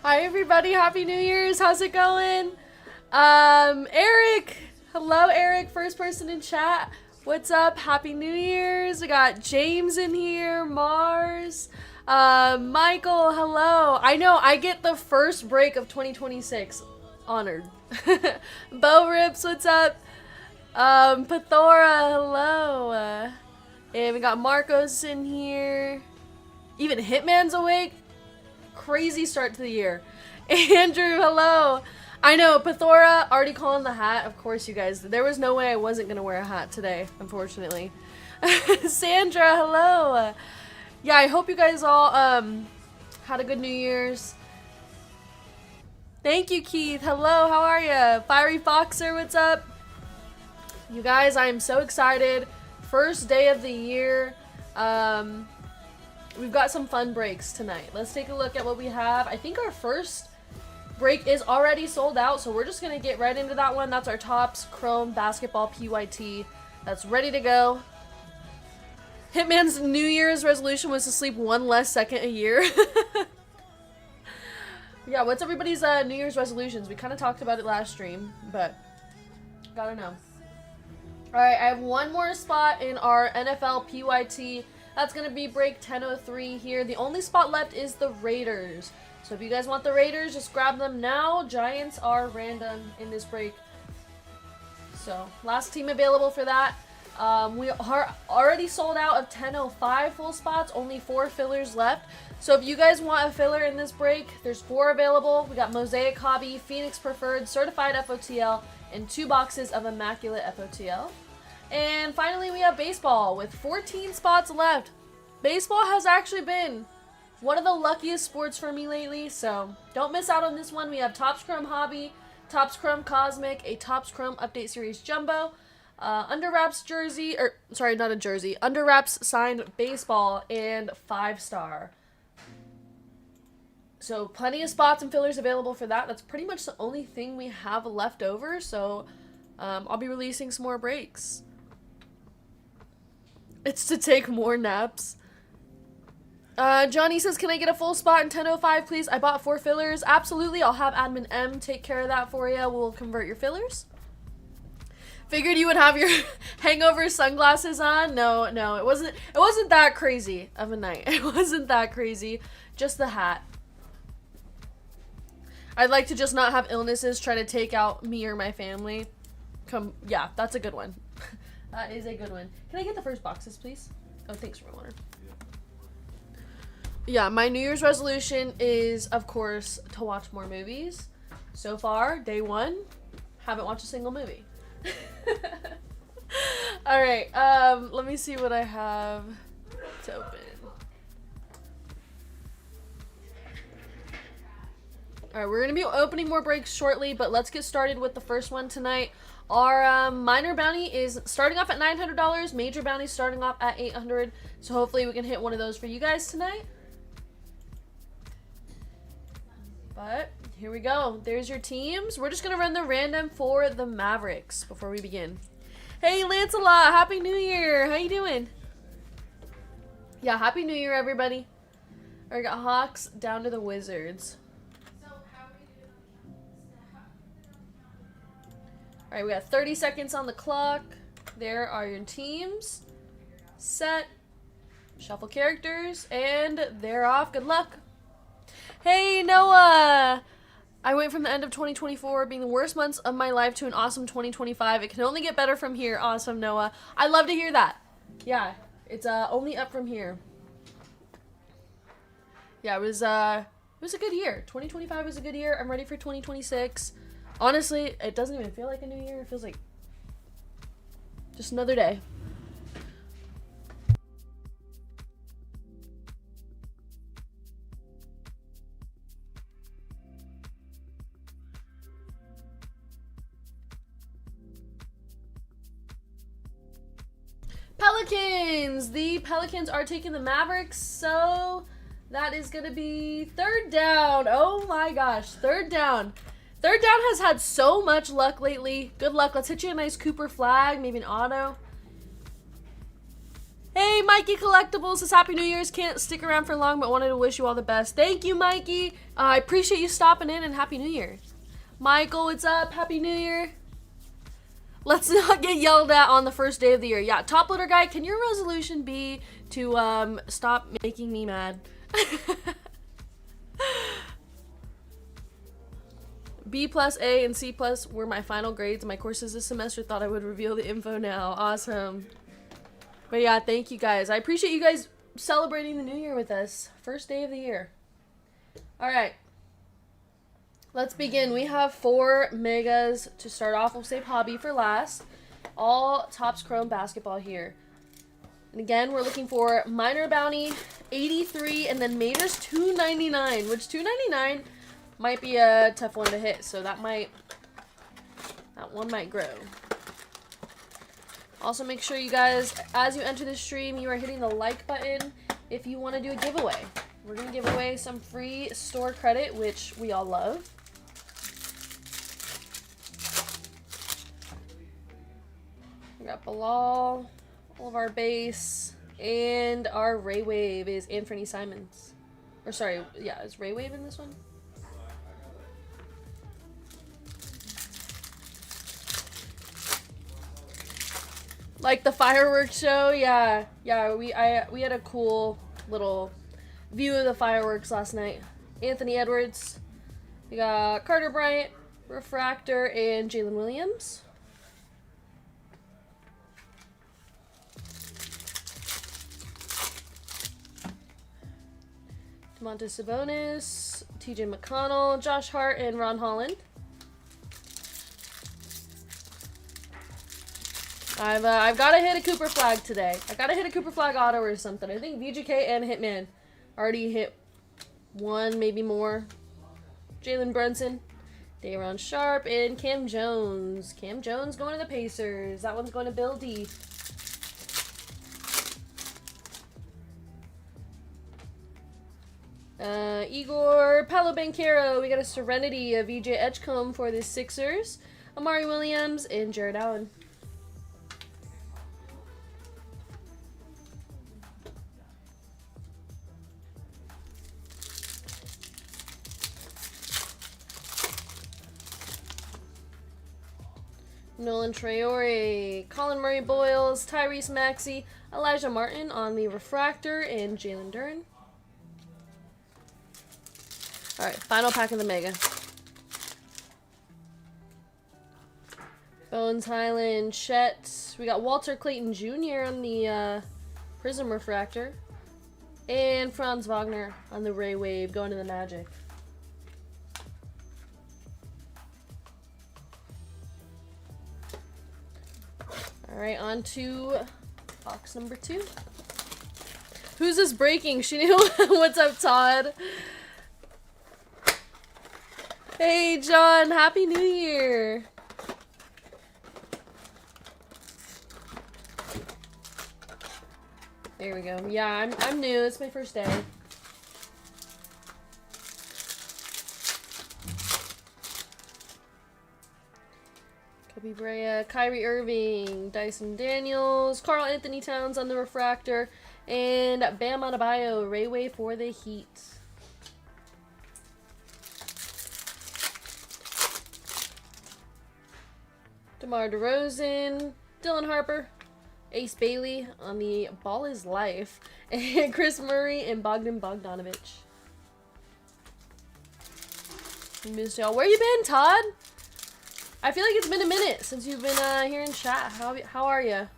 Hi everybody, Happy New Year's. How's it going? Eric. Hello, Eric, first person in chat. What's up? Happy New Year's. We got James in here, Mars. Michael, hello. I know I get the first break of 2026. Honored. Bo Rips, what's up? Pathora, hello. And we got Marcos in here. Even Hitman's awake. Crazy start to the year. Andrew, hello. I know, Pathora already calling the hat. Of course, you guys. There was no way I wasn't going to wear a hat today, unfortunately. Sandra, hello. Yeah, I hope you guys all had a good New Year's. Thank you, Keith. Hello, how are you? Fiery Foxer, what's up? You guys, I am so excited. First day of the year. We've got some fun breaks tonight. Let's take a look at what we have. I think our first break is already sold out, so we're just going to get right into that one. That's our Topps Chrome Basketball PYT. That's ready to go. Hitman's New Year's resolution was to sleep one less second a year. Yeah, what's everybody's New Year's resolutions? We kind of talked about it last stream, but gotta know. Alright, I have one more spot in our NFL PYT. That's going to be break 1003 here. The only spot left is the Raiders. So if you guys want the Raiders, just grab them now. Giants are random in this break. So last team available for that. We are already sold out of 1005 full spots. Only 4 fillers left. So if you guys want a filler in this break, there's 4 available. We got Mosaic Hobby, Phoenix Preferred, Certified FOTL, and 2 boxes of Immaculate FOTL. And finally, we have baseball with 14 spots left. Baseball has actually been one of the luckiest sports for me lately, so don't miss out on this one. We have Topps Chrome Hobby, Topps Chrome Cosmic, a Topps Chrome Update Series Jumbo, Under Wraps jersey, or sorry, not a jersey, Under Wraps signed baseball, and 5-star. So plenty of spots and fillers available for that. That's pretty much the only thing we have left over, so I'll be releasing some more breaks. It's to take more naps. Johnny says, can I get a full spot in 1005, please? I bought 4 fillers. Absolutely. I'll have Admin M take care of that for you. We'll convert your fillers. Figured you would have your hangover sunglasses on. No, it wasn't that crazy of a night. It wasn't that crazy. Just the hat. I'd like to just not have illnesses try to take out me or my family. Yeah, that's a good one. That is a good one. Can I get the first boxes, please? Oh, thanks, Roller. Yeah, my New Year's resolution is, of course, to watch more movies. So far, day 1, haven't watched a single movie. Alright, let me see what I have to open. Alright, we're going to be opening more breaks shortly, but let's get started with the first one tonight. Our minor bounty is starting off at $900. Major bounty starting off at $800. So hopefully we can hit one of those for you guys tonight. But here we go. There's your teams. We're just going to run the random for the Mavericks before we begin. Hey, Lancelot. Happy New Year. How you doing? Yeah, Happy New Year, everybody. All right, we got Hawks down to the Wizards. All right, we got 30 seconds on the clock. There are your teams. Set. Shuffle characters. And they're off. Good luck. Hey, Noah! I went from the end of 2024 being the worst months of my life to an awesome 2025. It can only get better from here. Awesome, Noah. I love to hear that. Yeah, it's only up from here. Yeah, it was a good year. 2025 was a good year. I'm ready for 2026. Honestly, it doesn't even feel like a new year. It feels like just another day. Pelicans! The Pelicans are taking the Mavericks, so that is going to be third down. Oh my gosh, third down. Third down has had so much luck lately. Good luck. Let's hit you a nice Cooper flag, maybe an auto. Hey, Mikey Collectibles says Happy New Year's. Can't stick around for long, but wanted to wish you all the best. Thank you, Mikey. I appreciate you stopping in, and Happy New Year. Michael, what's up? Happy New Year. Let's not get yelled at on the first day of the year. Yeah, top loader guy, can your resolution be to stop making me mad? B plus, A, and C plus were my final grades in my courses this semester. Thought I would reveal the info now. Awesome. But yeah, thank you guys. I appreciate you guys celebrating the new year with us. First day of the year. Alright. Let's begin. We have 4 megas to start off. We'll save hobby for last. All Topps Chrome basketball here. And again, we're looking for minor bounty 83 and then majors 299, which 299 might be a tough one to hit, so that one might grow. Also, make sure you guys, as you enter the stream, you are hitting the like button if you want to do a giveaway. We're going to give away some free store credit, which we all love. We got Bilal, all of our base, and our Ray Wave is Anthony Simons. Or sorry, yeah, is Ray Wave in this one? Like the fireworks show, yeah. We had a cool little view of the fireworks last night. Anthony Edwards, we got Carter Bryant, Refractor, and Jalen Williams. Domantas Sabonis, TJ McConnell, Josh Hart, and Ron Holland. I've got to hit a Cooper flag today. I got to hit a Cooper flag auto or something. I think VGK and Hitman already hit one, maybe more. Jalen Brunson, Day'Ron Sharp, and Cam Jones. Cam Jones going to the Pacers. That one's going to Bill D. Igor Palo-Banchero. We got a Serenity of VJ Edgecombe for the Sixers. Amari Williams and Jared Allen. Nolan Traore, Colin Murray Boyles, Tyrese Maxey, Elijah Martin on the Refractor, and Jalen Duren. Alright, final pack of the Mega. Bones Highland, Chet. We got Walter Clayton Jr. on the Prism Refractor. And Franz Wagner on the Ray Wave going to the Magic. Alright, on to box number 2. Who's this breaking? She knew. What's up, Todd? Hey, John. Happy New Year. There we go. Yeah, I'm new. It's my first day. Kobe Bryant, Kyrie Irving, Dyson Daniels, Karl Anthony Towns on the Refractor, and Bam Adebayo, Ray Wave for the Heat. DeMar DeRozan, Dylan Harper, Ace Bailey on the Ball is Life, and Chris Murray and Bogdan Bogdanovic. Missed y'all. Where you been, Todd? I feel like it's been a minute since you've been here in chat. How are you?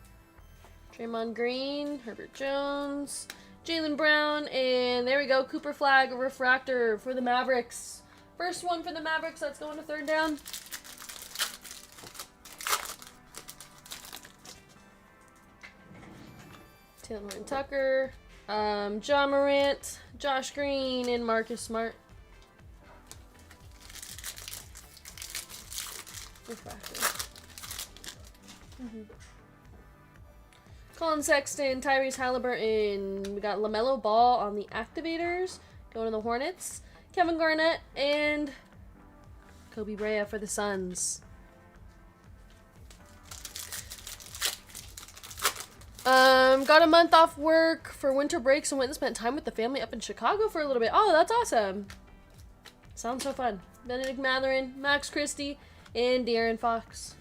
Draymond Green, Herbert Jones, Jaylen Brown, and there we go. Cooper Flag refractor for the Mavericks. First one for the Mavericks. That's going to third down. Taylor Horton Tucker, John Morant, Josh Green, and Marcus Smart. Colin Sexton, Tyrese Halliburton. We got LaMelo Ball on the Activators, going to the Hornets. Kevin Garnett and Kobe Bryant for the Suns. Got a month off work for winter break, so went and spent time with the family up in Chicago for a little bit. Oh, that's awesome. Sounds so fun. Benedict Mathurin, Max Christie, and De'Aaron Fox.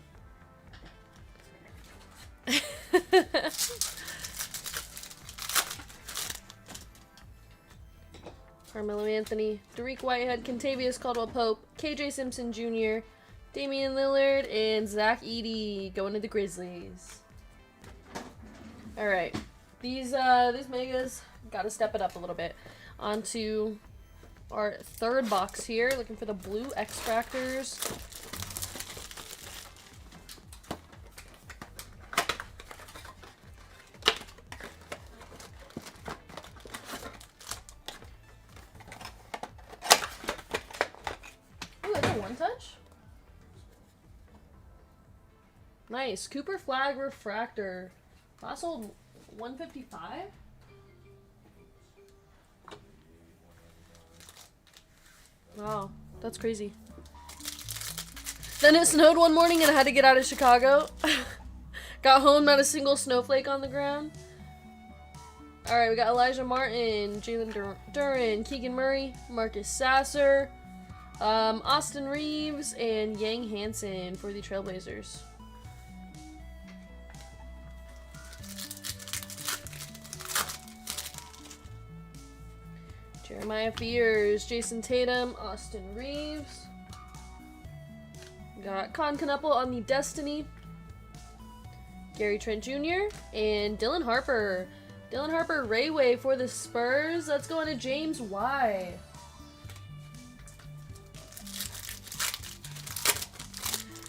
Carmelo Anthony, Dariq Whitehead, Kentavious Caldwell-Pope, KJ Simpson Jr., Damian Lillard, and Zach Edey going to the Grizzlies. Alright, these megas gotta step it up a little bit. On to our third box here, looking for the blue X-Fractors. Ooh, that's a one-touch? Nice. Cooper Flag refractor. Last sold 155? Wow, that's crazy. Then it snowed one morning and I had to get out of Chicago. Got home, not a single snowflake on the ground. Alright, we got Elijah Martin, Jalen Duren, Keegan Murray, Marcus Sasser, Austin Reeves, and Yang Hansen for the Trailblazers. Jeremiah Fears, Jason Tatum, Austin Reeves. Got Con Knuppel on the Destiny. Gary Trent Jr. and Dylan Harper. Dylan Harper Rayway for the Spurs. Let's go on to James Y.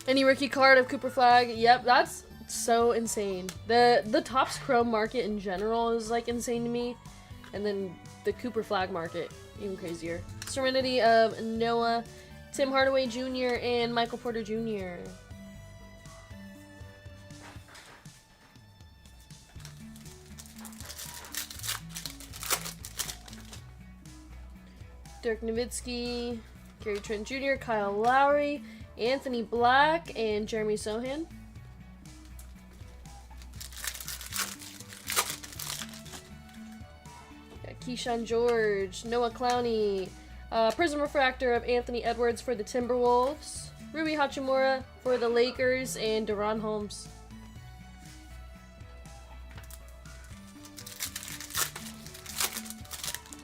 Any rookie card of Cooper Flag? Yep, that's so insane. The Topps Chrome market in general is like insane to me. And then the Cooper Flag market, even crazier. Serenity of Noah, Tim Hardaway Jr., and Michael Porter Jr. Dirk Nowitzki, Gary Trent Jr., Kyle Lowry, Anthony Black, and Jeremy Sohan. Keyshawn George, Noah Clowney, Prism Refractor of Anthony Edwards for the Timberwolves, Rui Hachimura for the Lakers, and Deron Holmes.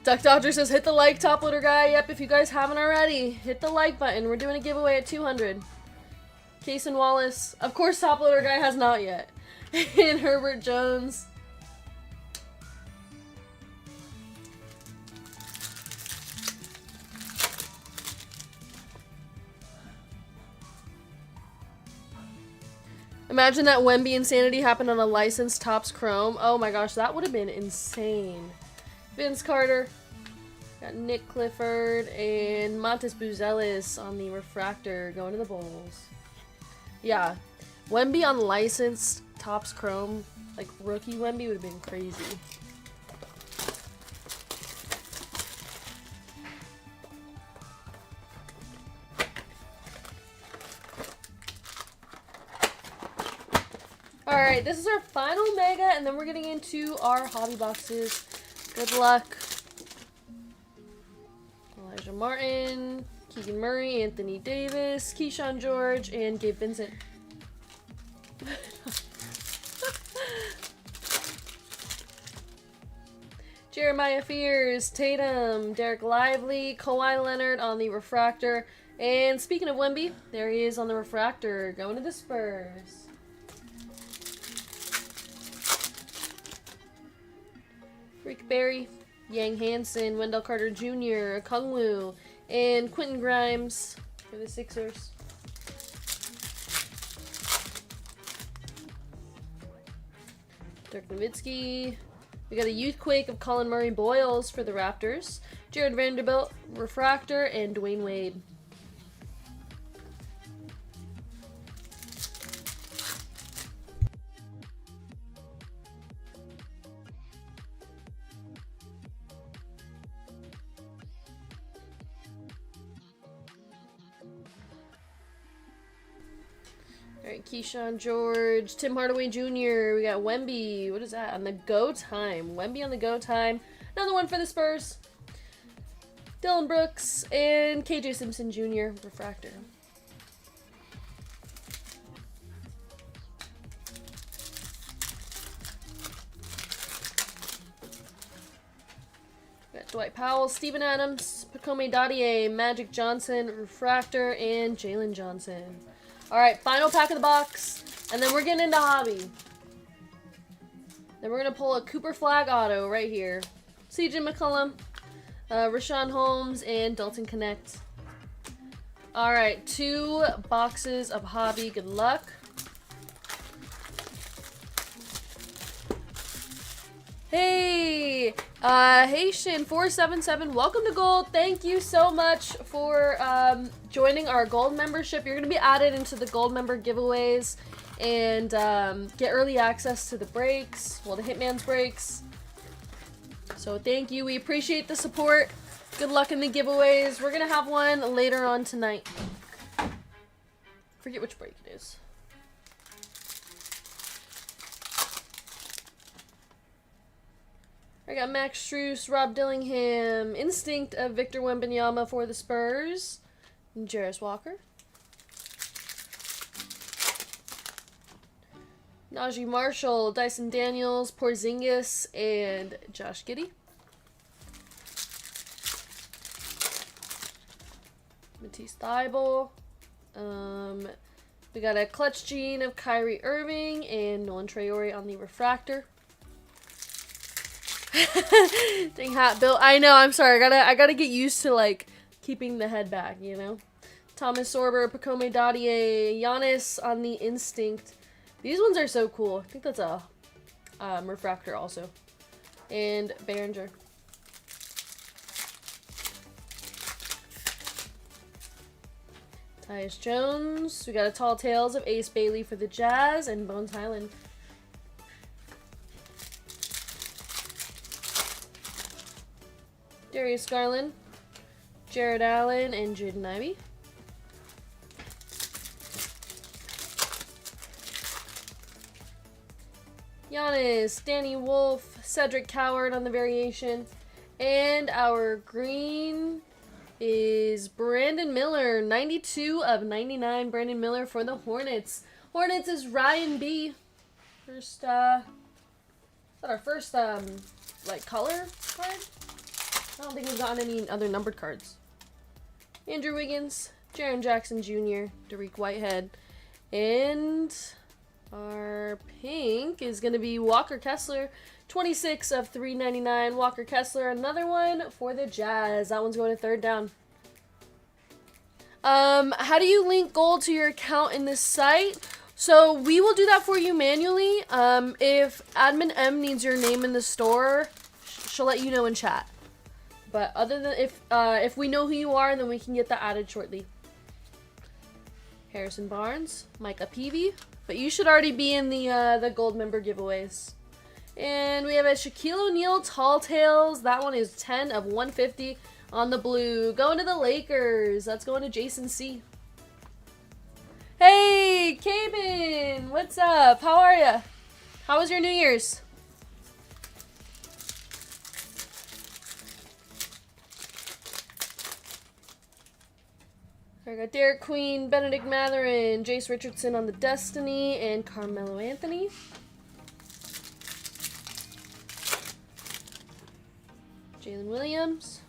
Duck Dodger says, hit the like, top loader guy. Yep, if you guys haven't already, hit the like button. We're doing a giveaway at 200. Cason Wallace. Of course, top loader guy has not yet. And Herbert Jones. Imagine that Wemby insanity happened on a licensed Topps Chrome. Oh my gosh, that would have been insane. Vince Carter. Got Nick Clifford and Montes Buzelis on the refractor going to the Bulls. Yeah, Wemby on licensed Topps Chrome, like rookie Wemby, would have been crazy. Alright, this is our final mega, and then we're getting into our hobby boxes. Good luck. Elijah Martin, Keegan Murray, Anthony Davis, Keyshawn George, and Gabe Vincent. Jeremiah Fears, Tatum, Derek Lively, Kawhi Leonard on the refractor. And speaking of Wemby, there he is on the refractor, going to the Spurs. Rick Barry, Yang Hansen, Wendell Carter Jr., Kungwu, and Quentin Grimes for the Sixers. Dirk Nowitzki. We got a Youthquake of Colin Murray Boyles for the Raptors. Jared Vanderbilt, refractor, and Dwayne Wade. Alright, Keyshawn George, Tim Hardaway Jr., we got Wemby, what is that, on the go time, Wemby on the go time, another one for the Spurs, Dylan Brooks, and KJ Simpson Jr., refractor. We got Dwight Powell, Steven Adams, Pacome Dadier, Magic Johnson, refractor, and Jalen Johnson. Alright, final pack of the box, and then we're getting into hobby. Then we're going to pull a Cooper Flag auto right here. CJ McCollum, Rashawn Holmes, and Dalton Connect. Alright, 2 boxes of hobby. Good luck. Hey! Haitian477, welcome to Gold. Thank you so much for joining our Gold membership. You're going to be added into the Gold member giveaways and get early access to the breaks, well, the Hitman's breaks. So thank you. We appreciate the support. Good luck in the giveaways. We're going to have one later on tonight. Forget which break it is. I got Max Strus, Rob Dillingham, Instinct of Victor Wembanyama for the Spurs, and Jarris Walker. Najee Marshall, Dyson Daniels, Porzingis, and Josh Giddey. Matisse Thybulle. We got a clutch gene of Kyrie Irving and Nolan Traore on the refractor. Dang hat Bill. I know, I'm sorry. I gotta get used to like keeping the head back, you know. Thomas Sorber, Pacome Dadier, Giannis on the Instinct. These ones are so cool. I think that's a refractor also. And Behringer. Tyus Jones. We got a Tall Tales of Ace Bailey for the Jazz and Bones Highland. Darius Garland, Jared Allen, and Jaden Ivey. Giannis, Danny Wolf, Cedric Coward on the variation. And our green is Brandon Miller, 92 of 99. Brandon Miller for the Hornets. Hornets is Ryan B. First, is that our first, like, color card? I don't think we've gotten any other numbered cards. Andrew Wiggins, Jaren Jackson Jr., Dariq Whitehead, and our pink is going to be Walker Kessler, 26 of 399. Walker Kessler, another one for the Jazz. That one's going to third down. How do you link gold to your account in this site? So we will do that for you manually. If Admin M needs your name in the store, she'll let you know in chat. But other than if we know who you are, then we can get that added shortly. Harrison Barnes, Micah Peavy, but you should already be in the gold member giveaways. And we have a Shaquille O'Neal Tall Tales. That one is 10 of 150 on the blue. Going to the Lakers. That's going to Jason C. Hey, Cabin, what's up? How are ya? How was your New Year's? I got Derek Queen, Benedict Mathurin, Jace Richardson on the Destiny, and Carmelo Anthony. Jalen Williams.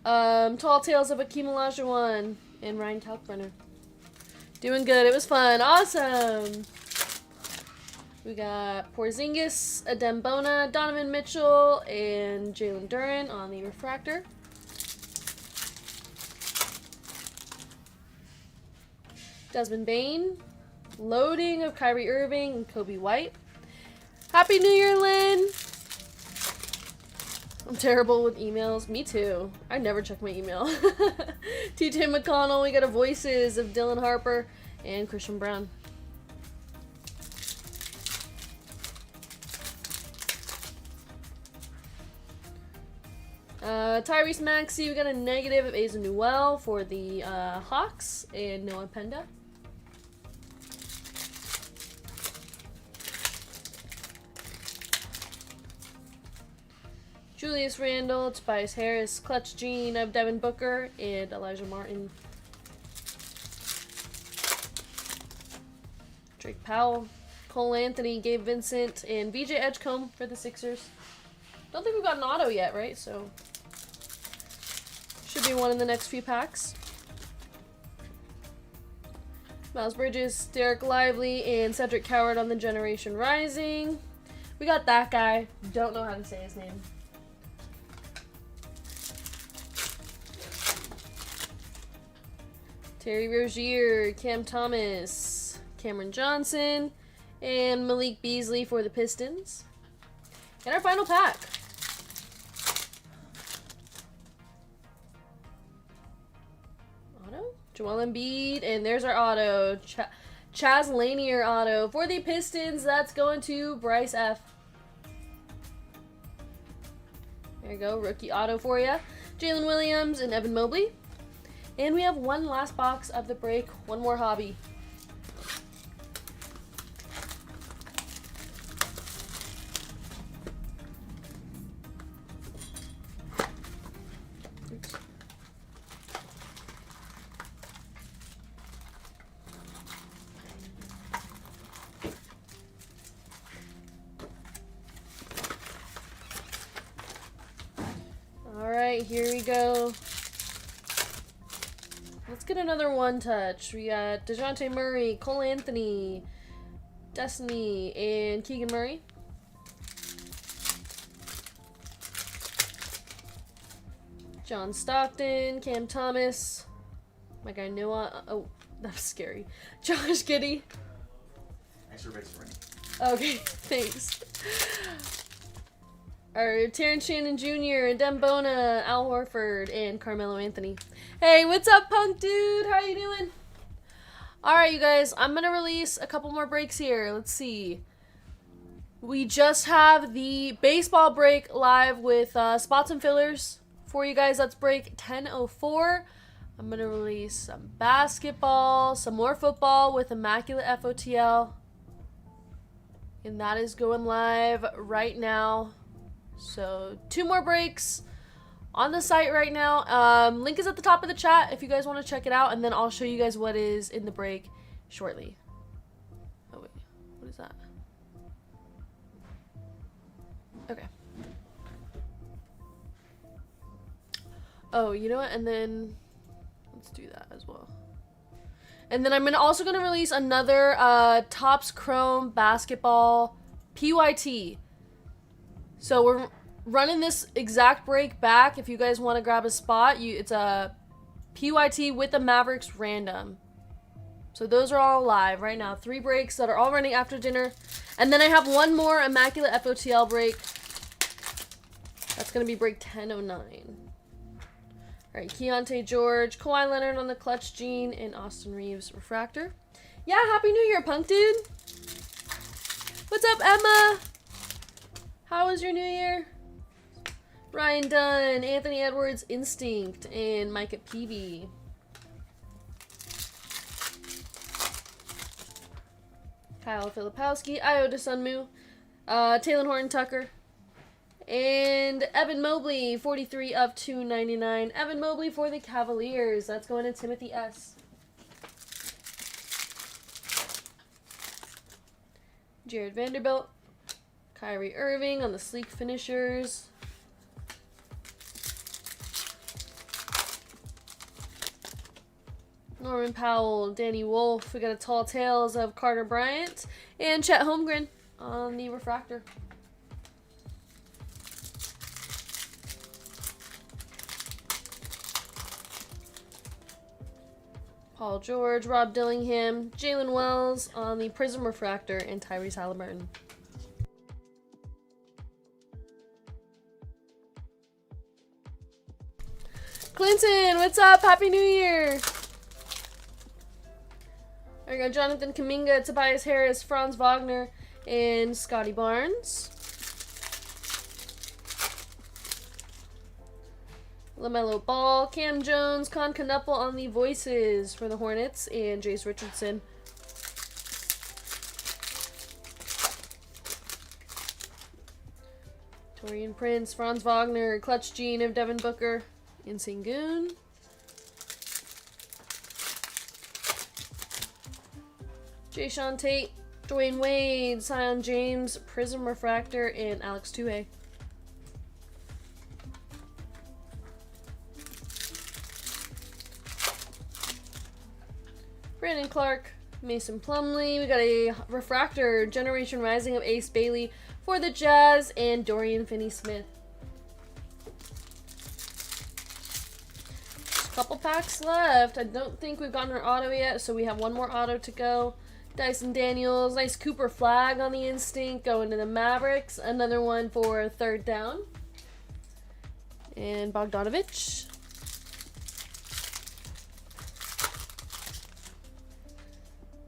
Tall Tales of Akeem Olajuwon and Ryan Kalkbrenner. Doing good. It was fun. Awesome. We got Porzingis, Adembona, Donovan Mitchell, and Jalen Duren on the refractor. Desmond Bain. Loading of Kyrie Irving and Kobe White. Happy New Year, Lynn. I'm terrible with emails. Me too. I never check my email. TJ McConnell. We got a Voices of Dylan Harper and Christian Brown. Tyrese Maxey. We got a negative of Asa Newell for the Hawks and Noah Penda. Julius Randle, Tobias Harris, Clutch Gene of Devin Booker, and Elijah Martin. Drake Powell, Cole Anthony, Gabe Vincent, and VJ Edgecombe for the Sixers. Don't think we've got an auto yet, right? So, should be one in the next few packs. Miles Bridges, Derek Lively, and Cedric Coward on the Generation Rising. We got that guy. Don't know how to say his name. Terry Rozier, Cam Thomas, Cameron Johnson, and Malik Beasley for the Pistons. And our final pack. Auto? Joel Embiid, and there's our auto. Chaz Lanier auto. For the Pistons, that's going to Bryce F. There you go, rookie auto for you. Jalen Williams and Evan Mobley. And we have one last box of the break. One more hobby. Oops. All right, here we go. Let's get another one touch. We got DeJounte Murray, Cole Anthony, Destiny, and Keegan Murray. John Stockton, Cam Thomas, my guy Noah. Oh, that was scary. Josh Giddey. Extra base for me. Okay, thanks. Our Terrence Shannon Jr., Dembona, Al Horford, and Carmelo Anthony. Hey, what's up, Punk Dude? How you doing? Alright, you guys, I'm going to release a couple more breaks here. Let's see. We just have the baseball break live with spots and fillers for you guys. That's break 10:04. I'm going to release some basketball, some more football with Immaculate FOTL. And that is going live right now. So, 2 more breaks on the site right now. Link is at the top of the chat if you guys want to check it out. And then I'll show you guys what is in the break shortly. Oh, wait. What is that? Okay. Oh, you know what? And then let's do that as well. And then I'm also going to release another Topps Chrome Basketball PYT. So we're running this exact break back. If you guys want to grab a spot, it's a PYT with the Mavericks random. So those are all live right now. 3 breaks that are all running after dinner. And then I have one more Immaculate FOTL break. That's going to be break 10:09. All right, Keontae George, Kawhi Leonard on the Clutch Gene, and Austin Reeves refractor. Yeah, Happy New Year, Punk Dude. What's up, Emma? How was your New Year? Ryan Dunn, Anthony Edwards, Instinct, and Micah Peavy. Kyle Filipowski, Io DeSunmu, Taylor Horton Tucker, And Evan Mobley, 43 of 299. Evan Mobley for the Cavaliers. That's going to Timothy S. Jared Vanderbilt. Kyrie Irving on the sleek finishers. Norman Powell, Danny Wolf. We got a Tall Tales of Carter Bryant. And Chet Holmgren on the refractor. Paul George, Rob Dillingham, Jalen Wells on the Prism Refractor, and Tyrese Halliburton. Clinton, what's up? Happy New Year! There we go. Jonathan Kuminga, Tobias Harris, Franz Wagner, and Scotty Barnes. LaMelo Ball, Cam Jones, Con Knuppel on the Voices for the Hornets, and Jace Richardson. Torian Prince, Franz Wagner, Clutch Gene of Devin Booker, and Sengun. Jayshawn Tate, Dwayne Wade, Zion James, Prism Refractor, and Alex Tuhey. Brandon Clark, Mason Plumlee. We got a refractor, Generation Rising of Ace Bailey for the Jazz, and Dorian Finney-Smith. Couple packs left. I don't think we've gotten our auto yet, so we have one more auto to go. Dyson Daniels, nice Cooper flag on the Instinct, going to the Mavericks. Another one for third down. And Bogdanovich.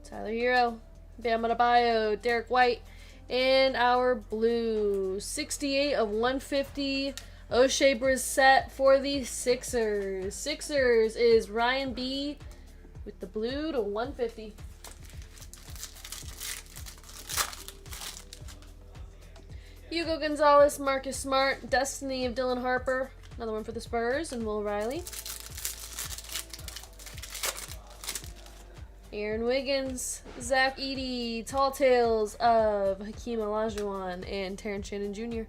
Tyler Hero, Bam Adebayo, Derek White, and our blue 68 of 150 O'Shea Brissett for the Sixers. Sixers is Ryan B with the blue to 150. Hugo Gonzalez, Marcus Smart, Destiny of Dylan Harper, another one for the Spurs, and Will Riley. Aaron Wiggins, Zach Edey, Tall Tales of Hakeem Olajuwon, and Terrence Shannon Jr.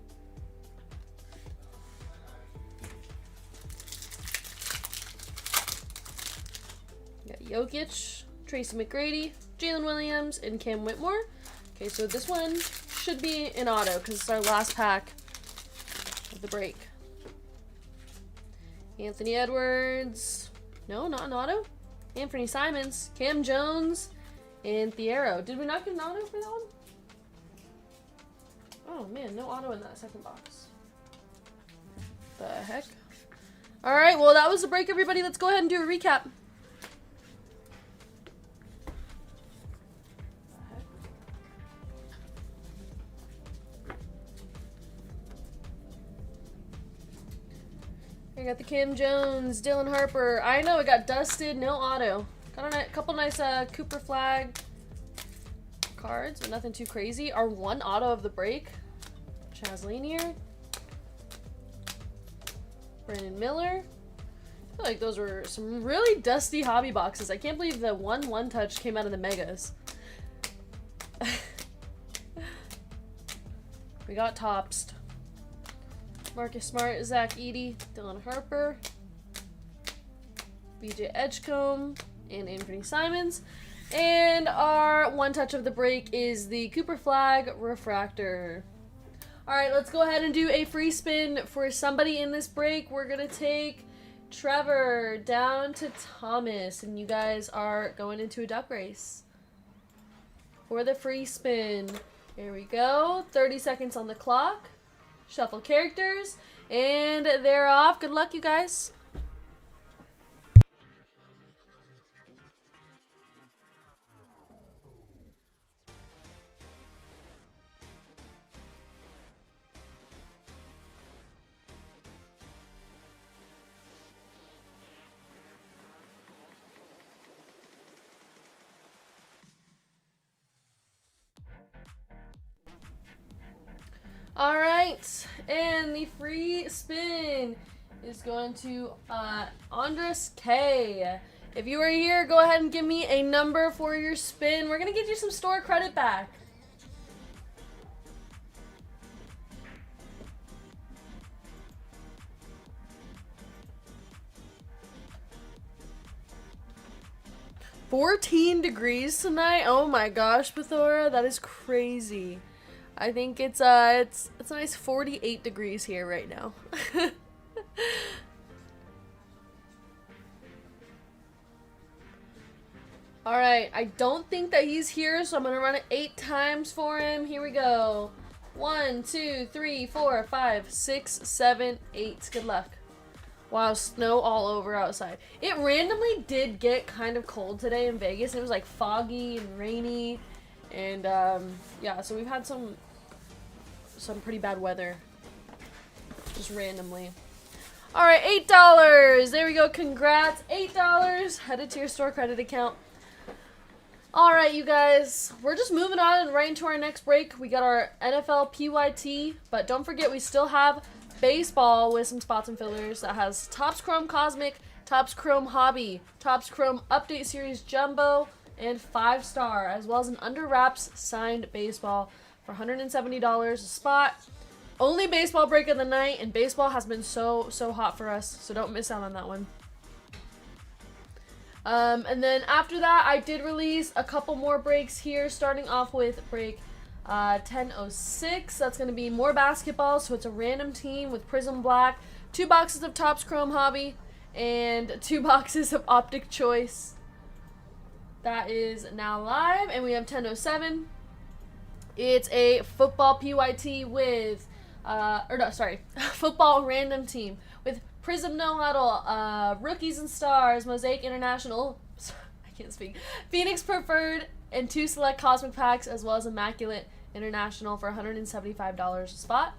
Got Jokic, Tracy McGrady, Jalen Williams, and Cam Whitmore. Okay, so this one should be an auto because it's our last pack of the break. Anthony Edwards. No, not an auto. Anthony Simons, Cam Jones, and Thiero. Did we not get an auto for that one? Oh man, no auto in that second box. The heck? Alright, well that was the break, everybody. Let's go ahead and do a recap. I got the Cam Jones, Dylan Harper. I know it got dusted, no auto. Got a couple nice Cooper flag cards, but nothing too crazy. Our one auto of the break, Chaz Lanier, Brandon Miller. I feel like those were some really dusty hobby boxes. I can't believe the one touch came out of the megas. We got Topsed. Marcus Smart, Zach Edey, Dylan Harper, BJ Edgecombe, and Anthony Simons. And our one touch of the break is the Cooper Flag Refractor. Alright, let's go ahead and do a free spin for somebody in this break. We're going to take Trevor down to Thomas, and you guys are going into a duck race for the free spin. Here we go. 30 seconds on the clock. Shuffle characters, and they're off. Good luck, you guys. All right, And the free spin is going to Andres K. If you are here, go ahead and give me a number for your spin. We're going to get you some store credit back. $14 tonight. Oh my gosh, Bethora, that is crazy. I think it's a nice 48 degrees here right now. Alright, I don't think that he's here, so I'm gonna run it 8 times for him. Here we go. 1, 2, 3, 4, 5, 6, 7, 8. Good luck. Wow, snow all over outside. It randomly did get kind of cold today in Vegas. It was like foggy and rainy. And yeah, so we've had some pretty bad weather. Just randomly. Alright, $8. There we go. Congrats. $8 headed to your store credit account. Alright, you guys. We're just moving on and right into our next break. We got our NFL PYT. But don't forget, we still have baseball with some spots and fillers that has Topps Chrome Cosmic, Topps Chrome Hobby, Topps Chrome Update Series Jumbo, and 5-star, as well as an under wraps signed baseball for $170 a spot. Only baseball break of the night, and baseball has been so hot for us, so don't miss out on that one. And then after that, I did release a couple more breaks here, starting off with break 1006. That's going to be more basketball, so it's a random team with Prism Black, 2 boxes of Topps Chrome Hobby, and 2 boxes of Optic Choice. That is now live, and we have 1007. It's a football PYT with, football random team with Prism No Huddle, Rookies and Stars, Mosaic International, I can't speak, Phoenix Preferred, and 2 select Cosmic Packs, as well as Immaculate International for $175 a spot.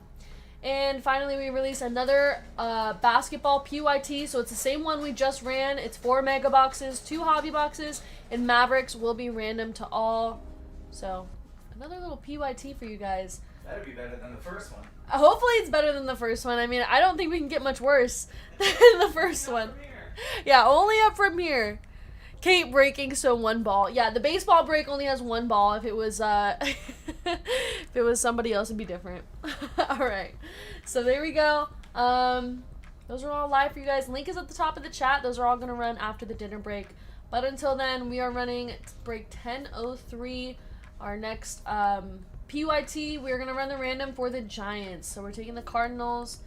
And finally, we released another basketball PYT, so it's the same one we just ran. It's 4 mega boxes, 2 hobby boxes, and Mavericks will be random to all. So, another little PYT for you guys. That'd be better than the first one. Hopefully it's better than the first one. I mean, I don't think we can get much worse than the first one. Yeah, only up from here. Kate breaking, so 1 ball. Yeah, the baseball break only has 1 ball. If it was if it was somebody else, it'd be different. Alright. So there we go. Those are all live for you guys. Link is at the top of the chat. Those are all gonna run after the dinner break. But until then, we are running break 1003. Our next PYT, we're gonna run the random for the Giants. So we're taking the Cardinals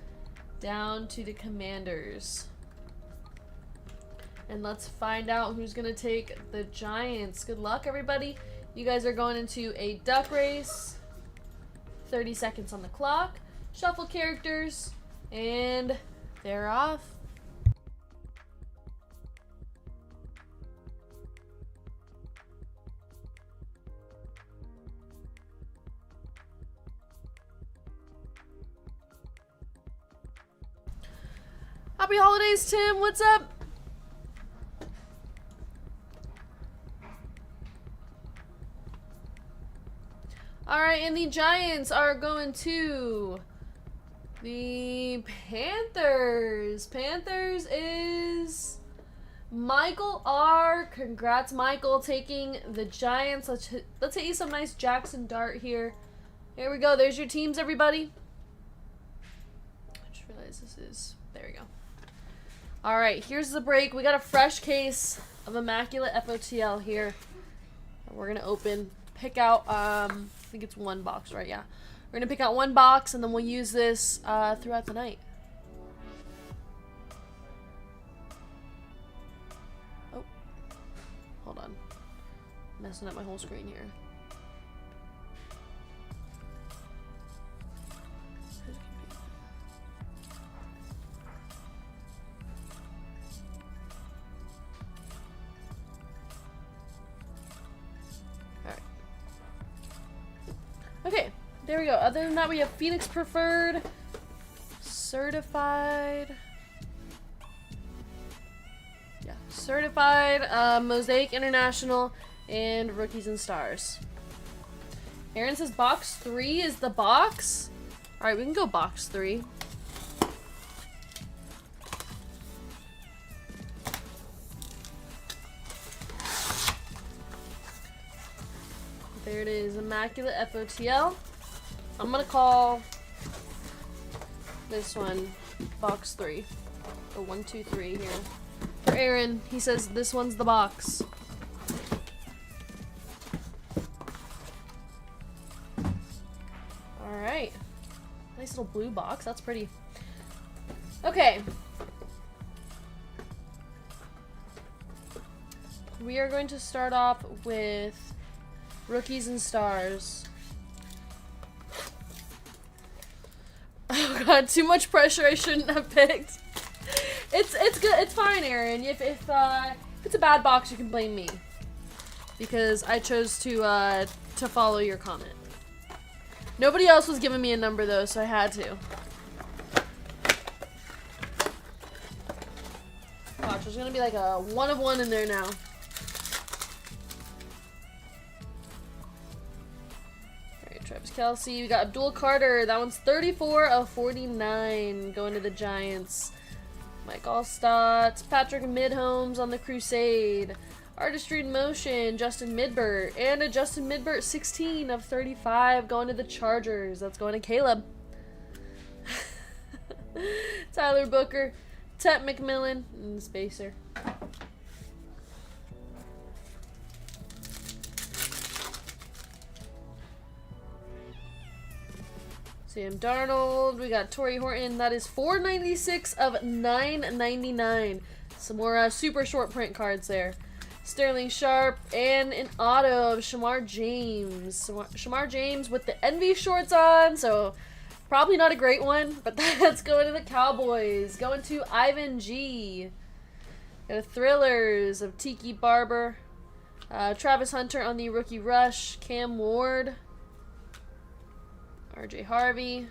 down to the Commanders. And let's find out who's going to take the Giants. Good luck, everybody. You guys are going into a duck race. 30 seconds on the clock. Shuffle characters. And they're off. Happy holidays, Tim. What's up? Alright, and the Giants are going to the Panthers. Panthers is Michael R. Congrats, Michael, taking the Giants. Let's hit you some nice Jackson Dart here. Here we go. There's your teams, everybody. I just realized this is... There we go. Alright, here's the break. We got a fresh case of Immaculate FOTL here. We're going to open... Pick out, I think it's 1 box, right? Yeah. We're going to pick out 1 box, and then we'll use this throughout the night. Oh. Hold on. Messing up my whole screen here. Okay, there we go. Other than that, we have Phoenix Preferred, Certified, yeah, Certified, Mosaic International, and Rookies and Stars. Aaron says box 3 is the box. Alright, we can go box 3. There it is, Immaculate FOTL. I'm gonna call this one box 3. Or 1, 2, 3 here. For Aaron, he says this one's the box. Alright. Nice little blue box, that's pretty. Okay. We are going to start off with Rookies and Stars. Oh god, too much pressure. I shouldn't have picked. It's good. It's fine, Aaron. If it's a bad box, you can blame me because I chose to follow your comment. Nobody else was giving me a number though, so I had to. Watch, there's gonna be like a 1 of 1 in there now. Travis Kelce, we got Abdul Carter. That one's 34 of 49 going to the Giants. Mike Allstott, Patrick Midholmes on the Crusade. Artistry in Motion, Justin Midbert. And a Justin Midbert 16 of 35 going to the Chargers. That's going to Caleb. Tyler Booker, Tet McMillan, and the Spacer. Sam Darnold, we got Torrey Horton, that is 496 of 999. Some more super short print cards there. Sterling Sharp, and an auto of Shamar James. Shamar James with the Envy shorts on, so probably not a great one, but that's going to the Cowboys. Going to Ivan G. Got a Thrillers of Tiki Barber. Travis Hunter on the Rookie Rush. Cam Ward. RJ Harvey.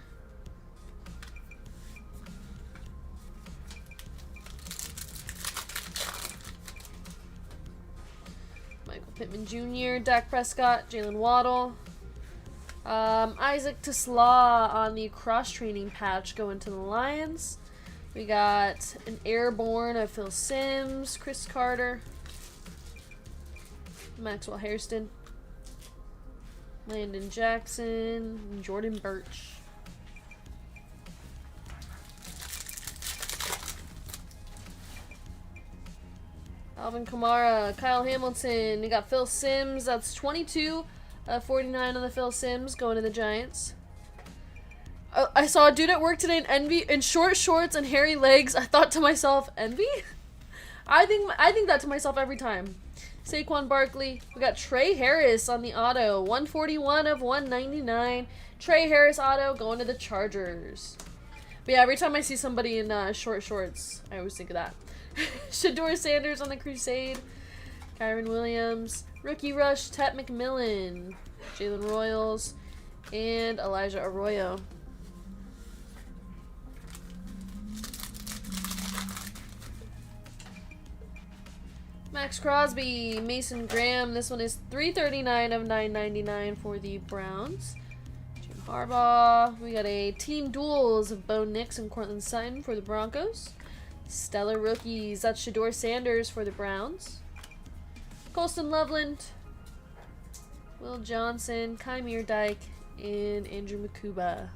Michael Pittman Jr., Dak Prescott, Jalen Waddle. Isaac Tisla on the cross-training patch going to the Lions. We got an Airborne of Phil Simms, Chris Carter, Maxwell Hairston, Landon Jackson, and Jordan Birch. Alvin Kamara, Kyle Hamilton. We got Phil Simms. That's 22 49 on the Phil Simms going to the Giants. I saw a dude at work today in Envy in short shorts and hairy legs. I thought to myself, Envy? I think that to myself every time. Saquon Barkley. We got Trey Harris on the auto. 141 of 199. Trey Harris auto going to the Chargers. But yeah, every time I see somebody in short shorts, I always think of that. Shador Sanders on the Crusade. Kyron Williams. Rookie Rush, Tet McMillan. Jalen Royals. And Elijah Arroyo. Max Crosby, Mason Graham. This one is 339 of 999 for the Browns. Jim Harbaugh. We got a Team Duels of Bo Nix and Cortland Sutton for the Broncos. Stellar Rookies. That's Shador Sanders for the Browns. Colston Loveland. Will Johnson, Kymir Dyke, and Andrew Makuba.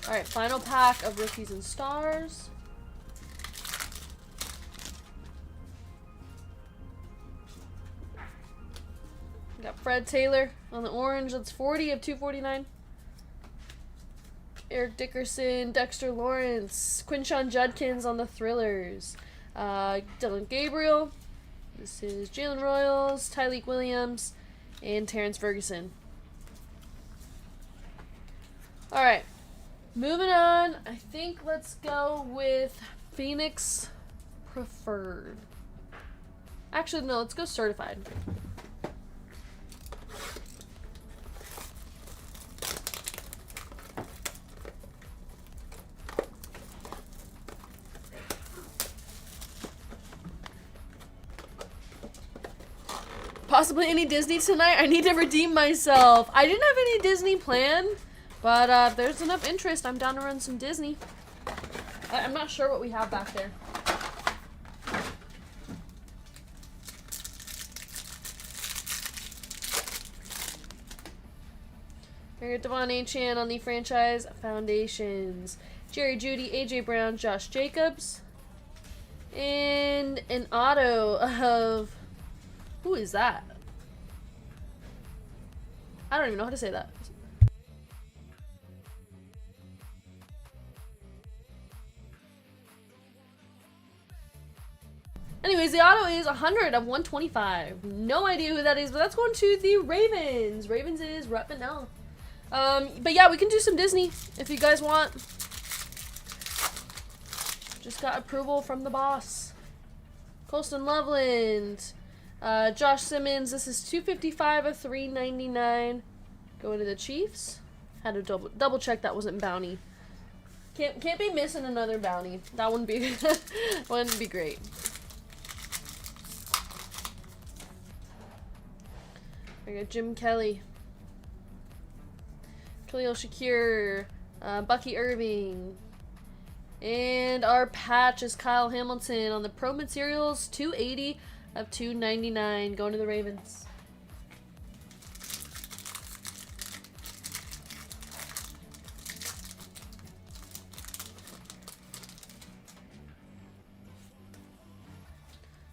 Alright, final pack of Rookies and Stars. Got Fred Taylor on the orange. That's 40 of 249. Eric Dickerson, Dexter Lawrence, Quinshon Judkins on the Thrillers. Dylan Gabriel. This is Jalen Royals, Tyleek Williams, and Terrence Ferguson. Alright. Moving on. I think let's go with Phoenix Preferred. Actually, no. Let's go Certified. possibly any Disney tonight? I need to redeem myself. I didn't have any Disney planned, but if there's enough interest, I'm down to run some Disney. I'm not sure what we have back there. We got Devon A-Chan on the franchise foundations. Jerry Jeudy, AJ Brown, Josh Jacobs. And an auto of... Who is that? I don't even know how to say that. Anyways, the auto is 100 of 125. No idea who that is, but that's going to the Ravens. Ravens is repping now. But yeah, we can do some Disney if you guys want. Just got approval from the boss. Colston Loveland. Josh Simmons. This is 255 of 399. Going to the Chiefs. Had to double check that wasn't bounty. Can't be missing another bounty. That wouldn't be great. We got Jim Kelly. Khalil Shakir, Bucky Irving, and our patch is Kyle Hamilton on the Pro Materials, 280 of 299, going to the Ravens.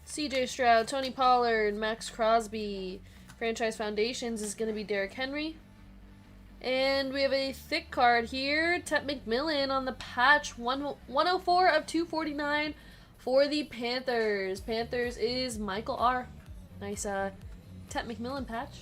CJ Stroud, Tony Pollard, Max Crosby. Franchise Foundations is going to be Derrick Henry. And we have a thick card here. Tet McMillan on the patch. 104 of 249 for the Panthers. Panthers is Michael R. Nice Tet McMillan patch.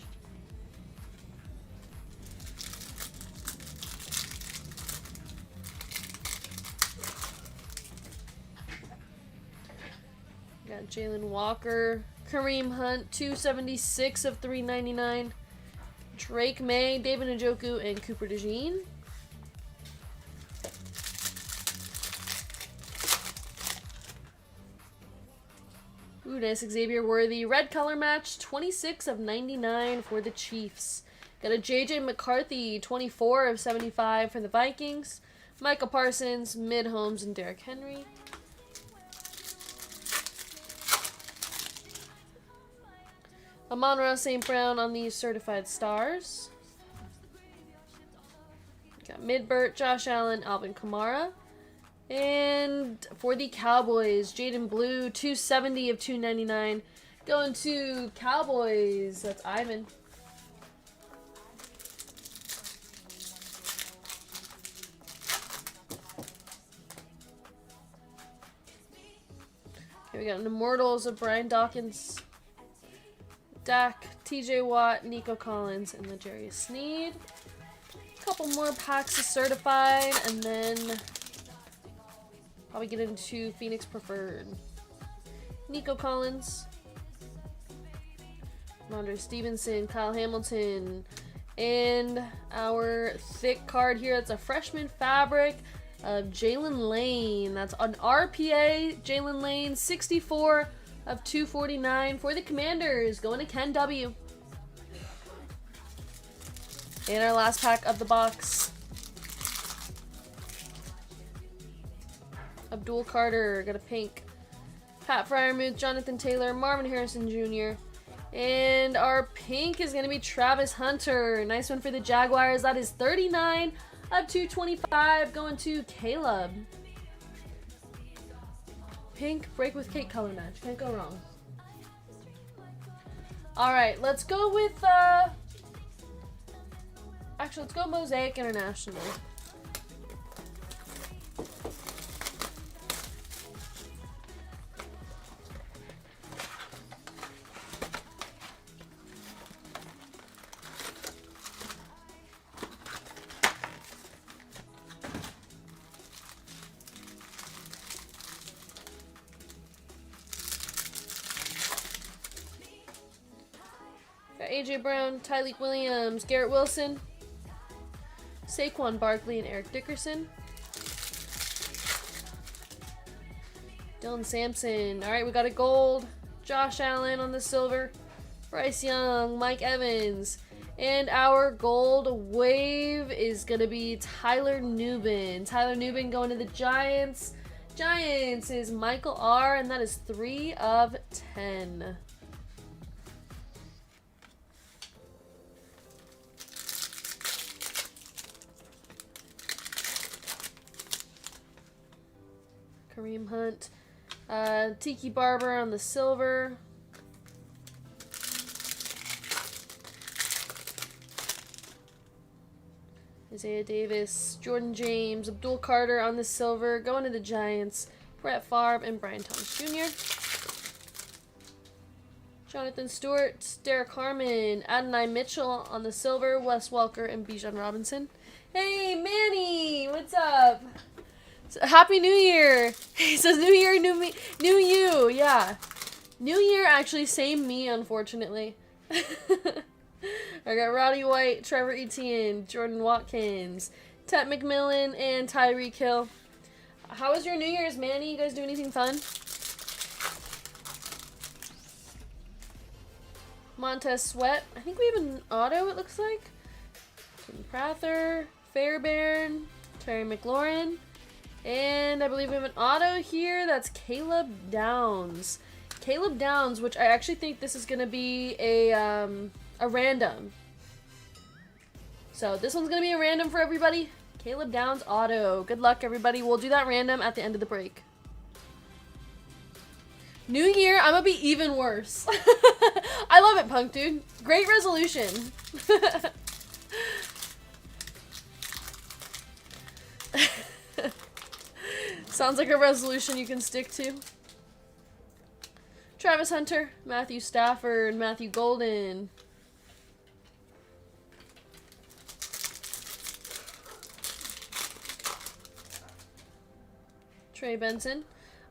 Got Jalen Walker. Kareem Hunt. 276 of 399. Drake May, David Njoku, and Cooper DeJean. Ooh, nice Xavier Worthy. Red color match, 26 of 99 for the Chiefs. Got a JJ McCarthy, 24 of 75 for the Vikings. Michael Parsons, Mid Holmes, and Derrick Henry. Amon-Ra St. Brown on the Certified Stars. Got Midbert, Josh Allen, Alvin Kamara. And for the Cowboys, Jaden Blue, 270 of 299. Going to Cowboys, that's Ivan. Okay, we got an Immortals of Brian Dawkins. Dak, TJ Watt, Nico Collins, and L'Jarius Sneed. A couple more packs of certified, and then probably get into Phoenix Preferred. Nico Collins, Ramondre Stevenson, Kyle Hamilton, and our thick card here. It's a freshman fabric of Jalen Lane. That's an RPA. Jalen Lane, 64 of 249 for the Commanders, going to Ken W. And our last pack of the box. Abdul Carter, got a pink. Pat Fryermuth, Jonathan Taylor, Marvin Harrison Jr. And our pink is going to be Travis Hunter. Nice one for the Jaguars. That is 39 of 225, going to Caleb. Pink break with cake color match. Can't go wrong. Alright, let's go with actually, let's go Mosaic International. AJ Brown, Tyleek Williams, Garrett Wilson, Saquon Barkley, and Eric Dickerson. Dylan Sampson. Alright, we got a gold. Josh Allen on the silver. Bryce Young, Mike Evans. And our gold wave is going to be Tyler Nubin. Tyler Nubin going to the Giants. Giants is Michael R. And that is 3 of 10. Kareem Hunt. Tiki Barber on the silver. Isaiah Davis, Jordan James, Abdul Carter on the silver, going to the Giants, Brett Favre, and Brian Thomas Jr. Jonathan Stewart, Derek Harmon, Adonai Mitchell on the silver, Wes Welker, and Bijan Robinson. Hey, Manny, what's up? Happy New Year. He says New Year, new me, new you. Yeah. New Year, actually, same me, unfortunately. I got Roddy White, Trevor Etienne, Jordan Watkins, Tet McMillan, and Tyreek Hill. How was your New Year's, Manny? You guys do anything fun? Montez Sweat. I think we have an auto, it looks like. Tim Prather, Fairbairn, Terry McLaurin. And I believe we have an auto here. That's Caleb Downs. Caleb Downs, which I actually think this is going to be a random. So this one's going to be a random for everybody. Caleb Downs auto. Good luck, everybody. We'll do that random at the end of the break. New year, I'm going to be even worse. I love it, Punk Dude. Great resolution. Sounds like a resolution you can stick to. Travis Hunter, Matthew Stafford, Matthew Golden. Trey Benson,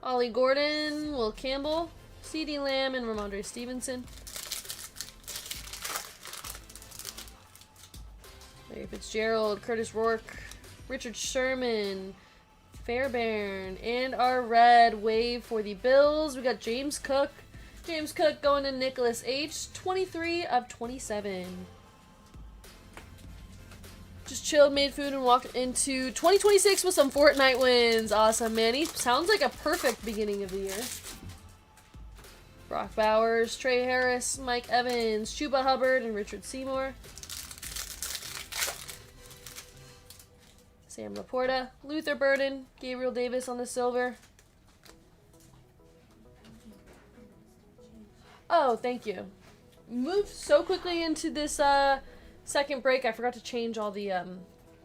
Ollie Gordon, Will Campbell, CeeDee Lamb, and Ramondre Stevenson. Larry Fitzgerald, Curtis Rourke, Richard Sherman, Fairbairn, and our red wave for the Bills. We got James Cook. James Cook going to Nicholas H. 23 of 27. Just chilled, made food, and walked into 2026 with some Fortnite wins. Awesome, Manny. Sounds like a perfect beginning of the year. Brock Bowers, Trey Harris, Mike Evans, Chuba Hubbard, and Richard Seymour. Sam Laporta, Luther Burden, Gabriel Davis on the silver. Oh, thank you. Moved so quickly into this second break, I forgot to change all the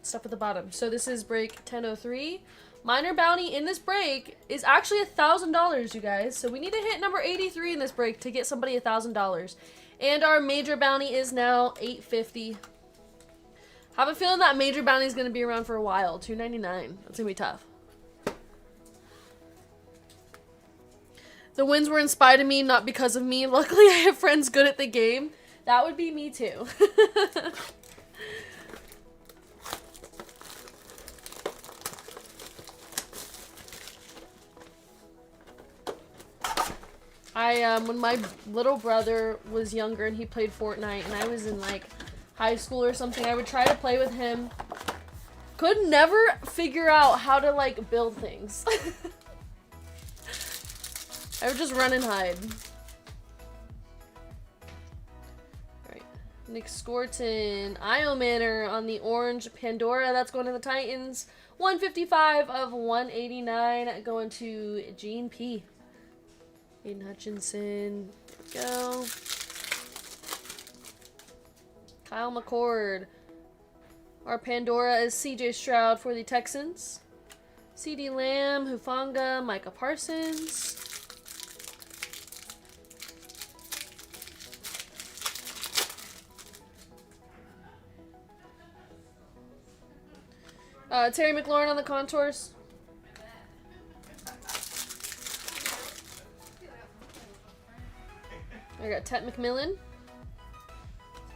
stuff at the bottom. So this is break 1003. Minor bounty in this break is actually $1,000, you guys. So we need to hit number 83 in this break to get somebody $1,000. And our major bounty is now $850. Have a feeling that major bounty is going to be around for a while. $2.99. That's going to be tough. The wins were in spite of me, not because of me. Luckily, I have friends good at the game. That would be me too. When my little brother was younger and he played Fortnite and I was in like high school or something, I would try to play with him. Could never figure out how to like build things. I would just run and hide. Alright. Nick Scorton. Io Manor on the orange Pandora. That's going to the Titans. 155 of 189 going to Gene P. Aiden Hutchinson. There we go. Kyle McCord. Our Pandora is CJ Stroud for the Texans. CeeDee Lamb, Hufanga, Micah Parsons. Terry McLaurin on the contours. I got Tet McMillan.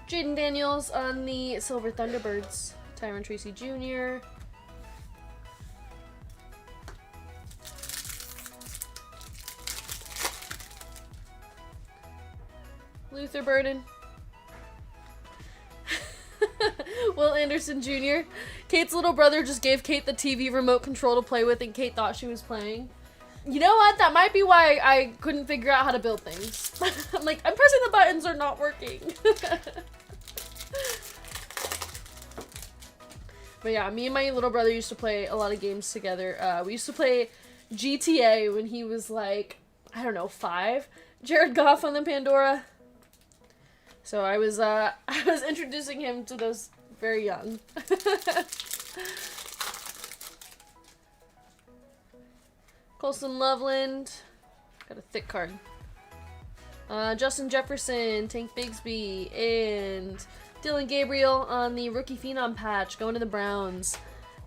Jaden Daniels on the Silver Thunderbirds. Tyron Tracy Jr. Luther Burden. Will Anderson Jr. Kate's little brother just gave Kate the TV remote control to play with, and Kate thought she was playing. You know what? That might be why I couldn't figure out how to build things. I'm like, I'm pressing the buttons, are not working. But yeah, me and my little brother used to play a lot of games together. We used to play GTA when he was like, I don't know, 5. Jared Goff on the Pandora. So I was introducing him to those very young. Colson Loveland. Got a thick card. Justin Jefferson, Tank Bigsby, and Dylan Gabriel on the Rookie Phenom patch, going to the Browns.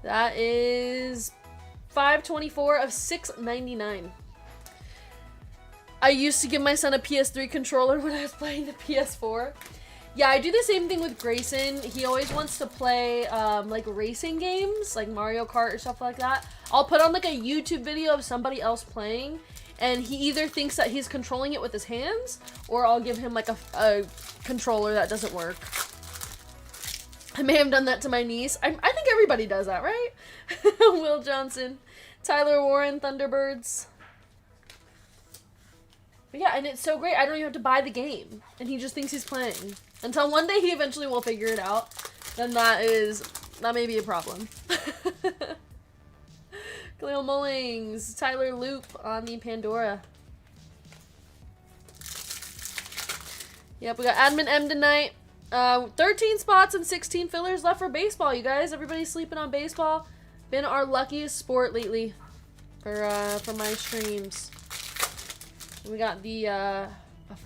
That is 524 of 699. I used to give my son a PS3 controller when I was playing the PS4. Yeah, I do the same thing with Grayson. He always wants to play like racing games, like Mario Kart or stuff like that. I'll put on like a YouTube video of somebody else playing, and he either thinks that he's controlling it with his hands, or I'll give him like a controller that doesn't work. I may have done that to my niece. I think everybody does that, right? Will Johnson. Tyler Warren, Thunderbirds. But yeah, and it's so great. I don't even have to buy the game. And he just thinks he's playing. Until one day he eventually will figure it out. Then that may be a problem. Khalil Mullings. Tyler Loop on the Pandora. Yep, we got Admin M tonight. 13 spots and 16 fillers left for baseball, you guys. Everybody's sleeping on baseball. Been our luckiest sport lately for my streams. We got the a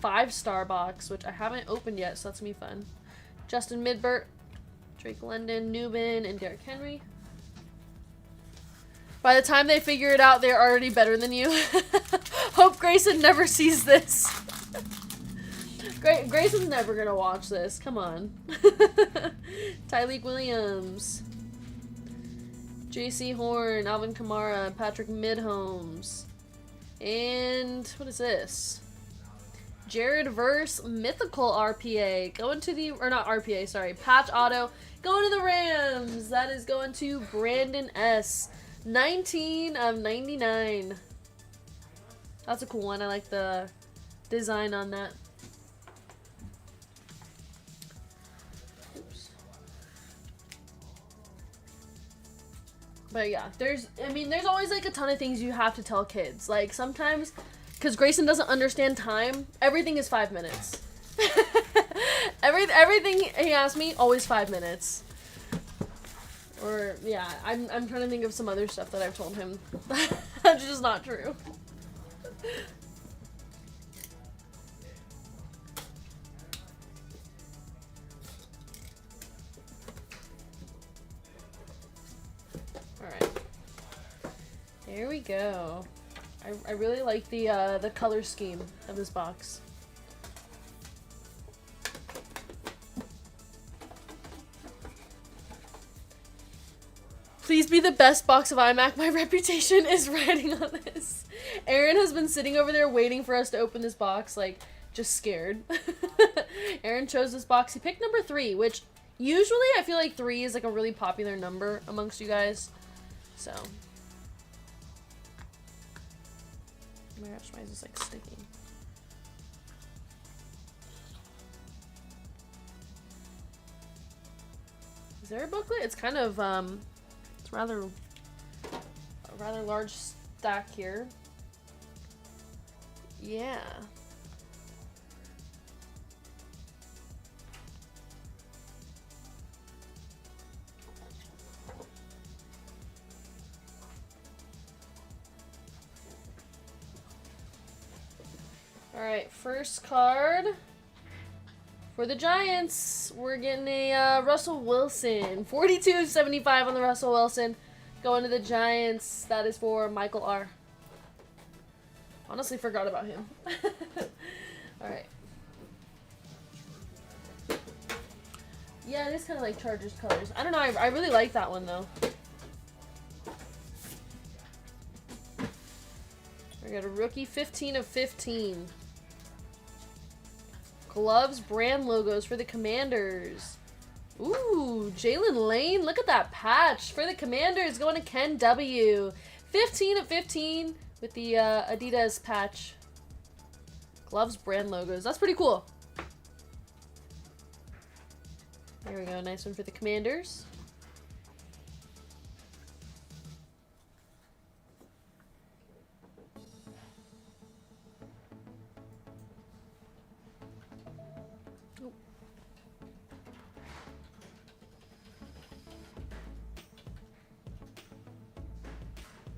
5-star box, which I haven't opened yet, so that's gonna be fun. Justin Midbert, Drake London, Newman, and Derrick Henry. By the time they figure it out, they're already better than you. Hope Grayson never sees this. Grayson's never gonna watch this. Come on. Tyleek Williams. J.C. Horn, Alvin Kamara, Patrick Midholmes. And what is this? Jared Verse Mythical RPA. Going to the, or not RPA, sorry. Patch Auto. Going to the Rams. That is going to Brandon S. 19 of 99. That's a cool one. I like the design on that. But yeah, there's always like a ton of things you have to tell kids. Like sometimes, because Grayson doesn't understand time, everything is 5 minutes. Everything he asks me, always 5 minutes. Or yeah, I'm trying to think of some other stuff that I've told him. That's just not true. Here we go. I really like the color scheme of this box. Please be the best box of iMac. My reputation is riding on this. Aaron has been sitting over there waiting for us to open this box, like, just scared. Aaron chose this box. He picked number 3, which usually I feel like 3 is like a really popular number amongst you guys. So... oh my gosh, why is this like sticking? Is there a booklet? It's kind of it's a rather large stack here. Yeah. Alright, first card for the Giants. We're getting a Russell Wilson. 42/75 on the Russell Wilson. Going to the Giants. That is for Michael R. Honestly forgot about him. Alright. Yeah, it is kind of like Chargers colors. I don't know, I really like that one though. We got a rookie 15/15. Gloves brand logos for the Commanders. Ooh, Jalen Lane. Look at that patch for the Commanders going to Ken W. 15 of 15 with the Adidas patch. Gloves brand logos. That's pretty cool. There we go. Nice one for the Commanders.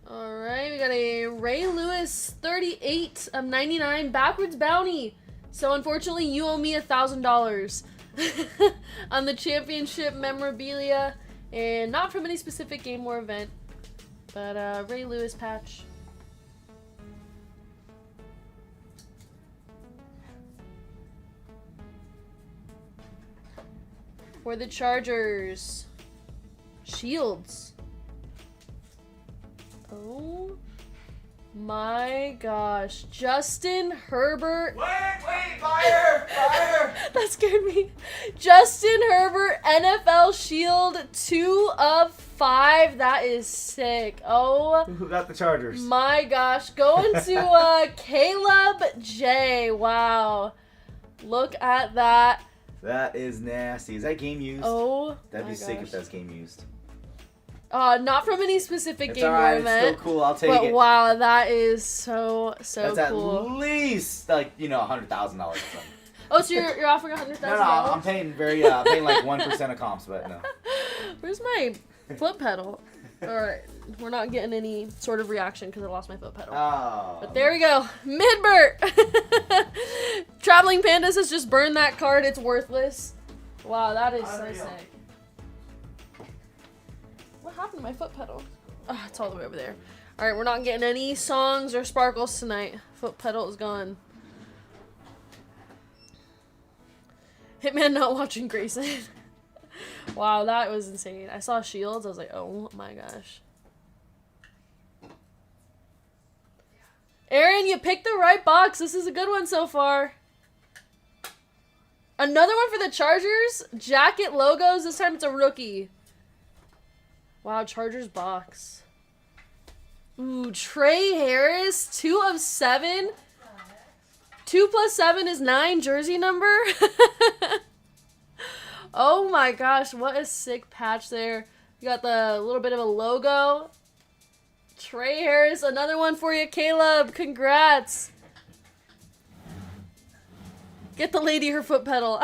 Alright, we got a Ray Lewis 38 of 99 backwards bounty. So unfortunately you owe me $1,000 on the championship memorabilia, and not from any specific game or event, but Ray Lewis patch. For the Chargers, Shields. Oh my gosh. Justin Herbert. Wait, fire! That scared me. Justin Herbert, NFL Shield, 2 of 5. That is sick. Oh. Who got the Chargers? My gosh. Going to Caleb J. Wow. Look at that. That is nasty. Is that game used? Oh, That'd my be sick gosh. if that's game used. Not from any specific It's game alright, or it's event. still cool. I'll take But it. wow, that is so That's cool. at least like $100,000 or something. Oh, so you're offering $100,000? No, I'm paying paying like 1% of comps, but no. Where's my foot pedal? Alright, we're not getting any sort of reaction because I lost my foot pedal. Oh. But there we go. Midbert! Traveling Pandas has just burned that card. It's worthless. Wow, that is so sick. What happened to my foot pedal? Oh, it's all the way over there. Alright, we're not getting any songs or sparkles tonight. Foot pedal is gone. Hitman not watching Grayson. Wow, that was insane. I saw Shields. I was like, oh my gosh. Aaron, you picked the right box. This is a good one so far. Another one for the Chargers. Jacket logos. This time it's a rookie. Wow, Chargers box. Ooh, Trey Harris. 2 of 7. 2 plus 7 is 9 jersey number. Oh my gosh, what a sick patch there. You got the little bit of a logo. Trey Harris, another one for you, Caleb. Congrats. Get the lady her foot pedal.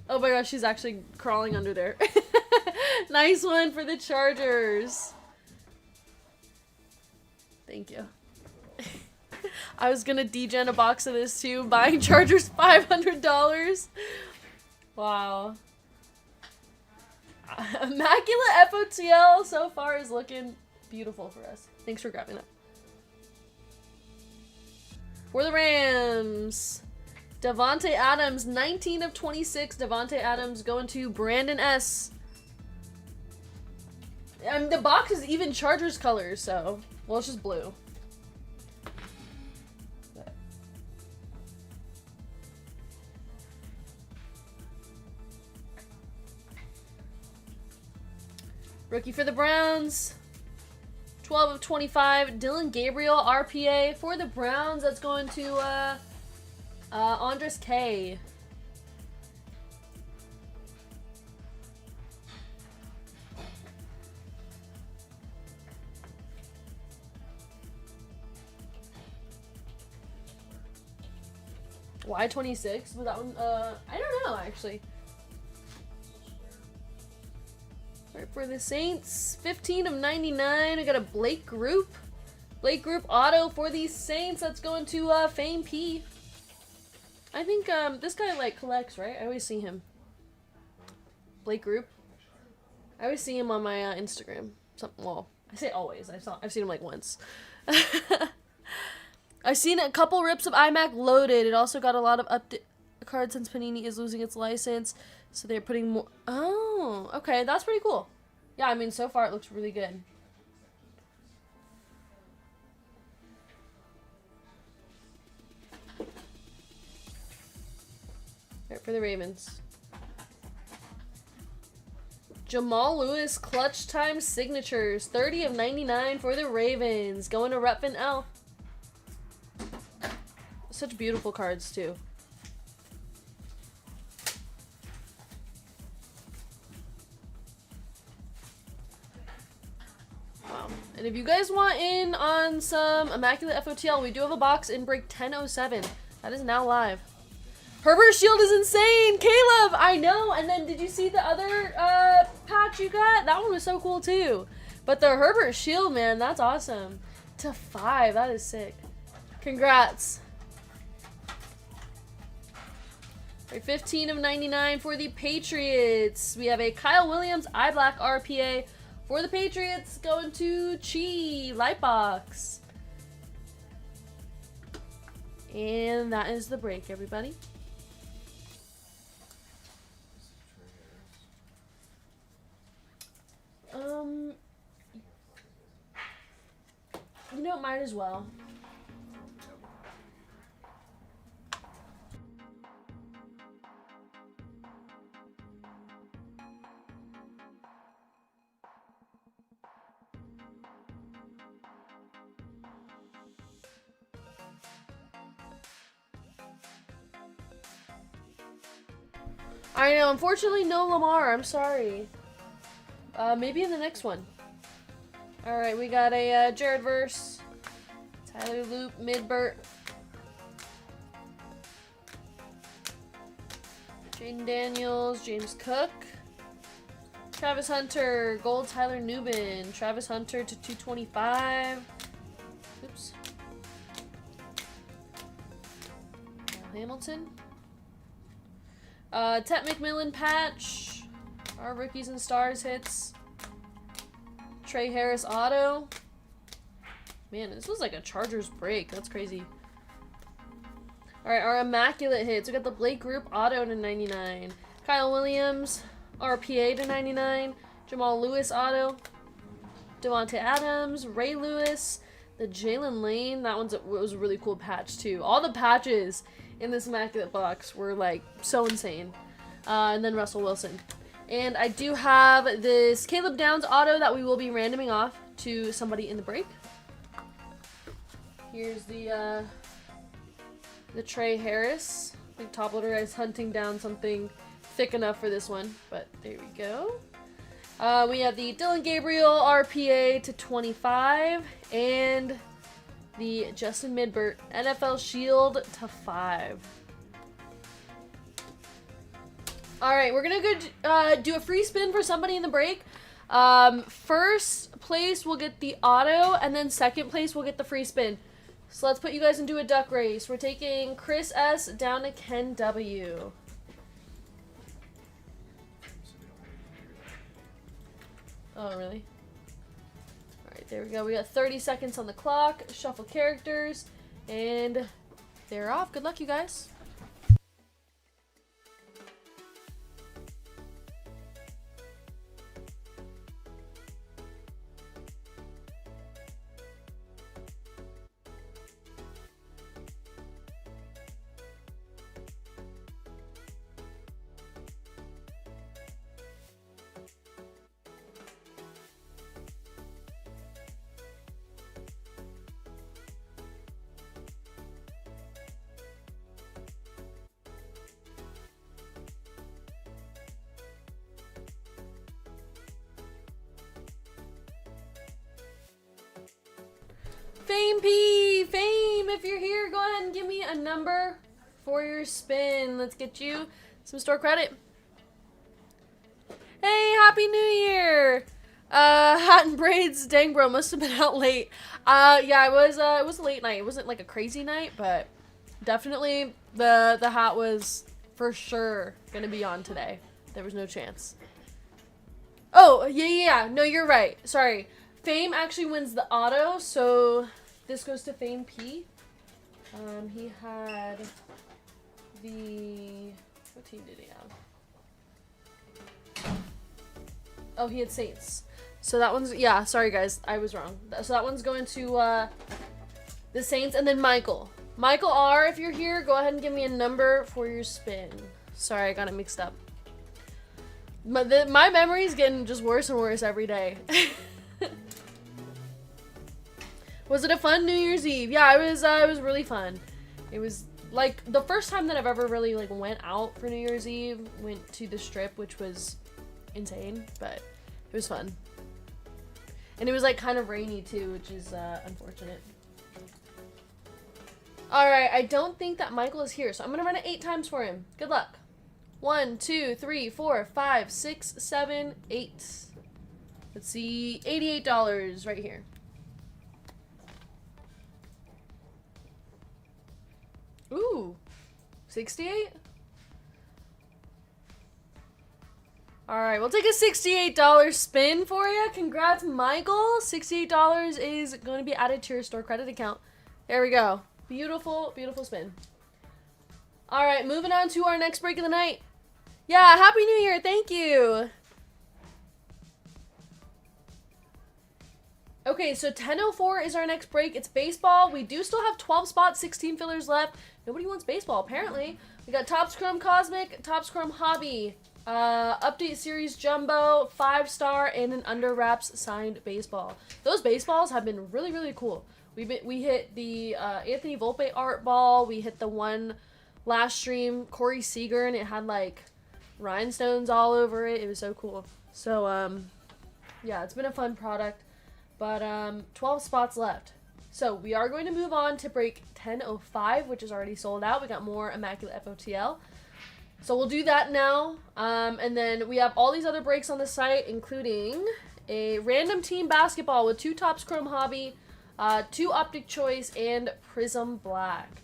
Oh my gosh, she's actually crawling under there. Nice one for the Chargers. Thank you. I was gonna degen a box of this too, buying Chargers $500. Wow. Immaculate FOTL so far is looking beautiful for us. Thanks for grabbing that. For the Rams, Devontae Adams, 19 of 26. Devontae Adams going to Brandon S. And the box is even Chargers colors, so, well, it's just blue. Rookie for the Browns, 12 of 25. Dylan Gabriel, RPA for the Browns. That's going to Andres K. Why 26? Was that one? I don't know actually. Right, for the Saints, 15 of 99. I got a Blake Group. Blake Group auto for the Saints. That's going to Fame P. I think this guy like collects, right? I always see him. Blake Group. I always see him on my Instagram. Well, I say always. I've seen him like once. I've seen a couple rips of iMac loaded. It also got a lot of update cards since Panini is losing its license. So they're putting more... Oh, okay. That's pretty cool. Yeah, I mean, so far it looks really good. for the Ravens. Jamal Lewis clutch time signatures. 30 of 99 for the Ravens. Going to Rutphin L. Such beautiful cards, too. Wow. And if you guys want in on some Immaculate FOTL, we do have a box in break 1007. That is now live. Herbert Shield is insane! Caleb! I know! And then did you see the other patch you got? That one was so cool too. But the Herbert Shield, man, that's awesome. To 5, that is sick. Congrats. Right, 15 of 99 for the Patriots. We have a Kyle Williams eye black RPA for the Patriots going to Chi Lightbox. And that is the break, everybody. You know, might as well. I know, unfortunately no Lamar, I'm sorry. Maybe in the next one. Alright, we got a Jared Verse, Tyler Loop, Midbert, Jaden Daniels, James Cook, Travis Hunter, Gold Tyler Newbin, Travis Hunter to 225. Oops. Hamilton. Tet McMillan patch. Our rookies and stars hits. Trey Harris auto. Man, this was like a Chargers break. That's crazy. Alright, our immaculate hits. We got the Blake Group auto to 99. Kyle Williams RPA to 99. Jamal Lewis auto. Devontae Adams. Ray Lewis. The Jalen Lane. That was a really cool patch too. All the patches in this immaculate box were like so insane. And then Russell Wilson. And I do have this Caleb Downs auto that we will be randoming off to somebody in the break. Here's the Trey Harris. I think Top Loader is hunting down something thick enough for this one, but there we go. We have the Dylan Gabriel RPA to 25 and the Justin Midbert NFL Shield to 5. Alright, we're gonna go do a free spin for somebody in the break. First place will get the auto, and then second place will get the free spin. So let's put you guys into a duck race. We're taking Chris S down to Ken W. Oh, really? Alright, there we go. We got 30 seconds on the clock. Shuffle characters, and they're off. Good luck, you guys. Fame P! Fame! If you're here, go ahead and give me a number for your spin. Let's get you some store credit. Hey, Happy New Year! Hat and braids, dang bro, must have been out late. Yeah, it was a late night. It wasn't like a crazy night, but definitely the hat was for sure gonna be on today. There was no chance. Oh, yeah. No, you're right. Sorry. Fame actually wins the auto, so this goes to Fame P. He had the... What team did he have? Oh, he had Saints. So that one's... Yeah, sorry guys, I was wrong. So that one's going to the Saints, and then Michael. Michael R., if you're here, go ahead and give me a number for your spin. Sorry, I got it mixed up. My memory's getting just worse and worse every day. Was it a fun New Year's Eve? Yeah, it was really fun. It was like the first time that I've ever really like went out for New Year's Eve, went to the Strip, which was insane, but it was fun. And it was like kind of rainy too, which is unfortunate. Alright, I don't think that Michael is here, so I'm gonna run it 8 times for him. Good luck. 1, 2, 3, 4, 5, 6, 7, 8. Let's see, $88 right here. Ooh, 68? Alright, we'll take a $68 spin for you. Congrats, Michael. $68 is going to be added to your store credit account. There we go. Beautiful, beautiful spin. Alright, moving on to our next break of the night. Yeah, Happy New Year. Thank you. Okay, so 10:04 is our next break. It's baseball. We do still have 12 spots, 16 fillers left. Nobody wants baseball, apparently. We got Topps Chrome Cosmic, Topps Chrome Hobby, Update Series Jumbo, 5-star, and an Under Wraps signed baseball. Those baseballs have been really, really cool. We hit the Anthony Volpe art ball. We hit the one last stream, Corey Seager, and it had like rhinestones all over it. It was so cool. So, yeah, it's been a fun product. But 12 spots left. So we are going to move on to break 10:05, which is already sold out. We got more Immaculate FOTL. So we'll do that now. And then we have all these other breaks on the site, including a random team basketball with 2 Topps Chrome Hobby, 2 Optic Choice, and Prism Black.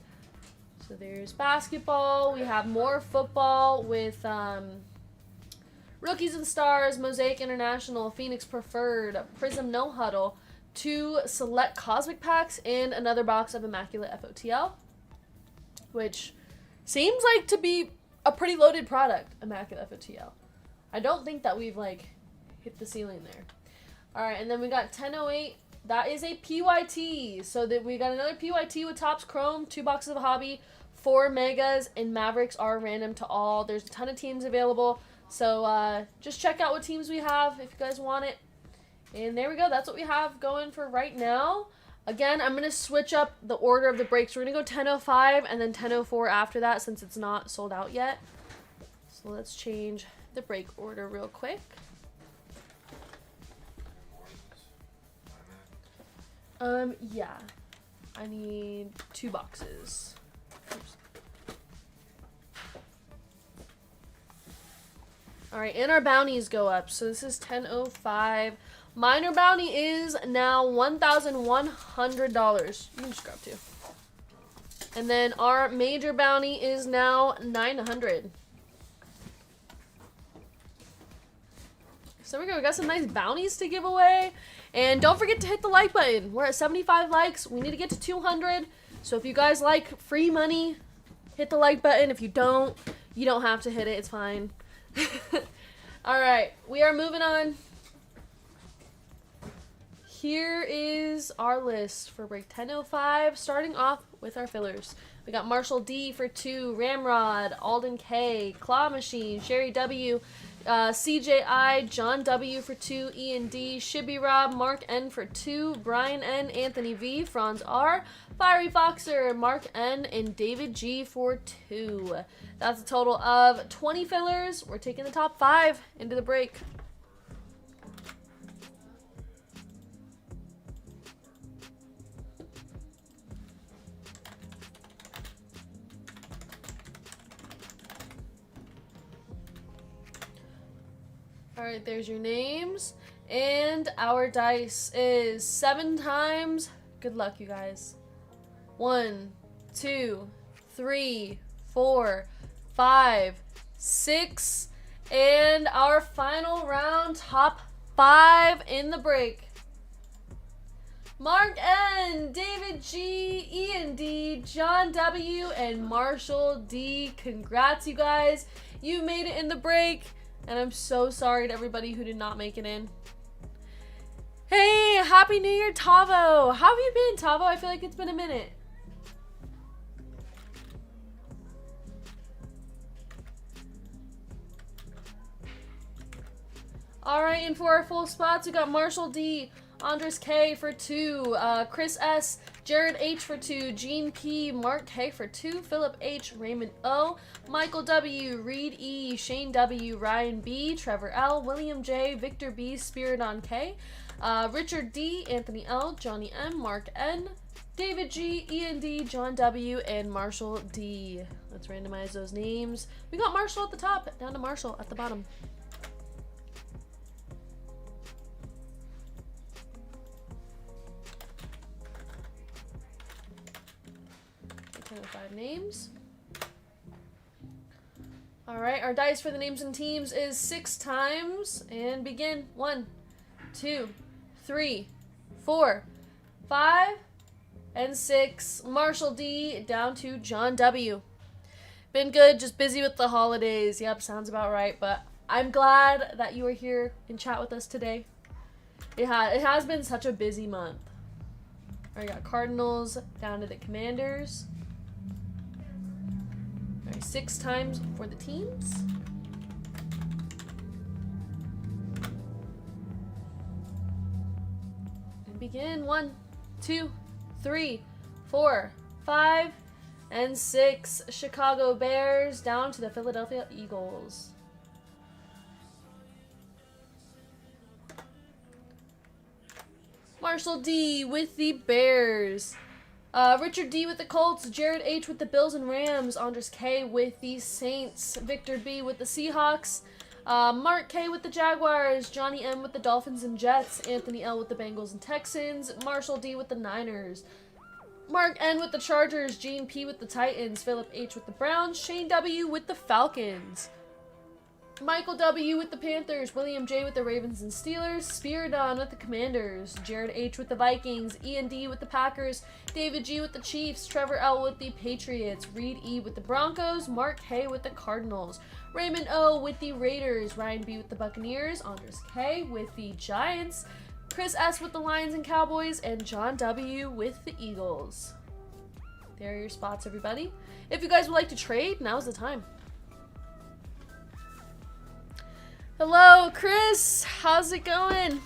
So there's basketball. We have more football with Rookies and Stars, Mosaic International, Phoenix Preferred, Prism No Huddle, 2 select Cosmic packs, and another box of Immaculate FOTL, which seems like to be a pretty loaded product, Immaculate FOTL. I don't think that we've like hit the ceiling there. Alright, and then we got 10:08. That is a PYT. So that we got another PYT with Topps Chrome, 2 boxes of Hobby, 4 Megas, and Mavericks are random to all. There's a ton of teams available. So just check out what teams we have if you guys want it. And there we go. That's what we have going for right now. Again, I'm going to switch up the order of the breaks. We're going to go 10:05 and then 10:04 after that since it's not sold out yet. So let's change the break order real quick. Yeah. I need 2 boxes. Oops. Alright, and our bounties go up. So this is 10:05. Minor bounty is now $1,100. You can just grab 2. And then our major bounty is now $900. So there we go. We got some nice bounties to give away. And don't forget to hit the like button. We're at 75 likes. We need to get to 200. So if you guys like free money, hit the like button. If you don't, you don't have to hit it. It's fine. Alright, we are moving on. Here is our list for break 10:05, starting off with our fillers. We got Marshall D for 2, Ramrod, Alden K, Claw Machine, Sherry W, CJI, John W for 2, Ian D, Shibby Rob, Mark N for 2, Brian N, Anthony V, Franz R, Fiery Foxer, Mark N, and David G for 2. That's a total of 20 fillers. We're taking the top 5 into the break. Alright, there's your names. And our dice is 7 times. Good luck, you guys. 1, 2, 3, 4, 5, 6. And our final round, top 5 in the break. Mark N, David G, Ian D, John W, and Marshall D. Congrats, you guys. You made it in the break. And I'm so sorry to everybody who did not make it in. Hey, Happy New Year, Tavo. How have you been, Tavo? I feel like it's been a minute. Alright, and for our full spots, we got Marshall D, Andres K for 2, Chris S, Jared H for 2, Gene P, Mark K for 2, Philip H, Raymond O, Michael W, Reed E, Shane W, Ryan B, Trevor L, William J, Victor B, Spiridon K, Richard D, Anthony L, Johnny M, Mark N, David G, Ian D, John W, and Marshall D. Let's randomize those names. We got Marshall at the top, down to Marshall at the bottom. 5 names. Alright, our dice for the names and teams is 6 times. And begin. 1, 2, 3, 4, 5, and 6. Marshall D down to John W. Been good, just busy with the holidays. Yep, sounds about right. But I'm glad that you are here and chat with us today. It has been such a busy month. I got Cardinals down to the Commanders. All right, 6 times for the teams. And begin. 1, 2, 3, 4, 5, and 6. Chicago Bears down to the Philadelphia Eagles. Marshall D with the Bears. Richard D with the Colts. Jared H with the Bills and Rams. Andres K with the Saints. Victor B with the Seahawks. Mark K with the Jaguars. Johnny M with the Dolphins and Jets. Anthony L with the Bengals and Texans. Marshall D with the Niners. Mark N with the Chargers. Gene P with the Titans. Philip H with the Browns. Shane W with the Falcons. Michael W with the Panthers, William J with the Ravens and Steelers, Spiridon with the Commanders, Jared H with the Vikings, Ian D with the Packers, David G with the Chiefs, Trevor L with the Patriots, Reed E with the Broncos, Mark K with the Cardinals, Raymond O with the Raiders, Ryan B with the Buccaneers, Andres K with the Giants, Chris S with the Lions and Cowboys, and John W with the Eagles. There are your spots, everybody. If you guys would like to trade, now's the time. Hello, Chris. How's it going?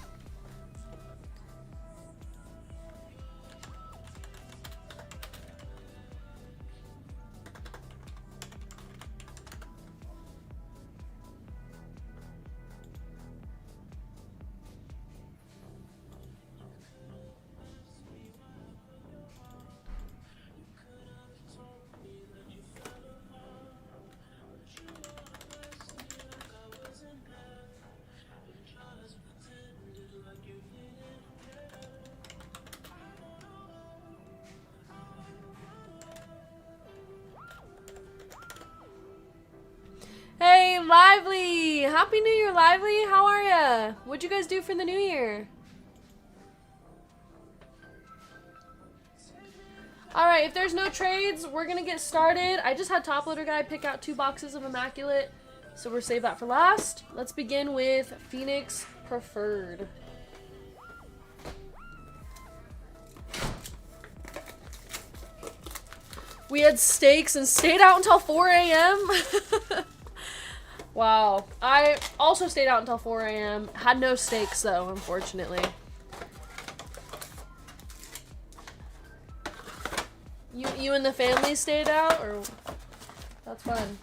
Hey, Lively! Happy New Year, Lively! How are ya? What'd you guys do for the New Year? Alright, if there's no trades, we're gonna get started. I just had Top Loader Guy pick out 2 boxes of Immaculate, so we'll save that for last. Let's begin with Phoenix Preferred. We had steaks and stayed out until 4 a.m. Wow. I also stayed out until 4 a.m. Had no steaks, though, unfortunately. You and the family stayed out, or? That's fun.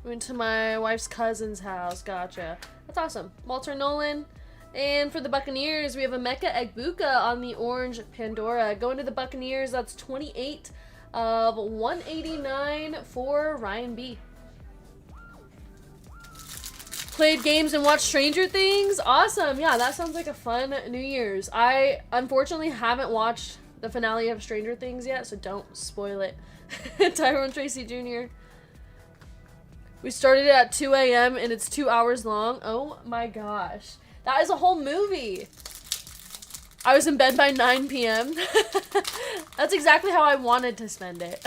Went to my wife's cousin's house. Gotcha. That's awesome. Walter Nolan. And for the Buccaneers, we have a Emeka Egbuka on the orange Pandora. Going to the Buccaneers, that's 28 of 189 for Ryan B. Played games and watched Stranger Things? Awesome. Yeah, that sounds like a fun New Year's. I unfortunately haven't watched the finale of Stranger Things yet, so don't spoil it. Tyrone Tracy Jr. We started at 2 a.m. and it's 2 hours long. Oh my gosh. That is a whole movie. I was in bed by 9 p.m. That's exactly how I wanted to spend it.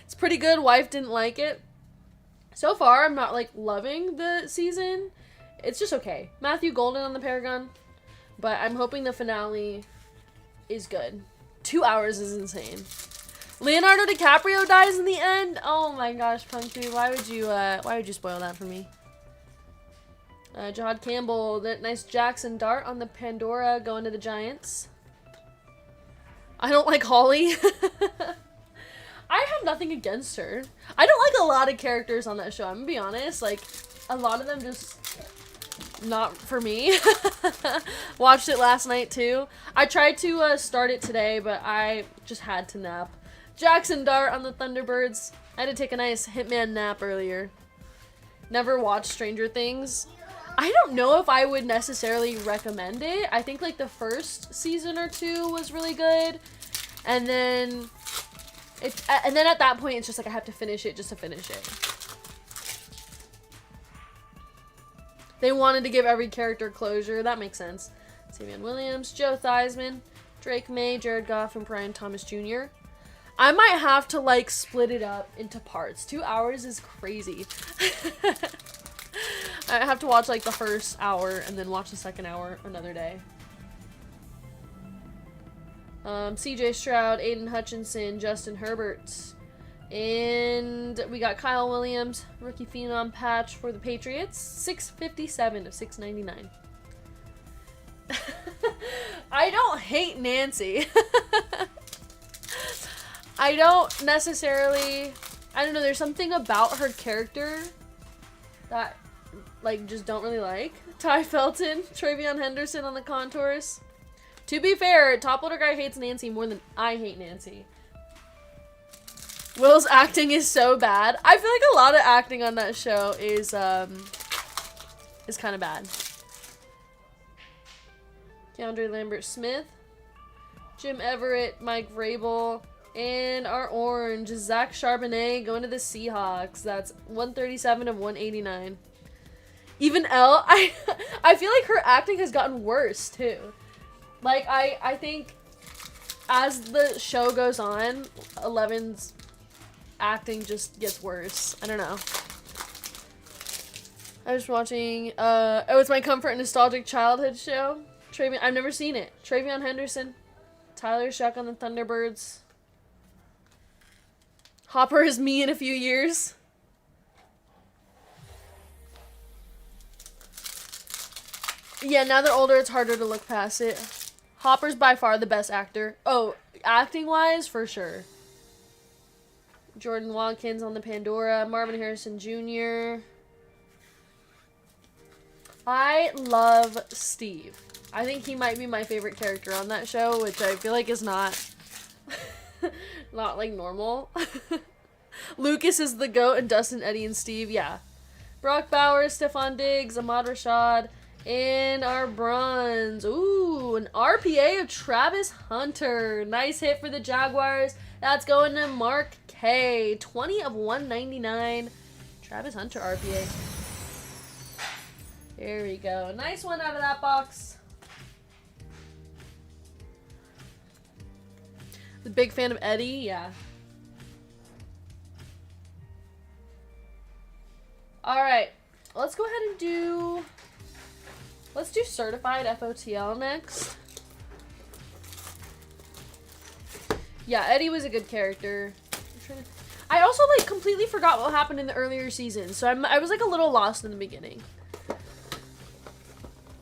It's pretty good. Wife didn't like it. So far, I'm not, like, loving the season. It's just okay. Matthew Golden on the Paragon. But I'm hoping the finale is good. 2 hours is insane. Leonardo DiCaprio dies in the end? Oh my gosh, Punktu, why would you spoil that for me? Jahad Campbell, that nice Jackson dart on the Pandora going to the Giants. I don't like Holly. I have nothing against her. I don't like a lot of characters on that show, I'm gonna be honest. Like, a lot of them just not for me. Watched it last night too. I tried to start it today, but I just had to nap. Jackson dart on the Thunderbirds. I had to take a nice Hitman nap earlier. Never watched Stranger Things. I don't know if I would necessarily recommend it. I think like the first season or two was really good. And then at that point it's just like I have to finish it just to finish it. They wanted to give every character closure. That makes sense. Savion Williams, Joe Theismann, Drake May, Jared Goff, and Brian Thomas Jr. I might have to like split it up into parts. 2 hours is crazy. I have to watch like the first hour and then watch the second hour another day. CJ Stroud, Aiden Hutchinson, Justin Herbert. And we got Kyle Williams, rookie phenom patch for the Patriots. 657 of 699. I don't hate Nancy. I don't necessarily... I don't know, there's something about her character that, like, just don't really like. Ty Felton, Travion Henderson on the contours. To be fair, Top Loader Guy hates Nancy more than I hate Nancy. Will's acting is so bad. I feel like a lot of acting on that show is kind of bad. Keandre Lambert-Smith, Jim Everett, Mike Vrabel, and our orange, Zach Charbonnet going to the Seahawks. That's 137 of 189. Even Elle, I feel like her acting has gotten worse too. Like, I think as the show goes on, 11's acting just gets worse. I don't know. I was watching, it's my comfort nostalgic childhood show. I've never seen it. Travion Henderson, Tyler Shuck on the Thunderbirds. Hopper is me in a few years. Yeah, now they're older, it's harder to look past it. Hopper's by far the best actor. Oh, acting-wise, for sure. Jordan Watkins on the Pandora. Marvin Harrison Jr. I love Steve. I think he might be my favorite character on that show, which I feel like is not... not, like, normal. Lucas is the GOAT, and Dustin, Eddie, and Steve, yeah. Brock Bowers, Stephon Diggs, Ahmad Rashad, and our bronze. Ooh, an RPA of Travis Hunter. Nice hit for the Jaguars. That's going to Mark K. 20 of 199. Travis Hunter RPA. There we go. Nice one out of that box. The big fan of Eddie, yeah. Alright, let's go ahead and do... Let's do Certified FOTL next. Yeah, Eddie was a good character. I also, like, completely forgot what happened in the earlier season, so I was, like, a little lost in the beginning.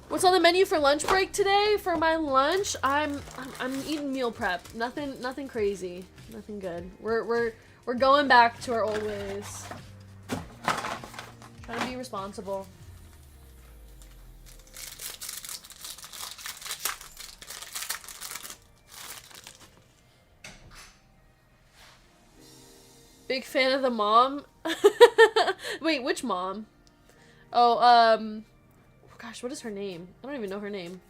What's on the menu for lunch break today? For my lunch, I'm eating meal prep. Nothing crazy. Nothing good. We're going back to our old ways. Trying to be responsible. Big fan of the mom. Wait, which mom? Oh, gosh, what is her name? I don't even know her name.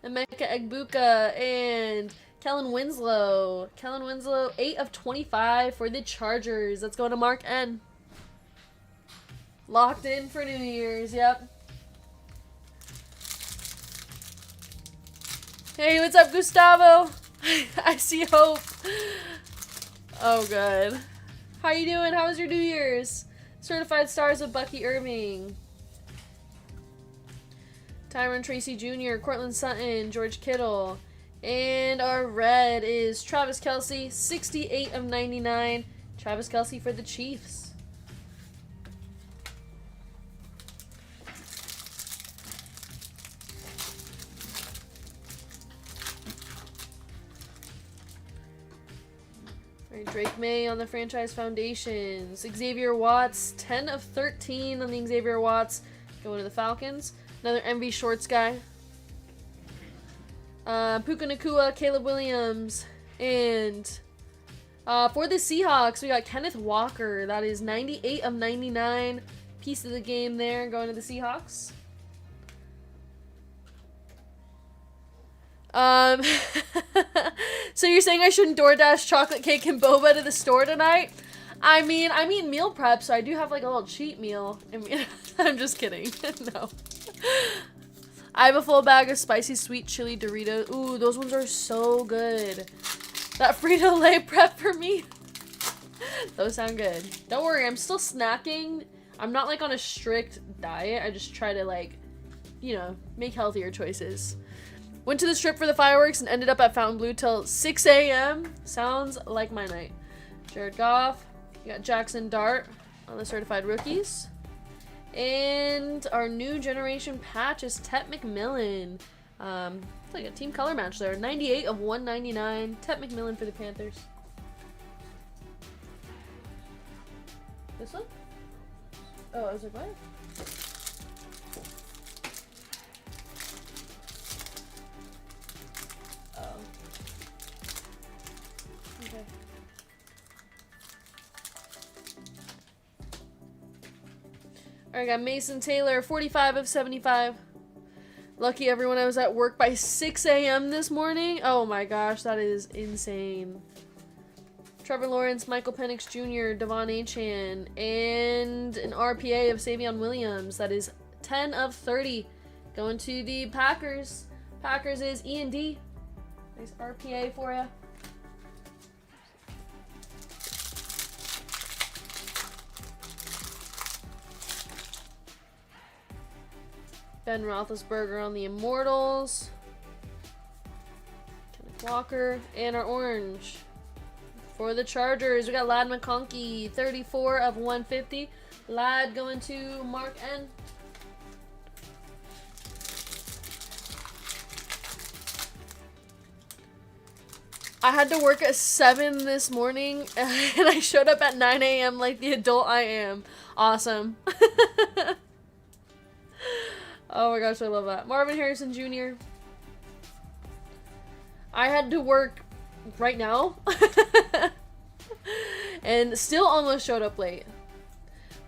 Emeka Egbuka and Kellen Winslow. Kellen Winslow, 8 of 25 for the Chargers. Let's go to Mark N. Locked in for New Year's, yep. Hey, what's up, Gustavo? I see hope. Oh, good. How you doing? How was your New Year's? Certified Stars of Bucky Irving. Tyron Tracy Jr., Cortland Sutton, George Kittle, And our red is Travis Kelce, 68 of 99. Travis Kelce for the Chiefs. All right, Drake May on the franchise foundations. Xavier Watts, 10 of 13 on the Xavier Watts. Going to the Falcons. Another MV Shorts guy. Puka Nacua, Caleb Williams, and for the Seahawks, we got Kenneth Walker. That is 98 of 99. Piece of the game there, going to the Seahawks. So you're saying I shouldn't DoorDash chocolate cake and boba to the store tonight? I mean meal prep, so I do have like a little cheat meal. I mean, I'm just kidding. No. I have a full bag of spicy sweet chili Doritos. Ooh, those ones are so good. That Frito-Lay prep for me. Those sound good. Don't worry, I'm still snacking. I'm not like on a strict diet. I just try to like, you know, make healthier choices. Went to the strip for the fireworks and ended up at Fontainebleau till 6 a.m. Sounds like my night. Jared Goff. You got Jackson Dart on the certified rookies. And our new generation patch is Tet McMillan. It's like a team color match there. 98 of 199. Tet McMillan for the Panthers. This one? Oh, I was like, what? Oh. Okay. Alright, got Mason Taylor, 45 of 75. Lucky everyone, I was at work by 6 a.m. this morning. Oh my gosh, that is insane. Trevor Lawrence, Michael Penix Jr., Devon Achane, and an RPA of Savion Williams. That is 10 of 30. Going to the Packers. Packers is E&D. Nice RPA for you. Ben Roethlisberger on the Immortals. Kenneth Walker. And our orange. For the Chargers, we got Ladd McConkey, 34 of 150. Ladd going to Mark N. I had to work at 7 this morning, and I showed up at 9 a.m. like the adult I am. Awesome. Oh my gosh, I love that. Marvin Harrison Jr. I had to work right now. And still almost showed up late.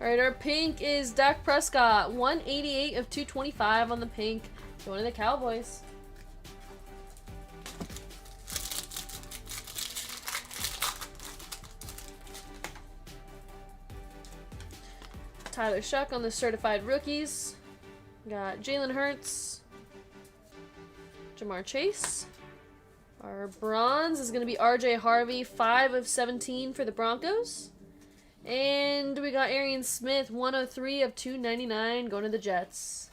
Alright, our pink is Dak Prescott. 188 of 225 on the pink. Going to the Cowboys. Tyler Shuck on the certified rookies. Got Jalen Hurts. Jamar Chase. Our bronze is going to be RJ Harvey, 5 of 17 for the Broncos. And we got Arian Smith, 103 of 299, going to the Jets.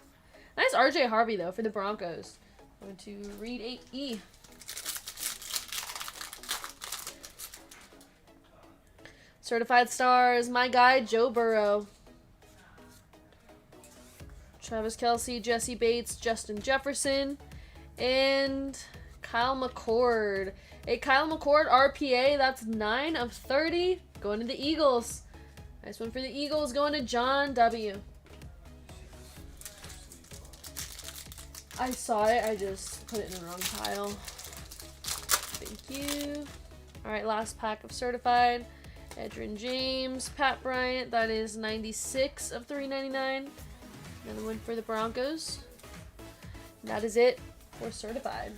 Nice RJ Harvey, though, for the Broncos. Going to Read 8E. Certified stars, my guy, Joe Burrow. Travis Kelce, Jesse Bates, Justin Jefferson, and Kyle McCord. A Kyle McCord RPA, that's 9 of 30. Going to the Eagles. Nice one for the Eagles, going to John W. I saw it, I just put it in the wrong pile. Thank you. Alright, last pack of certified. Edgerrin James, Pat Bryant, that is 96 of 399. Another one for the Broncos. And that is it for certified.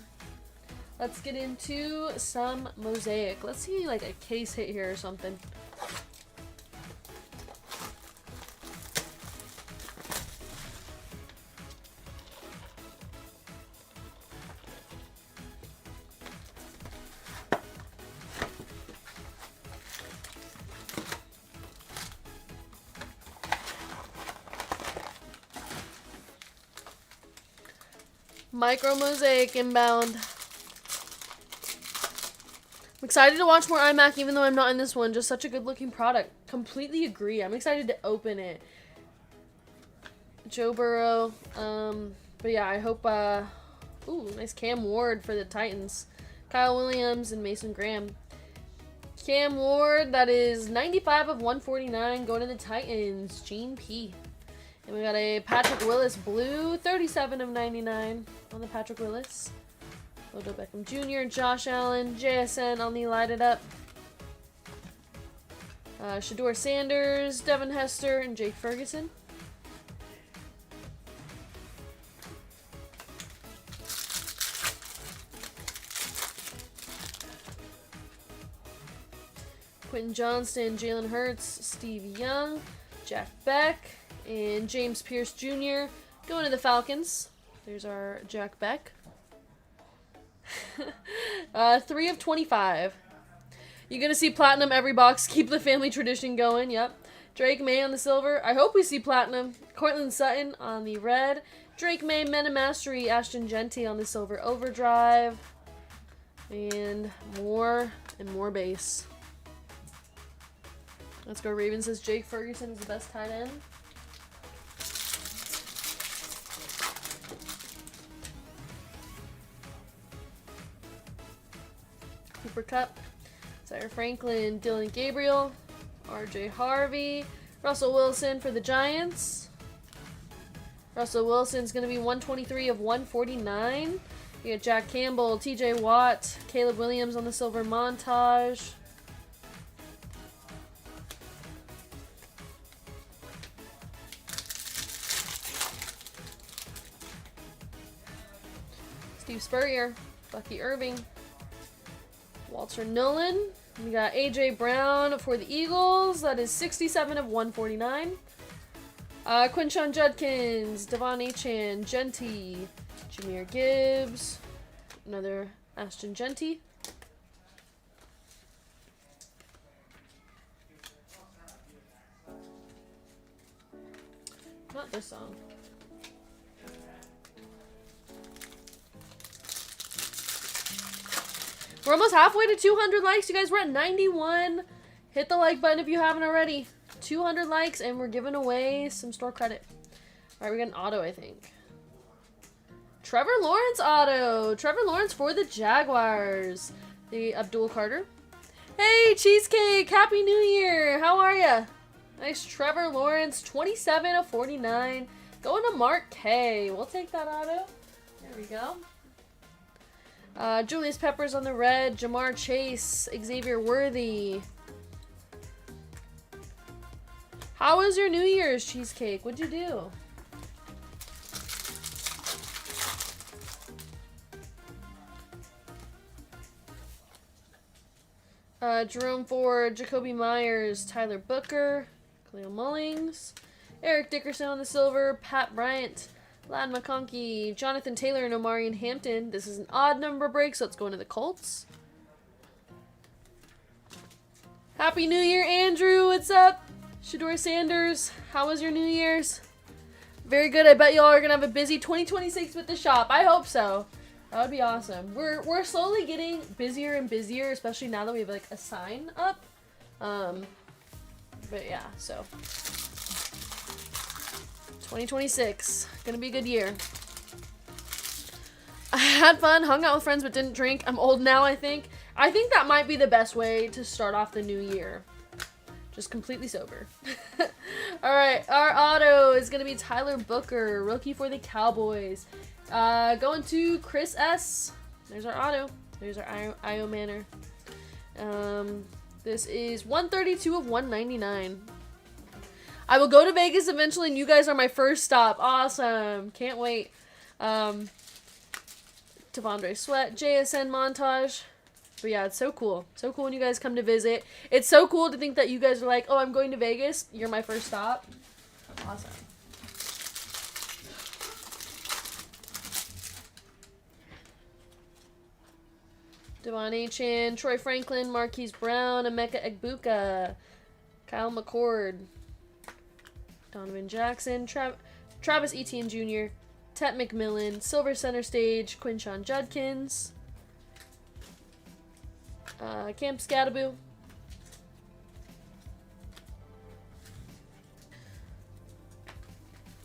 Let's get into some mosaic. Let's see like a case hit here or something. Micro mosaic inbound. I'm excited to watch more iMac even though I'm not in this one. Just such a good looking product. Completely agree. I'm excited to open it. Joe Burrow. But yeah, I hope, ooh, nice Cam Ward for the Titans. Kyle Williams and Mason Graham. Cam Ward, that is 95 of 149 going to the Titans. Gene P. And we got a Patrick Willis blue, 37 of 99 on the Patrick Willis. Odell Beckham Jr., Josh Allen, JSN on the Light It Up. Shador Sanders, Devin Hester, and Jake Ferguson. Quentin Johnston, Jalen Hurts, Steve Young, Jack Beck, and James Pierce Jr. going to the Falcons. There's our Jack Beck. 3 of 25. You're going to see platinum every box. Keep the family tradition going. Yep. Drake May on the silver. I hope we see platinum. Cortland Sutton on the red. Drake May, Men of Mastery, Ashton Genty on the silver overdrive. And more base. Let's go. Raven says Jake Ferguson is the best tight end. Cooper Kupp, Zaire Franklin, Dylan Gabriel, RJ Harvey, Russell Wilson for the Giants. Russell Wilson's going to be 123 of 149. You got Jack Campbell, TJ Watt, Caleb Williams on the silver montage. Steve Spurrier, Bucky Irving, Walter Nolan. We got AJ Brown for the Eagles. That is 67 of 149. Quinshon Judkins, Devon Achan, Genty, Jameer Gibbs, another Ashton Genty. Not this song. We're almost halfway to 200 likes. You guys, we're at 91. Hit the like button if you haven't already. 200 likes, and we're giving away some store credit. All right, we got an auto, I think. Trevor Lawrence auto. Trevor Lawrence for the Jaguars. The Abdul Carter. Hey, Cheesecake. Happy New Year. How are ya? Nice Trevor Lawrence. 27 of 49. Going to Mark K. We'll take that auto. There we go. Julius Peppers on the red. Jamar Chase. Xavier Worthy. How was your New Year's, Cheesecake? What'd you do? Jerome Ford, Jacoby Myers, Tyler Booker, Khalil Mullings, Eric Dickerson on the silver, Pat Bryant, Lad McConkey, Jonathan Taylor, and Omarion Hampton. This is an odd number break, so let's go into the Colts. Happy New Year, Andrew. What's up? Shador Sanders, how was your New Year's? Very good. I bet y'all are going to have a busy 2026 with the shop. I hope so. That would be awesome. We're slowly getting busier and busier, especially now that we have like a sign up. But yeah, so 2026, gonna be a good year. I had fun, hung out with friends, but didn't drink. I'm old now, I think. I think that might be the best way to start off the new year. Just completely sober. All right, our auto is gonna be Tyler Booker, rookie for the Cowboys. Going to Chris S. There's our auto. There's our IO Manor. This is 132 of 199. I will go to Vegas eventually, and you guys are my first stop. Awesome. Can't wait. Devondre Sweat, JSN montage. But yeah, it's so cool. So cool when you guys come to visit. It's so cool to think that you guys are like, oh, I'm going to Vegas. You're my first stop. Awesome. Devon Achan, Troy Franklin, Marquise Brown, Emeka Egbuka, Kyle McCord, Donovan Jackson, Travis Etienne Jr., Tet McMillan, Silver Center Stage, Quinshon Judkins, Camp Scataboo.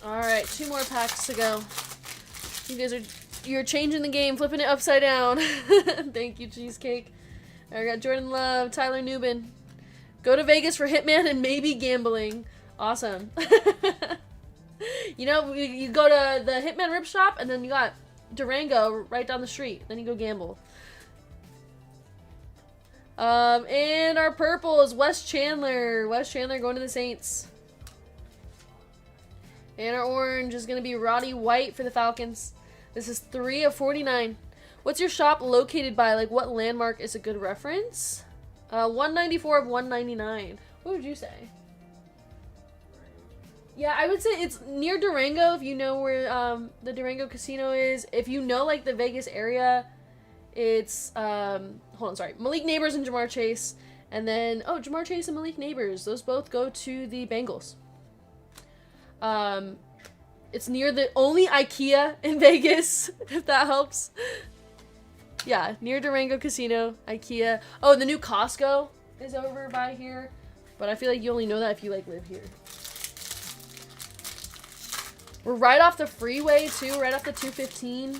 Alright, 2 more packs to go. You guys you're changing the game, flipping it upside down. Thank you, Cheesecake. I got Jordan Love, Tyler Newbin. Go to Vegas for Hitman and maybe gambling. Awesome. You know, you go to the Hitman Rip Shop, and then you got Durango right down the street. Then you go gamble. And our purple is Wes Chandler. Wes Chandler going to the Saints. And our orange is going to be Roddy White for the Falcons. This is 3 of 49. What's your shop located by? Like, what landmark is a good reference? 194 of 199. What would you say? Yeah, I would say it's near Durango, if you know where the Durango Casino is. If you know, like, the Vegas area, it's, hold on, sorry. Malik Neighbors and Jamar Chase. And then, oh, Jamar Chase and Malik Neighbors. Those both go to the Bengals. It's near the only IKEA in Vegas, if that helps. Yeah, near Durango Casino, IKEA. Oh, the new Costco is over by here. But I feel like you only know that if you, like, live here. We're right off the freeway, too. Right off the 215.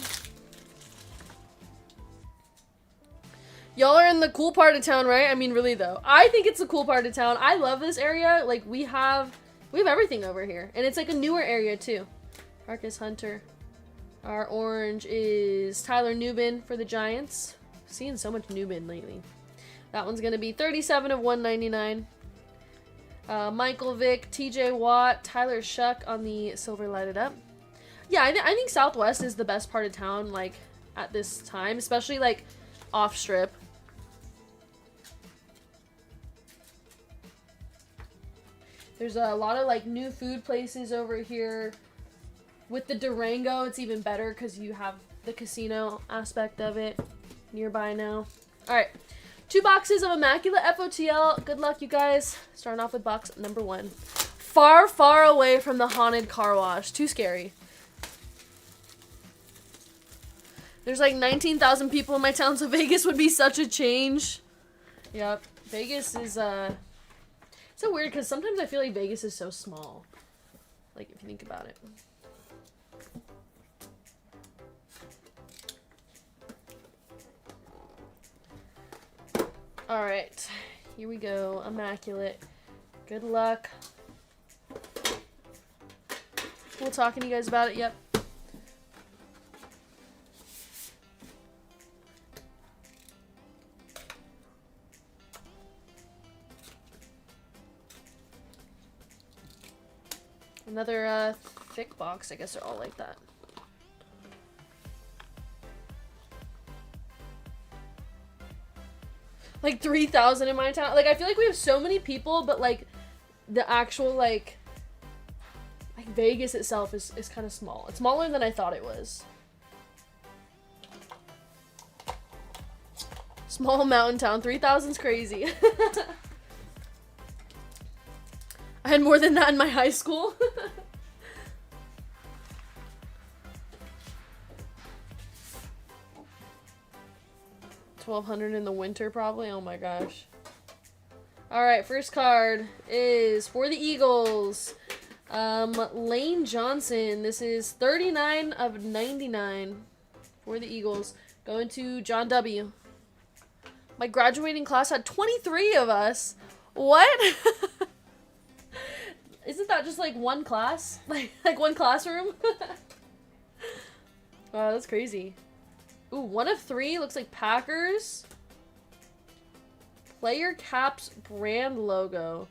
Y'all are in the cool part of town, right? I mean, really, though. I think it's a cool part of town. I love this area. Like, we have everything over here. And it's, like, a newer area, too. Marcus Hunter. Our orange is Tyler Newbin for the Giants. Seeing so much Newbin lately. That one's going to be 37 of 199. Michael Vick, TJ Watt, Tyler Shuck on the silver lighted up. Yeah, I think Southwest is the best part of town, like, at this time. Especially, like, off strip. There's a lot of, like, new food places over here. With the Durango, it's even better because you have the casino aspect of it nearby now. Alright, 2 boxes of Immaculate FOTL. Good luck, you guys. Starting off with box number 1. Far, far away from the haunted car wash. Too scary. There's like 19,000 people in my town, so Vegas would be such a change. Yep, Vegas is, it's so weird because sometimes I feel like Vegas is so small. Like, if you think about it. Alright, here we go. Immaculate. Good luck. Cool talking to you guys about it. Yep. Another thick box. I guess they're all like that. Like 3,000 in my town. Like, I feel like we have so many people, but like the actual like Vegas itself is kind of small. It's smaller than I thought it was. Small mountain town. 3,000's crazy. I had more than that in my high school. 1,200 in the winter, probably. Oh my gosh. Alright, first card is for the Eagles. Lane Johnson. This is 39 of 99 for the Eagles. Going to John W. My graduating class had 23 of us. What? Isn't that just like one class? Like one classroom? Wow, that's crazy. Ooh, 1 of 3. Looks like Packers. Player caps brand logo.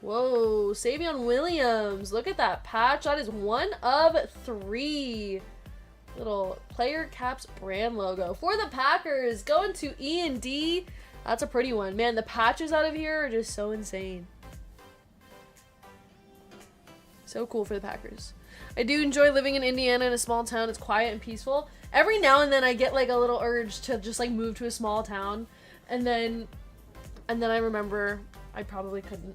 Whoa, Savion Williams. Look at that patch. That is 1 of 3. Little player caps brand logo. For the Packers, going to E&D. That's a pretty one. Man, the patches out of here are just so insane. So cool for the Packers. I do enjoy living in Indiana in a small town. It's quiet and peaceful. Every now and then I get like a little urge to just like move to a small town. And then I remember I probably couldn't.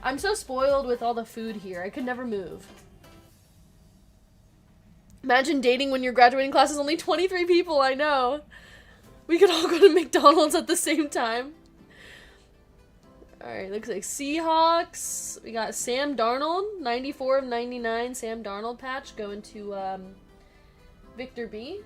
I'm so spoiled with all the food here. I could never move. Imagine dating when your graduating class is only 23 people. I know. We could all go to McDonald's at the same time. Alright, looks like Seahawks. We got Sam Darnold, 94 of 99 Sam Darnold patch going to Victor B.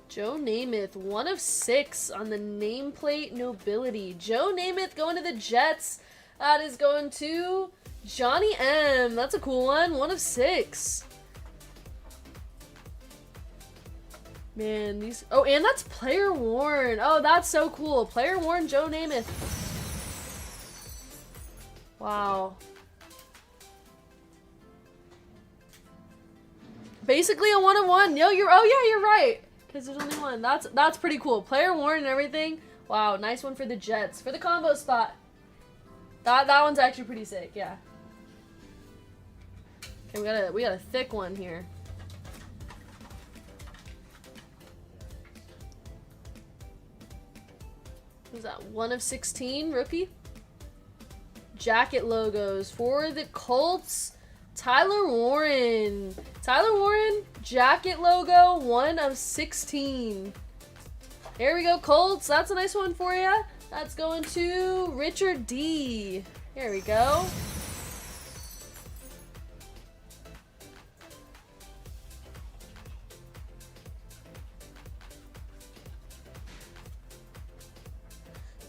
Joe Namath, 1 of 6 on the nameplate nobility. Joe Namath going to the Jets. That is going to Johnny M. That's a cool one. 1 of 6. Man, these... Oh, and that's player worn. Oh, that's so cool. Player worn Joe Namath. Wow. Basically a 1 of 1. Yo, you're... Oh, yeah, you're right. Because there's only one. That's pretty cool. Player worn and everything. Wow, nice one for the Jets. For the combo spot. That one's actually pretty sick, yeah. Okay, we got a thick one here. Who's that? 1 of 16 rookie. Jacket logos for the Colts. Tyler Warren. Tyler Warren, jacket logo, 1 of 16. There we go, Colts. That's a nice one for you. That's going to Richard D. Here we go.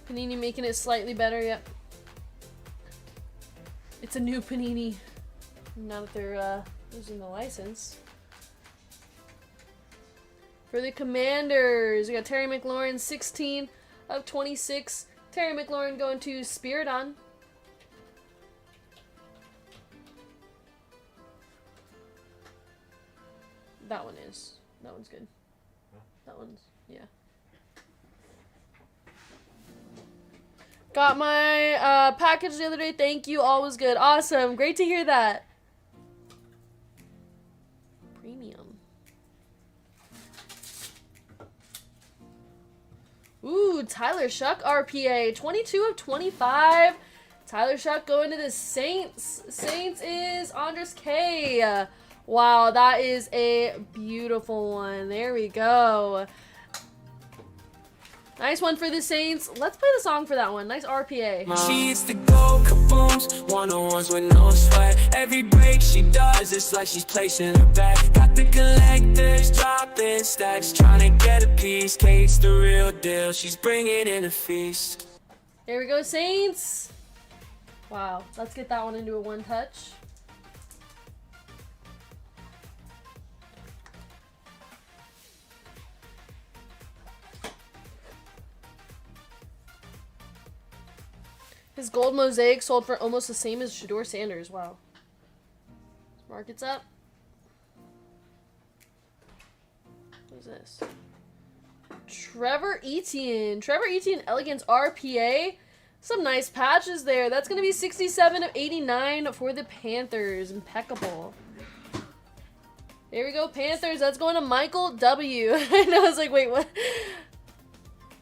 Panini making it slightly better, yep. It's a new Panini. Now that they're losing the license. For the Commanders, we got Terry McLaurin, 16 of 26. Terry McLaurin going to Spiridon. That one is. That one's good. That one's, yeah. Got my package the other day. Thank you. All was good. Awesome. Great to hear that. Premium. Ooh, Tyler Shuck RPA. 22 of 25. Tyler Shuck going to the Saints. Saints is Andres K. Wow, that is a beautiful one. There we go. Nice one for the Saints. Let's play the song for that one. Nice RPA. She hits the gold kabooms, one-on-ones with no sweat. Every break she does, it's like she's placing her bet. Got the collectors dropping stacks, trying to get a piece. Kate's the real deal, she's bringing in a feast. There we go, Saints. Wow, let's get that one into a one touch. His gold mosaic sold for almost the same as Shador Sanders. Wow. Market's up. Who's this? Trevor Etienne. Trevor Etienne Elegance RPA. Some nice patches there. That's going to be 67 of 89 for the Panthers. Impeccable. There we go, Panthers. That's going to Michael W. And I was like, wait, what?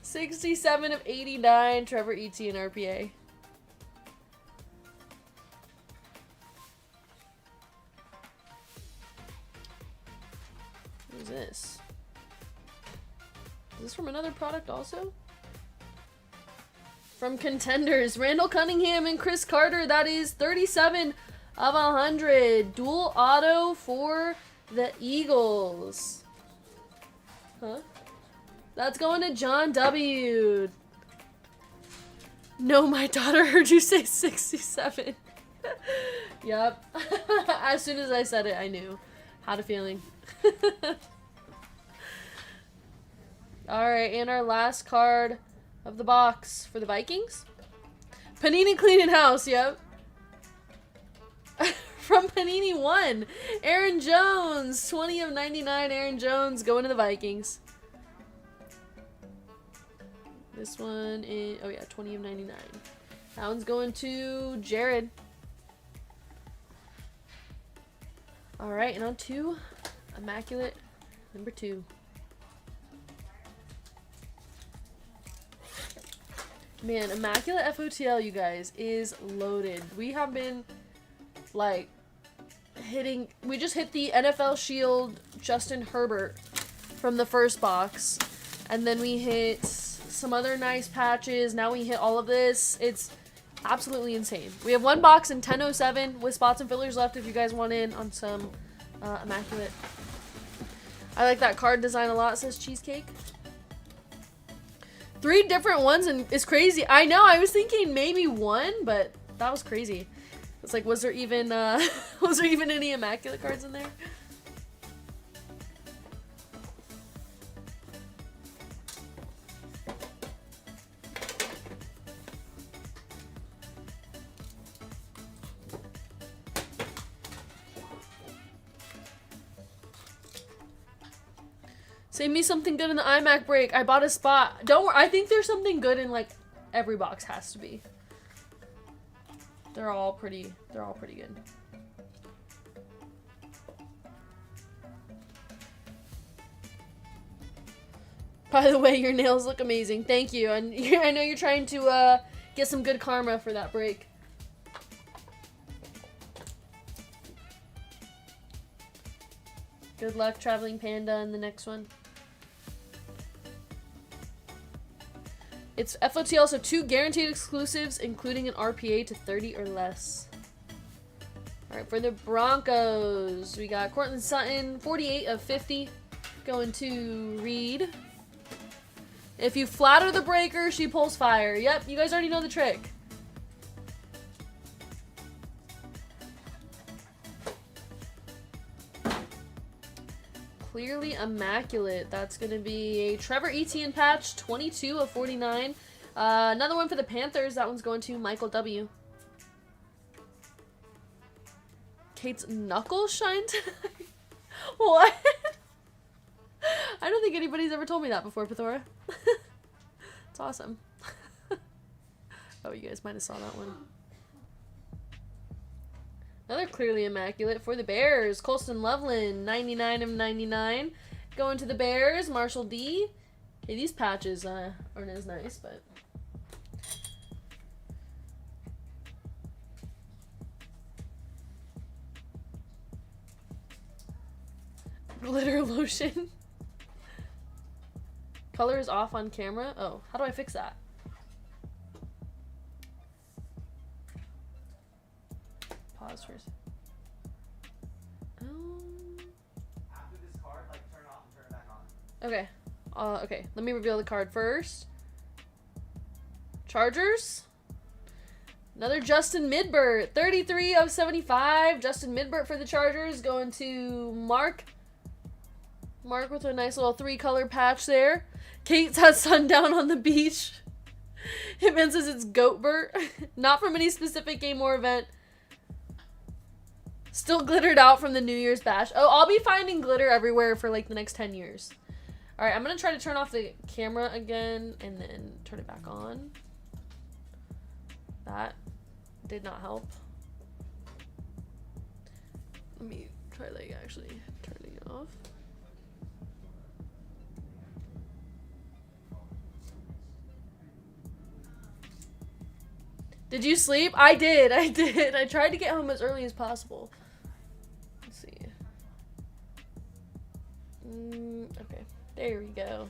67 of 89. Trevor Etienne RPA. What is this? Is this from another product also? From Contenders, Randall Cunningham and Chris Carter. That is 37 of 100. Dual auto for the Eagles. Huh? That's going to John W. No, my daughter heard you say 67. Yep. As soon as I said it, I knew. Had a feeling. Alright, and our last card of the box for the Vikings. Panini Cleaning House, yep. From Panini 1. Aaron Jones, 20 of 99. Aaron Jones going to the Vikings. This one is, oh yeah, 20 of 99. That one's going to Jared. Alright, and on to Immaculate number 2. Man, Immaculate FOTL, you guys, is loaded. We have been, like, hitting... We just hit the NFL Shield Justin Herbert from the first box. And then we hit some other nice patches. Now we hit all of this. It's absolutely insane. We have one box in 1007 with spots and fillers left if you guys want in on some Immaculate. I like that card design a lot, says Cheesecake. 3 different ones and it's crazy. I know, I was thinking maybe 1, but that was crazy. It's like, was there even any Immaculate cards in there? Save me something good in the iMac break. I bought a spot. Don't worry. I think there's something good in like every box has to be. They're all pretty good. By the way, your nails look amazing. Thank you. And I know you're trying to get some good karma for that break. Good luck, Traveling Panda, in the next one. It's FOTL, so 2 guaranteed exclusives, including an RPA to 30 or less. Alright, for the Broncos, we got Cortland Sutton, 48 of 50, going to Reed. If you flatter the breaker, she pulls fire. Yep, you guys already know the trick. Clearly Immaculate. That's going to be a Trevor Etienne patch, 22 of 49. Another one for the Panthers. That one's going to Michael W. Kate's knuckles shine tonight? What? I don't think anybody's ever told me that before, Pithora. It's awesome. Oh, you guys might have saw that one. Another Clearly Immaculate for the Bears. Colston Loveland, 99 of 99. Going to the Bears. Marshall D. Hey, these patches aren't as nice, but... Glitter lotion. Color is off on camera. Oh, how do I fix that? Pause first. After this card, like turn it off and turn it back on. Okay. Okay. Let me reveal the card first. Chargers. Another Justin Midbert. 33 of 75. Justin Midbert for the Chargers. Going to Mark. Mark with a nice little 3-color patch there. Kate's has Sundown on the beach. Hitman says it's Goatbert. Not from any specific game or event. Still glittered out from the New Year's bash. Oh, I'll be finding glitter everywhere for like the next 10 years. Alright, I'm going to try to turn off the camera again and then turn it back on. That did not help. Let me try like actually turning it off. Did you sleep? I did. I tried to get home as early as possible. Let's see. Okay. There we go.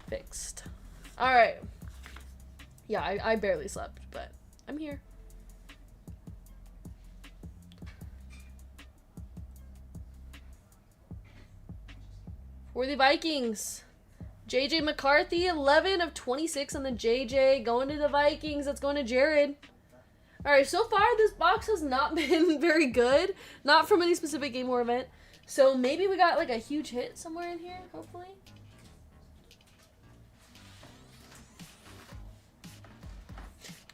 Fixed. Alright. Yeah, I barely slept, but I'm here. For the Vikings. JJ McCarthy, 11 of 26 on the JJ. Going to the Vikings. That's going to Jared. Alright, so far this box has not been very good. Not from any specific game or event. So maybe we got like a huge hit somewhere in here, hopefully.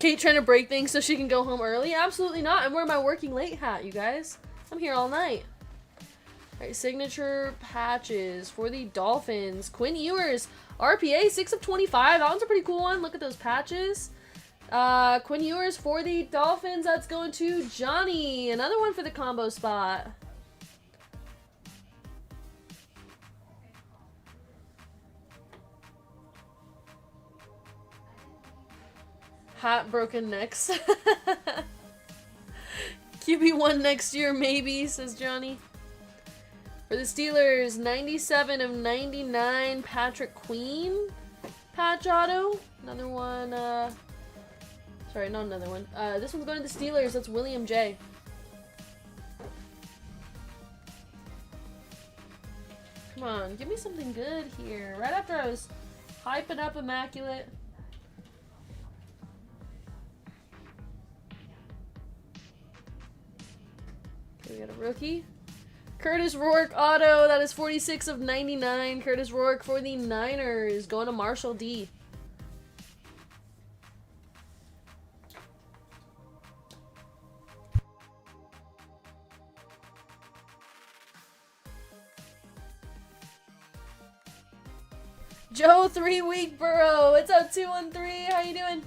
Kate trying to break things so she can go home early? Absolutely not. I'm wearing my working late hat, you guys. I'm here all night. Alright, signature patches for the Dolphins. Quinn Ewers, RPA, 6 of 25. That one's a pretty cool one. Look at those patches. Quinn Ewers for the Dolphins. That's going to Johnny. Another one for the combo spot. Hat broken necks. QB1 next year, maybe, says Johnny. For the Steelers, 97 of 99, Patrick Queen. Patch auto. Another one, sorry, not another one. This one's going to the Steelers. That's William J. Come on, give me something good here. Right after I was hyping up Immaculate. Okay, we got a rookie. Curtis Rourke auto. That is 46 of 99. Curtis Rourke for the Niners. Going to Marshall D. Joe 3-week Burrow. What's up, 213? How you doing?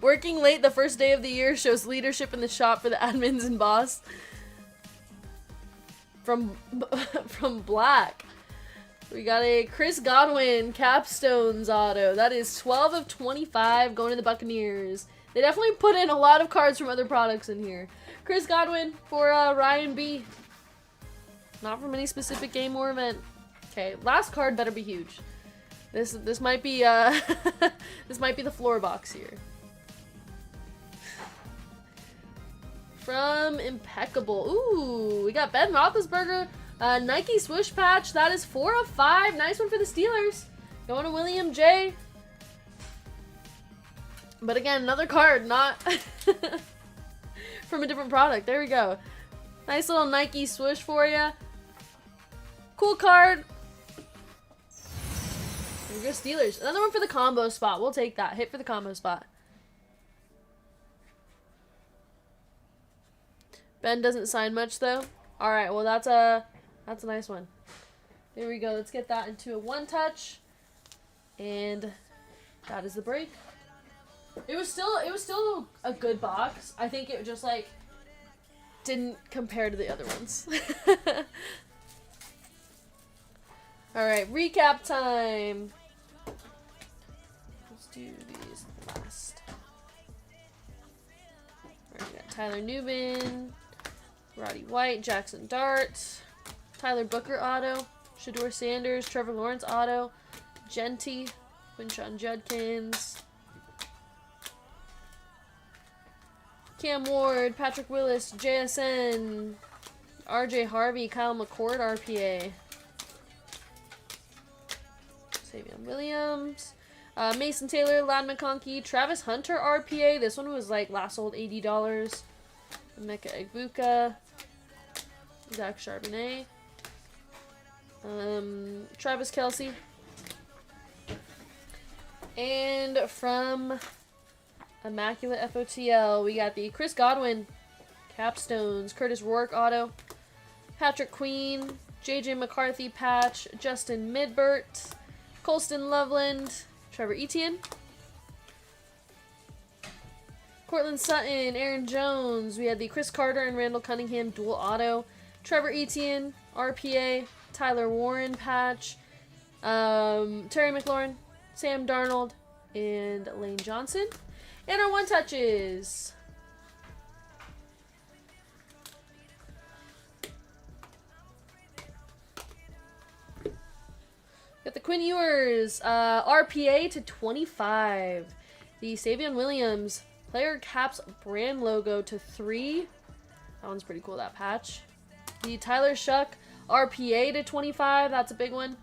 Working late the first day of the year shows leadership in the shop for the admins and boss. From Black. We got a Chris Godwin Capstones auto. That is 12 of 25 going to the Buccaneers. They definitely put in a lot of cards from other products in here. Chris Godwin for Ryan B. Not from any specific game or event. Okay, last card better be huge. This might be this might be the floor box here. From Impeccable. Ooh, we got Ben Roethlisberger, Nike swoosh patch. That is 4 of 5. Nice one for the Steelers. Going to William J. But again, another card, not from a different product. There we go. Nice little Nike swoosh for you. Cool card. There we go, Steelers. Another one for the combo spot. We'll take that. Hit for the combo spot. Ben doesn't sign much though. All right. Well, that's a nice one. There we go. Let's get that into a one touch, and that is the break. It was still a good box. I think it just like didn't compare to the other ones. All right, recap time. Let's do these last. All right, we got Tyler Newman, Roddy White, Jackson Dart, Tyler Booker auto, Shador Sanders, Trevor Lawrence auto, Genty, Quinshon Judkins, Cam Ward, Patrick Willis, JSN, RJ Harvey, Kyle McCord RPA, Savion Williams, Mason Taylor, Lad McConkey, Travis Hunter RPA. This one was like last sold $80. Emeka Egbuka, Zach Charbonnet, Travis Kelce, and from Immaculate FOTL, we got the Chris Godwin Capstones, Curtis Rourke auto, Patrick Queen, JJ McCarthy patch, Justin Midbert, Colston Loveland, Trevor Etienne, Cortland Sutton, Aaron Jones. We had the Chris Carter and Randall Cunningham dual auto, Trevor Etienne, RPA, Tyler Warren patch, Terry McLaurin, Sam Darnold, and Lane Johnson. And our one touches. Got the Quinn Ewers, RPA to 25. The Savion Williams player caps brand logo to 3. That one's pretty cool, that patch. The Tyler Shuck RPA to 25. That's a big one.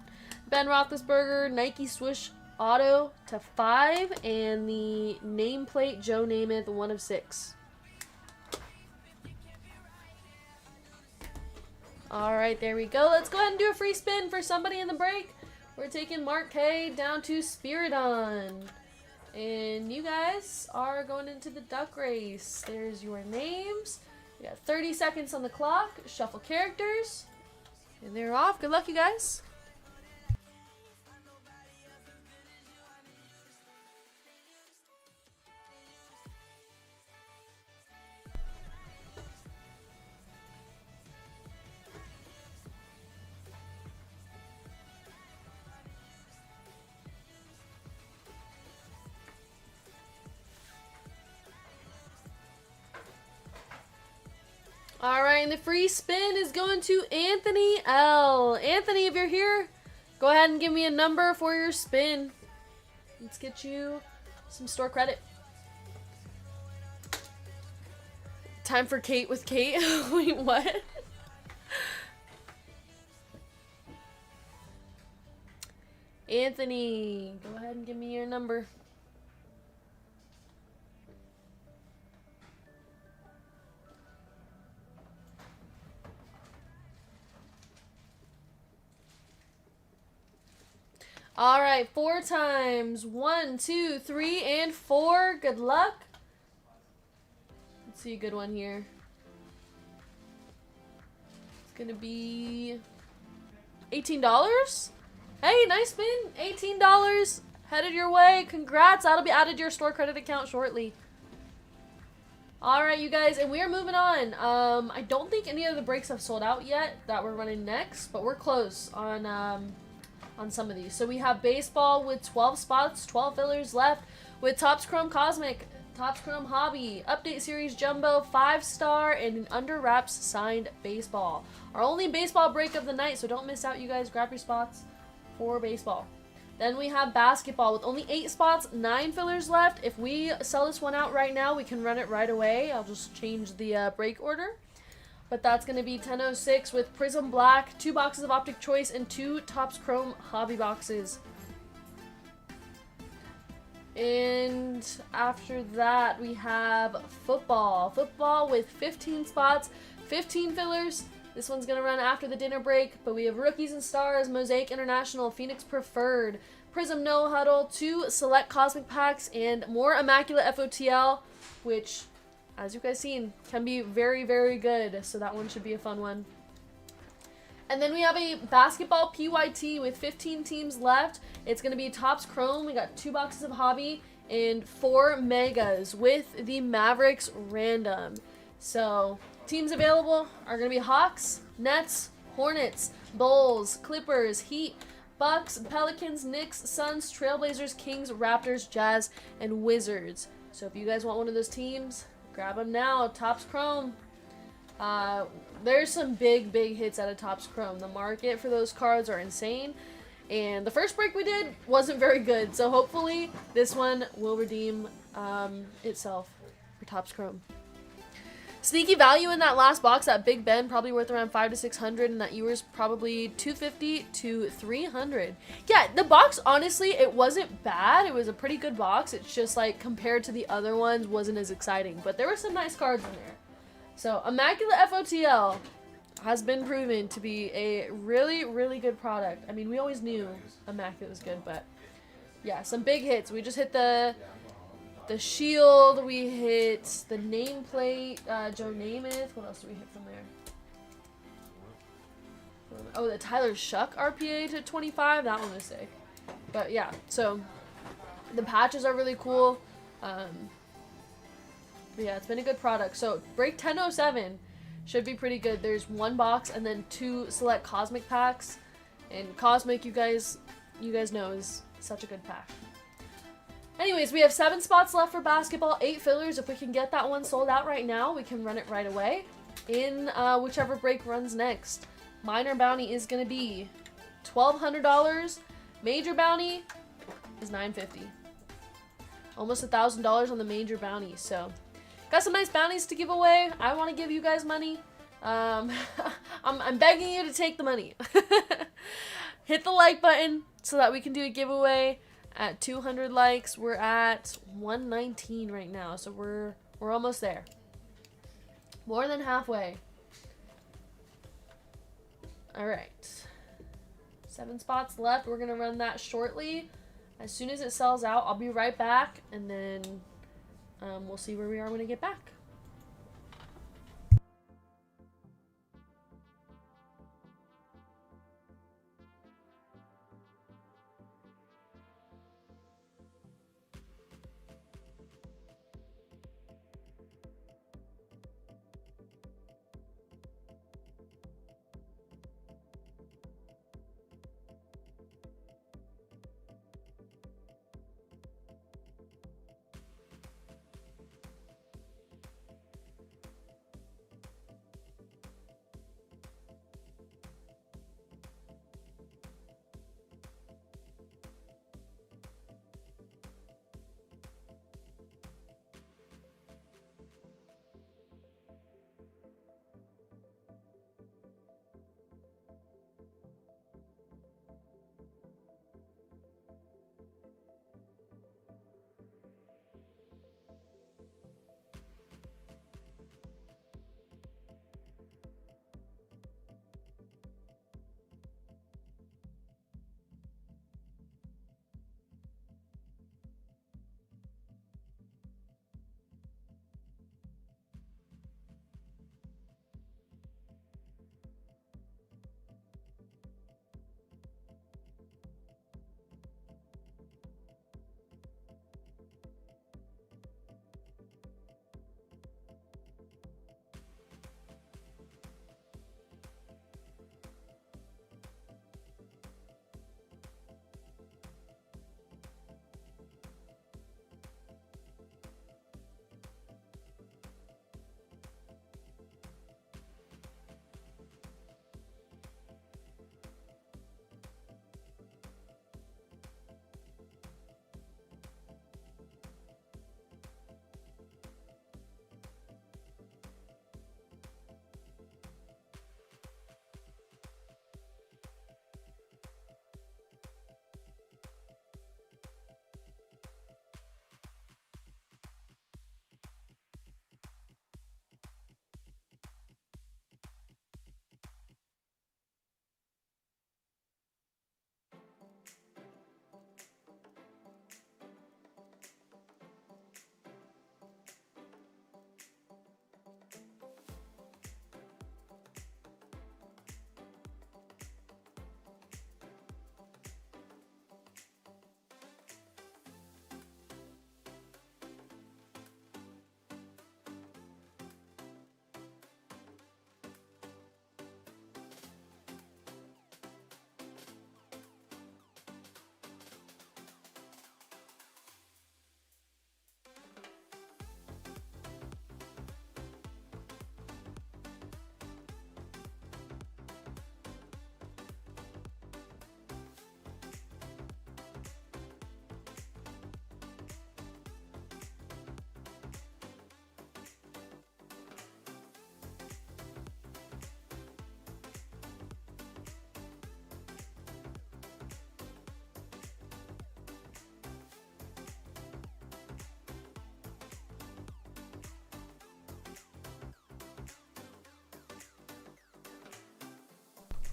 Ben Roethlisberger Nike swoosh auto to 5, and the nameplate Joe Namath 1 of 6. All right, there we go. Let's go ahead and do a free spin for somebody in the break. We're taking Mark K down to Spiridon. And you guys are going into the duck race. There's your names. We got 30 seconds on the clock. Shuffle characters. And they're off. Good luck, you guys. All right, and the free spin is going to Anthony L. Anthony, if you're here, go ahead and give me a number for your spin. Let's get you some store credit. Time for Kate with Kate. Wait, what? Anthony, go ahead and give me your number. All right, 4 times. 1, 2, 3, and 4. Good luck. Let's see a good one here. It's gonna be $18. Hey, nice spin. $18 headed your way. Congrats. That'll be added to your store credit account shortly. All right, you guys, and we are moving on. I don't think any of the breaks have sold out yet that we're running next, but we're close on some of these. So we have baseball with 12 spots, 12 fillers left with Topps Chrome Cosmic, Topps Chrome Hobby, Update Series Jumbo, 5-star, and an Under Wraps signed baseball. Our only baseball break of the night, so don't miss out, you guys. Grab your spots for baseball. Then we have basketball with only 8 spots, 9 fillers left. If we sell this one out right now, we can run it right away. I'll just change the break order. But that's going to be 10.06 with Prism Black, 2 boxes of Optic Choice, and 2 Topps Chrome Hobby boxes. And after that, we have football. Football with 15 spots, 15 fillers. This one's going to run after the dinner break, but we have Rookies and Stars, Mosaic International, Phoenix Preferred, Prism No Huddle, 2 Select Cosmic Packs, and more Immaculate FOTL, which, as you guys seen, can be very, very good. So that one should be a fun one. And then we have a basketball PYT with 15 teams left. It's going to be Topps Chrome. We got 2 boxes of Hobby and 4 Megas with the Mavericks random. So teams available are going to be Hawks, Nets, Hornets, Bulls, Clippers, Heat, Bucks, Pelicans, Knicks, Suns, Trailblazers, Kings, Raptors, Jazz, and Wizards. So if you guys want one of those teams, grab them now. Topps Chrome. There's some big hits out of Topps Chrome. The market for those cards are insane. And the first break we did wasn't very good. So hopefully this one will redeem itself for Topps Chrome. Sneaky value in that last box. That Big Ben probably worth around 500 to 600, and that Ewers probably 250 to 300. Yeah, the box, honestly, it wasn't bad. It was a pretty good box. It's just like compared to the other ones, wasn't as exciting. But there were some nice cards in there. So Immaculate FOTL has been proven to be a really, really good product. I mean, we always knew Immaculate was good, but yeah, some big hits. We just hit the Shield, we hit the nameplate, Joe Namath. What else did we hit from there? Oh, the Tyler Shuck RPA to 25. That one was sick. But yeah, so the patches are really cool. But yeah, it's been a good product. So break 10.07 should be pretty good. There's 1 box and then 2 select Cosmic packs. And Cosmic, you guys know, is such a good pack. Anyways, we have 7 spots left for basketball, 8 fillers. If we can get that one sold out right now, we can run it right away in whichever break runs next. Minor bounty is going to be $1,200. Major bounty is $950. Almost $1,000 on the major bounty. So, got some nice bounties to give away. I want to give you guys money. I'm begging you to take the money. Hit the like button so that we can do a giveaway. At 200 likes, we're at 119 right now, so we're almost there. More than halfway. All right. 7 spots left. We're gonna run that shortly. As soon as it sells out, I'll be right back, and then we'll see where we are when I get back.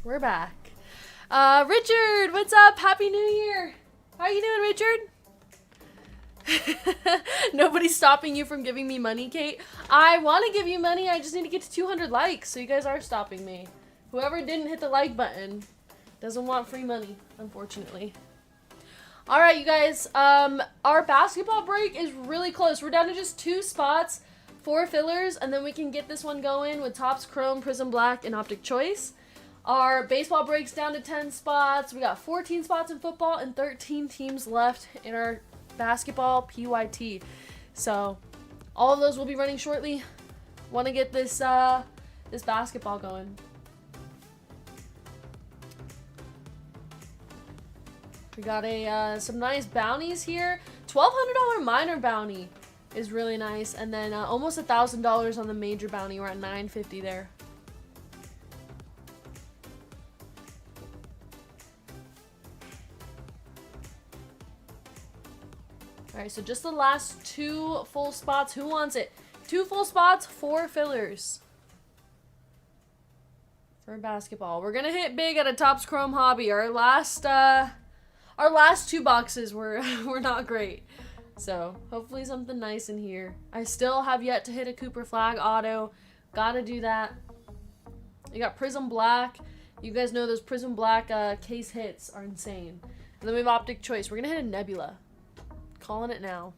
We're back. Richard, what's up? Happy New Year. How are you doing, Richard? Nobody's stopping you from giving me money, Kate. I want to give you money. I just need to get to 200 likes, so you guys are stopping me. Whoever didn't hit the like button doesn't want free money, unfortunately. All right, you guys. Our basketball break is really close. We're down to just 2 spots, 4 fillers, and then we can get this one going with Topps Chrome, Prism Black, and Optic Choice. Our baseball breaks down to 10 spots. We got 14 spots in football and 13 teams left in our basketball PYT. So all of those will be running shortly. Want to get this this basketball going. We got some nice bounties here. $1,200 minor bounty is really nice, and then almost $1,000 on the major bounty. We're at $950 there. All right, so just the last 2 full spots. Who wants it? 2 full spots, 4 fillers for basketball. We're gonna hit big at a Topps Chrome hobby. Our last 2 boxes were not great, so hopefully something nice in here. I still have yet to hit a Cooper Flag auto. Gotta do that. We got Prism Black. You guys know those Prism Black case hits are insane. And then we have Optic Choice. We're gonna hit a Nebula. Calling it now.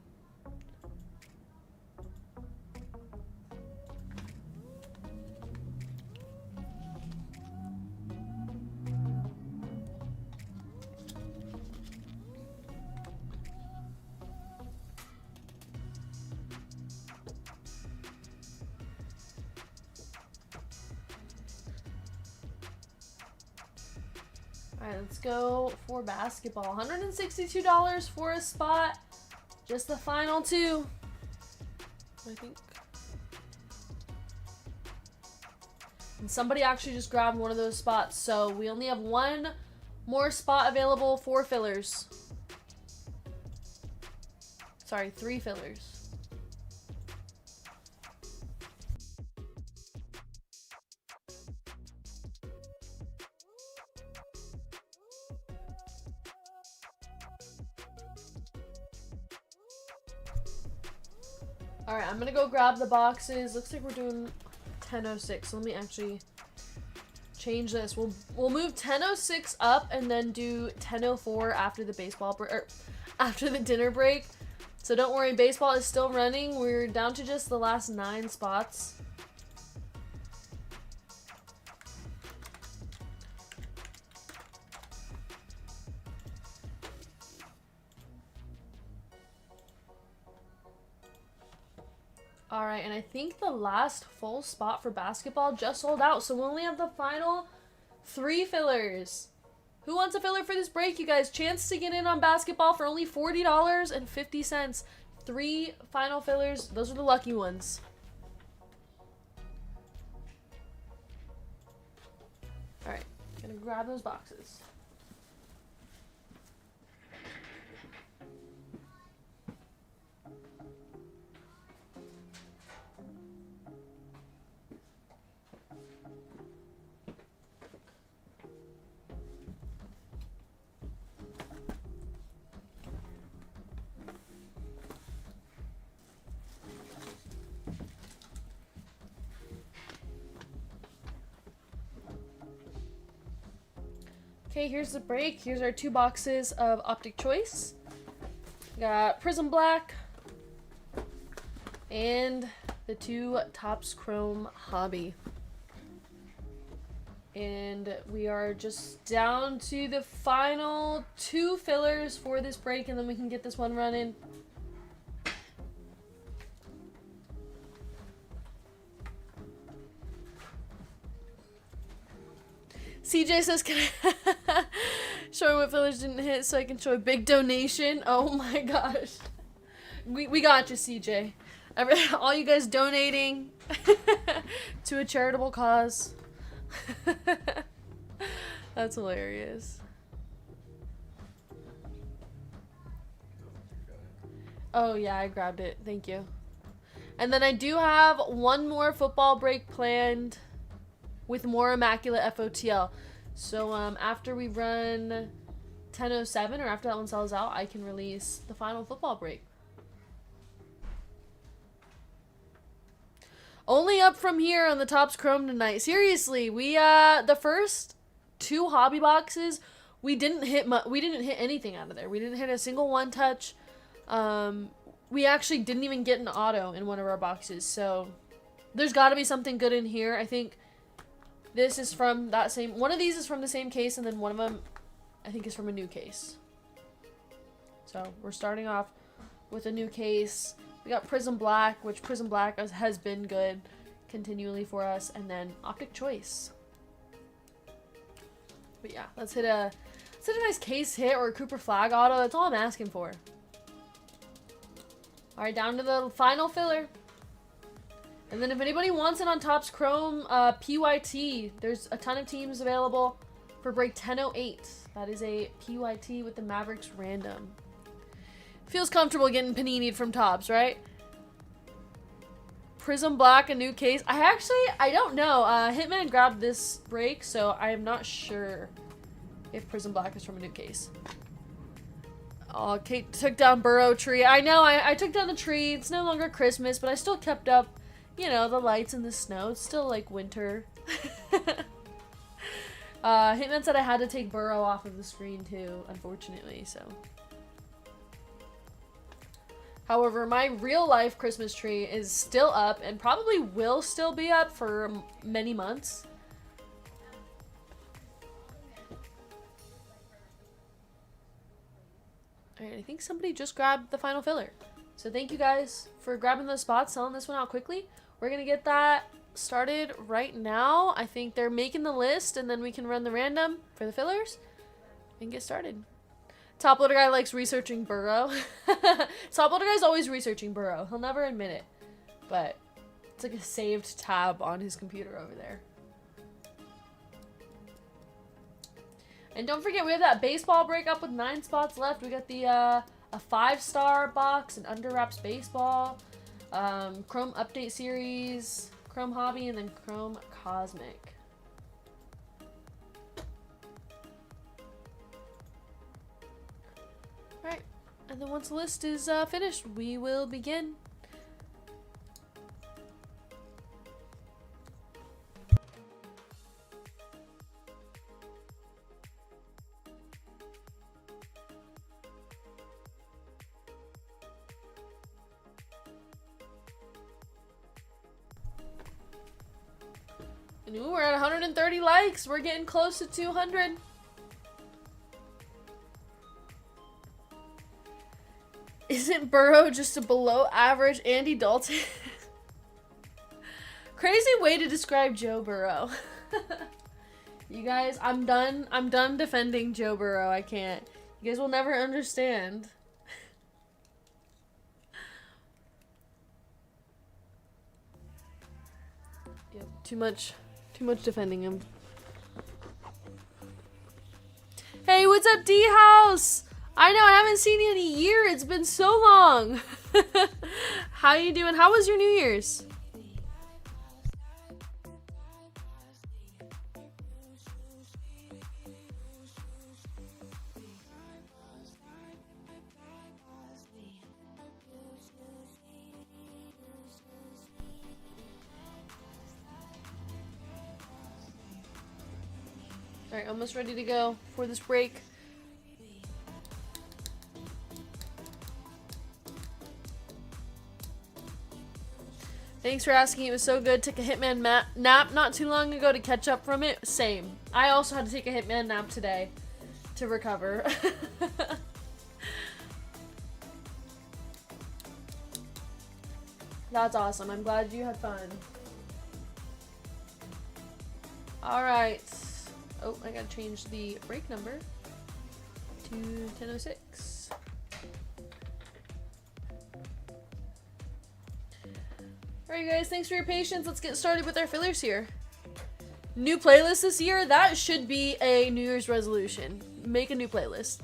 Alright, let's go for basketball. $162 for a spot. Just the final 2, I think. And somebody actually just grabbed one of those spots, so we only have 1 more spot available, 4 fillers. Sorry, 3 fillers. Alright, I'm gonna go grab the boxes. Looks like we're doing 10:06. So let me actually change this. We'll move 10:06 up and then do 10:04 after the baseball break, or after the dinner break. So don't worry, baseball is still running. We're down to just the last 9 spots. Alright, and I think the last full spot for basketball just sold out, so we only have the final 3 fillers. Who wants a filler for this break, you guys? Chance to get in on basketball for only $40.50. 3 final fillers. Those are the lucky ones. Alright, gonna grab those boxes. Okay, here's the break. Here's our 2 boxes of Optic Choice. We got Prism Black and the 2 Topps Chrome Hobby. And we are just down to the final 2 fillers for this break, and then we can get this one running. CJ says, can I show what fillers didn't hit so I can show a big donation? Oh my gosh. We got you, CJ. All you guys donating to a charitable cause. That's hilarious. Oh yeah, I grabbed it. Thank you. And then I do have one more football break planned with more Immaculate FOTL. So after we run 10:07, or after that one sells out, I can release the final football break. Only up from here on the Topps Chrome tonight. Seriously, we the first 2 hobby boxes, we didn't hit anything out of there. We didn't hit a single one touch. We actually didn't even get an auto in one of our boxes. So there's got to be something good in here. I think this is from that same, one of these is from the same case, and then one of them I think is from a new case. So we're starting off with a new case. We got Prism Black, which Prism Black has been good continually for us, and then Optic Choice. But yeah, let's hit a nice case hit or a Cooper Flag auto. That's all I'm asking for. All right, down to the final filler. And then if anybody wants it on Topps Chrome PYT, there's a ton of teams available for break 1008. That is a PYT with the Mavericks random. Feels comfortable getting panini'd from Topps, right? Prism Black, a new case. I don't know. Hitman grabbed this break, so I am not sure if Prism Black is from a new case. Oh, Kate took down Burrow tree. I know, I took down the tree. It's no longer Christmas, but I still kept up, you know, the lights and the snow. It's still like winter. Hitman said I had to take Burrow off of the screen too, unfortunately, so. However, my real life Christmas tree is still up and probably will still be up for many months. Alright, I think somebody just grabbed the final filler. So thank you guys for grabbing those spots, selling this one out quickly. We're going to get that started right now. I think they're making the list, and then we can run the random for the fillers and get started. Top Loader Guy likes researching Burrow. Top Loader Guy's always researching Burrow. He'll never admit it. But it's like a saved tab on his computer over there. And don't forget, we have that baseball breakup with 9 spots left. We got the a 5-star box, an Under Wraps baseball, Chrome Update Series, Chrome Hobby, and then Chrome Cosmic. Alright, and then once the list is finished, we will begin. And ooh, we're at 130 likes. We're getting close to 200. Isn't Burrow just a below average Andy Dalton? Crazy way to describe Joe Burrow. You guys, I'm done defending Joe Burrow. I can't. You guys will never understand. Yep, too much defending him. Hey, what's up, D-House? I know, I haven't seen you in a year. It's been so long. How you doing? How was your New Year's? Alright, almost ready to go for this break. Thanks for asking. It was so good. Took a Hitman nap not too long ago to catch up from it. Same. I also had to take a Hitman nap today to recover. That's awesome. I'm glad you had fun. Alright. Oh, I gotta change the break number to 10:06. Alright guys, thanks for your patience. Let's get started with our fillers here. New playlist this year? That should be a New Year's resolution. Make a new playlist.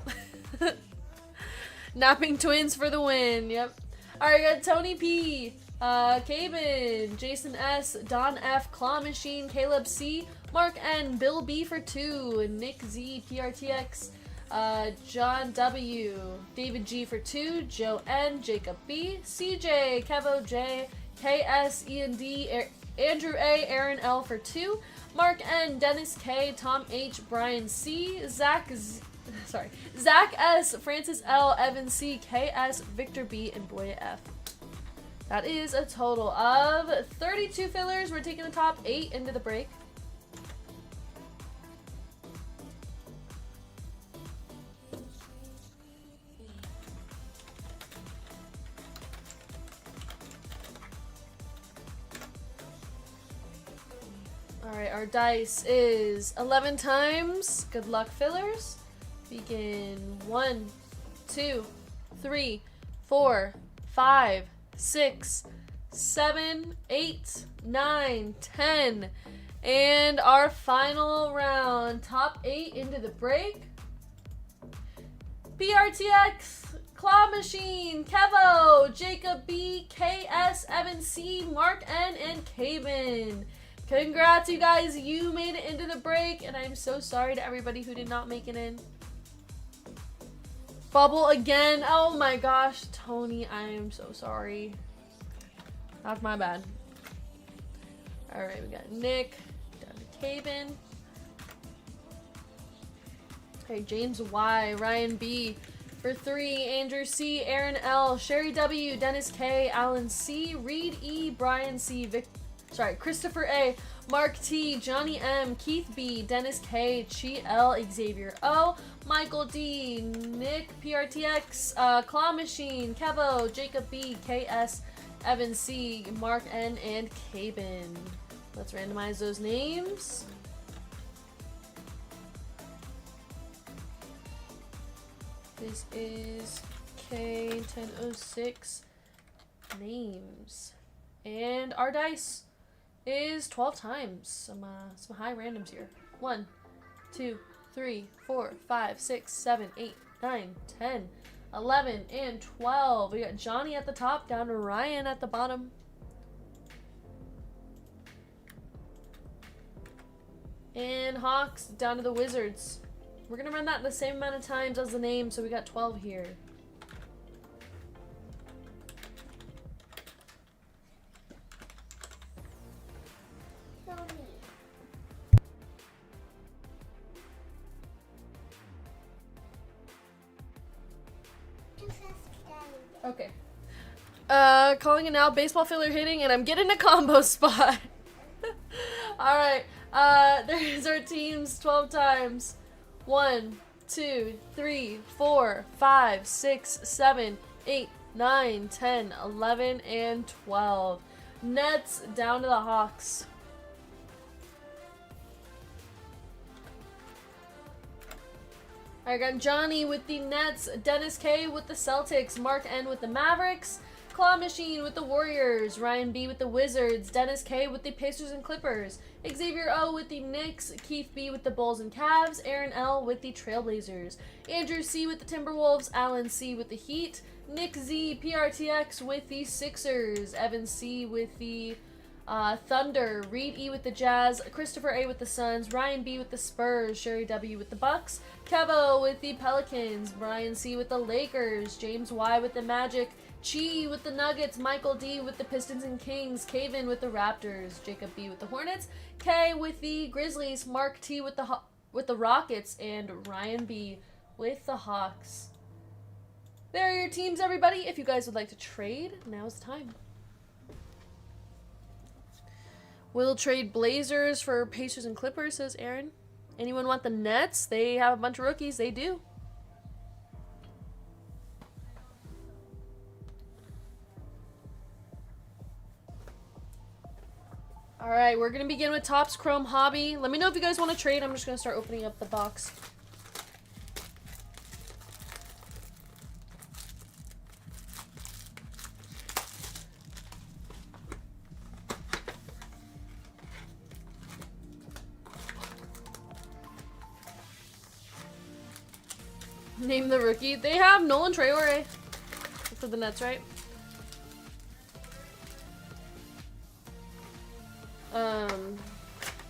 Napping Twins for the win. Yep. Alright, got Tony P, Cabin, Jason S, Don F, Claw Machine, Caleb C, Mark N, Bill B for 2, Nick Z, PRTX, John W, David G for 2, Joe N, Jacob B, CJ, Kevo J, KS, Ian D, Andrew A, Aaron L for 2, Mark N, Dennis K, Tom H, Brian C, Zach S, Francis L, Evan C, KS, Victor B, and Boya F. That is a total of 32 fillers. We're taking the top 8 into the break. Alright, our dice is 11 times. Good luck, fillers. Begin 1, 2, 3, 4, 5, 6, 7, 8, 9, 10. And our final round. Top 8 into the break. PRTX, Claw Machine, Kevo, Jacob B, KS, Evan C, Mark N, and Caven. Congrats, you guys. You made it into the break, and I'm so sorry to everybody who did not make it in. Bubble again. Oh my gosh, Tony, I am so sorry. That's my bad. Alright, we got Nick, down to Caven. Okay, James Y, Ryan B for 3, Andrew C, Aaron L, Sherry W, Dennis K, Alan C, Reed E, Brian C, Christopher A, Mark T, Johnny M, Keith B, Dennis K, Chi L, Xavier O, Michael D, Nick PRTX, Claw Machine, Kevo, Jacob B, KS, Evan C, Mark N, and Caben. Let's randomize those names. This is K1006 names. And our dice is 12 times. Some high randoms here. 1, 2, 3, 4, 5, 6, 7, 8, 9, 10, 11, and 12. We got Johnny at the top, down to Ryan at the bottom. And Hawks down to the Wizards. We're gonna run that the same amount of times as the name, so we got 12 here. Okay. Calling it now. Baseball filler hitting, and I'm getting a combo spot. Alright. There's our teams 12 times. 1, 2, 3, 4, 5, 6, 7, 8, 9, 10, 11, and 12. Nets down to the Hawks. I got Johnny with the Nets, Dennis K with the Celtics, Mark N with the Mavericks, Claw Machine with the Warriors, Ryan B with the Wizards, Dennis K with the Pacers and Clippers, Xavier O with the Knicks, Keith B with the Bulls and Cavs, Aaron L with the Trailblazers, Andrew C with the Timberwolves, Alan C with the Heat, Nick Z, PRTX with the Sixers, Evan C with the Thunder, Reed E with the Jazz, Christopher A with the Suns, Ryan B with the Spurs, Sherry W with the Bucks, Kevo with the Pelicans, Brian C with the Lakers, James Y with the Magic, Chi with the Nuggets, Michael D with the Pistons and Kings, Caven with the Raptors, Jacob B with the Hornets, K with the Grizzlies, Mark T with the Rockets, and Ryan B with the Hawks. There are your teams, everybody. If you guys would like to trade, now's the time. We'll trade Blazers for Pacers and Clippers, says Aaron. Anyone want the Nets? They have a bunch of rookies. They do. Alright, we're going to begin with Topps Chrome Hobby. Let me know if you guys want to trade. I'm just going to start opening up the box. Name the rookie. They have Nolan Traore for the Nets, right?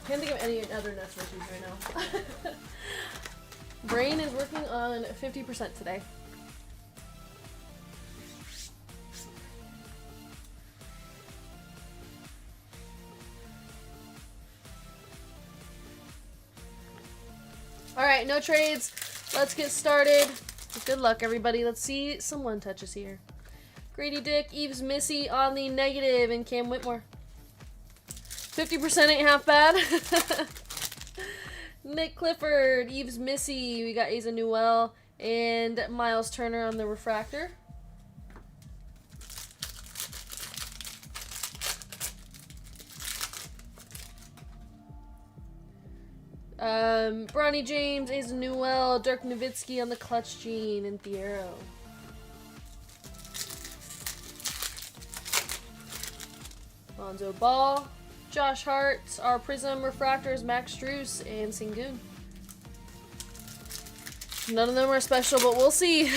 Can't think of any other Nets rookies right now. Brain is working on 50% today. Alright, no trades. Let's get started. Good luck, everybody. Let's see some one touches here. Grady Dick, Eves Missy on the negative, and Cam Whitmore. 50% ain't half bad. Nick Clifford, Eves Missy. We got Asa Newell and Miles Turner on the refractor. Bronny James, Asa Newell, Dirk Nowitzki on the clutch gene, and Thiero. Lonzo Ball, Josh Hart, our Prism refractors, Max Strus, and Sengun. None of them are special, but we'll see.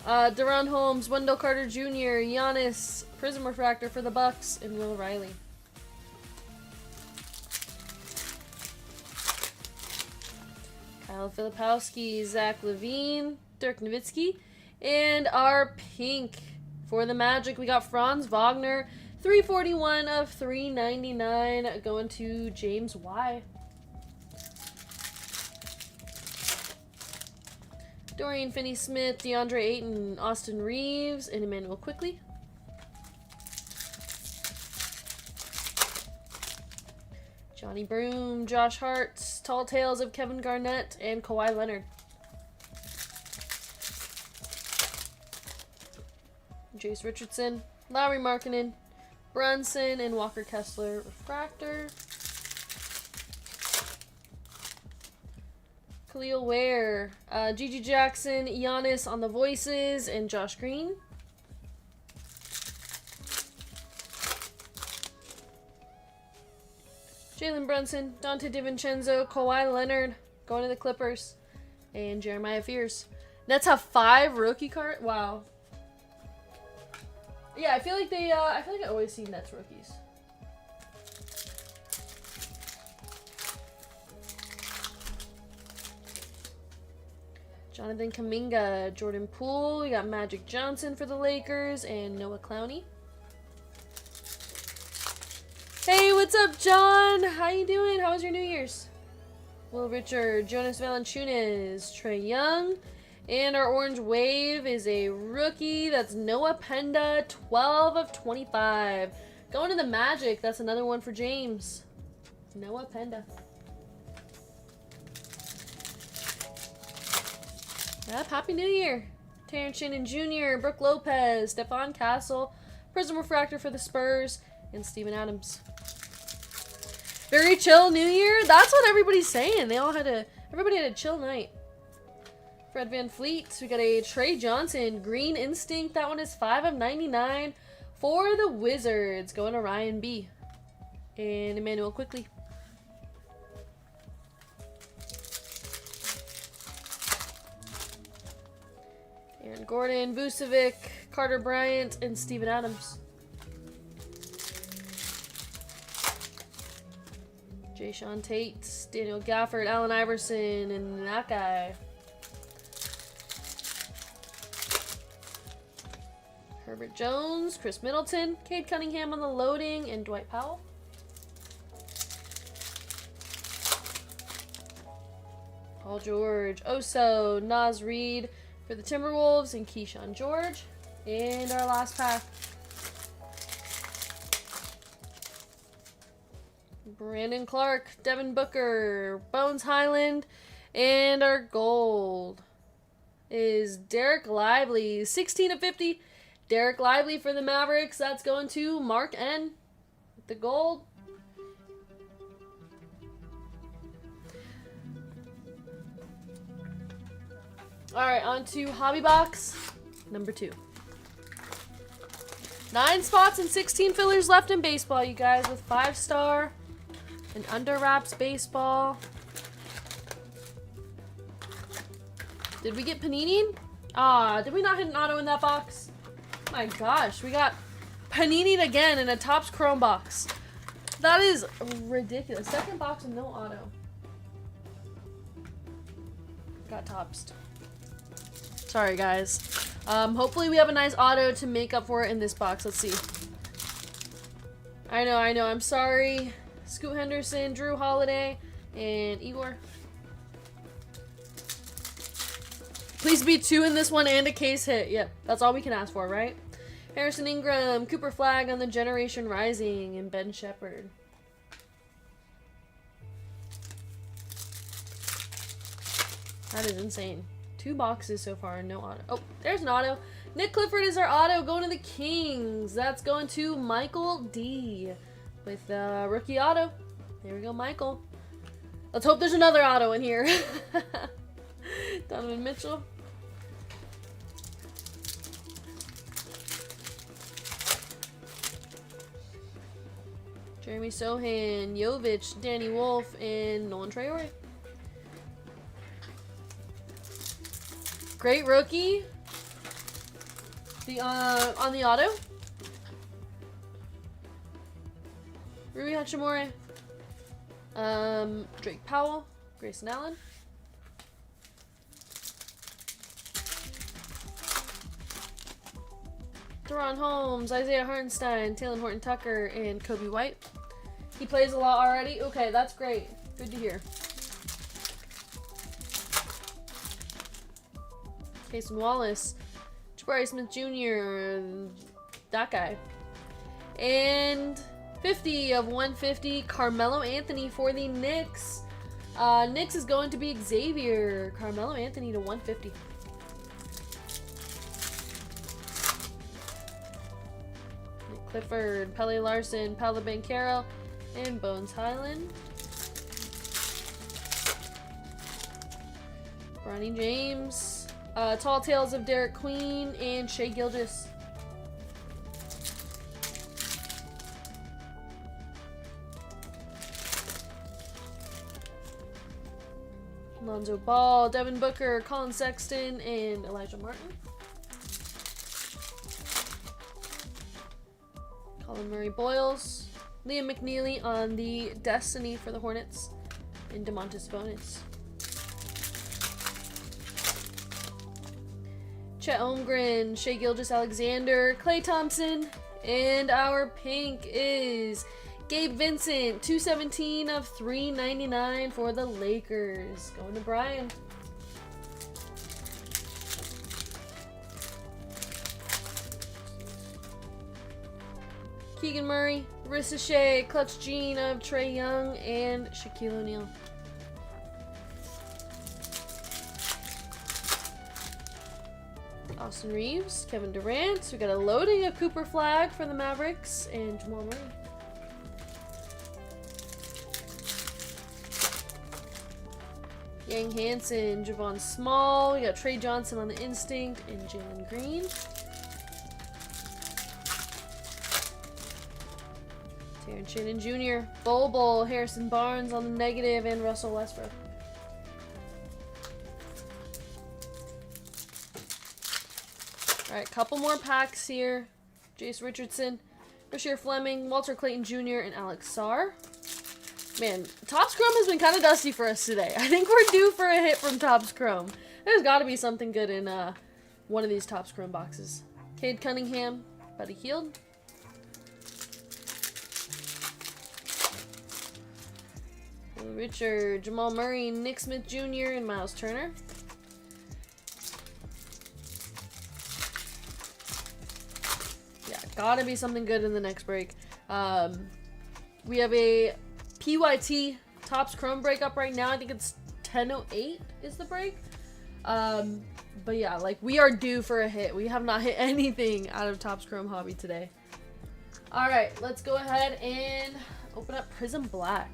Deron Holmes, Wendell Carter Jr., Giannis, Prism refractor for the Bucks, and Will Riley. Kyle Filipowski, Zach LaVine, Dirk Nowitzki, and our pink for the Magic, we got Franz Wagner, 341 of 399, going to James Y. Dorian Finney-Smith, DeAndre Ayton, Austin Reeves, and Emmanuel Quickley. Johnny Broom, Josh Hart, Tall Tales of Kevin Garnett, and Kawhi Leonard. Jace Richardson, Lowry Markkanen, Brunson, and Walker Kessler refractor. Khalil Ware, Gigi Jackson, Giannis on the voices, and Josh Green. Jalen Brunson, Dante DiVincenzo, Kawhi Leonard, going to the Clippers, and Jeremiah Fears. Nets have 5 rookie cards. Wow. Yeah, I feel like I always see Nets rookies. Jonathan Kuminga, Jordan Poole. We got Magic Johnson for the Lakers, and Noah Clowney. Hey, what's up, John? How you doing? How was your New Year's? Will Richard, Jonas Valanciunas, Trae Young, and our orange wave is a rookie. That's Noah Penda, 12 of 25. Going to the Magic. That's another one for James. Noah Penda. Yep, Happy New Year. Terrence Shannon Jr., Brooke Lopez, Stephon Castle, Prism Refractor for the Spurs, and Steven Adams. Very chill New Year. That's what everybody's saying. Everybody had a chill night. Fred VanVleet. We got a Trey Johnson, Green Instinct. That one is 5 of 99 for the Wizards. Going to Ryan B. And Emmanuel Quickley. Aaron Gordon, Vucevic, Carter Bryant, and Steven Adams. Jayshawn Tate, Daniel Gafford, Allen Iverson, and that guy. Herbert Jones, Chris Middleton, Cade Cunningham on the loading, and Dwight Powell. Paul George, Oso, Naz Reid for the Timberwolves, and Keyshawn George. And our last pack. Brandon Clark, Devin Booker, Bones Highland, and our gold is Derek Lively, 16 of 50. Derek Lively for the Mavericks. That's going to Mark N. with the gold. Alright, on to Hobby Box number 2. 9 spots and 16 fillers left in baseball, you guys, with 5-star and under wraps baseball. Did we get Panini? Did we not hit an auto in that box? My gosh, we got Panini again in a Topps Chrome box. That is ridiculous. Second box with no auto. Got topsed. Sorry, guys. Hopefully we have a nice auto to make up for it in this box. Let's see. I know. I'm sorry. Scoot Henderson, Drew Holiday, and Igor. Please be 2 in this one and a case hit. Yep, that's all we can ask for, right? Harrison Ingram, Cooper Flagg on the Generation Rising, and Ben Shepherd. That is insane. 2 boxes so far and no auto. Oh, there's an auto. Nick Clifford is our auto going to the Kings. That's going to Michael D. with the rookie auto. There we go, Michael. Let's hope there's another auto in here. Donovan Mitchell. Jeremy Sohan, Jovic, Danny Wolf, and Nolan Traore. Great rookie. The on the auto. Rui Hachimura. Drake Powell, Grayson Allen. Deron Holmes, Isaiah Hartenstein, Taylor Horton Tucker, and Kobe White. He plays a lot already. Okay, that's great. Good to hear. Cason Wallace, Jabari Smith Jr., that guy. And 50 of 150, Carmelo Anthony for the Knicks. Knicks is going to be Xavier. Carmelo Anthony to 150. Nick Clifford, Pele Larson, Paolo Banchero, and Bones Highland. Bronny James. Tall Tales of Derek Queen and Shai Gilgeous. Lonzo Ball, Devin Booker, Colin Sexton, and Elijah Martin. Colin Murray Boyles. Liam McNeely on the Destiny for the Hornets. And DeMontis Bonus. Chet Holmgren, Shai Gilgeous-Alexander, Klay Thompson, and our pink is Gabe Vincent, 217 of 399 for the Lakers. Going to Brian. Keegan Murray, Rissa Shea, Clutch Gene of Trae Young, and Shaquille O'Neal. Austin Reeves, Kevin Durant. We got a loading of Cooper Flagg for the Mavericks and Jamal Murray. Yang Hansen, Javon Small. We got Trey Johnson on the Instinct and Jalen Green. Terrence Shannon Jr., Bobo, Harrison Barnes on the negative, and Russell Westbrook. Alright, couple more packs here. Jace Richardson, Rasheer Fleming, Walter Clayton Jr., and Alex Sarr. Man, Topps Chrome has been kind of dusty for us today. I think we're due for a hit from Topps Chrome. There's got to be something good in one of these Topps Chrome boxes. Cade Cunningham, Buddy Hield. Richard, Jamal Murray, Nick Smith Jr., and Miles Turner. Yeah, gotta be something good in the next break. We have a PYT Topps Chrome break up right now. I think it's 10:08 is the break. But yeah, like we are due for a hit. We have not hit anything out of Topps Chrome Hobby today. All right, let's go ahead and open up Prism Black.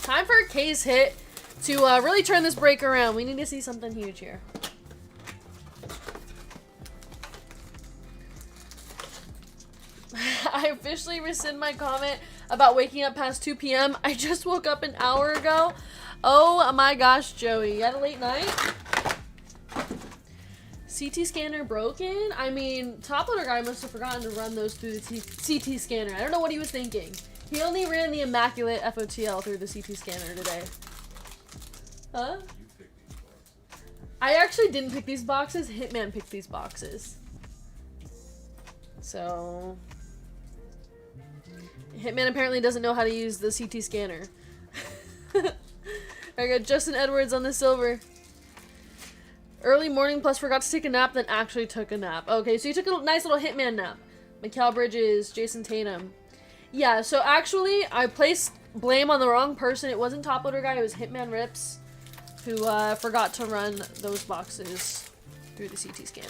Time for a case hit to really turn this break around. We need to see something huge here. I officially rescind my comment about waking up past 2 p.m. I just woke up an hour ago. Oh my gosh, Joey. You had a late night? CT scanner broken? I mean, top loader guy must have forgotten to run those through the CT scanner. I don't know what he was thinking. He only ran the immaculate FOTL through the CT scanner today. Huh? I actually didn't pick these boxes. Hitman picked these boxes. So... Hitman apparently doesn't know how to use the CT scanner. I got Justin Edwards on the silver. Early morning plus forgot to take a nap, then actually took a nap. Okay, so you took a nice little Hitman nap. Mikal Bridges, Jason Tatum. Yeah, so actually, I placed blame on the wrong person. It wasn't top loader guy, it was Hitman Rips, who forgot to run those boxes through the CT scanner.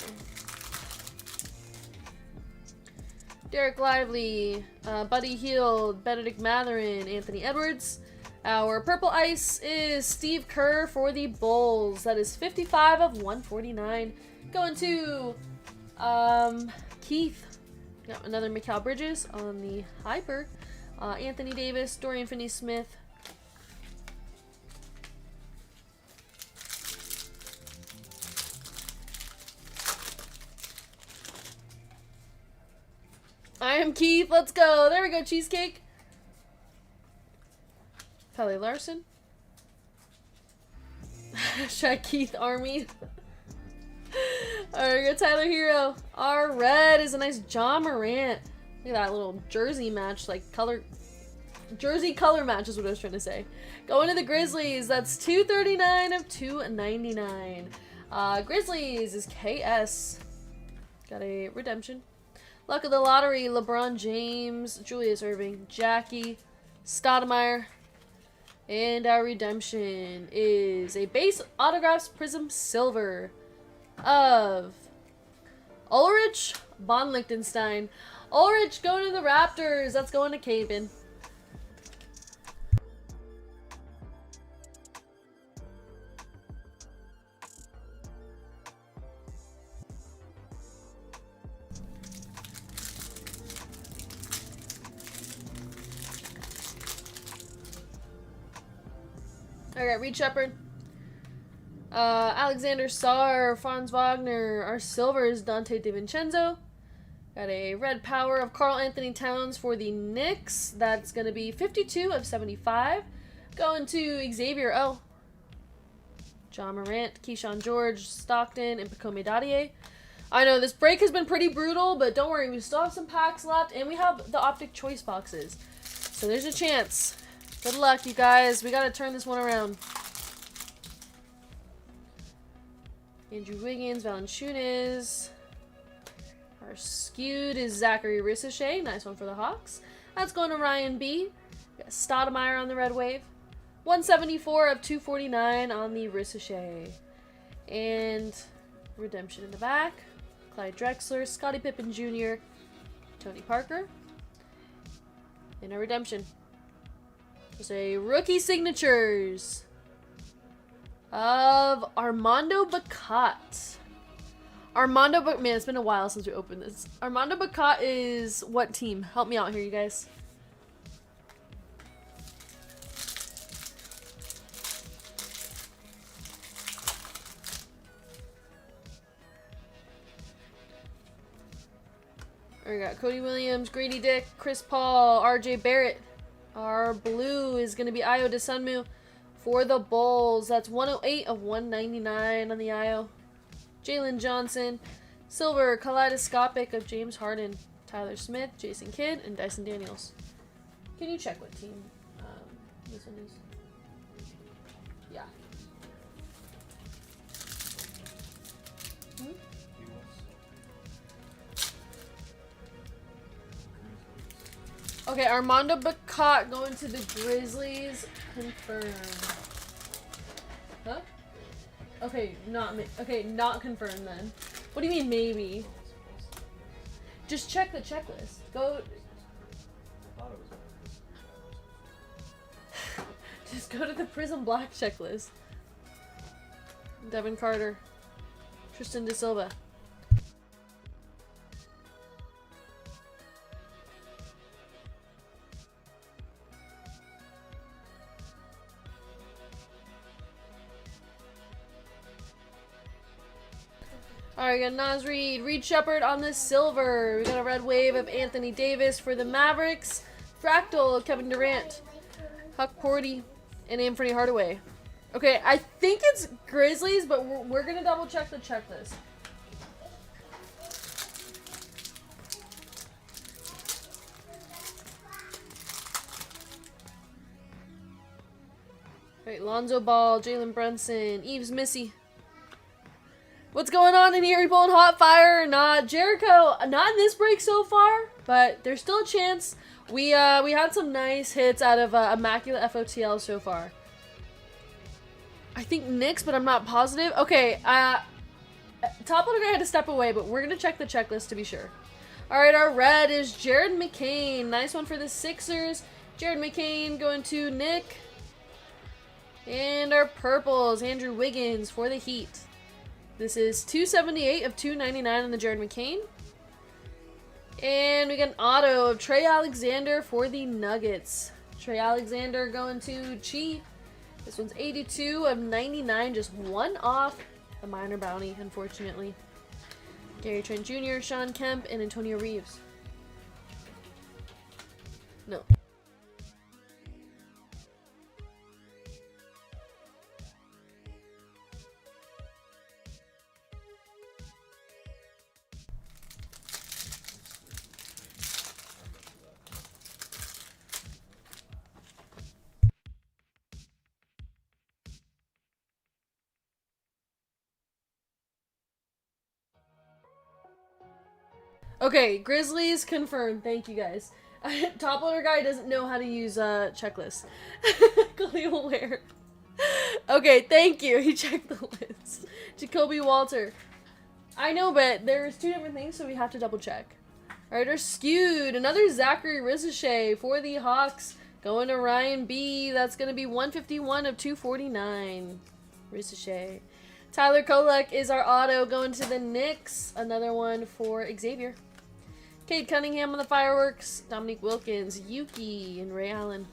Derek Lively, Buddy Hield, Benedict Matherin, Anthony Edwards. Our purple ice is Steve Kerr for the Bulls. That is 55 of 149. Going to Keith. Got another Mikal Bridges on the Hyper. Anthony Davis, Dorian Finney-Smith. I am Keith. Let's go. There we go, Cheesecake. Pele Larson. Hashtag Keith Army. Alright, we got Tyler Hero. Our red is a nice John Morant. Look at that little jersey match, like color. Jersey color match is what I was trying to say. Going to the Grizzlies. That's 239 of 299. Grizzlies is KS. Got a redemption. Luck of the lottery, LeBron James, Julius Erving, Jackie, Stoudemire. And our redemption is a base autographs Prism Silver of Ulrich von Liechtenstein. Ulrich going to the Raptors. That's going to Caven. Alright, Reed Shepard. Alexander Sarr, Franz Wagner. Our silver is Dante DiVincenzo. Got a red power of Karl Anthony Towns for the Knicks. That's going to be 52 of 75. Going to Xavier O. John Morant, Keyshawn George, Stockton, and Pacome Dadier. I know this break has been pretty brutal, but don't worry. We still have some packs left, and we have the Optic Choice boxes. So there's a chance. Good luck, you guys. We got to turn this one around. Andrew Wiggins, Valanciunas. Our skewed is Zachary Ricochet. Nice one for the Hawks. That's going to Ryan B. We got Stoudemire on the Red Wave. 174 of 249 on the Ricochet. And redemption in the back. Clyde Drexler, Scottie Pippen Jr., Tony Parker. And a redemption. There's a rookie signatures of Armando Bacot. Man, it's been a while since we opened this. Armando Bacot is what team? Help me out here, you guys. We got Cody Williams, Grady Dick, Chris Paul, RJ Barrett. Our blue is going to be Ayo Dosunmu for the Bulls. That's 108 of 199 on the Ayo. Jalen Johnson. Silver, kaleidoscopic of James Harden, Tyler Smith, Jason Kidd, and Dyson Daniels. Can you check what team this one is? Yeah. Okay, Armando Bacot going to the Grizzlies. Confirmed. Huh? Okay, not confirmed then. What do you mean maybe? Just check the checklist. Go. Just go to the Prism Black checklist. Devin Carter. Tristan De Silva. Alright, we got Nas Reed. Reed Shepard on the silver. We got a red wave of Anthony Davis for the Mavericks. Fractal, Kevin Durant. Huck Porty, and Anthony Hardaway. Okay, I think it's Grizzlies, but we're going to double check the checklist. Alright, Lonzo Ball, Jalen Brunson, Eves Missy. What's going on in here? We pulling hot fire or not? Jericho, not in this break so far, but there's still a chance. We had some nice hits out of Immaculate FOTL so far. I think Knicks, but I'm not positive. Okay, top loader guy had to step away, but we're gonna check the checklist to be sure. Alright, our red is Jared McCain. Nice one for the Sixers. Jared McCain going to Nick. And our purples, Andrew Wiggins for the Heat. This is 278 of 299 on the Jared McCain. And we got an auto of Trey Alexander for the Nuggets. Trey Alexander going to Chi. This one's 82 of 99, just one off the minor bounty, unfortunately. Gary Trent Jr., Sean Kemp, and Antonio Reeves. No. Okay, Grizzlies confirmed. Thank you guys. Top loader guy doesn't know how to use checklists. Khalil Ware. Okay, thank you. He checked the list. Jacoby Walter. I know, but there's two different things, so we have to double check. Alright, our skewed. Another Zachary Ricochet for the Hawks. Going to Ryan B. That's going to be 151 of 249. Ricochet. Tyler Kolek is our auto going to the Knicks. Another one for Xavier. Cade Cunningham on the fireworks. Dominique Wilkins, Yuki, and Ray Allen.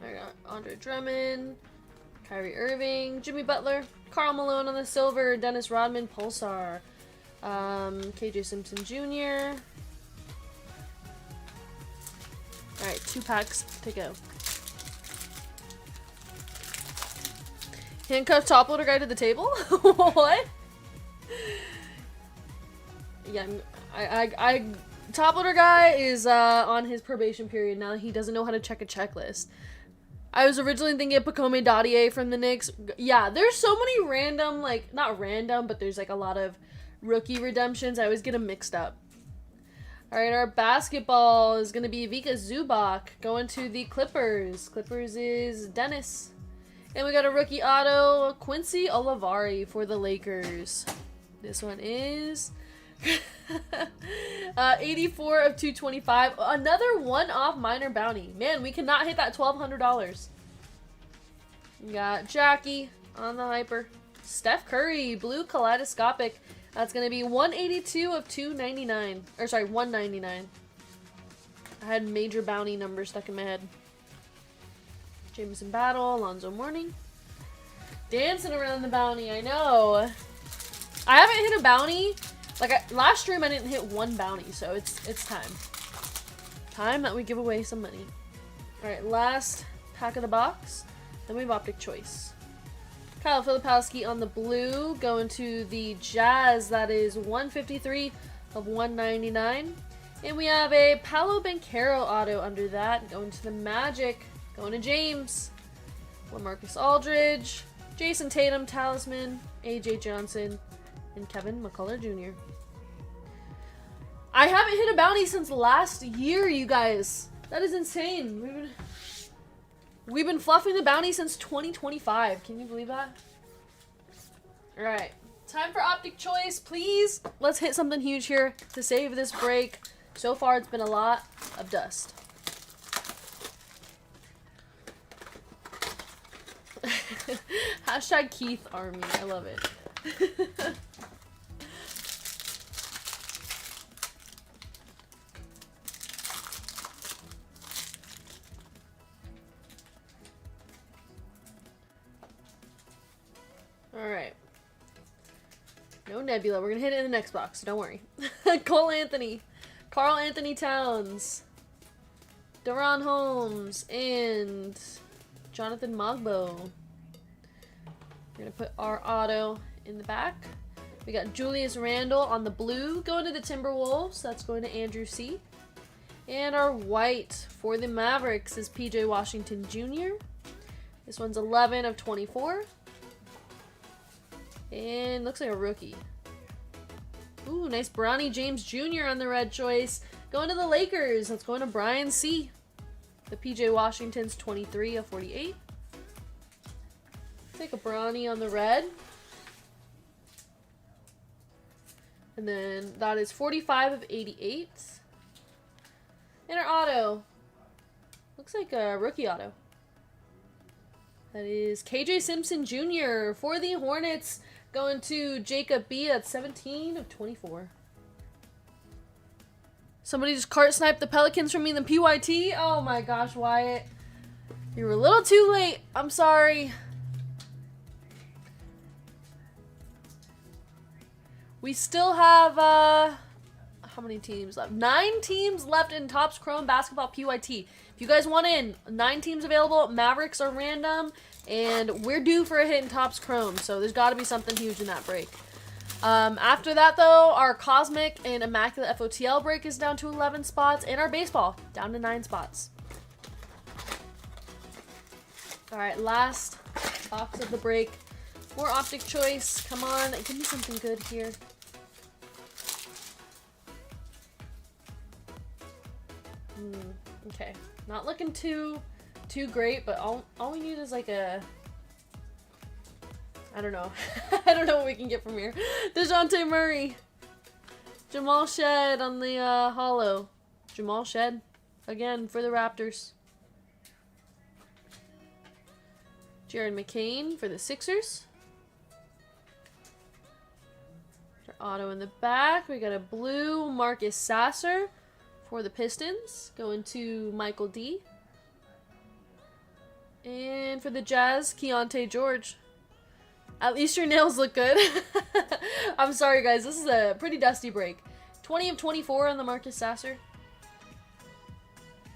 I got Andre Drummond, Kyrie Irving, Jimmy Butler, Karl Malone on the silver, Dennis Rodman, Pulsar, KJ Simpson Jr. Alright, 2 packs to go. Handcuff top loader guy to the table? What? Yeah, I top loader guy is on his probation period now that he doesn't know how to check a checklist. I was originally thinking of Pacome Dadier from the Knicks. Yeah, there's so many random, like, not random, but there's like a lot of rookie redemptions. I always get them mixed up. Alright, our basketball is going to be Vika Zubac going to the Clippers. Clippers is Dennis. And we got a rookie auto, Quincy Olivari for the Lakers. This one is 84 of 225. Another one-off minor bounty. Man, we cannot hit that $1,200. We got Jackie on the hyper. Steph Curry, blue kaleidoscopic. That's going to be 182 of 299. Or sorry, 199. I had major bounty numbers stuck in my head. Jameson Battle, Alonzo Mourning. Dancing around the bounty, I know. I haven't hit a bounty. Like, last stream I didn't hit one bounty, so it's time. Time that we give away some money. Alright, last pack of the box. Then we have Optic Choice. Kyle Filipowski on the blue, going to the Jazz. That is 153 of 199. And we have a Paolo Banchero auto under that, going to the Magic. Going to James, LaMarcus Aldridge, Jason Tatum, Talisman, AJ Johnson, and Kevin McCullough Jr. I haven't hit a bounty since last year, you guys. That is insane. We've been fluffing the bounty since 2025. Can you believe that? Alright. Time for Optic Choice, please. Let's hit something huge here to save this break. So far, it's been a lot of dust. Hashtag Keith Army. I love it. Alright. No Nebula. We're going to hit it in the next box, so don't worry. Cole Anthony. Karl Anthony Towns. Deron Holmes. And Jonathan Mogbo. We're going to put our auto in the back. We got Julius Randle on the blue going to the Timberwolves. That's going to Andrew C. And our white for the Mavericks is PJ Washington Jr. This one's 11 of 24. And looks like a rookie. Ooh, nice Bronny James Jr. on the red choice. Going to the Lakers. That's going to Brian C. The PJ Washington's 23 of 48. Take a Bronny on the red. And then that is 45 of 88. And our auto. Looks like a rookie auto. That is KJ Simpson Jr. for the Hornets. Going to Jacob B. That's 17 of 24. Somebody just cart sniped the Pelicans from me in the PYT. Oh my gosh, Wyatt. You were a little too late. I'm sorry. We still have, how many teams left? 9 teams left in Topps Chrome Basketball PYT. If you guys want in, 9 teams available. Mavericks are random. And we're due for a hit in Topps Chrome, so there's got to be something huge in that break. After that, though, our Cosmic and Immaculate FOTL break is down to 11 spots, and our Baseball down to 9 spots. All right, last box of the break. More Optic Choice. Come on, give me something good here. Okay, not looking too great, but all we need is like a, I don't know. I don't know what we can get from here. DeJounte Murray. Jamal Shed on the holo. Jamal Shed again for the Raptors. Jared McCain for the Sixers. Our auto in the back. We got a blue Marcus Sasser for the Pistons. Going to Michael D. And for the Jazz, Keontae George. At least your nails look good. I'm sorry, guys. This is a pretty dusty break. 20 of 24 on the Marcus Sasser.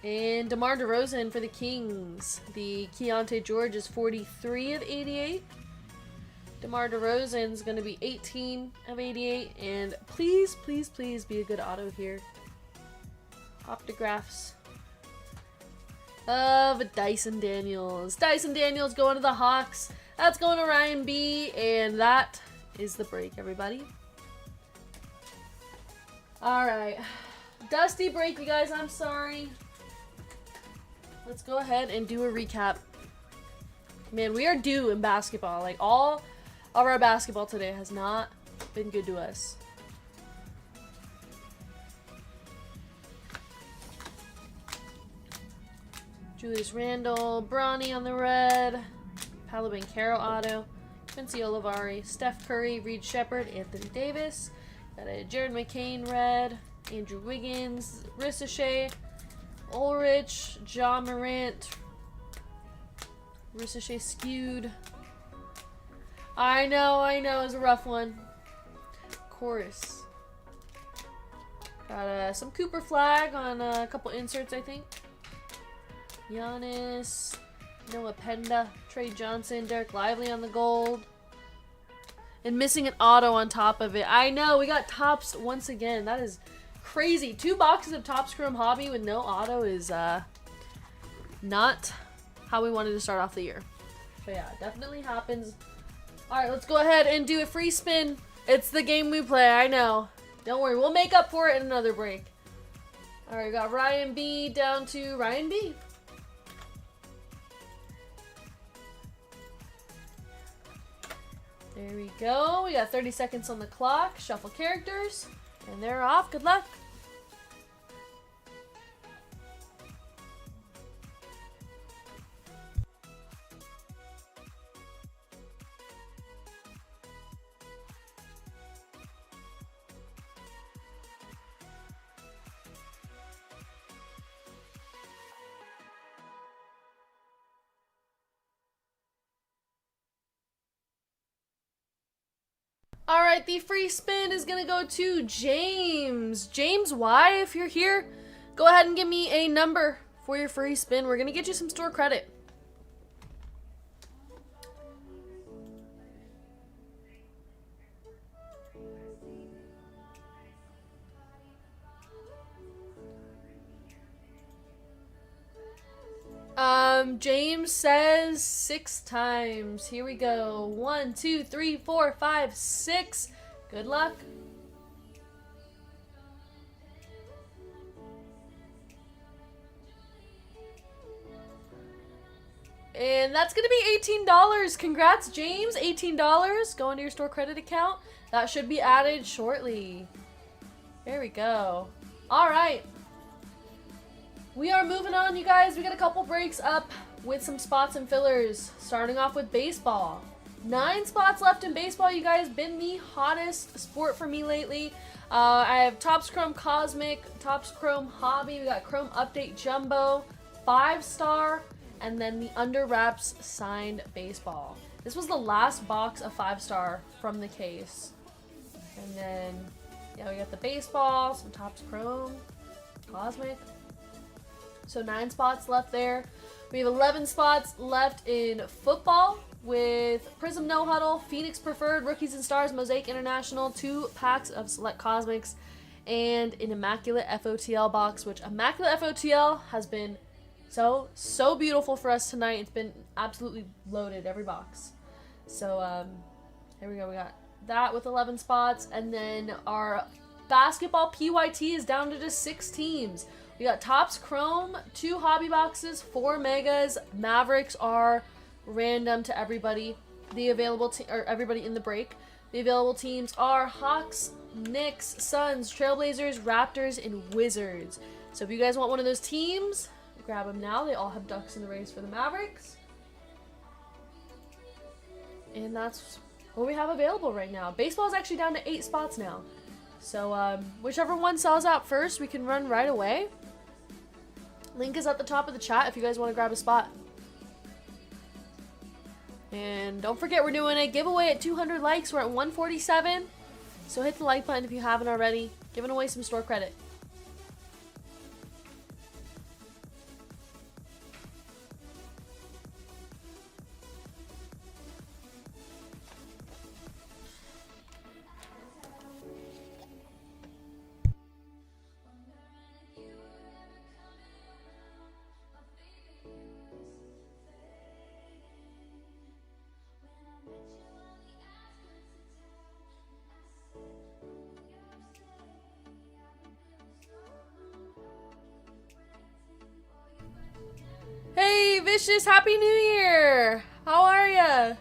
And DeMar DeRozan for the Kings. The Keontae George is 43 of 88. DeMar DeRozan's going to be 18 of 88. And please, please, please be a good auto here. Optographs of Dyson Daniels. Dyson Daniels going to the Hawks. That's going to Ryan B. And that is the break, everybody. Alright. Dusty break, you guys. I'm sorry. Let's go ahead and do a recap. Man, we are due in basketball. Like, all of our basketball today has not been good to us. Julius Randle, Bronny on the red, Paolo Banchero auto, Quincy Olivari, Steph Curry, Reed Shepherd, Anthony Davis, got a Jared McCain red, Andrew Wiggins, Ricochet, Ulrich, John Morant, Ricochet skewed. I know, it was a rough one. Chorus. Got some Cooper flag on a couple inserts, I think. Giannis, Noah Penda, Trey Johnson, Derek Lively on the gold. And missing an auto on top of it. I know, we got Topps once again. That is crazy. 2 boxes of Topps Chrome Hobby with no auto is not how we wanted to start off the year. But yeah, it definitely happens. Alright, let's go ahead and do a free spin. It's the game we play, I know. Don't worry, we'll make up for it in another break. Alright, we got Ryan B down to Ryan B. There we go. We got 30 seconds on the clock. Shuffle characters. And they're off. Good luck. All right, the free spin is gonna go to James. James Y, if you're here, go ahead and give me a number for your free spin. We're gonna get you some store credit. James says 6 times. Here we go. 1, 2, 3, 4, 5, 6. Good luck. And that's going to be $18. Congrats, James. $18 going to your store credit account. That should be added shortly. There we go. All right. We are moving on, you guys. We got a couple breaks up with some spots and fillers. Starting off with baseball. 9 spots left in baseball, you guys. Been the hottest sport for me lately. I have Topps Chrome Cosmic, Topps Chrome Hobby. We got Chrome Update Jumbo, 5-star, and then the Under Wraps signed baseball. This was the last box of 5-star from the case. And then, yeah, we got the baseball, some Topps Chrome Cosmic. So 9 spots left there. We have 11 spots left in football with Prism No Huddle, Phoenix Preferred, Rookies and Stars, Mosaic International, 2 packs of Select Cosmics, and an Immaculate FOTL box, which Immaculate FOTL has been so beautiful for us tonight. It's been absolutely loaded, every box. So, here we go. We got that with 11 spots, and then our basketball PYT is down to just 6 teams. We got Topps Chrome, 2 hobby boxes, 4 megas. Mavericks are random to everybody. The available or everybody in the break. The available teams are Hawks, Knicks, Suns, Trailblazers, Raptors, and Wizards. So if you guys want one of those teams, grab them now. They all have ducks in the race for the Mavericks. And that's what we have available right now. Baseball is actually down to 8 spots now. So whichever one sells out first, we can run right away. Link is at the top of the chat if you guys want to grab a spot. And don't forget, we're doing a giveaway at 200 likes. We're at 147. So hit the like button if you haven't already. Giving away some store credit. Hey, Vicious, Happy New Year! How are ya?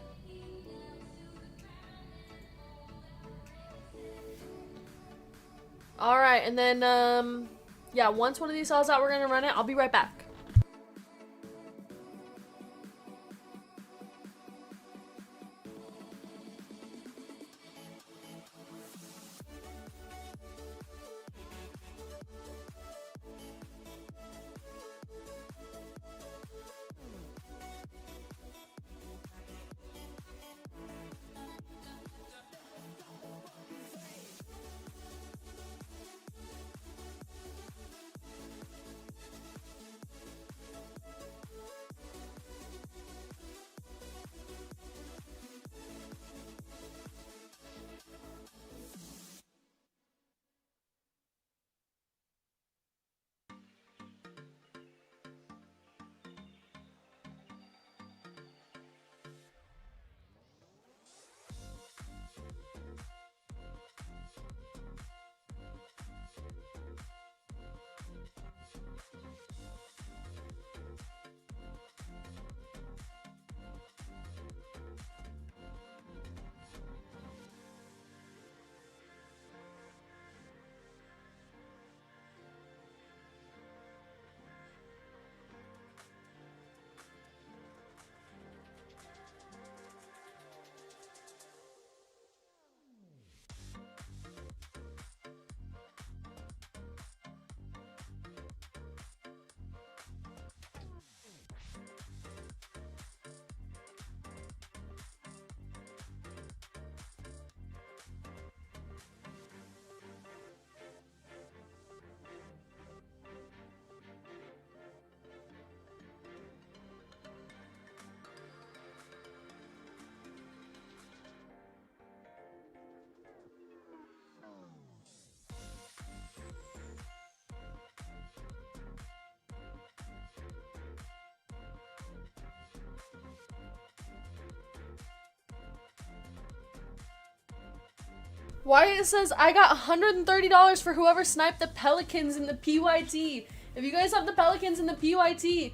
Alright, and then, yeah, once one of these sells out, we're gonna run it. I'll be right back. Wyatt says, I got $130 for whoever sniped the Pelicans in the PYT. If you guys have the Pelicans in the PYT,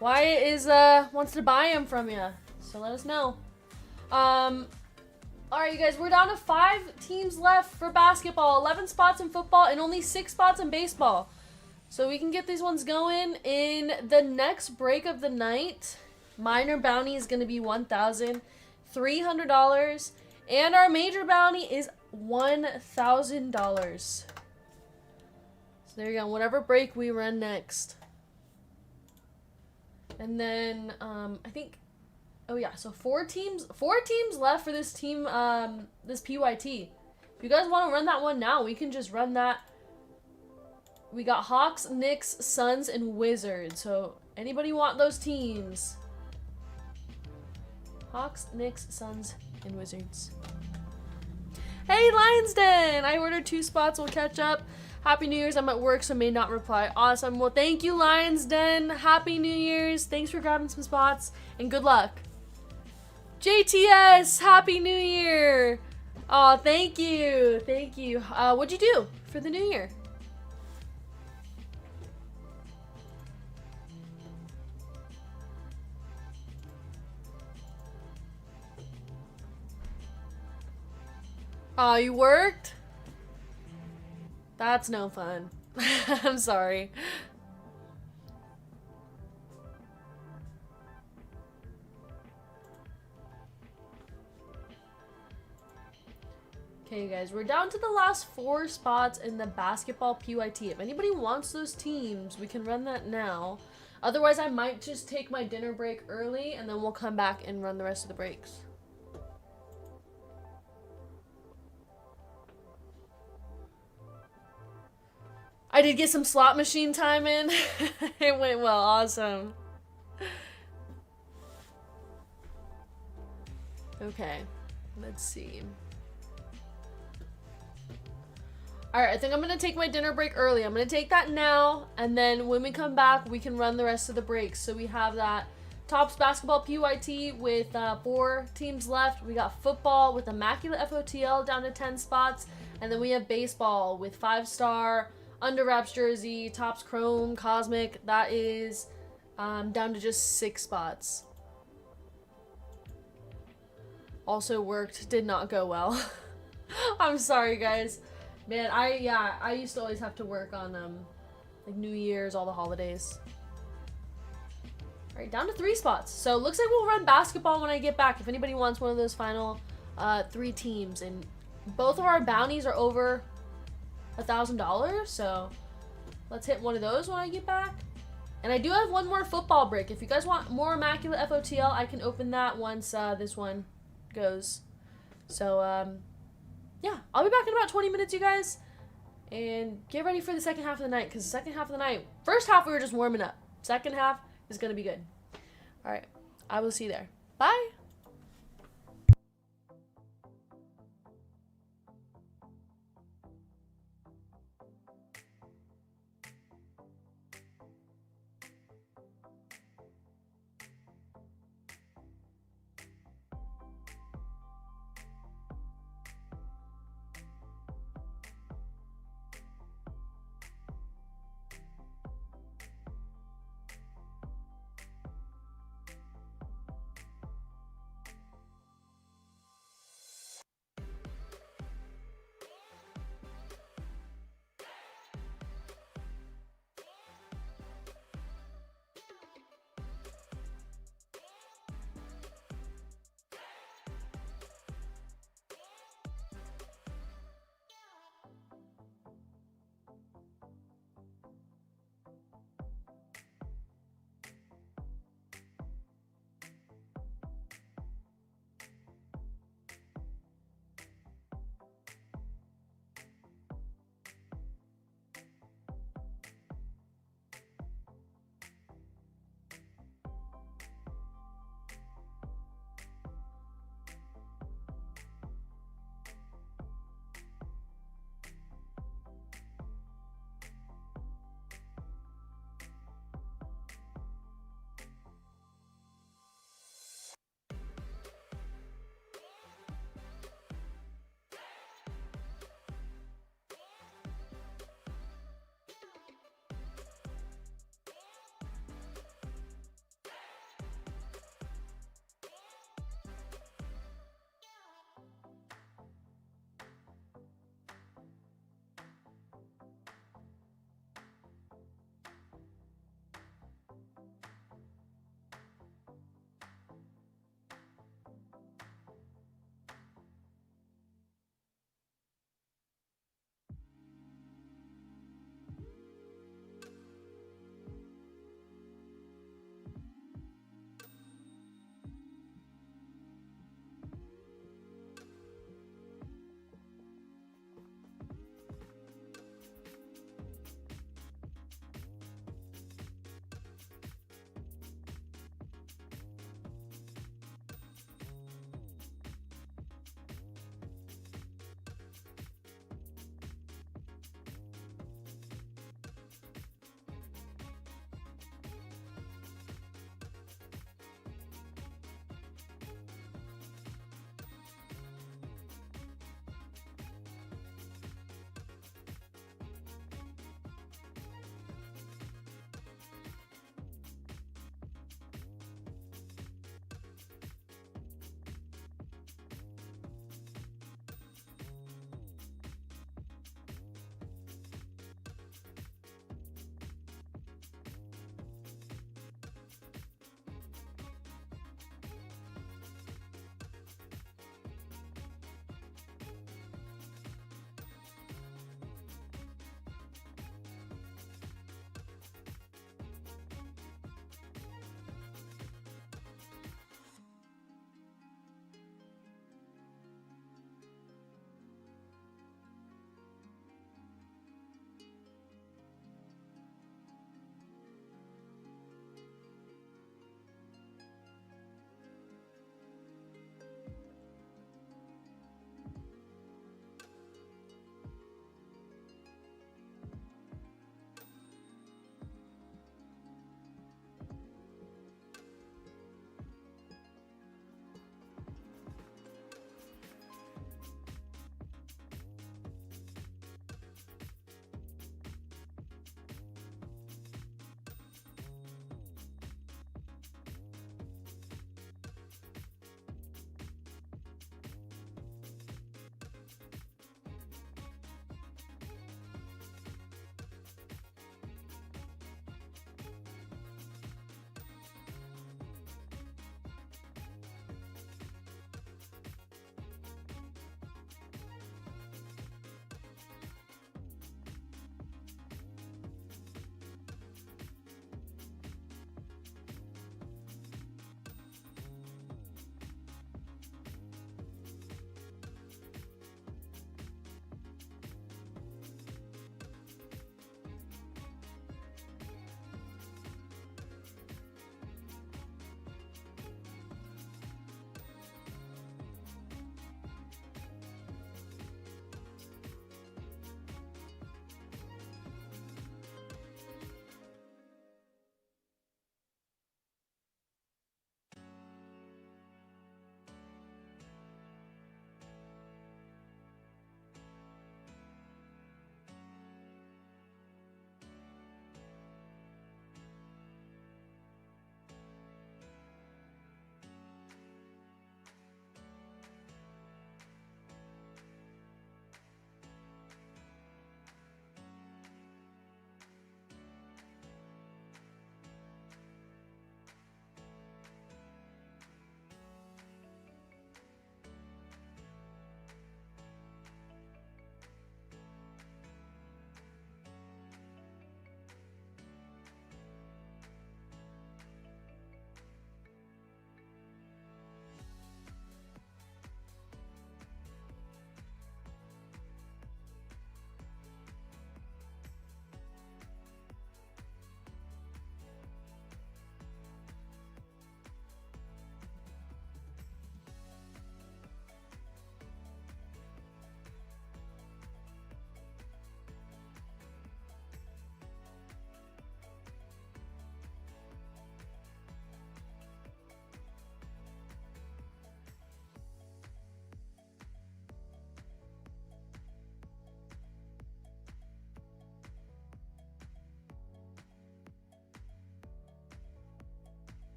Wyatt is, wants to buy them from you. So let us know. Alright, you guys, we're down to 5 teams left for basketball. 11 spots in football and only 6 spots in baseball. So we can get these ones going in the next break of the night. Minor bounty is going to be $1,300. And our major bounty is $1,000. So there you go. Whatever break we run next. And then, I think, oh yeah, so 4 teams left for this team, this PYT. If you guys want to run that one now, we can just run that. We got Hawks, Knicks, Suns, and Wizards. So anybody want those teams? Hawks, Knicks, Suns, and Wizards. Hey, Lions Den! I ordered 2 spots. We'll catch up. Happy New Year's. I'm at work, so may not reply. Awesome. Well, thank you, Lions Den. Happy New Year's. Thanks for grabbing some spots, and good luck. JTS, Happy New Year. Oh, thank you. Thank you. What'd you do for the new year? Oh, you worked? That's no fun. I'm sorry. Okay, you guys, we're down to the last 4 spots in the basketball PYT. If anybody wants those teams, we can run that now. Otherwise, I might just take my dinner break early, and then we'll come back and run the rest of the breaks. I did get some slot machine time in. It went well. Awesome. Okay. Let's see. Alright, I think I'm going to take my dinner break early. I'm going to take that now. And then when we come back, we can run the rest of the breaks. So we have that Tops Basketball PYT with 4 teams left. We got football with Immaculate FOTL down to 10 spots. And then we have baseball with 5-star... Under Wraps Jersey, Topps Chrome, Cosmic, that is down to just 6 spots. Also worked, did not go well. I'm sorry, guys. Man, I used to always have to work on like New Year's, all the holidays. All right, down to 3 spots. So looks like we'll run basketball when I get back. If anybody wants one of those final 3 teams, and both of our bounties are over $1,000, so let's hit one of those when I get back. And I do have one more football break. If you guys want more Immaculate FOTL, I can open that once this one goes. So yeah, I'll be back in about 20 minutes, you guys, and get ready for the second half of the night, because the second half of the night, first half we were just warming up, second half is gonna be good. All right, I will see you there. Bye.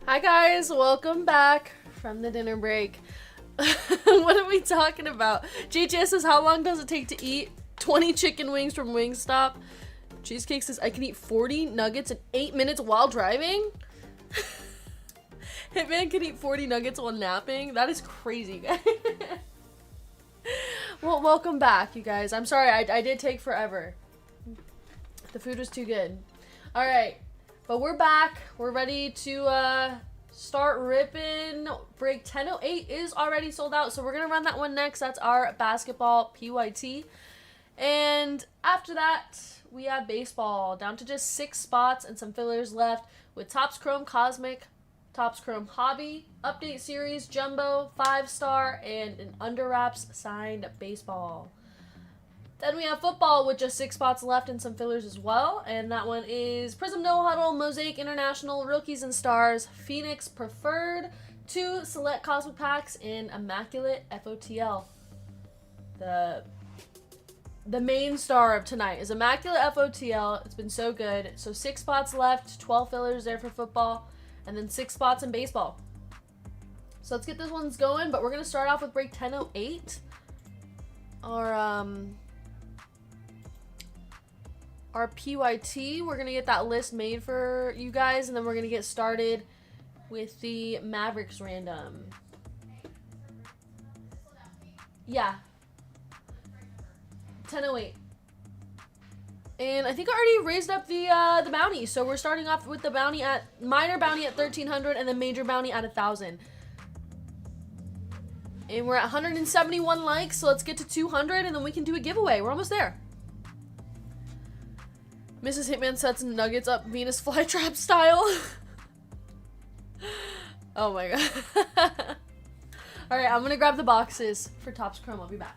Hi guys, welcome back from the dinner break. What are we talking about? JTS says, how long does it take to eat 20 chicken wings from Wingstop? Cheesecake says, I can eat 40 nuggets in 8 minutes while driving? Hitman can eat 40 nuggets while napping? That is crazy, guys. Well, welcome back, you guys. I'm sorry, I did take forever. The food was too good. Alright. But we're back. We're ready to start ripping. Break 10:08 is already sold out, so we're going to run that one next. That's our basketball PYT. And after that, we have baseball. Down to just 6 spots and some fillers left with Topps Chrome Cosmic, Topps Chrome Hobby, Update Series, Jumbo, 5-star, and an Under Wraps signed baseball. Then we have football with just 6 spots left and some fillers as well. And that one is Prism No Huddle, Mosaic International, Rookies and Stars, Phoenix Preferred, 2 Select Cosmic Packs, and Immaculate FOTL. The main star of tonight is Immaculate FOTL. It's been so good. So 6 spots left, 12 fillers there for football, and then 6 spots in baseball. So let's get this one's going, but we're going to start off with break 10:08. Our PYT, we're going to get that list made for you guys, and then we're going to get started with the Mavericks random. Yeah. 10:08. And I think I already raised up the bounty, so we're starting off with the bounty at, minor bounty at 1,300, and then major bounty at 1,000. And we're at 171 likes, so let's get to 200, and then we can do a giveaway. We're almost there. Mrs. Hitman sets nuggets up Venus flytrap style. Oh my god. Alright, I'm gonna grab the boxes for Topps Chrome. I'll be back.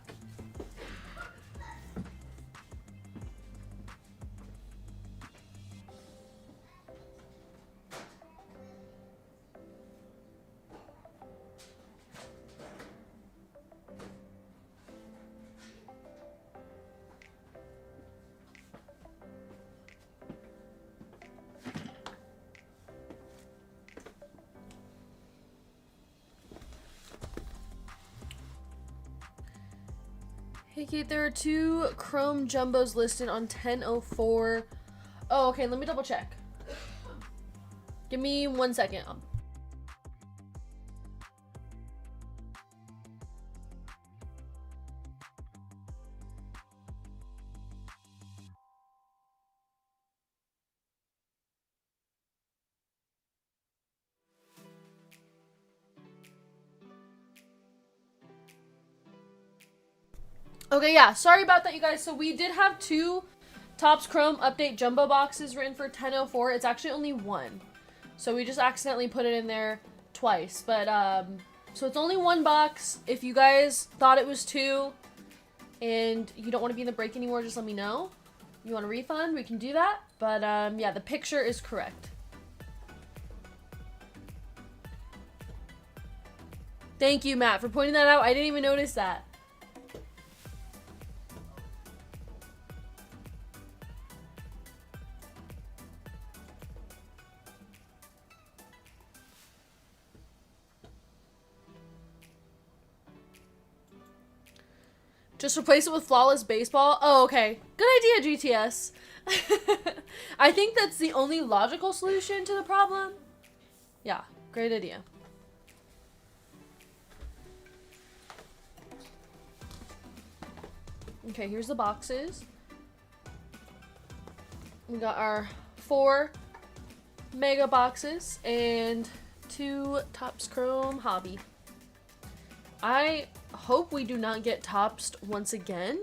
Hey Kate, there are 2 Chrome Jumbos listed on 10:04. Oh, okay, let me double check. Give me 1 second. Okay, yeah, sorry about that, you guys. So we did have 2 Topps Chrome Update Jumbo boxes written for 10:04. It's actually only 1. So we just accidentally put it in there twice. But, so it's only 1 box. If you guys thought it was 2 and you don't want to be in the break anymore, just let me know. You want a refund, we can do that. But, yeah, the picture is correct. Thank you, Matt, for pointing that out. I didn't even notice that. Just replace it with Flawless Baseball? Oh, okay. Good idea, GTS. I think that's the only logical solution to the problem. Yeah, great idea. Okay, here's the boxes. We got our 4 mega boxes, and to Topps Chrome Hobby. I hope we do not get Topps once again.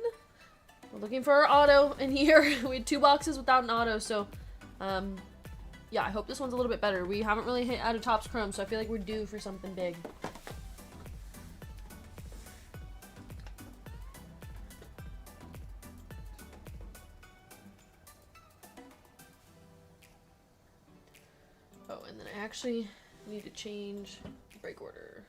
We're looking for our auto in here. We had 2 boxes without an auto, so yeah, I hope this one's a little bit better. We haven't really hit out of Topps Chrome, so I feel like we're due for something big. Oh, and then I actually need to change break order.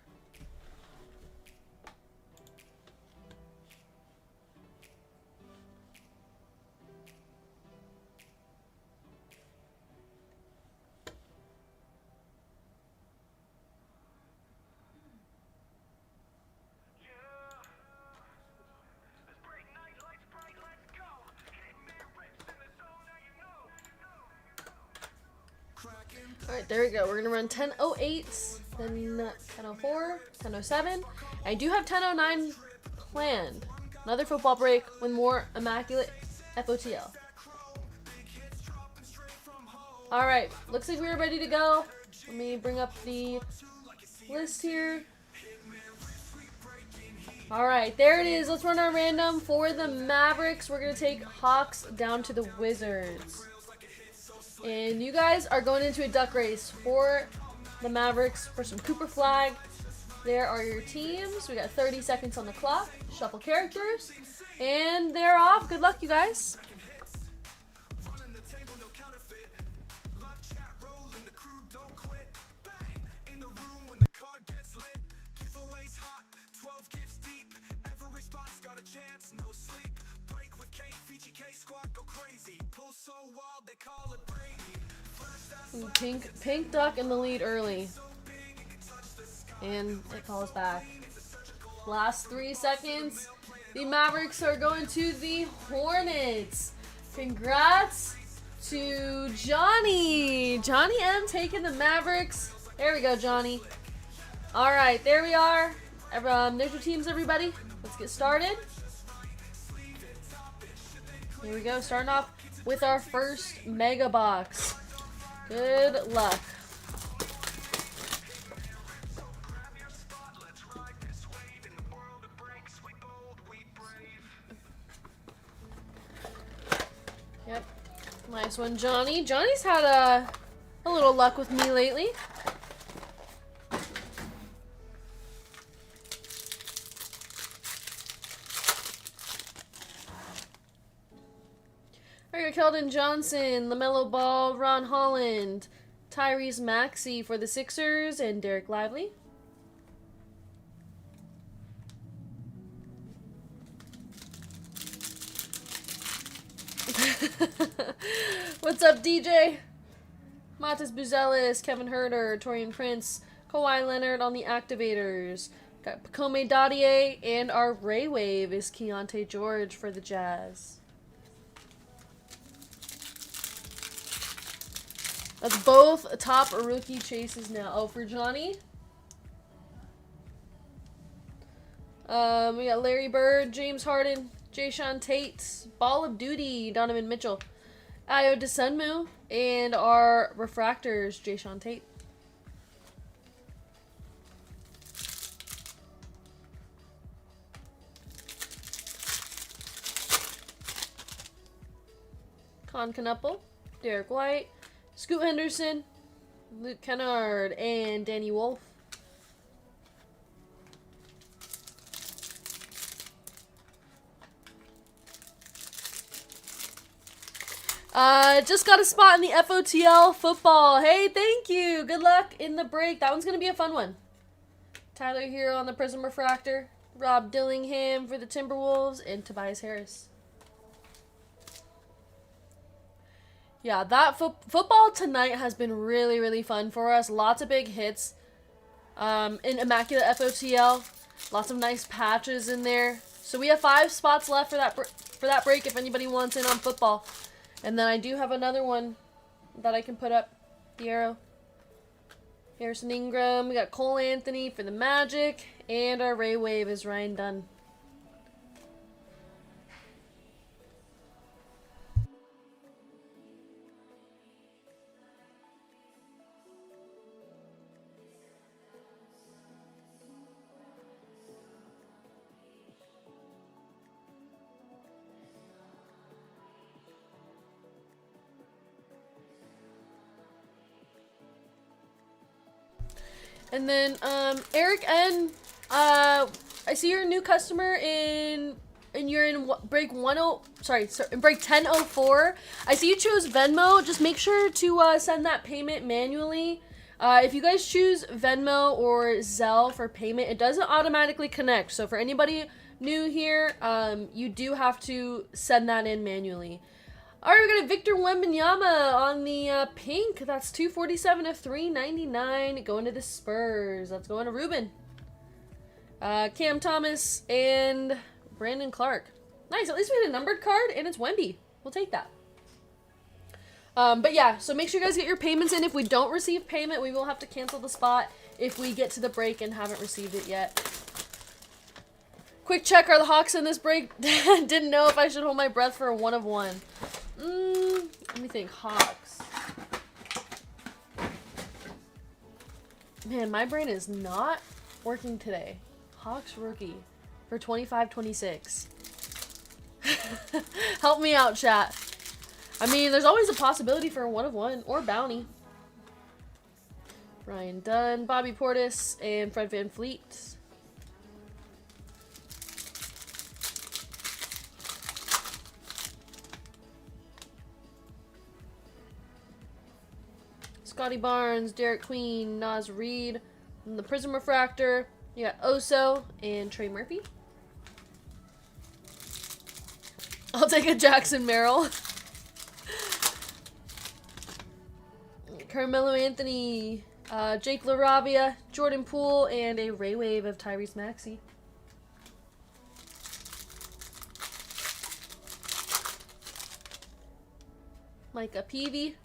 Alright, there we go. We're going to run 10:08, then 10:04, 10:07. I do have 10:09 planned. Another football break with more immaculate FOTL. Alright, looks like we're ready to go. Let me bring up the list here. Alright, there it is. Let's run our random for the Mavericks. We're going to take Hawks down to the Wizards. And you guys are going into a duck race for the Mavericks for some Cooper flag. There are your teams. We got 30 seconds on the clock. Shuffle characters. And they're off. Good luck, you guys. Pink duck in the lead early. And it calls back. Last 3 seconds. The Mavericks are going to the Hornets. Congrats to Johnny. Johnny M taking the Mavericks. There we go, Johnny. Alright, there we are. There's your teams, everybody. Let's get started. Here we go, starting off with our first mega box. Good luck. Yep, nice one, Johnny. Johnny's had a little luck with me lately. Keldon Johnson, LaMelo Ball, Ron Holland, Tyrese Maxey for the Sixers, and Derek Lively. What's up, DJ? Matas Buzelis, Kevin Herter, Torian Prince, Kawhi Leonard on the activators. Got Pacome Dadier, and our Ray Wave is Keontae George for the Jazz. That's both top rookie chases now. Oh, for Johnny. We got Larry Bird, James Harden, Jayshawn Tate, Ball of Duty, Donovan Mitchell, Ayo Dosunmu, and our refractors, Jayshawn Tate. Con Knuppel, Derek White, Scoot Henderson, Luke Kennard, and Danny Wolf. Just got a spot in the FOTL football. Hey, thank you. Good luck in the break. That one's going to be a fun one. Tyler Hero on the Prism Refractor, Rob Dillingham for the Timberwolves, and Tobias Harris. Yeah, that football tonight has been really, really fun for us. Lots of big hits in Immaculate FOTL. Lots of nice patches in there. So we have 5 spots left for that break if anybody wants in on football. And then I do have another one that I can put up. The arrow. Harrison Ingram. We got Cole Anthony for the Magic. And our Ray Wave is Ryan Dunn. And then Eric N. I see you're a new customer and you're in break 1004. I see you chose Venmo. Just make sure to send that payment manually. If you guys choose Venmo or Zelle for payment, it doesn't automatically connect. So for anybody new here, you do have to send that in manually. All right, we got a Victor Wembanyama on the pink. That's 247 of 399 going to the Spurs. That's going to Ruben. Cam Thomas and Brandon Clark. Nice. At least we had a numbered card, and it's Wemby. We'll take that. But yeah, so make sure you guys get your payments in. If we don't receive payment, we will have to cancel the spot if we get to the break and haven't received it yet. Quick check, are the Hawks in this break? Didn't know if I should hold my breath for a 1 of 1. Let me think. Hawks. Man, my brain is not working today. Hawks rookie for 25-26. Help me out, chat. I mean, there's always a possibility for a 1 of 1 or bounty. Ryan Dunn, Bobby Portis, and Fred VanVleet. Scotty Barnes, Derek Queen, Naz Reid, and the Prism Refractor. You got Oso and Trey Murphy. I'll take a Jackson Merrill. Carmelo Anthony, Jake LaRavia, Jordan Poole, and a Ray Wave of Tyrese Maxey. Micah Peavy,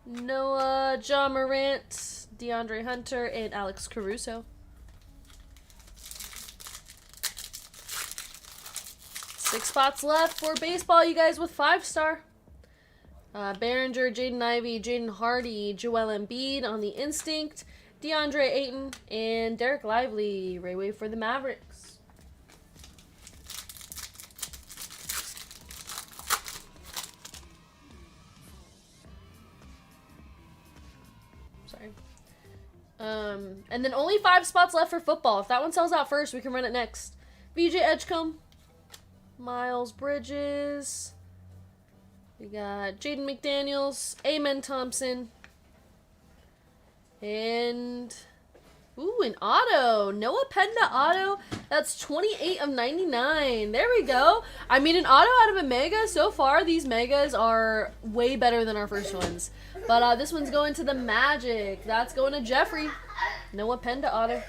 Noah, John Morant, DeAndre Hunter, and Alex Caruso. Six spots left for baseball, you guys, with 5-star. Behringer, Jaden Ivey, Jaden Hardy, Joel Embiid on the Instinct, DeAndre Ayton, and Derek Lively, Ray Wave for the Mavericks. Sorry. And then only 5 spots left for football. If that one sells out first, we can run it next. VJ Edgecombe, Miles Bridges. We got Jaden McDaniels, Amen Thompson, and an auto. Noah Penda auto. That's 28 of 99. There we go. I mean, an auto out of a mega. So far, these megas are way better than our first ones. But this one's going to the Magic. That's going to Jeffrey. Noah Penda auto.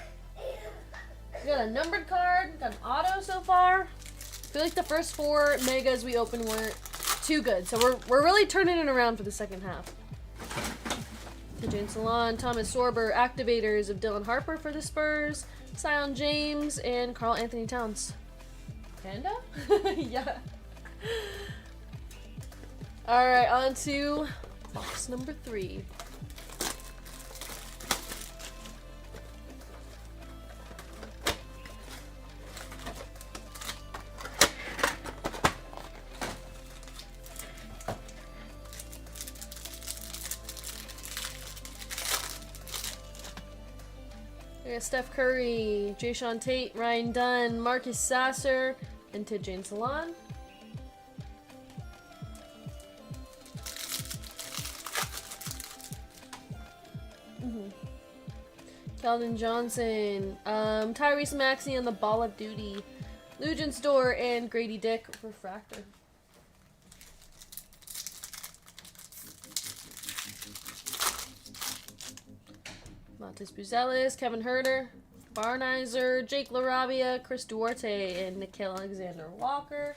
We got a numbered card. Got an auto so far. I feel like the first 4 megas we opened weren't too good, so we're really turning it around for the second half. Jane Salon, Thomas Sorber, activators of Dylan Harper for the Spurs, Sion James, and Karl Anthony Towns. Panda? Yeah. Alright, on to box number 3. Steph Curry, Jayshawn Tate, Ryan Dunn, Marcus Sasser, and Jane Salon. Keldon Johnson, Tyrese Maxey on the Ball of Duty, Lugens Door, and Grady Dick Refractor. Montes Buzelis, Kevin Herter, Barnizer, Jake LaRavia, Chris Duarte, and Nickeil Alexander-Walker.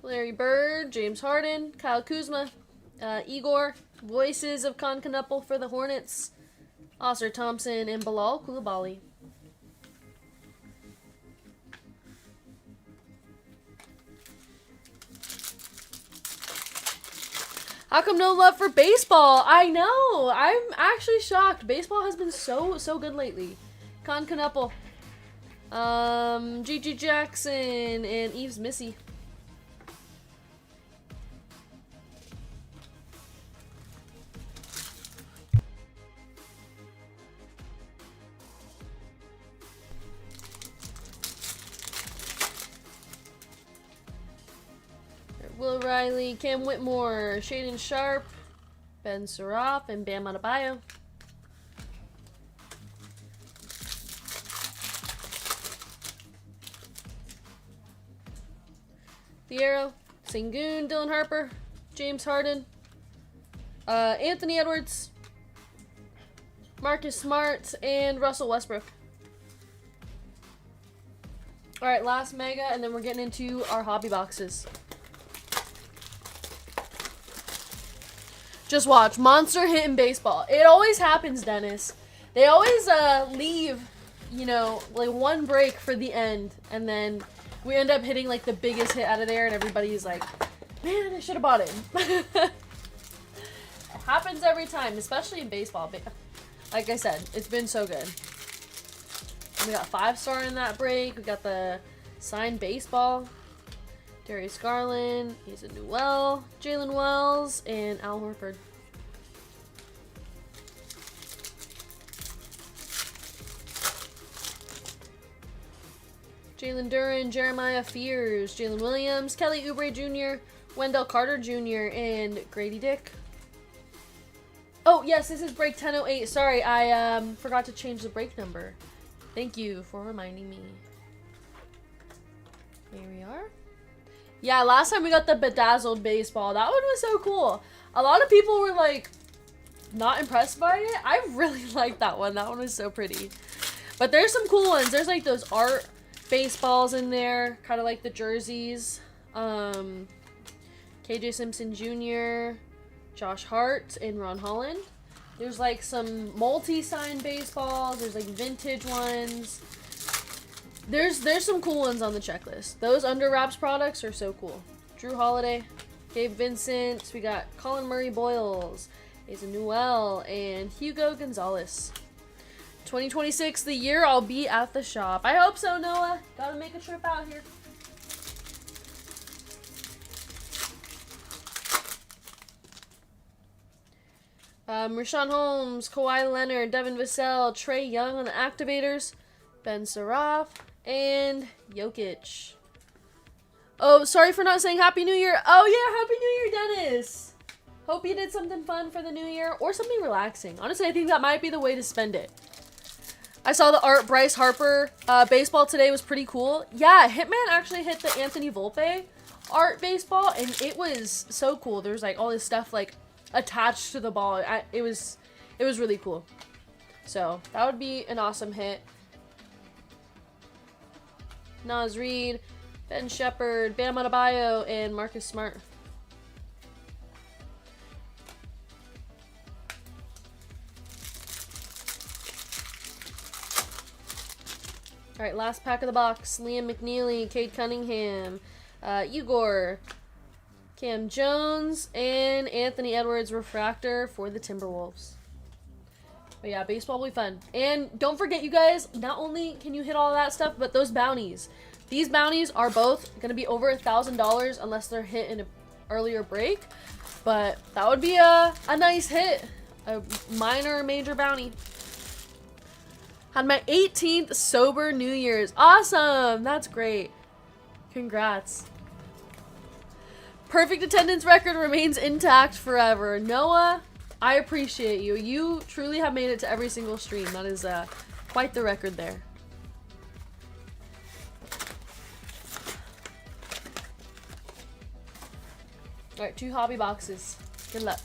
Larry Bird, James Harden, Kyle Kuzma, Igor, Voices of Concanupple for the Hornets, Oscar Thompson, and Bilal Coulibaly. How come no love for baseball? I know. I'm actually shocked. Baseball has been so good lately. Concanupple. Gigi Jackson and Eves Missy. Will Riley, Cam Whitmore, Shaden Sharp, Ben Surratt, and Bam Adebayo. Thiero, Sengun, Dylan Harper, James Harden, Anthony Edwards, Marcus Smart, and Russell Westbrook. Alright, last mega, and then we're getting into our hobby boxes. Just watch. Monster hit in baseball. It always happens, Dennis. They always leave, you know, like one break for the end, and then we end up hitting like the biggest hit out of there, and everybody's like, man, I should have bought it. It happens every time, especially in baseball. Like I said, it's been so good. We got 5-star in that break. We got the signed baseball. Darius Garland, he's a Newell, Jalen Wells, and Al Horford. Jalen Duren, Jeremiah Fears, Jalen Williams, Kelly Oubre Jr., Wendell Carter Jr., and Grady Dick. Oh, yes, this is break 1008. Sorry, I forgot to change the break number. Thank you for reminding me. Here we are. Yeah, last time we got the bedazzled baseball. That one was so cool. A lot of people were like not impressed by it. I really liked that one. That one was so pretty. But there's some cool ones. There's like those art baseballs in there, kind of like the jerseys. KJ Simpson Jr., Josh Hart, and Ron Holland. There's like some multi-signed baseballs. There's like vintage ones. There's some cool ones on the checklist. Those Under Wraps products are so cool. Drew Holiday, Gabe Vincent. We got Colin Murray Boyles, Asa Newell, and Hugo Gonzalez. 2026, the year I'll be at the shop. I hope so, Noah. Gotta make a trip out here. Rashawn Holmes, Kawhi Leonard, Devin Vassell, Trey Young on the activators, Ben Surratt, and Jokic. Oh, sorry for not saying Happy New Year. Oh yeah, Happy New Year, Dennis. Hope you did something fun for the new year or something relaxing. Honestly, I think that might be the way to spend it. I saw the Art Bryce Harper baseball today. Was pretty cool. Yeah, Hitman actually hit the Anthony Volpe art baseball, and it was so cool. There's like all this stuff like attached to the ball. It was really cool. So that would be an awesome hit. Naz Reid, Ben Shepherd, Bam Adebayo, and Marcus Smart. All right, last pack of the box. Liam McNeely, Cade Cunningham, Igor, Cam Jones, and Anthony Edwards refractor for the Timberwolves. But yeah, baseball will be fun. And don't forget, you guys, not only can you hit all that stuff, but those bounties. These bounties are both going to be over $1,000 unless they're hit in an earlier break. But that would be a nice hit. A minor or major bounty. Had my 18th sober New Year's. Awesome! That's great. Congrats. Perfect attendance record remains intact forever. Noah, I appreciate you. You truly have made it to every single stream. That is quite the record there. Alright, 2 hobby boxes. Good luck.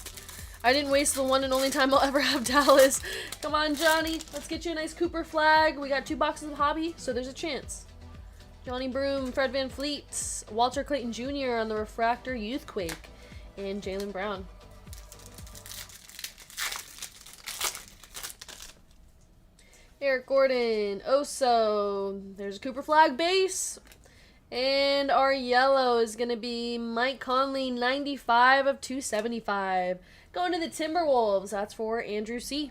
I didn't waste the one and only time I'll ever have Dallas. Come on, Johnny. Let's get you a nice Cooper flag. We got 2 boxes of hobby, so there's a chance. Johnny Broom, Fred VanVleet, Walter Clayton Jr. on the refractor Youthquake, and Jaylen Brown. Eric Gordon, Oso. There's a Cooper flag base. And our yellow is going to be Mike Conley, 95 of 275. Going to the Timberwolves. That's for Andrew C.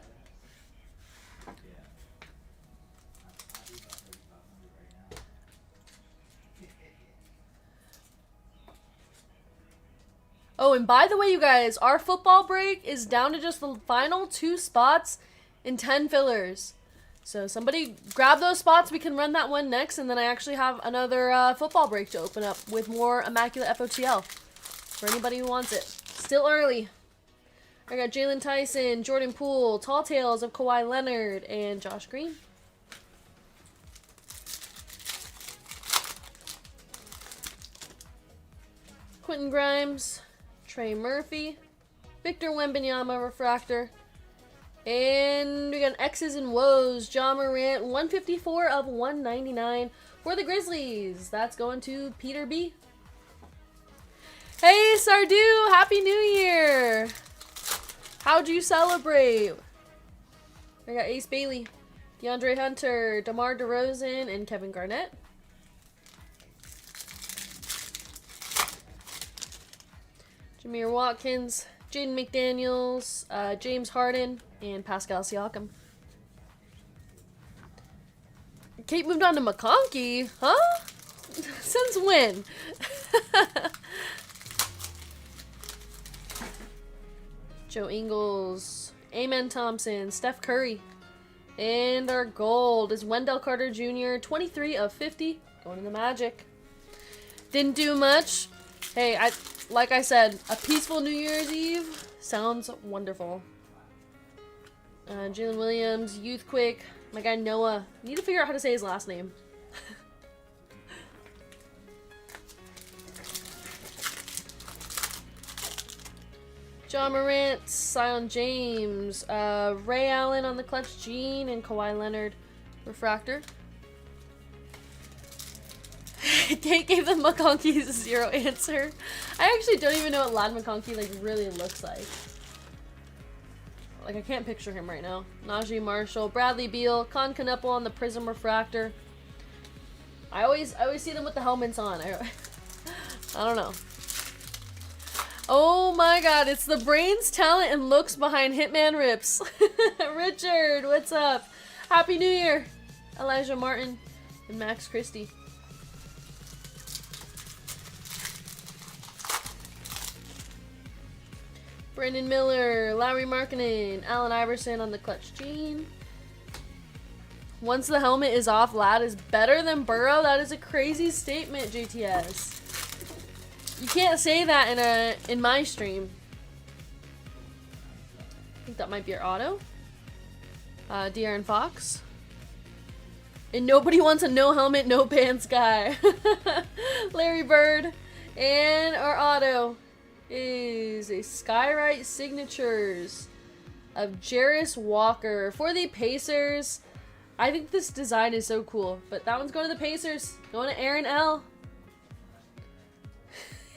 Oh, and by the way, you guys, our football break is down to just the final 2 spots in 10 fillers. So somebody grab those spots. We can run that one next, and then I actually have another football break to open up with more Immaculate FOTL. For anybody who wants it. Still early. I got Jalen Tyson, Jordan Poole, Tall Tales of Kawhi Leonard, and Josh Green. Quentin Grimes, Trey Murphy, Victor Wembanyama refractor, and we got X's and Woes, Ja Morant, 154 of 199 for the Grizzlies. That's going to Peter B. Hey Sardu, Happy New Year! How'd you celebrate? I got Ace Bailey, DeAndre Hunter, DeMar DeRozan, and Kevin Garnett. Jameer Watkins, Jaden McDaniels, James Harden, and Pascal Siakam. Kate moved on to McConkey, huh? Since when? Joe Ingles, Amen Thompson, Steph Curry, and our gold is Wendell Carter Jr., 23 of 50, going to the Magic. Didn't do much. Hey, like I said, a peaceful New Year's Eve sounds wonderful. Jalen Williams, Youthquake, my guy Noah. Need to figure out how to say his last name. John Morant, Zion James, Ray Allen on the clutch gene, and Kawhi Leonard refractor. Kate gave the McConkeys 0 answer. I actually don't even know what Lad McConkey like really looks like. Like I can't picture him right now. Najee Marshall, Bradley Beal, Con Canepo on the Prism refractor. I always see them with the helmets on. I don't know. Oh my god, it's the brains, talent, and looks behind Hitman Rips. Richard, what's up? Happy New Year. Elijah Martin and Max Christie. Brandon Miller, Lowry Markkinen, Allen Iverson on the clutch gene. Once the helmet is off, Lad is better than Burrow. That is a crazy statement, JTS. You can't say that in my stream. I think that might be our auto. De'Aaron Fox. And nobody wants a no helmet, no pants guy. Larry Bird. And our auto is a Skywrite Signatures of Jarris Walker for the Pacers. I think this design is so cool, but that one's going to the Pacers. Going to Aaron L.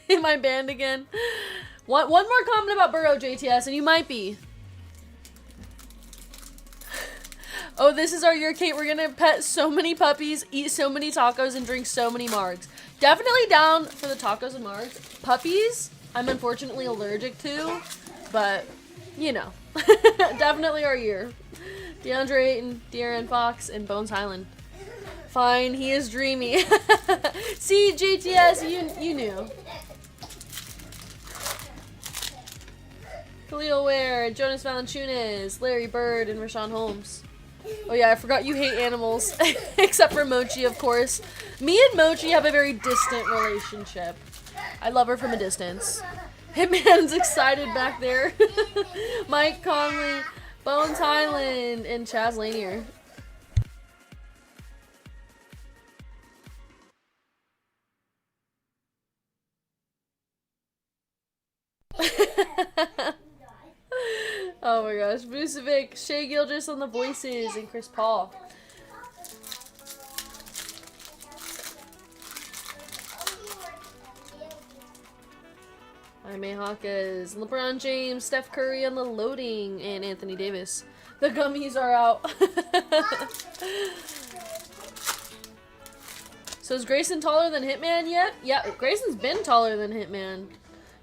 In my band again. One more comment about Burrow, JTS, and you might be. Oh, this is our year, Kate. We're gonna pet so many puppies, eat so many tacos, and drink so many margs. Definitely down for the tacos and margs. Puppies, I'm unfortunately allergic to, but, you know. Definitely our year. DeAndre Ayton, De'Aaron Fox, and Bones Highland. Fine, he is dreamy. See, JTS, you knew. Khalil Ware, Jonas Valanciunas, Larry Bird, and Rashawn Holmes. Oh yeah, I forgot you hate animals. Except for Mochi, of course. Me and Mochi have a very distant relationship. I love her from a distance. Hitman's excited back there. Mike Conley, Bones Highland, and Chaz Lanier. Oh my gosh. Vucevic, Shea Gilgeous on the voices, and Chris Paul. Jaime Hawkes, LeBron James, Steph Curry on the loading, and Anthony Davis. The gummies are out. So is Grayson taller than Hitman yet? Yeah, Grayson's been taller than Hitman.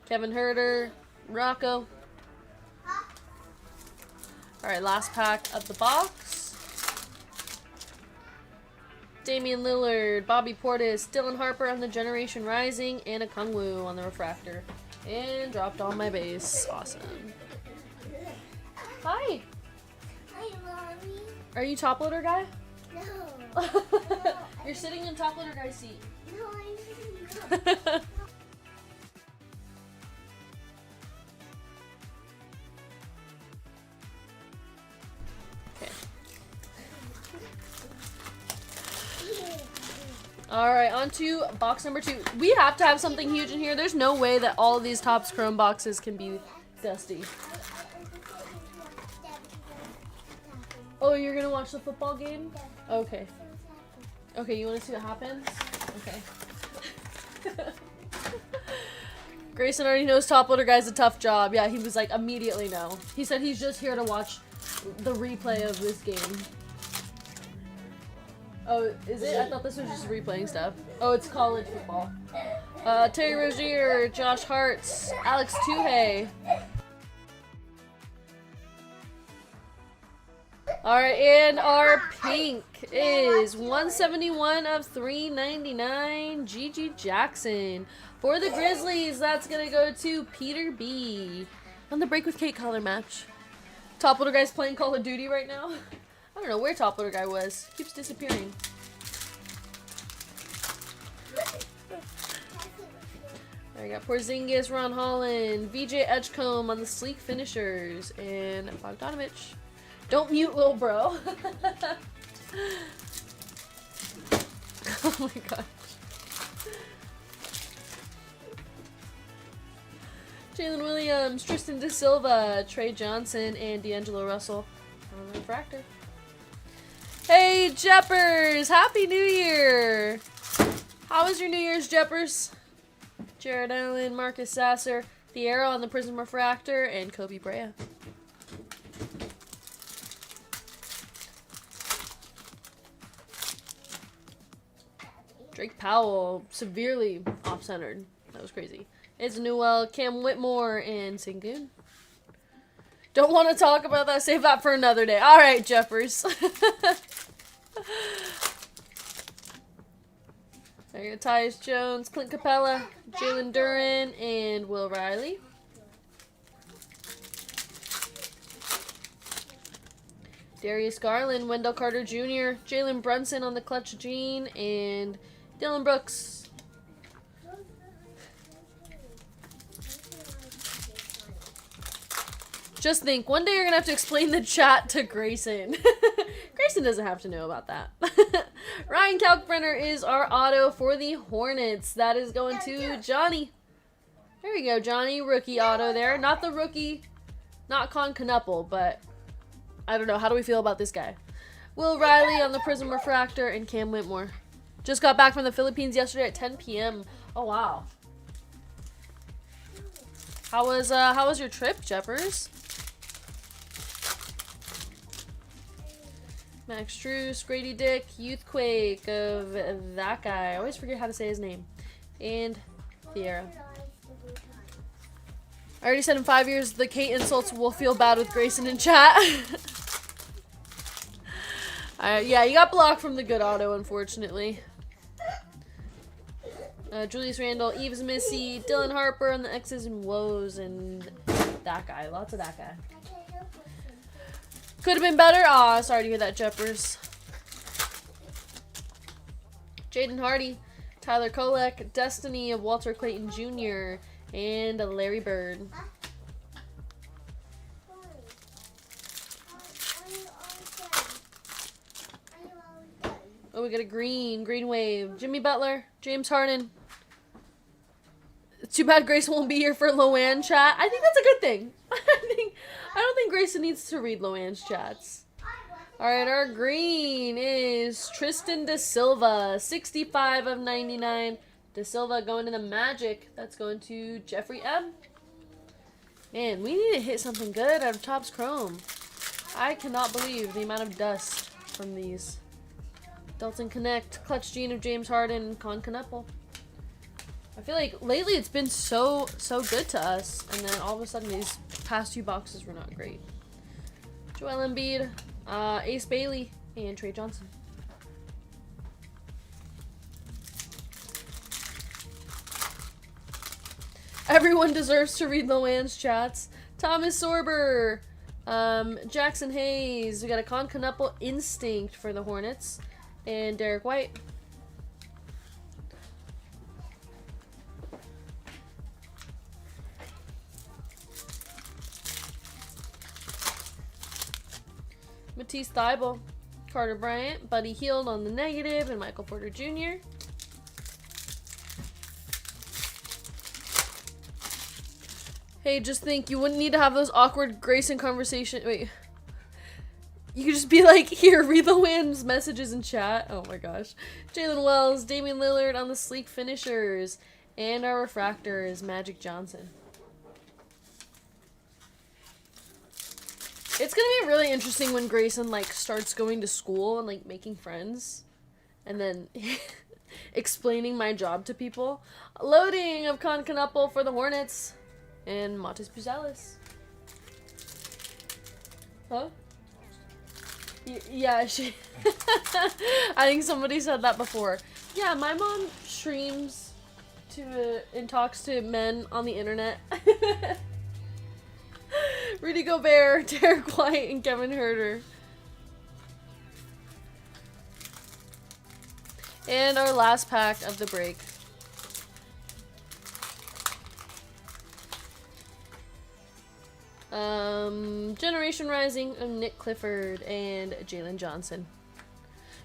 Kevin Huerter, Rocco. Alright, last pack of the box. Damian Lillard, Bobby Portis, Dylan Harper on the Generation Rising, and a Kungwu on the refractor. And dropped on my base. Awesome. Hi. Hi, Mommy. Are you top loader guy? No. You're sitting in top loader guy's seat. No, I'm not. Alright, on to box number 2. We have to have something huge in here. There's no way that all of these Topps Chrome boxes can be dusty. Oh, you're gonna watch the football game? Okay. Okay, you wanna see what happens? Okay. Grayson already knows Top Loader Guy's a tough job. Yeah, he was like, immediately no. He said he's just here to watch the replay of this game. Oh, is it? I thought this was just replaying stuff. Oh, it's college football. Terry Rozier, Josh Hart, Alex Tuhey. Alright, and our pink is 171 of 399, Gigi Jackson. For the Grizzlies, that's going to go to Peter B. On the Break with Kate color match. Top Loader Guy's playing Call of Duty right now. I don't know where Top Loader Guy was. Keeps disappearing. There we got Porzingis, Ron Holland, VJ Edgecombe on the sleek finishers, and Bogdanovich. Don't mute, little bro. Oh my gosh. Jalen Williams, Tristan Da Silva, Trey Johnson, and D'Angelo Russell on the refractor. Hey, Jeppers! Happy New Year! How was your New Year's, Jeppers? Jared Allen, Marcus Sasser, Thiero on the Prism Refractor, and Kobe Brea. Drake Powell, severely off-centered. That was crazy. It's Newell, Cam Whitmore, and Sengun. Don't want to talk about that. Save that for another day. All right, Jeffers. There you go. Tyus Jones, Clint Capella, Jalen Duren, and Will Riley. Darius Garland, Wendell Carter Jr., Jalen Brunson on the clutch gene, and Dylan Brooks. Just think, one day you're going to have to explain the chat to Grayson. Grayson doesn't have to know about that. Ryan Kalkbrenner is our auto for the Hornets. That is going to Johnny. There we go, Johnny. Rookie auto there. Not the rookie, not Con Knuppel, but I don't know. How do we feel about this guy? Will Riley on the Prism Refractor, and Cam Whitmore. Just got back from the Philippines yesterday at 10 p.m. Oh, wow. How was your trip, Jeppers? Max Struess, Grady Dick, Youthquake of that guy. I always forget how to say his name. And Thiero. I already said in 5 years the Kate insults will feel bad with Grayson in chat. Yeah, you got blocked from the good auto, unfortunately. Julius Randle, Eves Missy, Dylan Harper on the X's and Woes, and that guy. Lots of that guy. Could have been better. Aw, sorry to hear that, Jeppers. Jaden Hardy, Tyler Kolek, Destiny of Walter Clayton Jr., and Larry Bird. Oh, we got a green wave. Jimmy Butler, James Harden. It's too bad Grayson won't be here for Loanne chat. I think that's a good thing. I don't think Grayson needs to read Loanne's chats. Alright, our green is Tristan Da Silva. 65 of 99. Da Silva going to the Magic. That's going to Jeffrey M. Man, we need to hit something good out of Topps Chrome. I cannot believe the amount of dust from these. Dalton Connect, Clutch Gene of James Harden, Con Knuppel. I feel like lately it's been so good to us, and then all of a sudden these past few boxes were not great. Joel Embiid, Ace Bailey, and Trey Johnson. Everyone deserves to read Loanne's chats. Thomas Sorber, Jackson Hayes. We got a Con Knuppel Instinct for the Hornets, and Derek White. Matisse Thybulle, Carter Bryant, Buddy Hield on the negative, and Michael Porter Jr. Hey, just think, you wouldn't need to have those awkward Grayson conversation. Wait. You could just be like, here, read the wins messages in chat. Oh my gosh. Jalen Wells, Damian Lillard on the sleek finishers. And our refractor is Magic Johnson. It's gonna be really interesting when Grayson, like, starts going to school and, like, making friends. And then explaining my job to people. Loading of Concanapple for the Hornets. And Montes Puzelis. Huh? Yeah, she... I think somebody said that before. Yeah, my mom streams to and talks to men on the internet. Rudy Gobert, Derek White, and Kevin Herter. And our last pack of the break. Generation Rising of Nick Clifford and Jalen Johnson.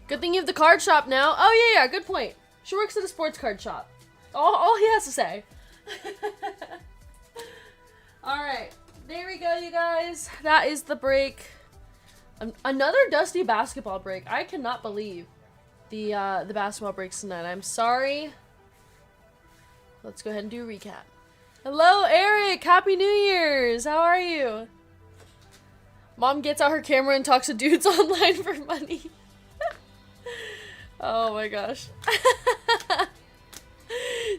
Good thing you have the card shop now. Oh, yeah, good point. She works at a sports card shop. All he has to say. Alright. There we go, you guys. That is the break. Another dusty basketball break. I cannot believe the basketball breaks tonight. I'm sorry. Let's go ahead and do a recap. Hello, Eric. Happy New Year's. How are you? Mom gets out her camera and talks to dudes online for money. Oh my gosh.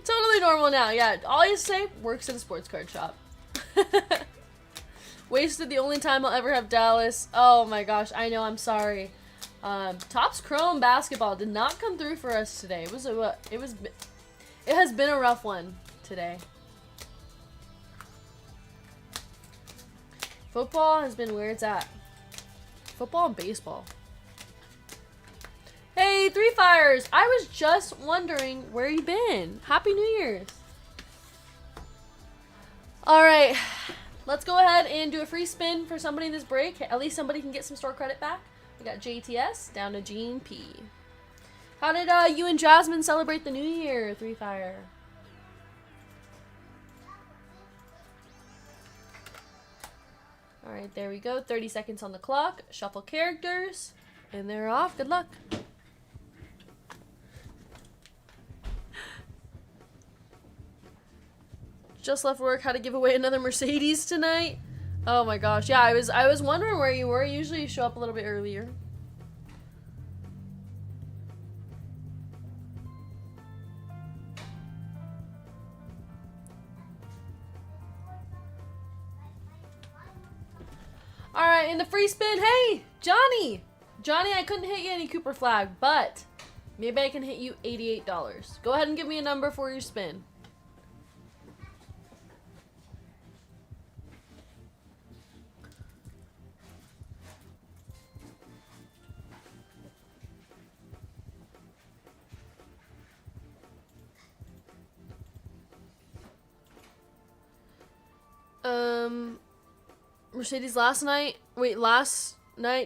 Totally normal now. Yeah, all you say, works at a sports card shop. Wasted the only time I'll ever have Dallas. Oh my gosh, I know, I'm sorry. Topps Chrome basketball did not come through for us today. It has been a rough one today. Football has been where it's at. Football and baseball. Hey, Three Fires! I was just wondering where you been. Happy New Year's. Alright, let's go ahead and do a free spin for somebody in this break. At least somebody can get some store credit back. We got JTS down to Gene P. How did you and Jasmine celebrate the new year, Three Fire? Alright, there we go. 30 seconds on the clock. Shuffle characters. And they're off. Good luck. Just left work. How to give away another Mercedes tonight. Oh my gosh. Yeah, I was wondering where you were. Usually you show up a little bit earlier. Alright, in the free spin, hey, Johnny! Johnny, I couldn't hit you any Cooper flag, but maybe I can hit you $88. Go ahead and give me a number for your spin. Mercedes last night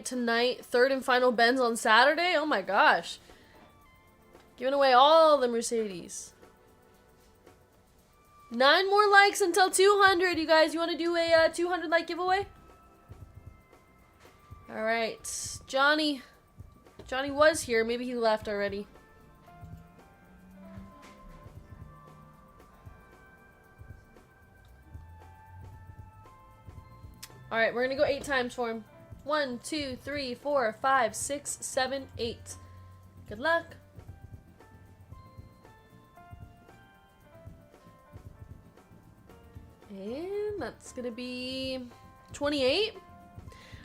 tonight, third and final Benz on Saturday. Oh my gosh. Giving away all the Mercedes. 9 more likes until 200, you guys. You want to do a 200 like giveaway? All right. Johnny was here. Maybe he left already. Alright, we're going to go 8 times for him. 1, 2, 3, 4, 5, 6, 7, 8. Good luck. And that's going to be 28.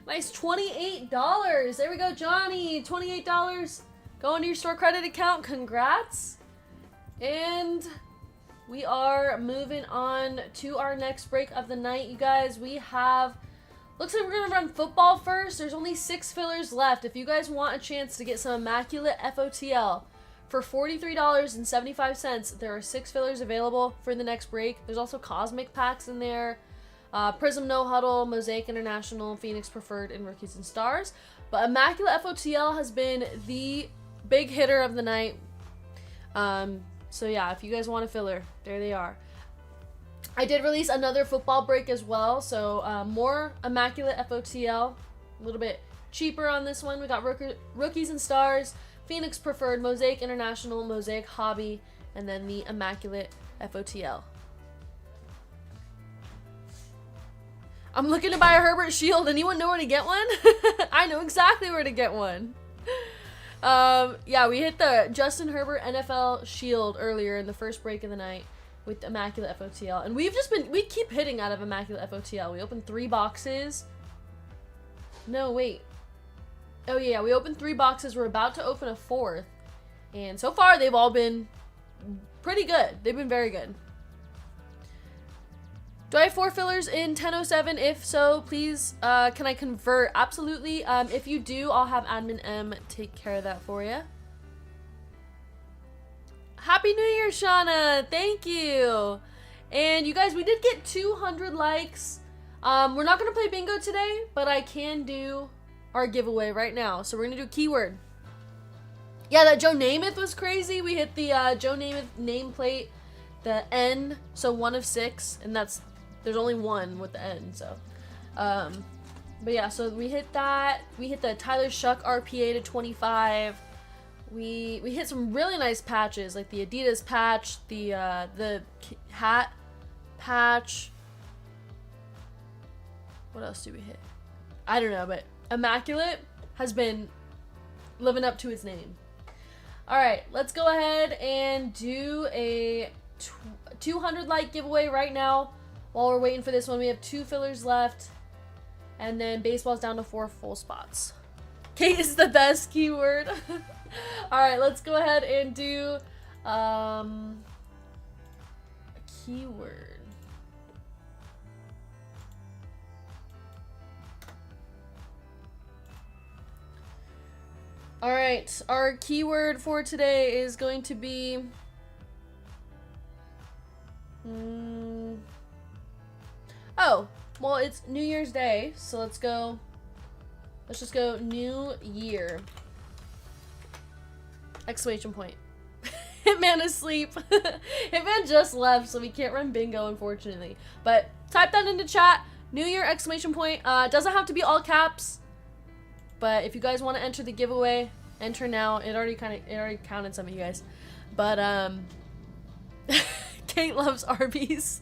Nice, $28. There we go, Johnny. $28. Go into your store credit account. Congrats. And we are moving on to our next break of the night, you guys. We have... Looks like we're going to run football first. There's only 6 fillers left. If you guys want a chance to get some immaculate FOTL for $43.75, there are 6 fillers available for the next break. There's also Cosmic Packs in there. Prism No Huddle, Mosaic International, Phoenix Preferred, and Rookies and Stars. But immaculate FOTL has been the big hitter of the night. So yeah, if you guys want a filler, there they are. I did release another football break as well, so more Immaculate FOTL, a little bit cheaper on this one. We got Rookies and Stars, Phoenix Preferred, Mosaic International, Mosaic Hobby, and then the Immaculate FOTL. I'm looking to buy a Herbert Shield. Anyone know where to get one? I know exactly where to get one. Yeah, we hit the Justin Herbert NFL Shield earlier in the first break of the night with Immaculate FOTL. And we keep hitting out of Immaculate FOTL. We opened 3 boxes. No, wait. Oh yeah, we opened 3 boxes. We're about to open a 4th. And so far, they've all been pretty good. They've been very good. Do I have 4 fillers in 1007? If so, please, can I convert? Absolutely. If you do, I'll have Admin M take care of that for you. Happy New Year, Shauna. Thank you. And you guys, we did get 200 likes. We're not going to play bingo today, but I can do our giveaway right now. So we're going to do keyword. Yeah, that Joe Namath was crazy. We hit the Joe Namath nameplate, the N, so 1 of 6, and there's only 1 with the N, so. But yeah, so we hit that. We hit the Tyler Shuck RPA to 25. We hit some really nice patches, like the Adidas patch, the hat patch. What else did we hit? I don't know, but Immaculate has been living up to its name. All right, let's go ahead and do a 200 like giveaway right now. While we're waiting for this one, we have 2 fillers left, and then baseball's down to 4 full spots. Kate is the best keyword. All right, let's go ahead and do a keyword. All right, our keyword for today is going to be oh, well, it's New Year's Day, so let's just go New Year. Exclamation point. Hitman is asleep. Hitman just left, so we can't run bingo, unfortunately. But type that into chat. New Year, exclamation point. It doesn't have to be all caps. But if you guys want to enter the giveaway, enter now. It already counted some of you guys. But Kate loves Arby's.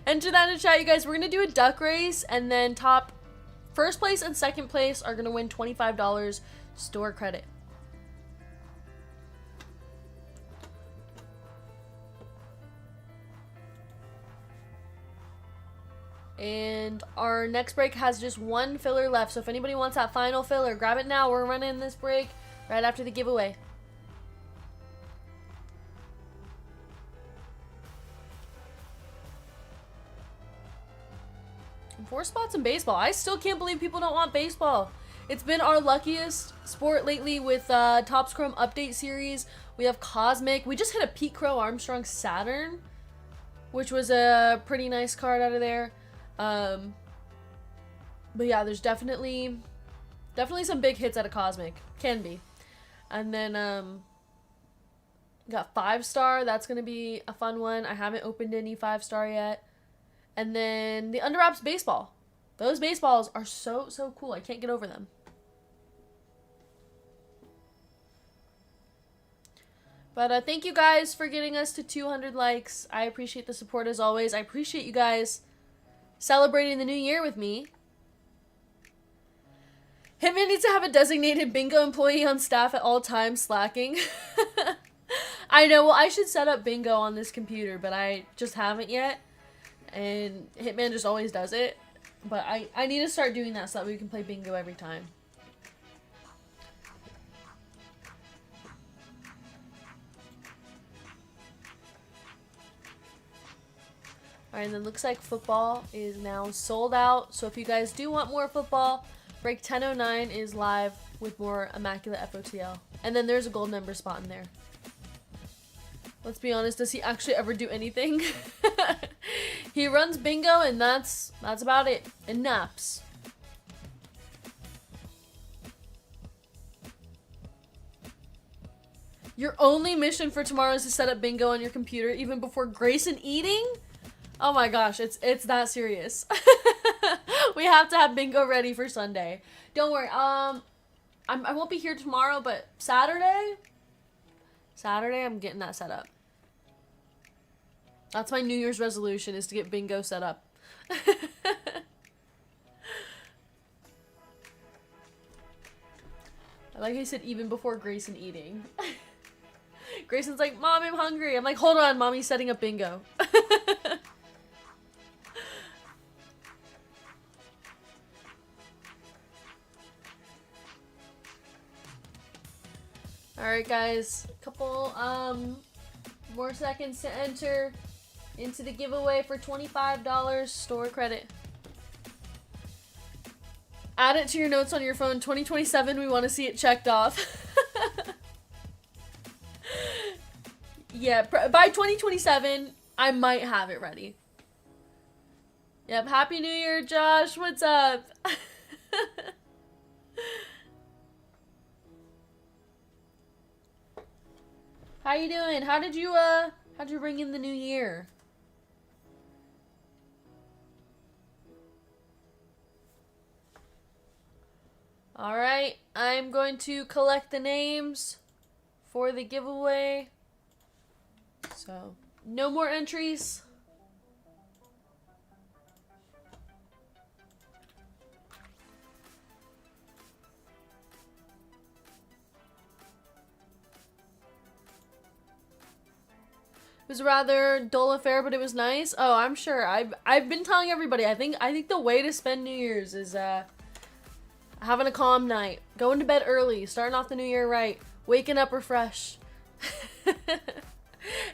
Enter that in the chat, you guys. We're gonna do a duck race, and then first place and second place are gonna win $25 store credit. And our next break has just 1 filler left, so if anybody wants that final filler, grab it now. We're running this break right after the giveaway. And 4 spots in baseball. I still can't believe people don't want baseball. It's been our luckiest sport lately with Topps Chrome Update Series. We have Cosmic. We just hit a Pete Crow Armstrong Saturn, which was a pretty nice card out of there. But yeah, there's definitely some big hits out of Cosmic. Can be. And then got 5-star. That's gonna be a fun one. I haven't opened any 5-star yet. And then the Under Wraps baseball. Those baseballs are so cool. I can't get over them. But thank you guys for getting us to 200 likes. I appreciate the support as always. I appreciate you guys celebrating the new year with me. Hitman needs to have a designated bingo employee on staff at all times slacking. I know, well, I should set up bingo on this computer, but I just haven't yet. And Hitman just always does it. But I need to start doing that so that we can play bingo every time. Alright, and then looks like football is now sold out. So if you guys do want more football, Break 1009 is live with more Immaculate FOTL. And then there's a gold member spot in there. Let's be honest, does he actually ever do anything? He runs bingo and that's about it. And naps. Your only mission for tomorrow is to set up bingo on your computer even before Grayson eating? Oh my gosh, it's that serious. We have to have bingo ready for Sunday. Don't worry. I won't be here tomorrow, but Saturday I'm getting that set up. That's my New Year's resolution, is to get bingo set up. I like how you said even before Grayson eating. Grayson's like, Mom, I'm hungry. I'm like, hold on, Mommy's setting up bingo. Alright guys, a couple more seconds to enter into the giveaway for $25 store credit. Add it to your notes on your phone. 2027, we want to see it checked off. Yeah, by 2027, I might have it ready. Yep, Happy New Year, Josh. What's up? How you doing? How'd you ring in the new year? Alright, I'm going to collect the names for the giveaway. So, no more entries. It was a rather dull affair, but it was nice. Oh, I'm sure. I've been telling everybody. I think the way to spend New Year's is having a calm night, going to bed early, starting off the new year right, waking up refreshed.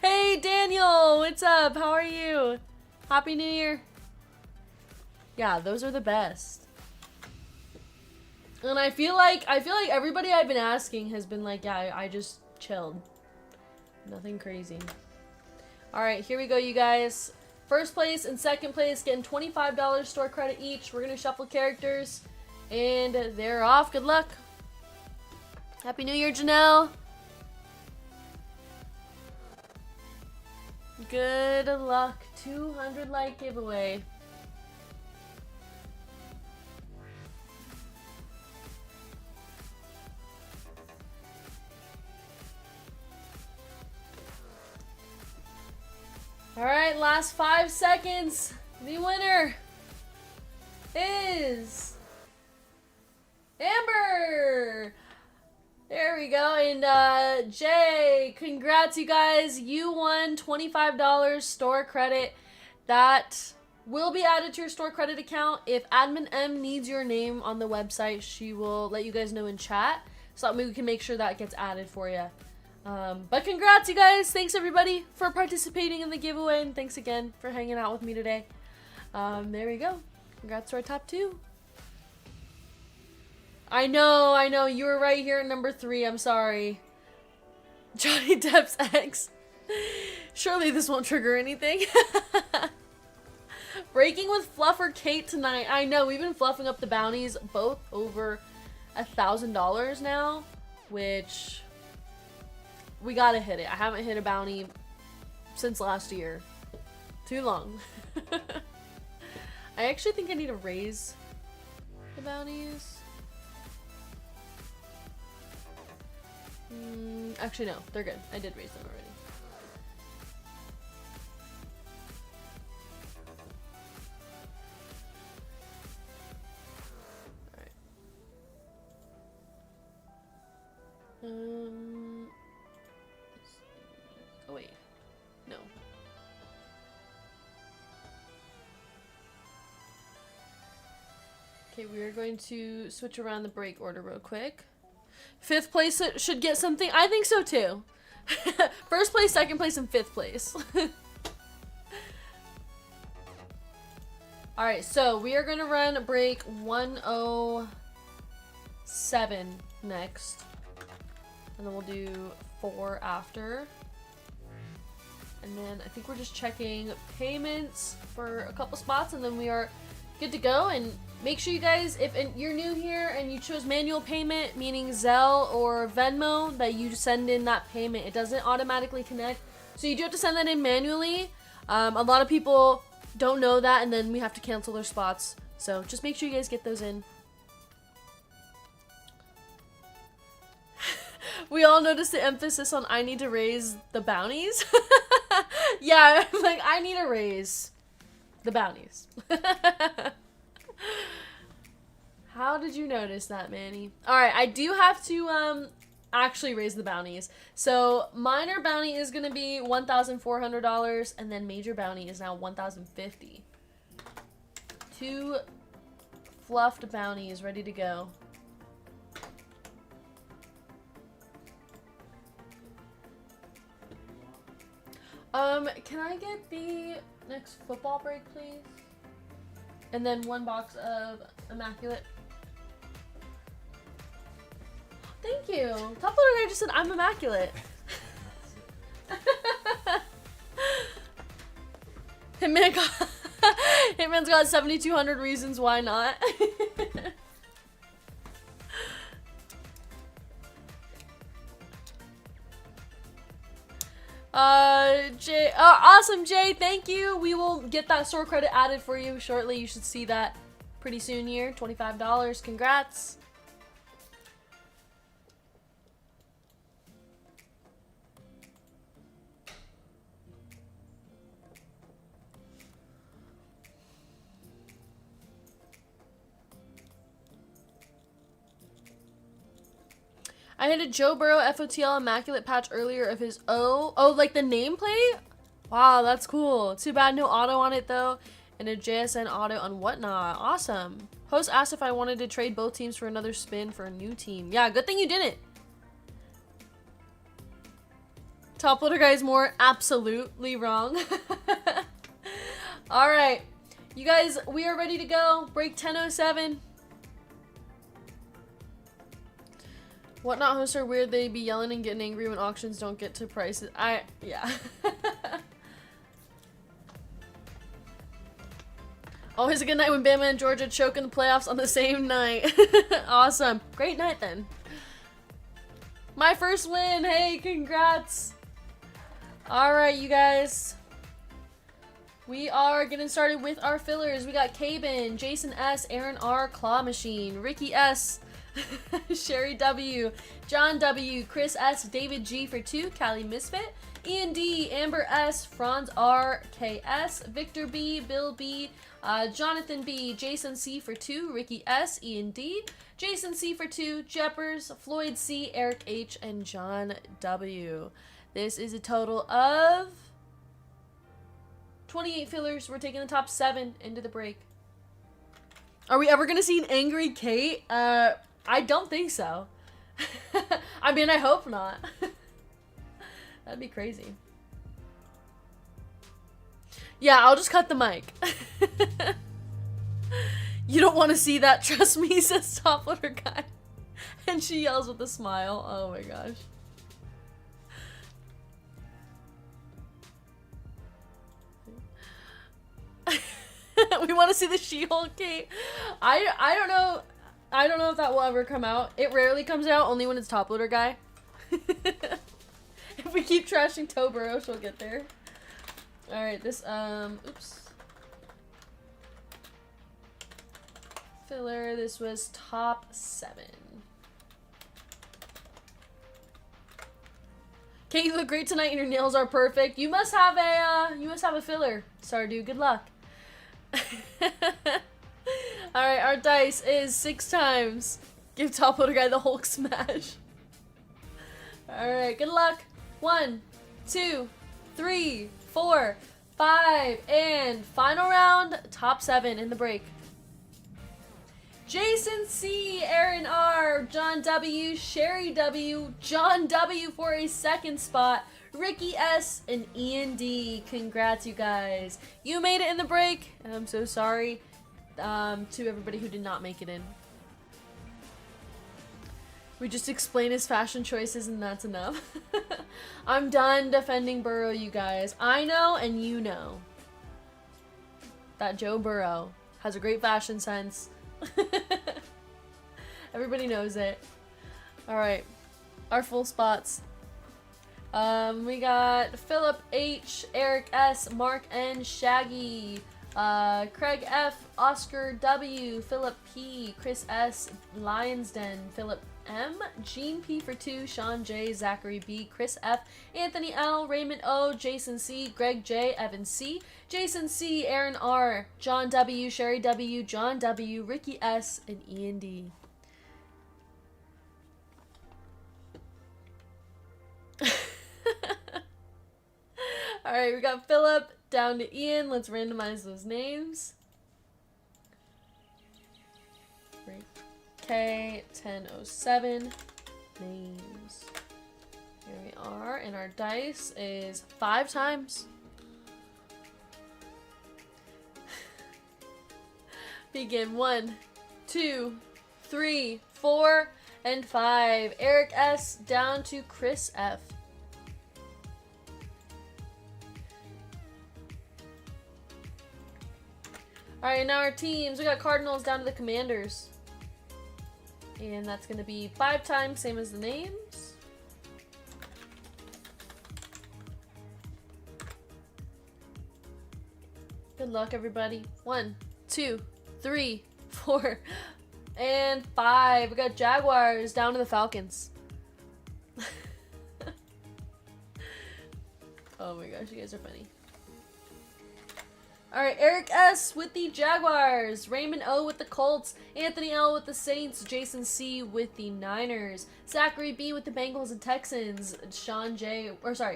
Hey Daniel, what's up? How are you? Happy New Year. Yeah, those are the best. And I feel like everybody I've been asking has been like, yeah, I just chilled. Nothing crazy. Alright, here we go, you guys. First place and second place getting $25 store credit each. We're going to shuffle characters. And they're off. Good luck. Happy New Year, Janelle. Good luck. 200 like giveaway. Alright, last 5 seconds. The winner is Amber! There we go. And Jay, congrats you guys. You won $25 store credit. That will be added to your store credit account. If Admin M needs your name on the website, she will let you guys know in chat, so that we can make sure that gets added for you. But congrats, you guys. Thanks, everybody, for participating in the giveaway, and thanks again for hanging out with me today. There we go. Congrats to our top 2. I know. You were right here at number 3. I'm sorry. Johnny Depp's ex. Surely this won't trigger anything. Breaking with Fluff or Kate tonight. I know, we've been fluffing up the bounties, both over $1,000 now, which we gotta hit it. I haven't hit a bounty since last year. Too long. I actually think I need to raise the bounties. Actually, no. They're good. I did raise them already. Alright. Oh, wait. No. Okay, we are going to switch around the break order real quick. 5th place should get something. I think so too. 1st place, 2nd place, and 5th place. Alright, so we are going to run break 107 next. And then we'll do 4 after. And then I think we're just checking payments for a couple spots, and then we are good to go. And make sure you guys, if you're new here and you chose manual payment, meaning Zelle or Venmo, that you send in that payment. It doesn't automatically connect, so you do have to send that in manually. A lot of people don't know that, and then we have to cancel their spots. So just make sure you guys get those in. We all noticed the emphasis on I need to raise the bounties. Yeah, like I need to raise the bounties. How did you notice that, Manny? Alright, I do have to actually raise the bounties. So minor bounty is gonna be $1,400, and then major bounty is now $1,050. 2 fluffed bounties ready to go. Can I get the next football break, please? And then 1 box of Immaculate. Thank you. Top loader guy just said I'm immaculate. Hitman's got 7,200 reasons why not. Jay, awesome, Jay, thank you. We will get that store credit added for you shortly. You should see that pretty soon here. $25. Congrats. I hit a Joe Burrow FOTL Immaculate patch earlier of his like the nameplate? Wow, that's cool. Too bad no auto on it though. And a JSN auto on Whatnot. Awesome. Host asked if I wanted to trade both teams for another spin for a new team. Yeah, good thing you didn't. Top loader guy is more absolutely wrong. Alright. You guys, we are ready to go. Break 10:07. Whatnot hosts are weird. They be yelling and getting angry when auctions don't get to prices. Yeah. Always a good night when Bama and Georgia choke in the playoffs on the same night. Awesome. Great night then. My first win. Hey, congrats. Alright, you guys. We are getting started with our fillers. We got Cabin, Jason S, Aaron R, Claw Machine, Ricky S, Sherry W, John W, Chris S, David G for 2, Callie Misfit, Ian D, Amber S, Franz R, KS, Victor B, Bill B, Jonathan B, Jason C for 2, Ricky S, Ian D, Jason C for 2, Jeppers, Floyd C, Eric H, and John W. This is a total of 28 fillers. We're taking the top 7 into the break. Are we ever gonna see an angry Kate? I don't think so. I mean, I hope not. That'd be crazy. Yeah, I'll just cut the mic. You don't want to see that, trust me, says Top Loader Guy. And she yells with a smile. Oh my gosh. We want to see the She-Hulk Kate. I don't know. I don't know if that will ever come out. It rarely comes out, only when it's Top Loader Guy. If we keep trashing Toe Burrow, she'll get there. Alright, this, oops. Filler, this was top 7. Kate, you look great tonight and your nails are perfect. You must have a filler, Sardu. Good luck. Alright, our dice is 6 times. Give Top Loader Guy the Hulk smash. Alright, good luck. 1, 2, 3, 4, 5, and final round, top 7 in the break. Jason C, Aaron R, John W, Sherry W, John W for a 2nd spot, Ricky S, and Ian D. Congrats, you guys. You made it in the break, and I'm so sorry to everybody who did not make it in. We just explain his fashion choices and that's enough. I'm done defending Burrow, you guys. I know and you know that Joe Burrow has a great fashion sense. Everybody knows it. Alright, our full spots. We got Philip H, Eric S, Mark N, Shaggy, Craig F, Oscar W, Philip P, Chris S, Lions Den, Philip M, Gene P for 2, Sean J, Zachary B, Chris F, Anthony L, Raymond O, Jason C, Greg J, Evan C, Jason C, Aaron R, John W, Sherry W, John W, Ricky S, and Ian D. Alright, we got Philip down to Ian. Let's randomize those names. K1007 names. Here we are, and our dice is 5 times. Begin 1, 2, 3, 4, and 5. Eric S down to Chris F. Alright, now our teams. We got Cardinals down to the Commanders. And that's going to be 5 times, same as the names. Good luck, everybody. 1, 2, 3, 4, and 5. We got Jaguars down to the Falcons. Oh my gosh, you guys are funny. Alright, Eric S with the Jaguars, Raymond O with the Colts, Anthony L with the Saints, Jason C with the Niners, Zachary B with the Bengals and Texans,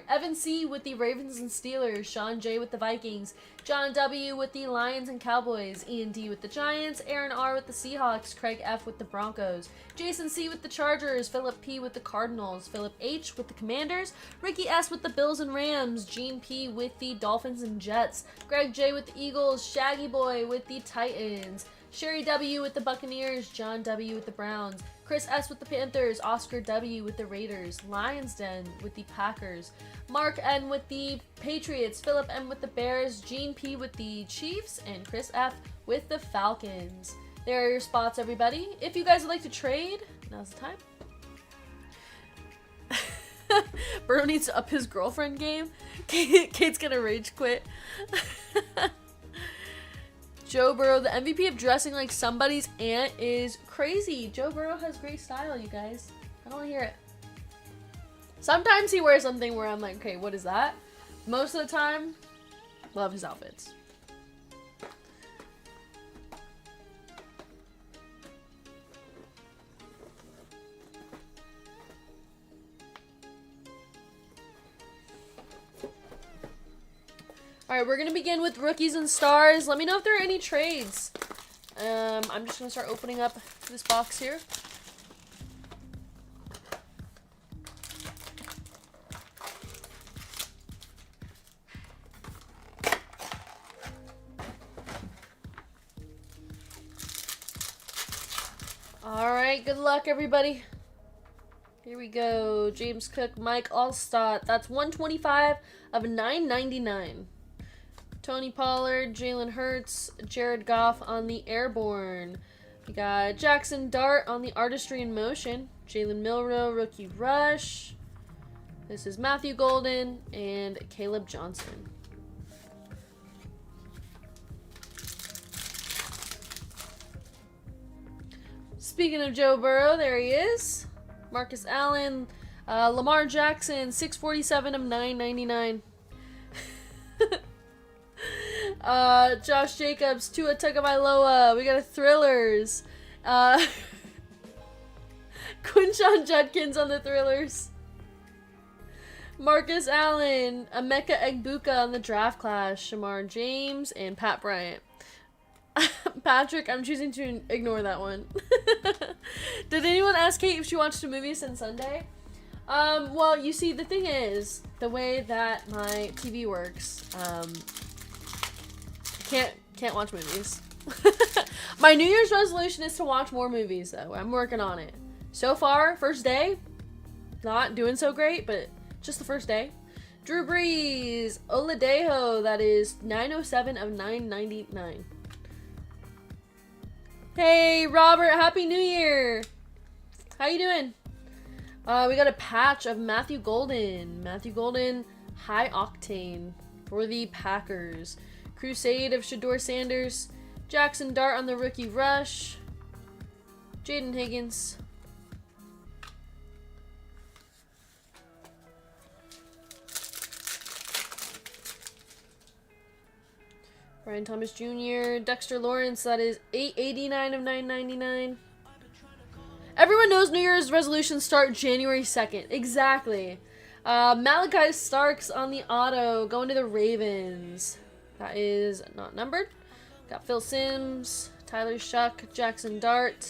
Evan C with the Ravens and Steelers, Sean J with the Vikings, John W with the Lions and Cowboys, Ian D with the Giants, Aaron R with the Seahawks, Craig F with the Broncos, Jason C with the Chargers, Philip P with the Cardinals, Philip H with the Commanders, Ricky S with the Bills and Rams, Gene P with the Dolphins and Jets, Greg J with the Eagles, Shaggy Boy with the Titans, Sherry W with the Buccaneers, John W with the Browns, Chris S with the Panthers, Oscar W with the Raiders, Lions Den with the Packers, Mark N with the Patriots, Philip M with the Bears, Gene P with the Chiefs, and Chris F with the Falcons. There are your spots, everybody. If you guys would like to trade, now's the time. Burrow needs to up his girlfriend game. Kate's gonna rage quit. Joe Burrow, the MVP of dressing like somebody's aunt, is crazy. Joe Burrow has great style, you guys. I don't want to hear it. Sometimes he wears something where I'm like, okay, what is that? Most of the time, love his outfits. Alright, we're going to begin with rookies and stars. Let me know if there are any trades. I'm just going to start opening up this box here. Alright, good luck, everybody. Here we go. James Cook, Mike Allstott. That's 125 of 999. Tony Pollard, Jalen Hurts, Jared Goff on the Airborne. We got Jackson Dart on the Artistry in Motion. Jalen Milroe, Rookie Rush. This is Matthew Golden and Caleb Johnson. Speaking of Joe Burrow, there he is. Marcus Allen, Lamar Jackson, 647 of 999. Josh Jacobs, Tua Tagovailoa. We got a Thrillers. Quinshon Judkins on the Thrillers. Marcus Allen, Emeka Egbuka on the Draft Class. Shamar James and Pat Bryant. Patrick, I'm choosing to ignore that one. Did anyone ask Kate if she watched a movie since Sunday? Well, you see, the thing is, the way that my TV works, can't watch movies. My New Year's resolution is to watch more movies, though. I'm working on it. So far, first day, not doing so great, but just the first day. Drew Brees, Oladejo, that is 907 of 999. Hey, Robert, Happy New Year. How you doing? We got a patch of Matthew Golden. Matthew Golden, High Octane for the Packers. Crusade of Shador Sanders. Jackson Dart on the rookie rush. Jaden Higgins. Brian Thomas Jr., Dexter Lawrence, that is 889 of 999. Everyone knows New Year's resolutions start January 2nd. Exactly. Malachi Starks on the auto, going to the Ravens. That is not numbered. Got Phil Sims, Tyler Shuck, Jackson Dart,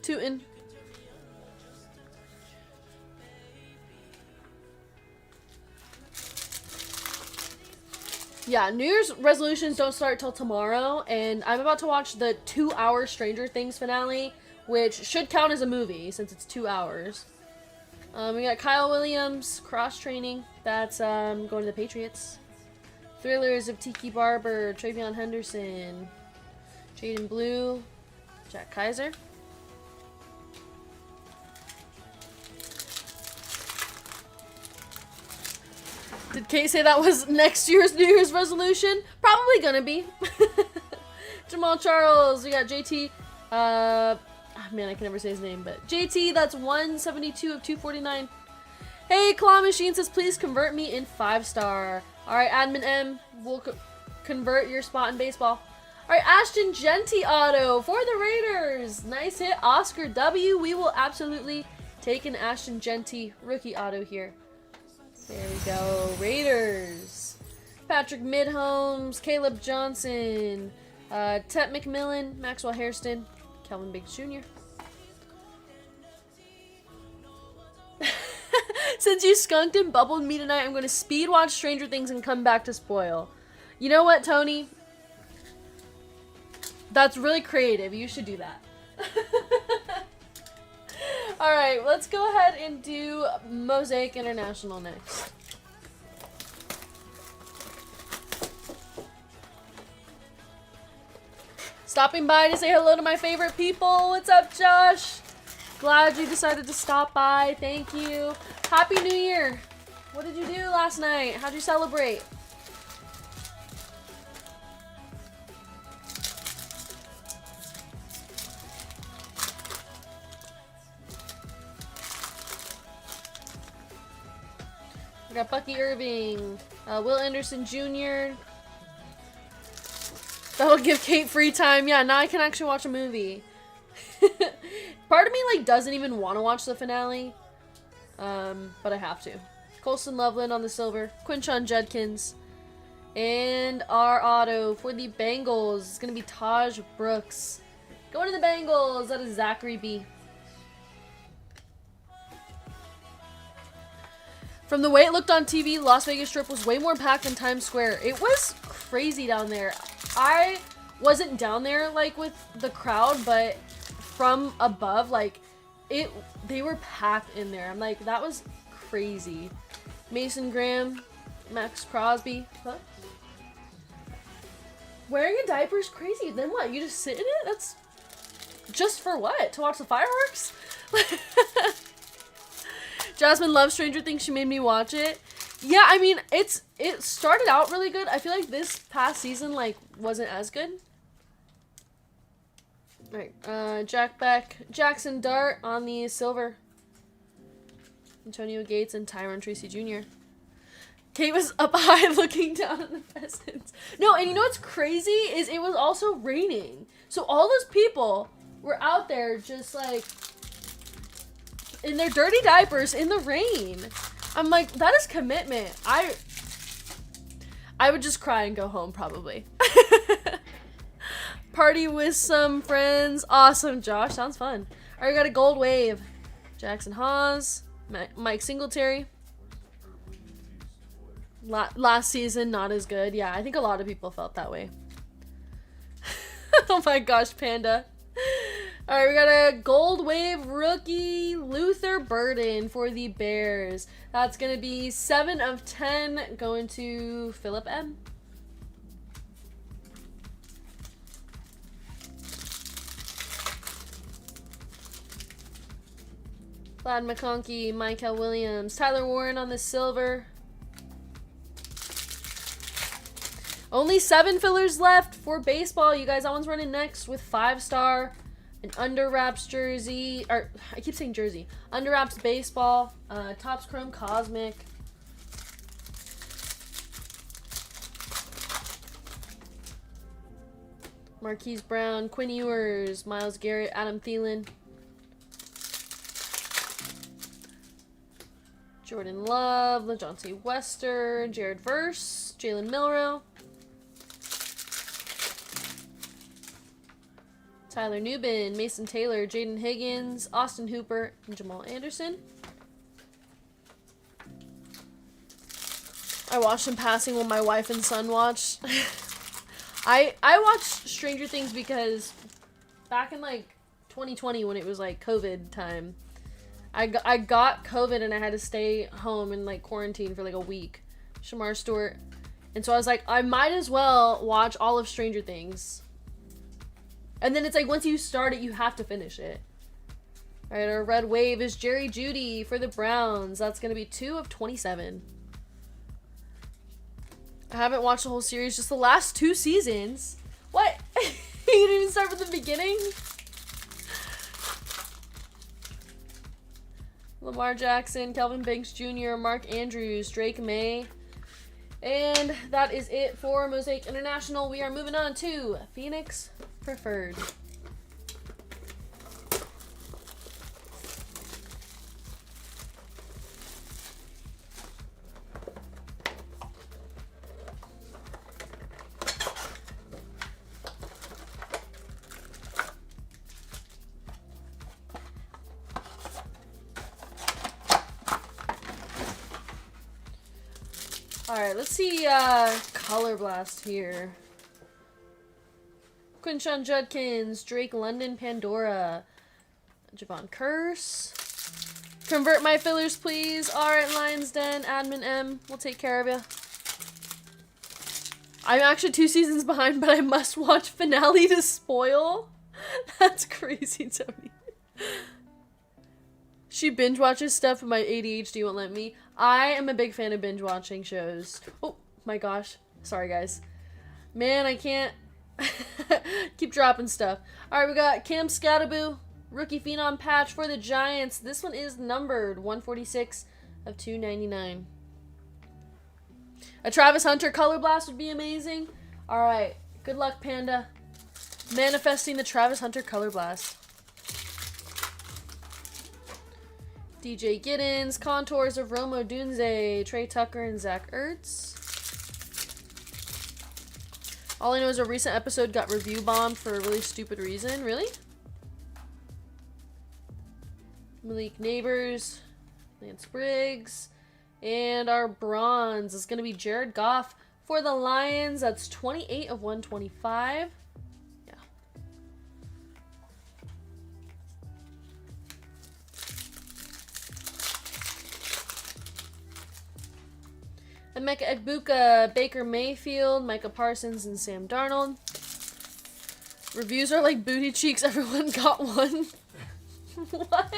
Tootin. Yeah, New Year's resolutions don't start till tomorrow, and I'm about to watch the 2-hour Stranger Things finale, which should count as a movie since it's 2 hours. We got Kyle Williams, cross-training. That's going to the Patriots. Thrillers of Tiki Barber, Travion Henderson, Jaden Blue, Jack Kaiser. Did Kate say that was next year's New Year's resolution? Probably gonna be. Jamal Charles, we got JT. Man, I can never say his name, but JT, that's 172 of 249. Hey, Claw Machine says, please convert me in 5-star. Alright, Admin M, we'll convert your spot in baseball. Alright, Ashton Genty auto for the Raiders. Nice hit, Oscar W. We will absolutely take an Ashton Genty rookie auto here. There we go, Raiders. Patrick Midholmes, Caleb Johnson, Tet McMillan, Maxwell Hairston, Kelvin Biggs Jr. Since you skunked and bubbled me tonight, I'm going to speed watch Stranger Things and come back to spoil. You know what, Tony? That's really creative. You should do that. Alright, let's go ahead and do Mosaic International next. Stopping by to say hello to my favorite people. What's up, Josh? Glad you decided to stop by. Thank you. Happy New Year. What did you do last night? How'd you celebrate? We got Bucky Irving, Will Anderson Jr. That'll give Kate free time. Yeah, now I can actually watch a movie. Part of me like doesn't even want to watch the finale, but I have to. Colson Loveland on the silver, Quinshon Judkins, and our auto for the Bengals is gonna be Taj Brooks. Going to the Bengals. That is Zachary B. From the way it looked on TV, Las Vegas Strip was way more packed than Times Square. It was crazy down there. I wasn't down there like with the crowd, but from above, like they were packed in there. I'm like, that was crazy. Mason Graham, Max Crosby. Huh? Wearing a diaper is crazy. Then what? You just sit in it? That's just for what? To watch the fireworks? Jasmine loves Stranger Things. She made me watch it. Yeah, I mean, it started out really good. I feel like this past season, like, wasn't as good. Alright, Jack Beck, Jackson Dart on the silver. Antonio Gates and Tyron Tracy Jr. Kate was up high looking down on the pheasants. No, and you know what's crazy is it was also raining. So all those people were out there just like in their dirty diapers in the rain. I'm like, that is commitment. I would just cry and go home probably. Party with some friends. Awesome, Josh. Sounds fun. All right, we got a gold wave. Jackson Hawes, Mike Singletary. Last season, not as good. Yeah, I think a lot of people felt that way. Oh my gosh, Panda. All right, we got a gold wave rookie, Luther Burden for the Bears. That's going to be 7 of 10 going to Philip M. Vlad McConkey, Michael Williams, Tyler Warren on the silver. Only 7 fillers left for baseball. You guys, that one's running next with 5-star, an Under Wraps jersey, or I keep saying jersey. Under Wraps baseball, Topps Chrome Cosmic. Marquise Brown, Quinn Ewers, Myles Garrett, Adam Thielen. Jordan Love, LaJohntay Wester, Jared Verse, Jalen Milroe. Tyler Newbin, Mason Taylor, Jaden Higgins, Austin Hooper, and Jamal Anderson. I watched in passing when my wife and son watched. I watched Stranger Things because back in like 2020 when it was like COVID time, I got COVID and I had to stay home and like quarantine for like a week. Shamar Stewart. And so I was like, I might as well watch all of Stranger Things. And then it's like once you start it, you have to finish it. Alright, our red wave is Jerry Jeudy for the Browns. That's going to be 2 of 27. I haven't watched the whole series, just the last 2 seasons. What? You didn't even start from the beginning? Lamar Jackson, Kelvin Banks Jr., Mark Andrews, Drake May. And that is it for Mosaic International. We are moving on to Phoenix Preferred. Alright, let's see Color Blast here. Quinshon Judkins, Drake London, Pandora, Javon Curse. Convert my fillers, please. Alright, Lions Den, Admin M. We'll take care of you. I'm actually 2 seasons behind, but I must watch finale to spoil. That's crazy to me. She binge watches stuff, but my ADHD won't let me. I am a big fan of binge watching shows. Oh my gosh. Sorry, guys. Man, I can't keep dropping stuff. Alright, we got Cam Scattaboo, rookie phenom patch for the Giants. This one is numbered 146 of 299. A Travis Hunter Color Blast would be amazing. Alright, good luck, Panda. Manifesting the Travis Hunter Color Blast. DJ Giddens, Contours of Romo Dunze, Trey Tucker, and Zach Ertz. All I know is a recent episode got review bombed for a really stupid reason. Really? Malik Neighbors, Lance Briggs, and our bronze is going to be Jared Goff for the Lions. That's 28 of 125. Emeka Egbuka, Baker Mayfield, Micah Parsons, and Sam Darnold. Reviews are like booty cheeks. Everyone got one. What?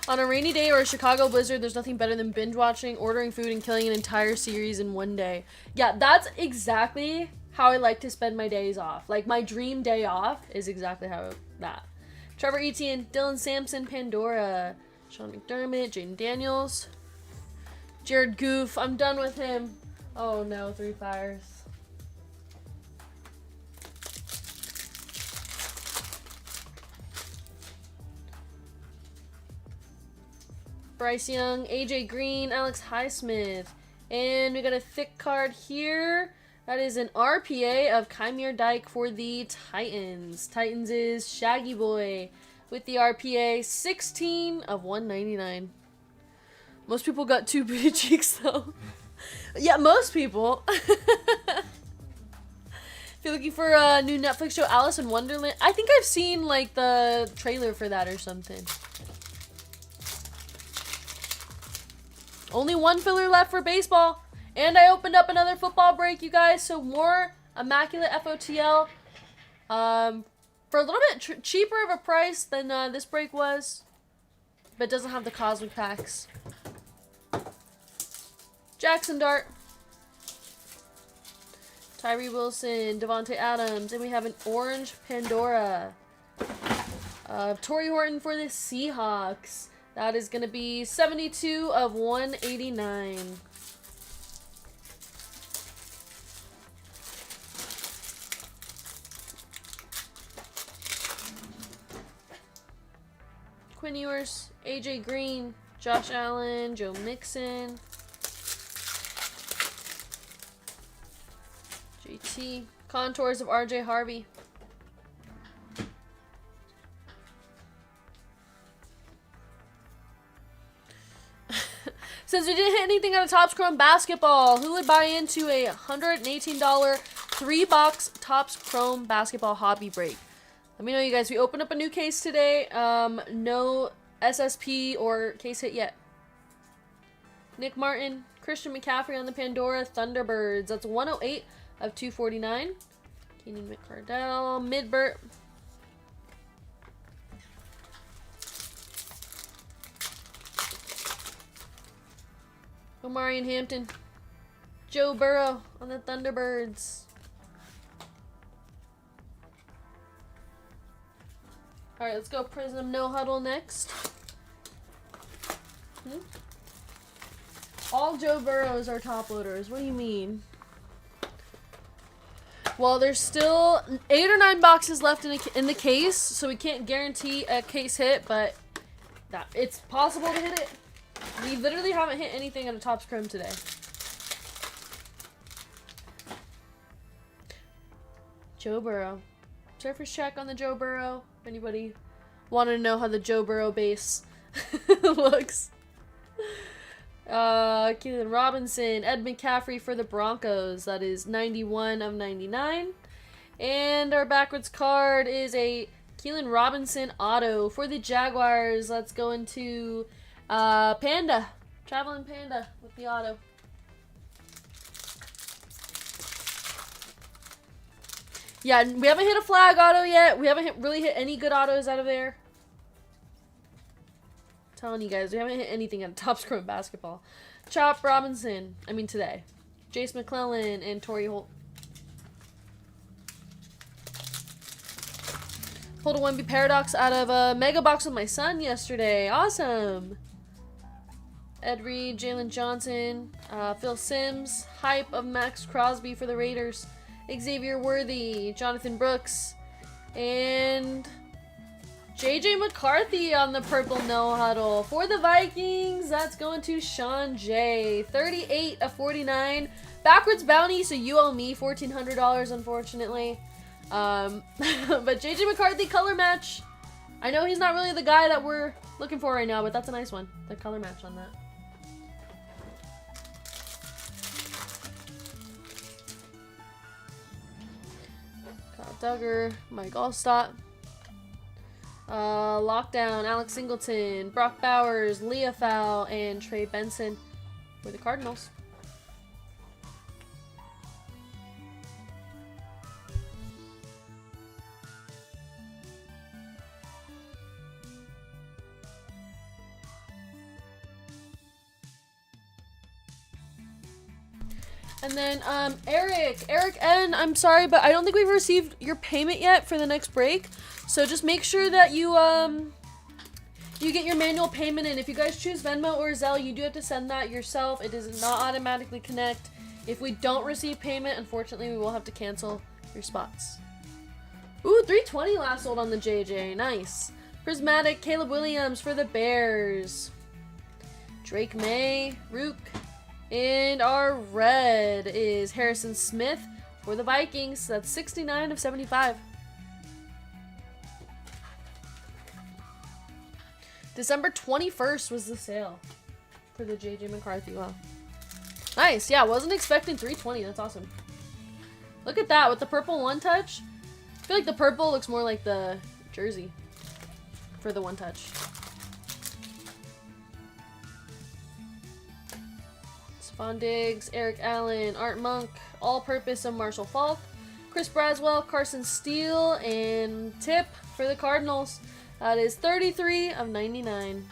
On a rainy day or a Chicago blizzard, there's nothing better than binge watching, ordering food, and killing an entire series in one day. Yeah, that's exactly how I like to spend my days off. Like, my dream day off is exactly how that. Trevor Etienne, Dylan Sampson, Pandora, Sean McDermott, Jaden Daniels, Jared Goof. I'm done with him. Oh no, 3 fires. Bryce Young, AJ Green, Alex Highsmith. And we got a thick card here. That is an RPA of Kymir Dyke for the Titans. Titans is Shaggy Boy with the RPA, 16 of 199. Most people got 2 booty cheeks, though. Yeah, most people. If you're looking for a new Netflix show, Alice in Wonderland, I think I've seen, like, the trailer for that or something. Only 1 filler left for baseball. And I opened up another football break, you guys. So more Immaculate FOTL. For a little bit cheaper of a price than this break was. But it doesn't have the Cosmic Packs. Jackson Dart. Tyree Wilson, Devontae Adams, and we have an orange Pandora. Torrey Horton for the Seahawks. That is going to be 72 of 189. Quinn Ewers, AJ Green, Josh Allen, Joe Mixon, JT, contours of RJ Harvey. Since we didn't hit anything out of Topps Chrome Basketball, who would buy into a $118 3-box Topps Chrome Basketball hobby break? Let me know, you guys. We opened up a new case today. No SSP or case hit yet. Nick Martin, Christian McCaffrey on the Pandora Thunderbirds. That's 108 of 249. Keenan McCardell, Midbert. Omarion Hampton. Joe Burrow on the Thunderbirds. Alright, let's go Prism No Huddle next. All Joe Burrows are top loaders. What do you mean? Well, there's still 8 or 9 boxes left in the case, so we can't guarantee a case hit, but it's possible to hit it. We literally haven't hit anything out of Topps Chrome today. Joe Burrow. Surface check on the Joe Burrow. If anybody wanted to know how the Joe Burrow base looks. Keelan Robinson, Ed McCaffrey for the Broncos. That is 91 of 99. And our backwards card is a Keelan Robinson auto for the Jaguars. Let's go into Panda. Traveling Panda with the auto. Yeah, we haven't hit a flag auto yet. We haven't really hit any good autos out of there. I'm telling you guys, we haven't hit anything out of Topps Chrome Basketball. Chop Robinson. I mean today. Jace McClellan and Torrey Holt. Pulled a 1B Paradox out of a Mega Box with my son yesterday. Awesome. Ed Reed, Jalen Johnson, Phil Sims, hype of Max Crosby for the Raiders, Xavier Worthy, Jonathan Brooks, and JJ McCarthy on the purple no huddle for the Vikings. That's going to Sean J. 38 of 49. Backwards bounty, so you owe me $1,400, unfortunately. But JJ McCarthy color match. I know he's not really the guy that we're looking for right now, but that's a nice one. The color match on that. Kyle Duggar, Mike Allstott. Lockdown, Alex Singleton, Brock Bowers, Leah Fowl, and Trey Benson for the Cardinals. And then, Eric N, I'm sorry, but I don't think we've received your payment yet for the next break. So just make sure that you get your manual payment in. If you guys choose Venmo or Zelle, you do have to send that yourself. It does not automatically connect. If we don't receive payment, unfortunately, we will have to cancel your spots. Ooh, 320 last sold on the JJ. Nice. Prismatic, Caleb Williams for the Bears. Drake May, Rook. And our red is Harrison Smith for the Vikings. That's 69 of 75. December 21st was the sale for the JJ McCarthy. Wow. Nice. Yeah, wasn't expecting 320. That's awesome. Look at that with the purple one touch. I feel like the purple looks more like the jersey for the one touch. Von Diggs, Eric Allen, Art Monk, all-purpose of Marshall Falk, Chris Braswell, Carson Steele, and Tip for the Cardinals. That is 33 of 99.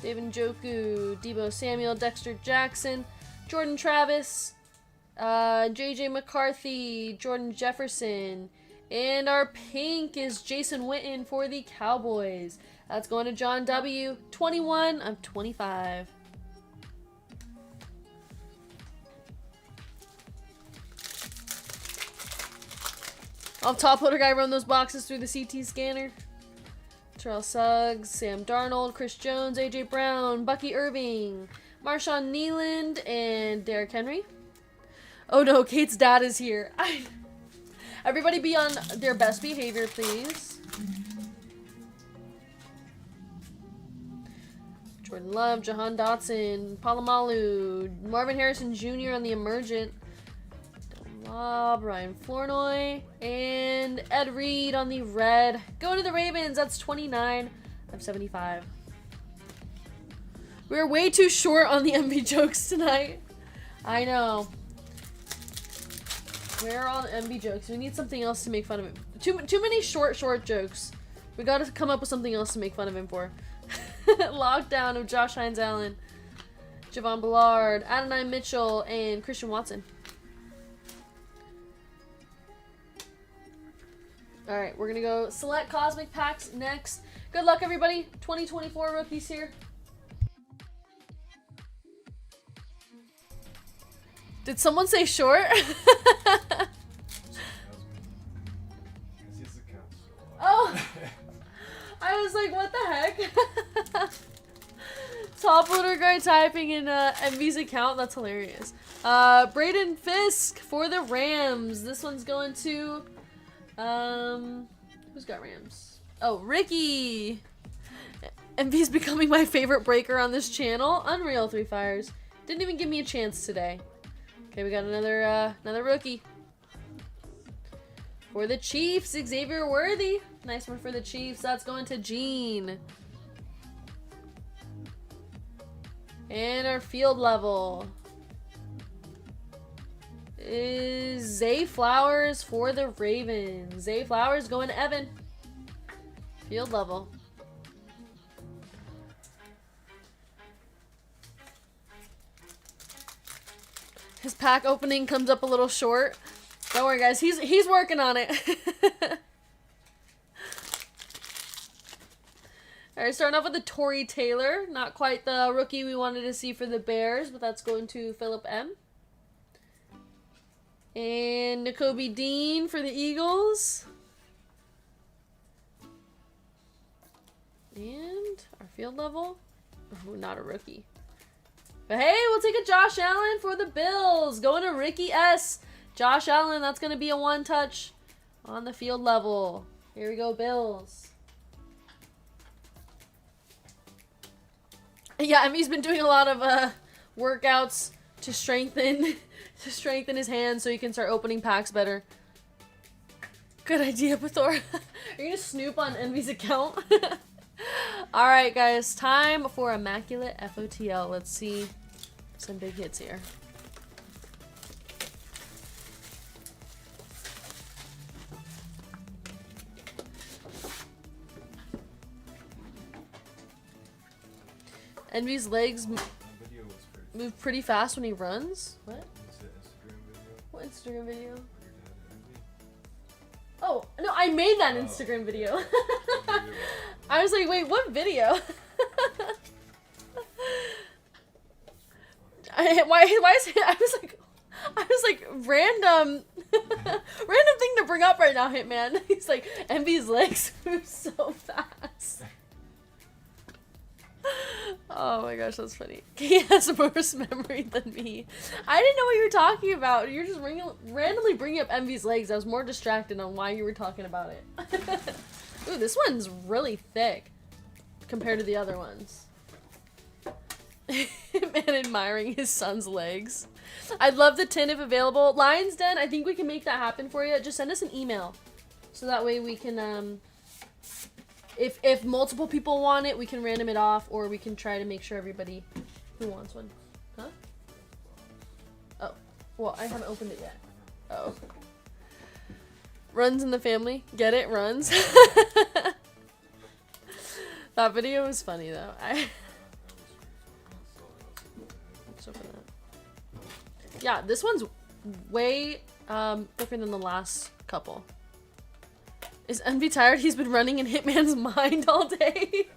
David Njoku, Debo Samuel, Dexter Jackson, Jordan Travis, JJ McCarthy, Jordan Jefferson, and our pink is Jason Witten for the Cowboys. That's going to John W. 21 of 25. I'll top loader guy run those boxes through the CT scanner. Terrell Suggs, Sam Darnold, Chris Jones, AJ Brown, Bucky Irving, Marshawn Nealand, and Derrick Henry. Oh no, Kate's dad is here. Everybody be on their best behavior, please. Jordan Love, Jahan Dotson, Palomalu, Marvin Harrison Jr. on the emergent. Lob, Ryan Flournoy, and Ed Reed on the red. Going to the Ravens. That's 29 of 75. We're way too short on the MV jokes tonight. I know. Where are all the MV jokes? We need something else to make fun of him. Too many short jokes. We gotta come up with something else to make fun of him for. Lockdown of Josh Hines Allen, Javon Ballard, Adonai Mitchell, and Christian Watson. Alright, we're gonna go select Cosmic Packs next. Good luck, everybody. 2024 rookies here. Did someone say short? Oh! I was like, what the heck? Top loader guy typing in MV's account. That's hilarious. Braden Fisk for the Rams. This one's going to... who's got Rams? Oh, Ricky! MV's becoming my favorite breaker on this channel. Unreal 3 fires. Didn't even give me a chance today. Okay, we got another rookie. For the Chiefs, Xavier Worthy. Nice one for the Chiefs. That's going to Gene. And our field level is Zay Flowers for the Ravens. Zay Flowers going to Evan. Field level. His pack opening comes up a little short. Don't worry, guys. He's working on it. Alright, starting off with the Torrey Taylor. Not quite the rookie we wanted to see for the Bears, but that's going to Philip M. And Nakobe Dean for the Eagles. And our field level. Oh, not a rookie. But hey, we'll take a Josh Allen for the Bills. Going to Ricky S. Josh Allen, that's going to be a one-touch on the field level. Here we go, Bills. Yeah, Emmy's been doing a lot of workouts to strengthen his hands so he can start opening packs better. Good idea, Bathor. Are you gonna snoop on Envy's account? Alright, guys, time for Immaculate FOTL. Let's see some big hits here. Envy's legs move pretty fast when he runs. What? What Instagram video? Oh, no, I made that Instagram video. I was like, wait, what video? Why is it? I was like, random thing to bring up right now, Hitman. He's like, Envy's legs move so fast. Oh my gosh, that's funny. He has worse memory than me. I didn't know what you were talking about. You're just randomly bringing up Envy's legs. I was more distracted on why you were talking about it. Ooh, this one's really thick compared to the other ones. Man admiring his son's legs. I'd love the tin if available. Lion's Den, I think we can make that happen for you. Just send us an email. So that way we can, if multiple people want it, we can random it off, or we can try to make sure everybody who wants one. Huh? Oh. Well, I haven't opened it yet. Oh. Runs in the family. Get it? Runs. That video was funny, though. Yeah, this one's way thicker than the last couple. Is Envy tired? He's been running in Hitman's mind all day.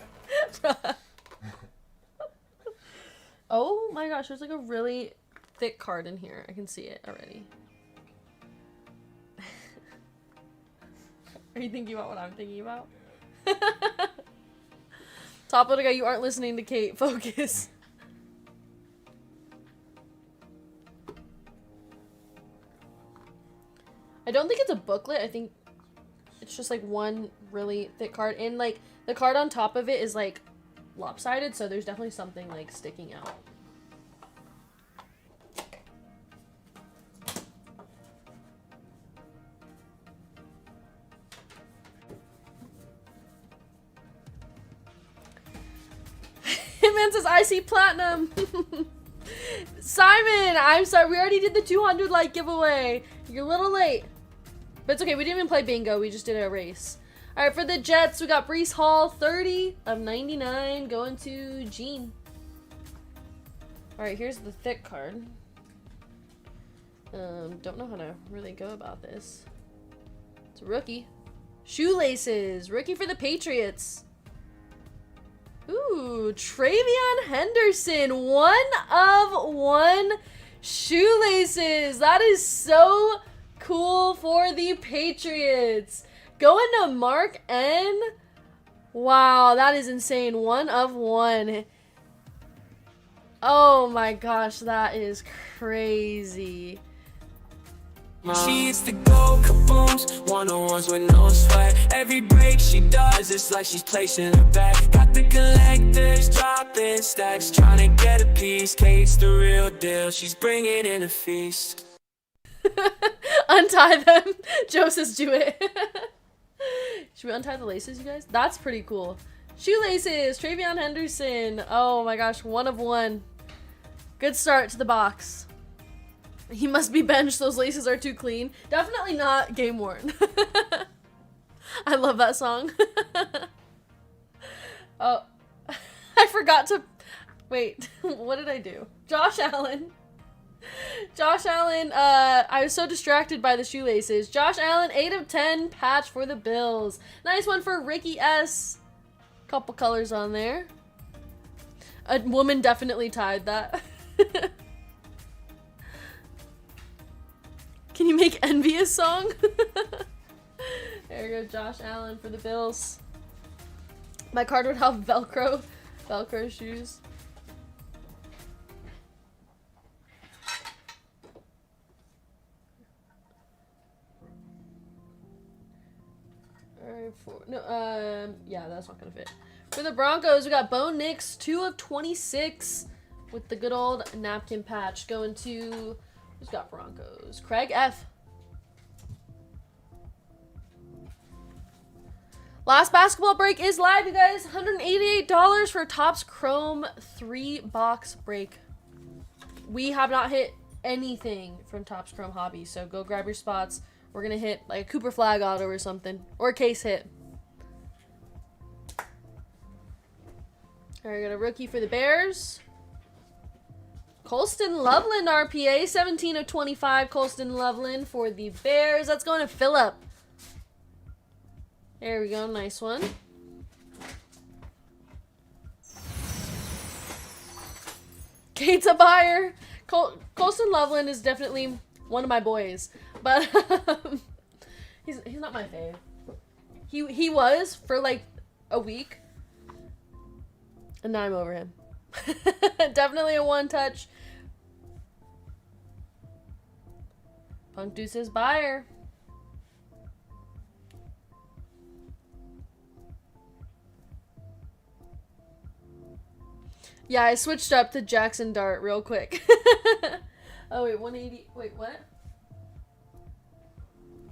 Oh my gosh, there's like a really thick card in here. I can see it already. Are you thinking about what I'm thinking about? Top little guy, you aren't listening to Kate. Focus. I don't think it's a booklet. I think it's just like one really thick card. And like the card on top of it is like lopsided, so there's definitely something like sticking out. Hitman says, I see platinum. Simon, I'm sorry. We already did the 200 like giveaway. You're a little late. But it's okay. We didn't even play bingo. We just did a race. All right, for the Jets, we got Breece Hall, 30 of 99, going to Gene. All right, here's the thick card. Don't know how to really go about this. It's a rookie. Shoelaces, rookie for the Patriots. Ooh, Travion Henderson, 1 of 1 shoelaces. That is so cool for the Patriots. Going to Mark N. Wow, that is insane. 1 of 1. Oh my gosh, that is crazy. She used to go kabooms, one-on-ones with no sweat. Every break she does, it's like she's placing her bet. Got the collectors dropping stacks, trying to get a piece. Kate's the real deal, she's bringing in a feast. Untie them. Joe says do it. Should we untie the laces, you guys? That's pretty cool. Shoelaces, Travion Henderson. Oh my gosh, 1 of 1. Good start to the box. He must be benched. Those laces are too clean. Definitely not game worn. I love that song. Oh, I forgot to... Wait, what did I do? Josh Allen. Josh Allen, I was so distracted by the shoelaces. Josh Allen, 8 of 10 patch for the Bills. Nice one for Ricky S. Couple colors on there. A woman definitely tied that. Can you make Envy a song? There we go, Josh Allen for the Bills. My card would have Velcro shoes. Yeah, that's not gonna fit. For the Broncos, we got Bo Nix, 2 of 26 with the good old napkin patch going to... Who's got Broncos? Craig F. Last basketball break is live, you guys. $188 for Topps Chrome 3-box break. We have not hit anything from Topps Chrome Hobby, so go grab your spots. We're going to hit like a Cooper Flag auto or something. Or a case hit. All right, we got a rookie for the Bears. Colston Loveland RPA, 17 of 25. Colston Loveland for the Bears. That's going to Phillip. There we go. Nice one. Kate's a buyer. Colston Loveland is definitely one of my boys. But he's not my fave. He was for like a week. And now I'm over him. Definitely a one touch. Punk Deuce says buyer. Yeah, I switched up to Jackson Dart real quick. Oh wait, 180. Wait, what?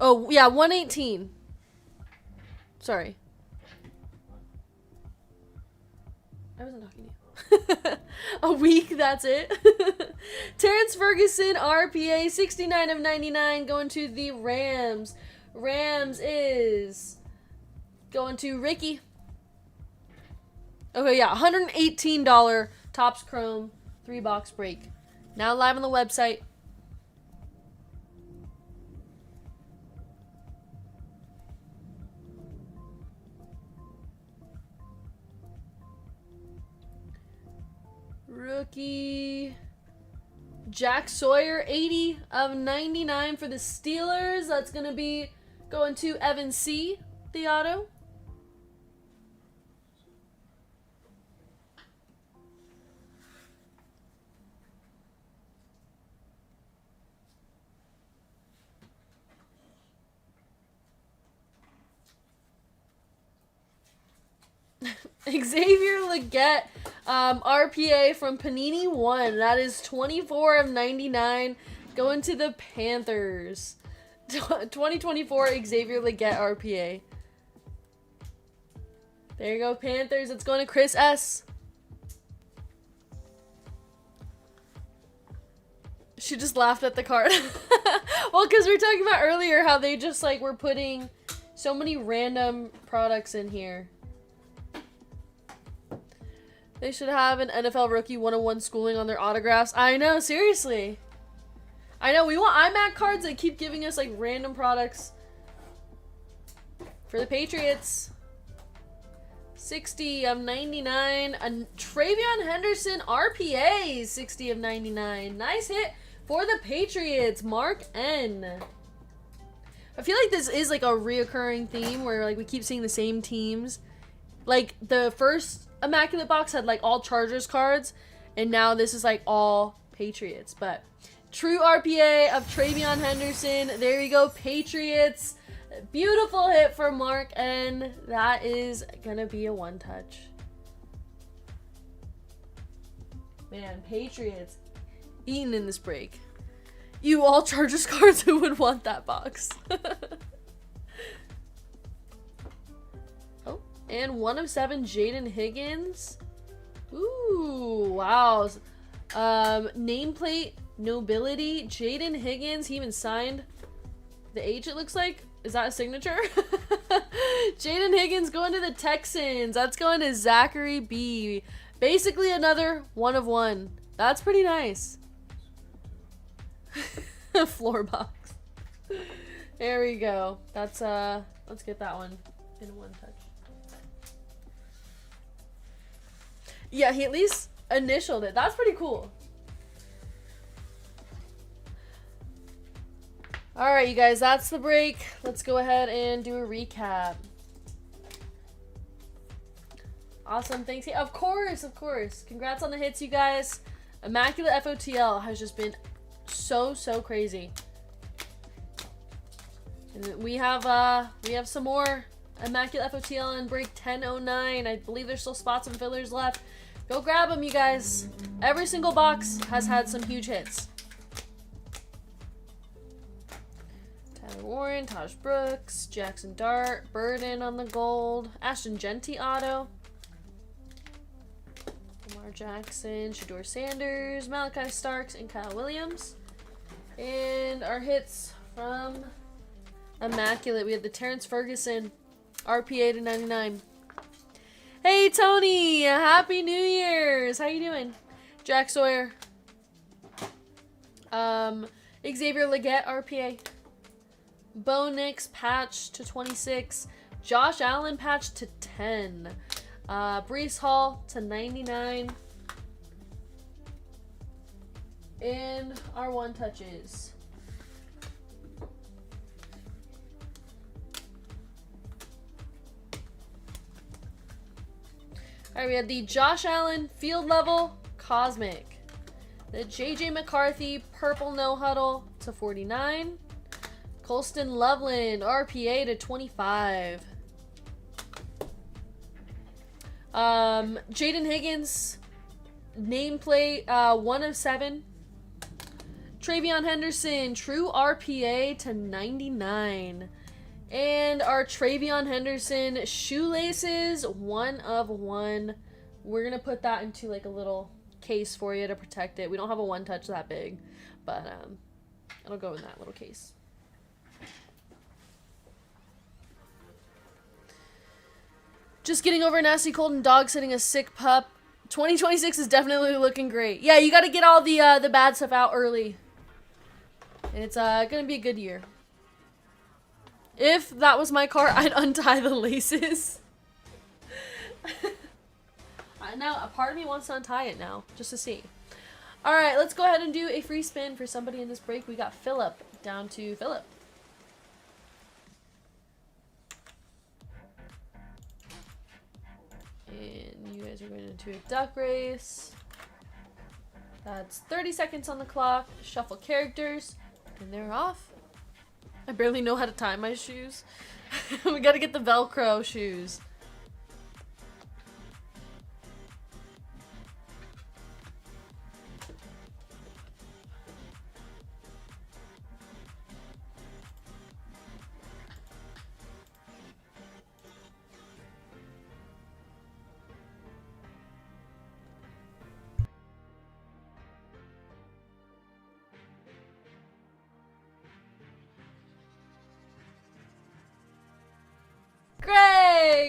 Oh yeah, 118. Sorry. I wasn't talking to you. A week, that's it. Terrence Ferguson, RPA, 69 of 99, going to the Rams. Rams is going to Ricky. Okay, yeah, $118 Topps Chrome 3-box break. Now live on the website. rookie. Jack Sawyer, 80 of 99 for the Steelers. That's going to be going to Evan C. The auto. Xavier Legette, RPA from Panini 1. That is 24 of 99 going to the Panthers. 2024 Xavier Legette RPA. There you go, Panthers. It's going to Chris S. She just laughed at the card. Well, because we were talking about earlier how they just like were putting so many random products in here. They should have an NFL Rookie 101 schooling on their autographs. I know, seriously. I know, we want IMAC cards that keep giving us like random products. For the Patriots. 60 of 99. A Travion Henderson RPA. 60 of 99. Nice hit for the Patriots. Mark N. I feel like this is like a reoccurring theme where like we keep seeing the same teams. Like the first Immaculate box had like all Chargers cards, and now this is like all Patriots. But true RPA of Travion Henderson. There you go, Patriots. Beautiful hit for Mark N. That is gonna be a one touch. Man, Patriots eating in this break. You all Chargers cards, who would want that box? And 1 of 7, Jaden Higgins. Ooh, wow. Nameplate nobility, Jaden Higgins. He even signed the H, it looks like. Is that a signature? Jaden Higgins going to the Texans. That's going to Zachary B. Basically another 1 of 1. That's pretty nice. Floor box. There we go. That's let's get that one in one touch. Yeah, he at least initialed it. That's pretty cool. Alright, you guys, that's the break. Let's go ahead and do a recap. Awesome, thanks. Of course, of course. Congrats on the hits, you guys. Immaculate FOTL has just been so crazy. And we have some more Immaculate FOTL in break 1009. I believe there's still spots and fillers left. Go grab them, you guys. Every single box has had some huge hits. Tyler Warren, Taj Brooks, Jackson Dart, Burden on the gold, Ashton Genty auto, Lamar Jackson, Shador Sanders, Malachi Starks, and Kyle Williams. And our hits from Immaculate, we have the Terrence Ferguson RPA to 99. Hey Tony, Happy New Year's. How you doing? Jack Sawyer. Xavier Legette RPA. Bo Nix patch to 26. Josh Allen patch to 10. Breece Hall to 99. And our one touches. Alright, we have the Josh Allen Field Level Cosmic. The JJ McCarthy Purple No Huddle to 49. Colston Loveland RPA to 25. Jaden Higgins nameplate 1 of 7. Travion Henderson True RPA to 99. And our Travion Henderson shoelaces 1 of 1. We're going to put that into like a little case for you to protect it. We don't have a one touch that big, but it'll go in that little case. Just getting over a nasty cold and dog sitting a sick pup. 2026 is definitely looking great. Yeah, you got to get all the bad stuff out early. And it's going to be a good year. If that was my car, I'd untie the laces. I now a part of me wants to untie it now, just to see. Alright, let's go ahead and do a free spin for somebody in this break. We got Philip, down to Philip. And you guys are going into a duck race. That's 30 seconds on the clock. Shuffle characters, and they're off. I barely know how to tie my shoes. We gotta get the Velcro shoes.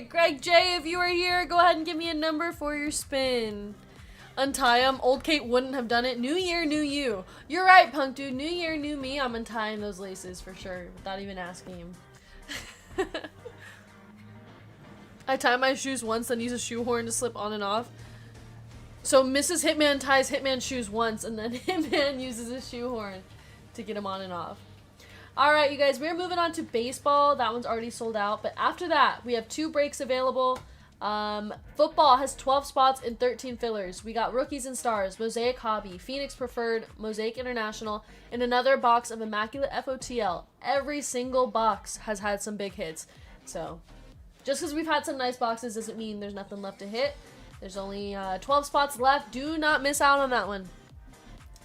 Greg J, if you are here, go ahead and give me a number for your spin. Untie them. Old Kate wouldn't have done it. New year, new you. You're right, Punk Dude. New year, new me. I'm untying those laces for sure, without even asking him. I tie my shoes once, then use a shoehorn to slip on and off. So Mrs. Hitman ties Hitman's shoes once, and then Hitman uses a shoehorn to get him on and off. Alright, you guys, we're moving on to baseball. That one's already sold out. But after that, we have 2 breaks available. Football has 12 spots and 13 fillers. We got Rookies and Stars, Mosaic Hobby, Phoenix Preferred, Mosaic International, and another box of Immaculate FOTL. Every single box has had some big hits. So, just because we've had some nice boxes doesn't mean there's nothing left to hit. There's only 12 spots left. Do not miss out on that one.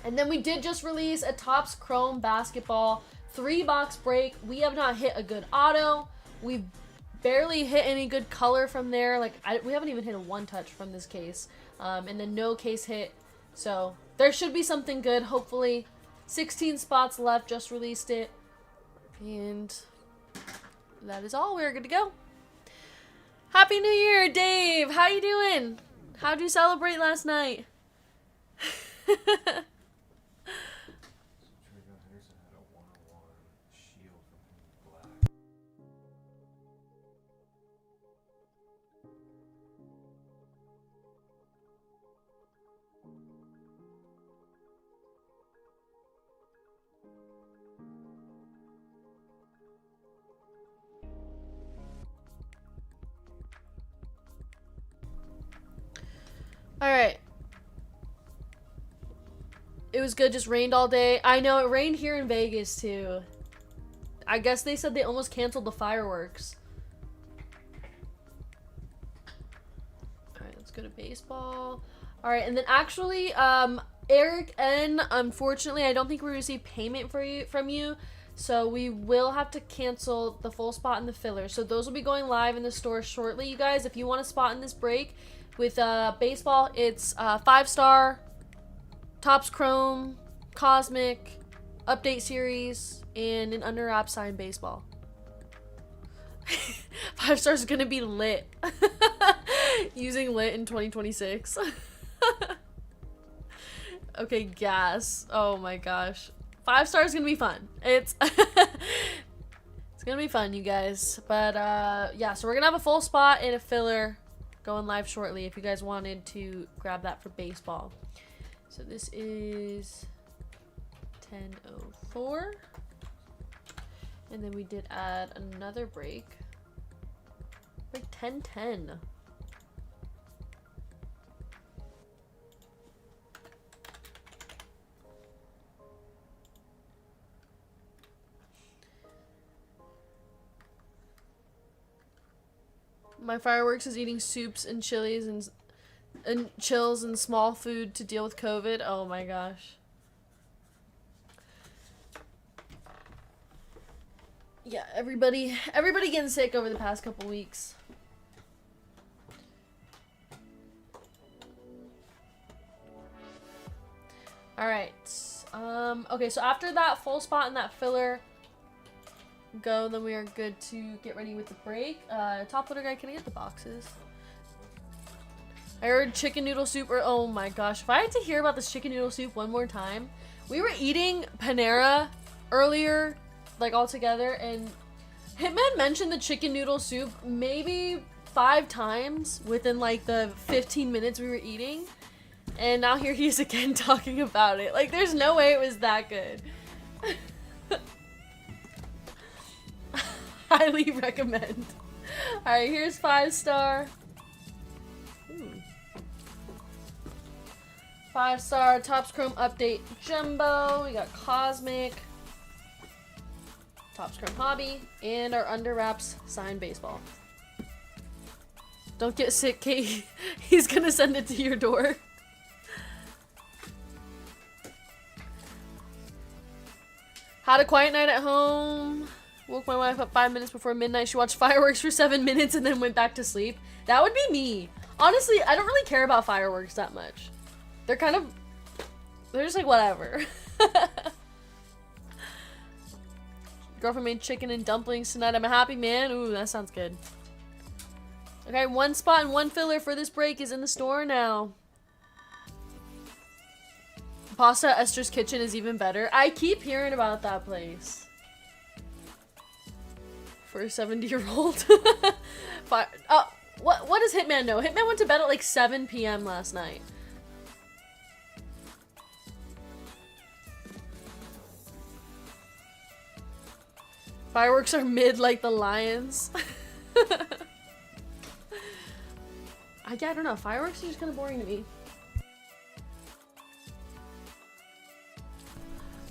And then we did just release a Topps Chrome Basketball 3-box break. We have not hit a good auto. We've barely hit any good color from there. Like, we haven't even hit a 1-touch from this case. And then no case hit. So, there should be something good, hopefully. 16 spots left, just released it. And that is all. We're good to go. Happy New Year, Dave! How you doing? How'd you celebrate last night? Alright. It was good, just rained all day. I know, it rained here in Vegas too. I guess they said they almost canceled the fireworks. Alright, let's go to baseball. Alright, and then actually, Eric N, unfortunately, I don't think we received payment from you. So we will have to cancel the full spot in the filler. So those will be going live in the store shortly, you guys. If you want a spot in this break, with baseball, it's 5-star, Topps Chrome, Cosmic, Update Series, and an under wrap signed baseball. 5 stars is gonna be lit. Using lit in 2026. Okay, gas. Oh my gosh. 5 stars is gonna be fun. It's it's gonna be fun, you guys. But yeah, so we're gonna have a full spot and a filler going live shortly if you guys wanted to grab that for baseball. So this is 10:04, and then we did add another break, like 10:10. My fireworks is eating soups and chilies and chills and small food to deal with COVID. Oh my gosh. Yeah, everybody getting sick over the past couple weeks. Alright. Okay, so after that full spot and that filler go, then we are good to get ready with the break. Top loader guy, can I get the boxes? I heard chicken noodle soup, or oh my gosh, if I had to hear about this chicken noodle soup one more time. We were eating Panera earlier, like all together, and Hitman mentioned the chicken noodle soup maybe 5 times within like the 15 minutes we were eating. And now here he is again talking about it. Like, there's no way it was that good. Highly recommend. Alright, here's 5-star. 5-star Topps Chrome Update Jumbo. We got Cosmic, Topps Chrome Hobby, and our Under Wraps signed baseball. Don't get sick, Kate. He's gonna send it to your door. Had a quiet night at home. Woke my wife up 5 minutes before midnight. She watched fireworks for 7 minutes and then went back to sleep. That would be me. Honestly, I don't really care about fireworks that much. They're just like whatever. Girlfriend made chicken and dumplings tonight. I'm a happy man. Ooh, that sounds good. Okay, 1 spot and 1 filler for this break is in the store now. Pasta Esther's Kitchen is even better. I keep hearing about that place. For a 70-year-old. Oh, what does Hitman know? Hitman went to bed at like 7 p.m. last night. Fireworks are mid like the Lions. I don't know. Fireworks are just kind of boring to me.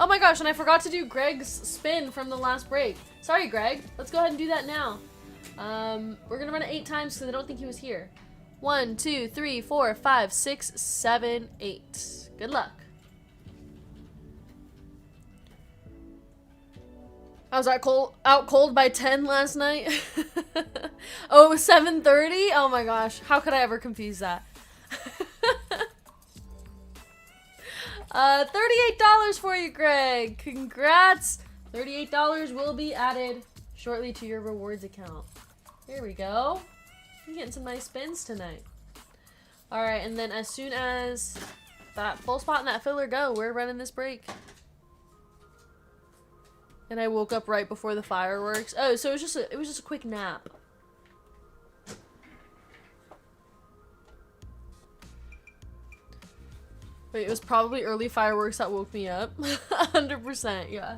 Oh my gosh, and I forgot to do Greg's spin from the last break. Sorry, Greg. Let's go ahead and do that now. We're gonna run it 8 times because I don't think he was here. 1, 2, 3, 4, 5, 6, 7, 8. Good luck. I was out cold by 10 last night. Oh, it was 7:30? Oh my gosh. How could I ever confuse that? $38 for you, Greg. Congrats. $38 will be added shortly to your rewards account. Here we go. You're getting some nice spins tonight. Alright, and then as soon as that full spot and that filler go, we're running this break. And I woke up right before the fireworks. Oh, so it was just a quick nap. Wait, it was probably early fireworks that woke me up. 100%, yeah.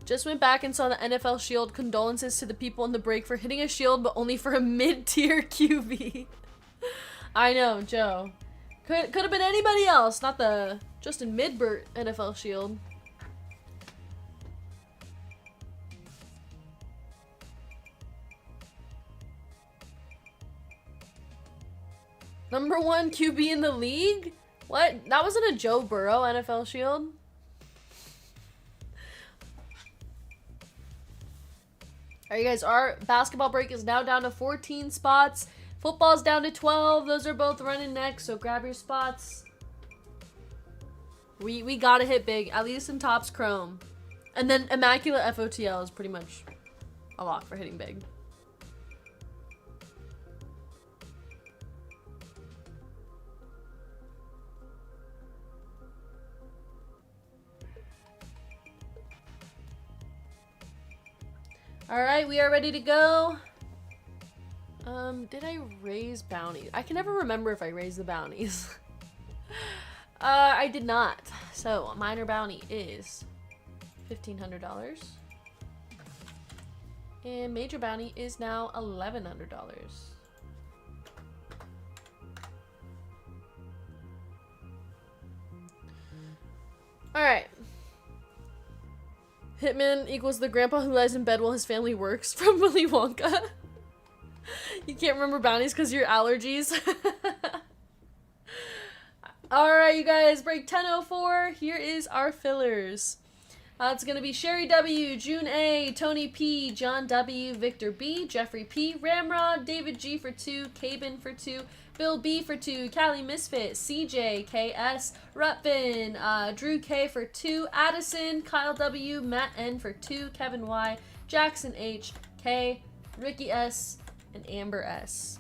Just went back and saw the NFL Shield. Condolences to the people in the break for hitting a shield, but only for a mid-tier QB. I know, Joe. Could have been anybody else, not the Justin Midbert NFL Shield. #1 QB in the league? What? That wasn't a Joe Burrow NFL Shield? Alright guys, our basketball break is now down to 14 spots. Football's down to 12. Those are both running next, so grab your spots. We gotta hit big, at least in Topps Chrome. And then Immaculate FOTL is pretty much a lock for hitting big. Alright, we are ready to go. Did I raise bounties? I can never remember if I raised the bounties. I did not. So, minor bounty is $1,500. And major bounty is now $1,100. Alright. Hitman equals the grandpa who lies in bed while his family works from Willy Wonka. You can't remember bounties because of your allergies. Alright, you guys, break 10:04. Here is our fillers. It's going to be Sherry W, June A, Tony P, John W, Victor B, Jeffrey P, Ramrod, David G for 2, Cabin for 2, Bill B for 2, Callie Misfit, CJ, KS, Rutvin, Drew K for 2, Addison, Kyle W, Matt N for 2, Kevin Y, Jackson H, K, Ricky S, and Amber S.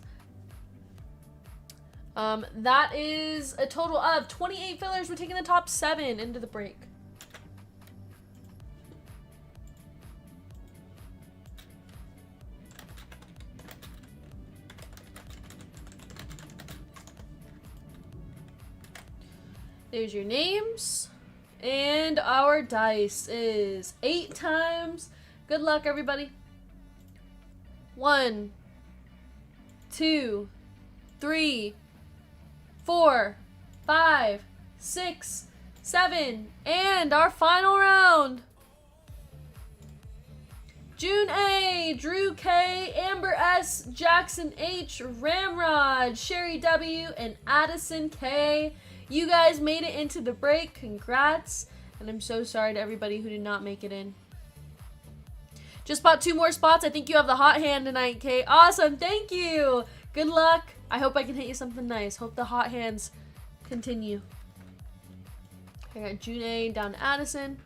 That is a total of 28 fillers. We're taking the top 7 into the break. There's your names. And our dice is 8 times. Good luck, everybody. 1, 2, 3, 4, 5, 6, 7, and our final round. June A, Drew K, Amber S, Jackson H, Ramrod, Sherry W, and Addison K. You guys made it into the break. Congrats. And I'm so sorry to everybody who did not make it in. Just bought 2 more spots. I think you have the hot hand tonight, Kate. Awesome. Thank you. Good luck. I hope I can hit you something nice. Hope the hot hands continue. I got June A down to Addison.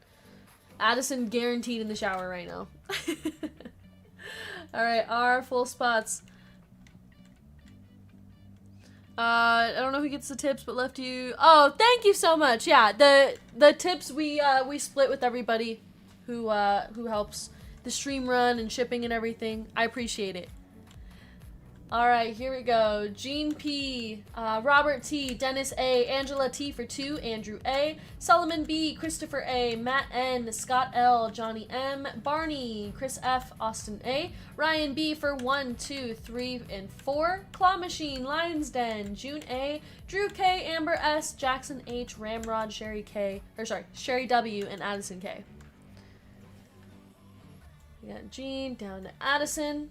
Addison guaranteed in the shower right now. Alright, our full spots. I don't know who gets the tips, but left you. Oh, thank you so much. Yeah, the tips we split with everybody who helps the stream run and shipping and everything. I appreciate it. All right, here we go. Jean P, Robert T, Dennis A, Angela T for 2, Andrew A, Solomon B, Christopher A, Matt N, Scott L, Johnny M, Barney, Chris F, Austin A, Ryan B for 1, 2, 3, and 4, Claw Machine, Lions Den, June A, Drew K, Amber S, Jackson H, Ramrod, Sherry K, Sherry W, and Addison K. We got Jean down to Addison.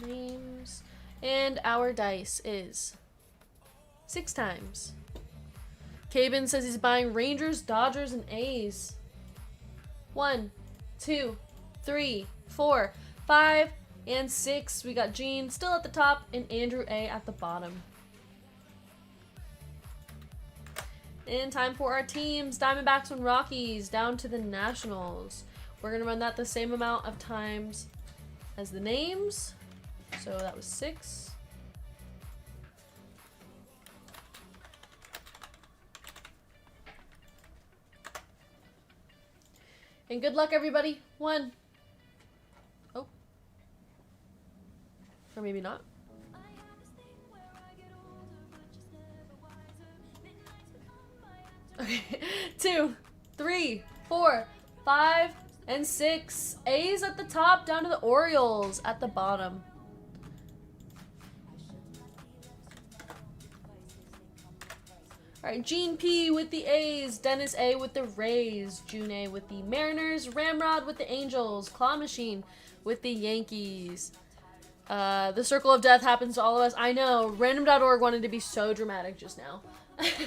Names. And our dice is 6 times. Cabin says he's buying Rangers, Dodgers, and A's. 1, 2, 3, 4, 5, and 6. We got Jean still at the top and Andrew A at the bottom. And time for our teams. Diamondbacks and Rockies down to the Nationals. We're going to run that the same amount of times as the names. So that was 6. And good luck, everybody. 1. Oh. Or maybe not. Okay. 2, 3, 4, 5, and 6. A's at the top, down to the Orioles at the bottom. Alright, Gene P with the A's, Dennis A with the Rays, June A with the Mariners, Ramrod with the Angels, Claw Machine with the Yankees. The circle of death happens to all of us. I know, random.org wanted to be so dramatic just now.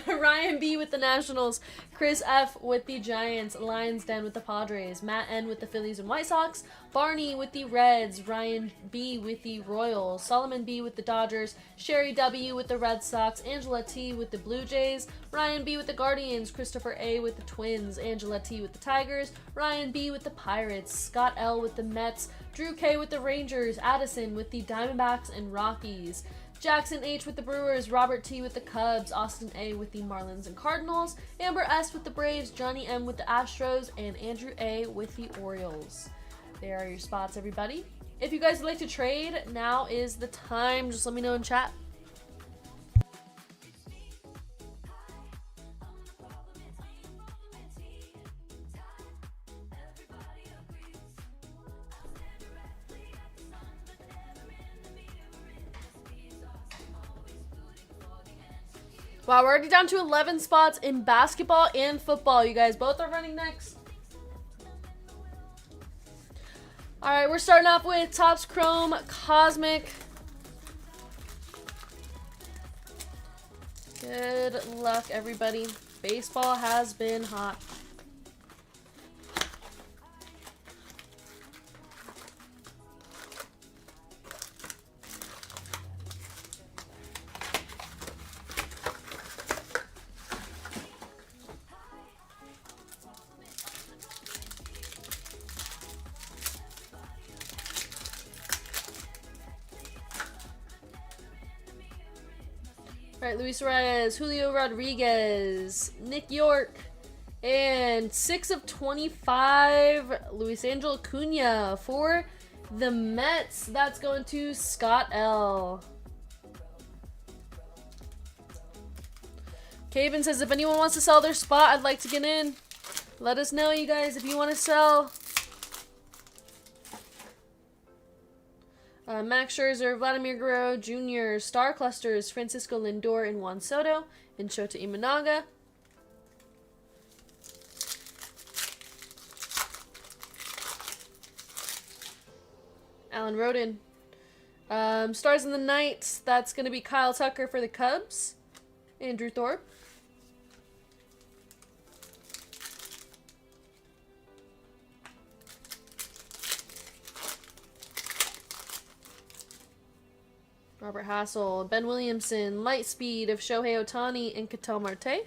Ryan B with the Nationals, Chris F with the Giants, Lions Den with the Padres, Matt N with the Phillies and White Sox, Barney with the Reds, Ryan B with the Royals, Solomon B with the Dodgers, Sherry W with the Red Sox, Angela T with the Blue Jays, Ryan B with the Guardians, Christopher A with the Twins, Angela T with the Tigers, Ryan B with the Pirates, Scott L with the Mets, Drew K with the Rangers, Addison with the Diamondbacks and Rockies, Jackson H with the Brewers, Robert T with the Cubs, Austin A with the Marlins and Cardinals, Amber S with the Braves, Johnny M with the Astros, and Andrew A with the Orioles. There are your spots, everybody. If you guys would like to trade, now is the time. Just let me know in chat. Wow, we're already down to 11 spots in basketball and football. You guys both are running next. Alright, we're starting off with Topps Chrome Cosmic. Good luck, everybody. Baseball has been hot. Alright, Luis Reyes, Julio Rodriguez, Nick York, and 6 of 25, Luis Angel Acuna for the Mets. That's going to Scott L. Caven says, if anyone wants to sell their spot, I'd like to get in. Let us know, you guys, if you want to sell. Max Scherzer, Vladimir Guerrero Jr., Star Clusters, Francisco Lindor and Juan Soto, and Shota Imanaga. Alan Roden. Stars in the Night, that's going to be Kyle Tucker for the Cubs. Andrew Thorpe. Robert Hassel, Ben Williamson, Light Speed of Shohei Ohtani and Ketel Marte.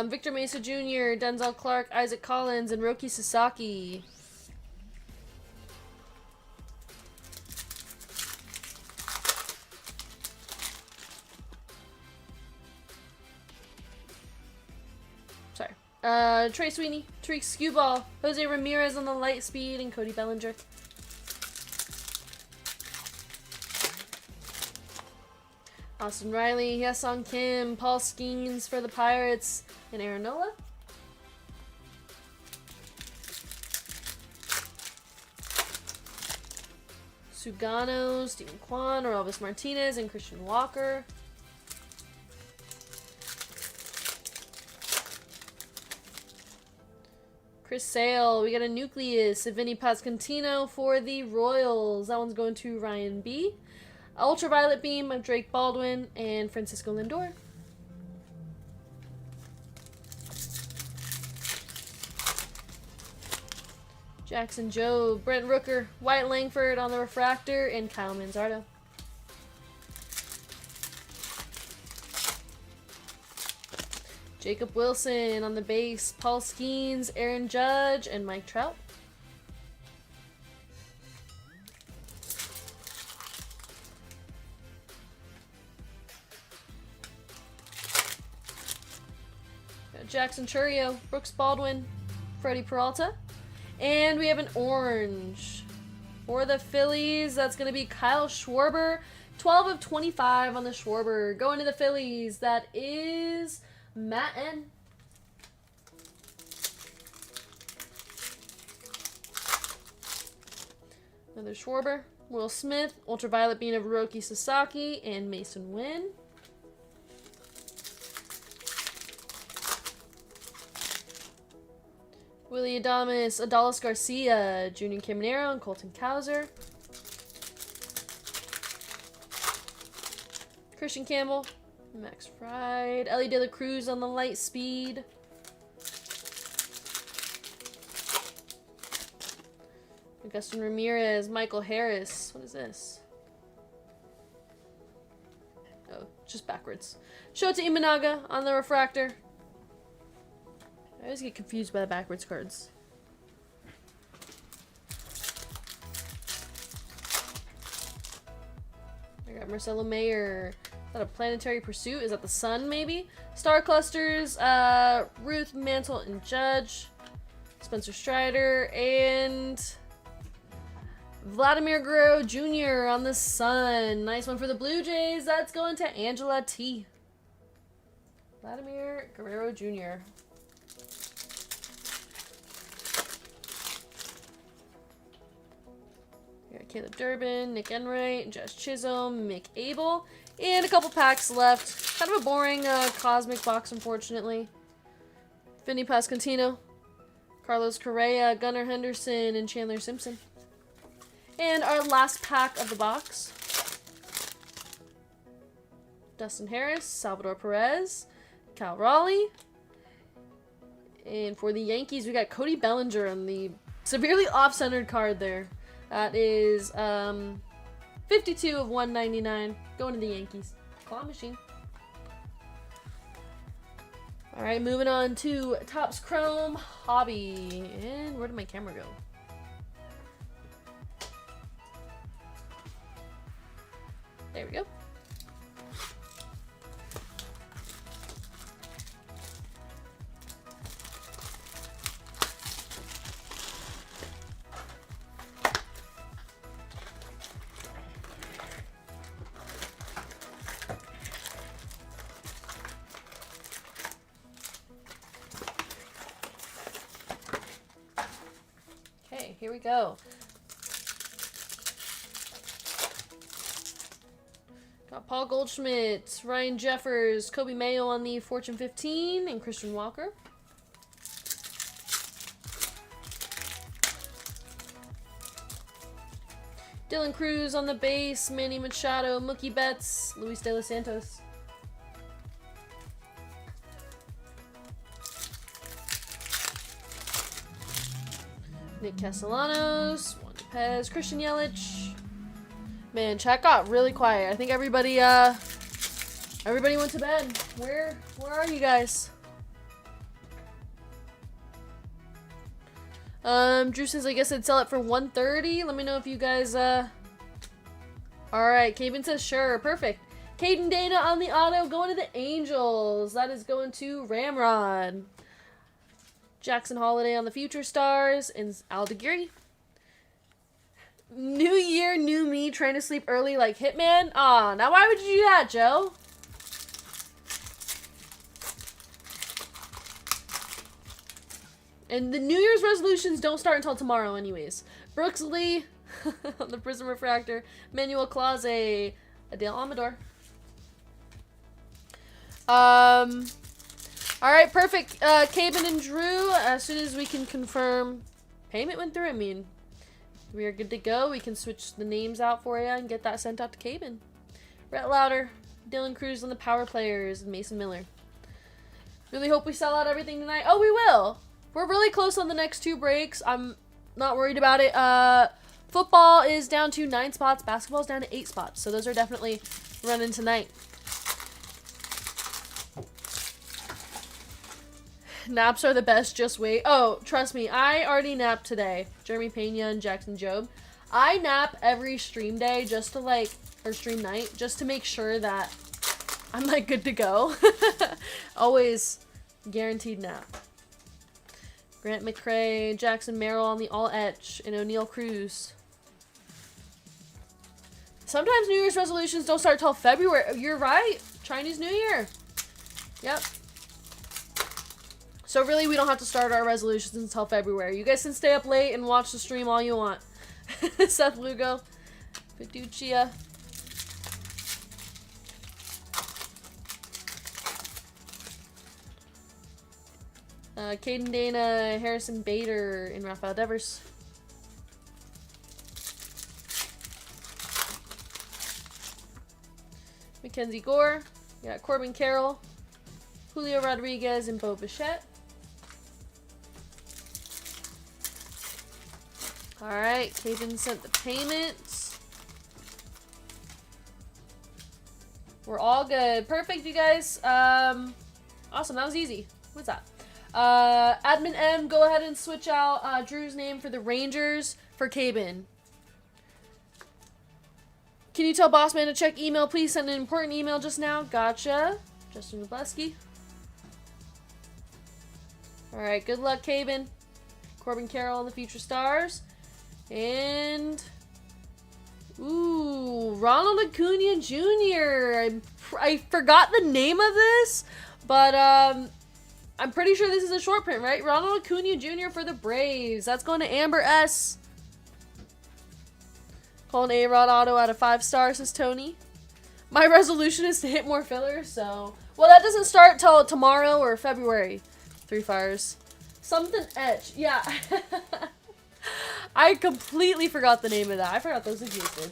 Victor Mesa Jr., Denzel Clark, Isaac Collins, and Roki Sasaki. Sorry. Trey Sweeney, Tariq Skewball, Jose Ramirez on the Light Speed, and Cody Bellinger. Austin Riley, Hyesung Kim, Paul Skeens for the Pirates, and Aaron Nola. Sugano, Stephen Kwan, Orelvis Martinez, and Christian Walker. Chris Sale, we got a Nucleus of Vinny Pascantino for the Royals. That one's going to Ryan B. Ultraviolet Beam of Drake Baldwin and Francisco Lindor. Jackson Joe, Brent Rooker, Wyatt Langford on the Refractor, and Kyle Manzardo. Jacob Wilson on the base, Paul Skeens, Aaron Judge, and Mike Trout. Jackson Churio, Brooks Baldwin, Freddie Peralta. And we have an orange. For the Phillies, that's going to be Kyle Schwarber. 12 of 25 on the Schwarber. Going to the Phillies, that is Matt N. Another Schwarber. Will Smith, Ultraviolet Beam of Roki Sasaki, and Mason Wynn. Willie Adames, Adalis Garcia, Junior Caminero, and Colton Cowser. Christian Campbell, Max Fried, Ellie De La Cruz on the Light Speed. Augustin Ramirez, Michael Harris. What is this? Oh, just backwards. Shota Imanaga on the Refractor. I always get confused by the backwards cards. I got Marcelo Mayer. Is that a Planetary Pursuit? Is that the Sun, maybe? Star Clusters, Ruth, Mantle, and Judge. Spencer Strider, and Vladimir Guerrero Jr. on the Sun. Nice one for the Blue Jays. That's going to Angela T. Vladimir Guerrero Jr. Caleb Durbin, Nick Enright, Josh Chisholm, Mick Abel, and a couple packs left. Kind of a boring Cosmic box, unfortunately. Vinny Pascantino, Carlos Correa, Gunnar Henderson, and Chandler Simpson. And our last pack of the box. Dustin Harris, Salvador Perez, Cal Raleigh. And for the Yankees, we got Cody Bellinger on the severely off-centered card there. That is 52 of 199 going to the Yankees. Claw machine. All right, moving on to Topps Chrome Hobby. And where did my camera go? There we go. Okay, here we go. Got Paul Goldschmidt, Ryan Jeffers, Kobe Mayo on the Fortune 15, and Christian Walker. Dylan Cruz on the base, Manny Machado, Mookie Betts, Luis De Los Santos. Nick Castellanos, Juan Lopez, Christian Yelich. Man, chat got really quiet. I think everybody went to bed. Where are you guys? Drew says I guess I'd sell it for $130. Let me know if you guys Alright, Caden says sure, perfect. Caden Dana on the auto, going to the Angels. That is going to Ramrod. Jackson Holiday on the Future Stars, and Aldeguerri. New year, new me, trying to sleep early like Hitman. Aw, now why would you do that, Joe? And the New Year's resolutions don't start until tomorrow anyways. Brooks Lee on the Prism Refractor. Manuel Clase. Adele Amador. Alright, perfect. Caben and Drew, as soon as we can confirm payment went through, I mean, we are good to go. We can switch the names out for you and get that sent out to Caben. Brett Lauder, Dylan Cruz on the Power Players, and Mason Miller. Really hope we sell out everything tonight. Oh, we will. We're really close on the next 2 breaks. I'm not worried about it. Football is down to 9 spots. Basketball is down to 8 spots. So those are definitely running tonight. Naps are the best, just wait. Oh, trust me, I already napped today. Jeremy Pena and Jackson Jobe. I nap every stream day just to or stream night, just to make sure that I'm good to go. Always guaranteed nap. Grant McCrae, Jackson Merrill on the all etch, and O'Neal Cruz. Sometimes New Year's resolutions don't start till February. You're right. Chinese New Year. Yep. So really, we don't have to start our resolutions until February. You guys can stay up late and watch the stream all you want. Seth Lugo. Fiducia. Caden Dana, Harrison Bader, and Rafael Devers. Mackenzie Gore. We got Corbin Carroll, Julio Rodriguez, and Bo Bichette. Alright, Caden sent the payments. We're all good. Perfect, you guys. Awesome, that was easy. What's that? Admin M, go ahead and switch out Drew's name for the Rangers for Caben. Can you tell Bossman to check email? Please send an important email just now. Gotcha. Justin Wableski. Alright, good luck, Caben. Corbin Carroll on the Future Stars. And... ooh, Ronald Acuna Jr. I forgot the name of this, but I'm pretty sure this is a short print, right? Ronald Acuna Jr. for the Braves. That's going to Amber S. Calling A-Rod Auto out of 5 stars, says Tony. My resolution is to hit more fillers, so... well, that doesn't start till tomorrow or February. 3 fires. Something etch. Yeah. I completely forgot the name of that. I forgot those existed.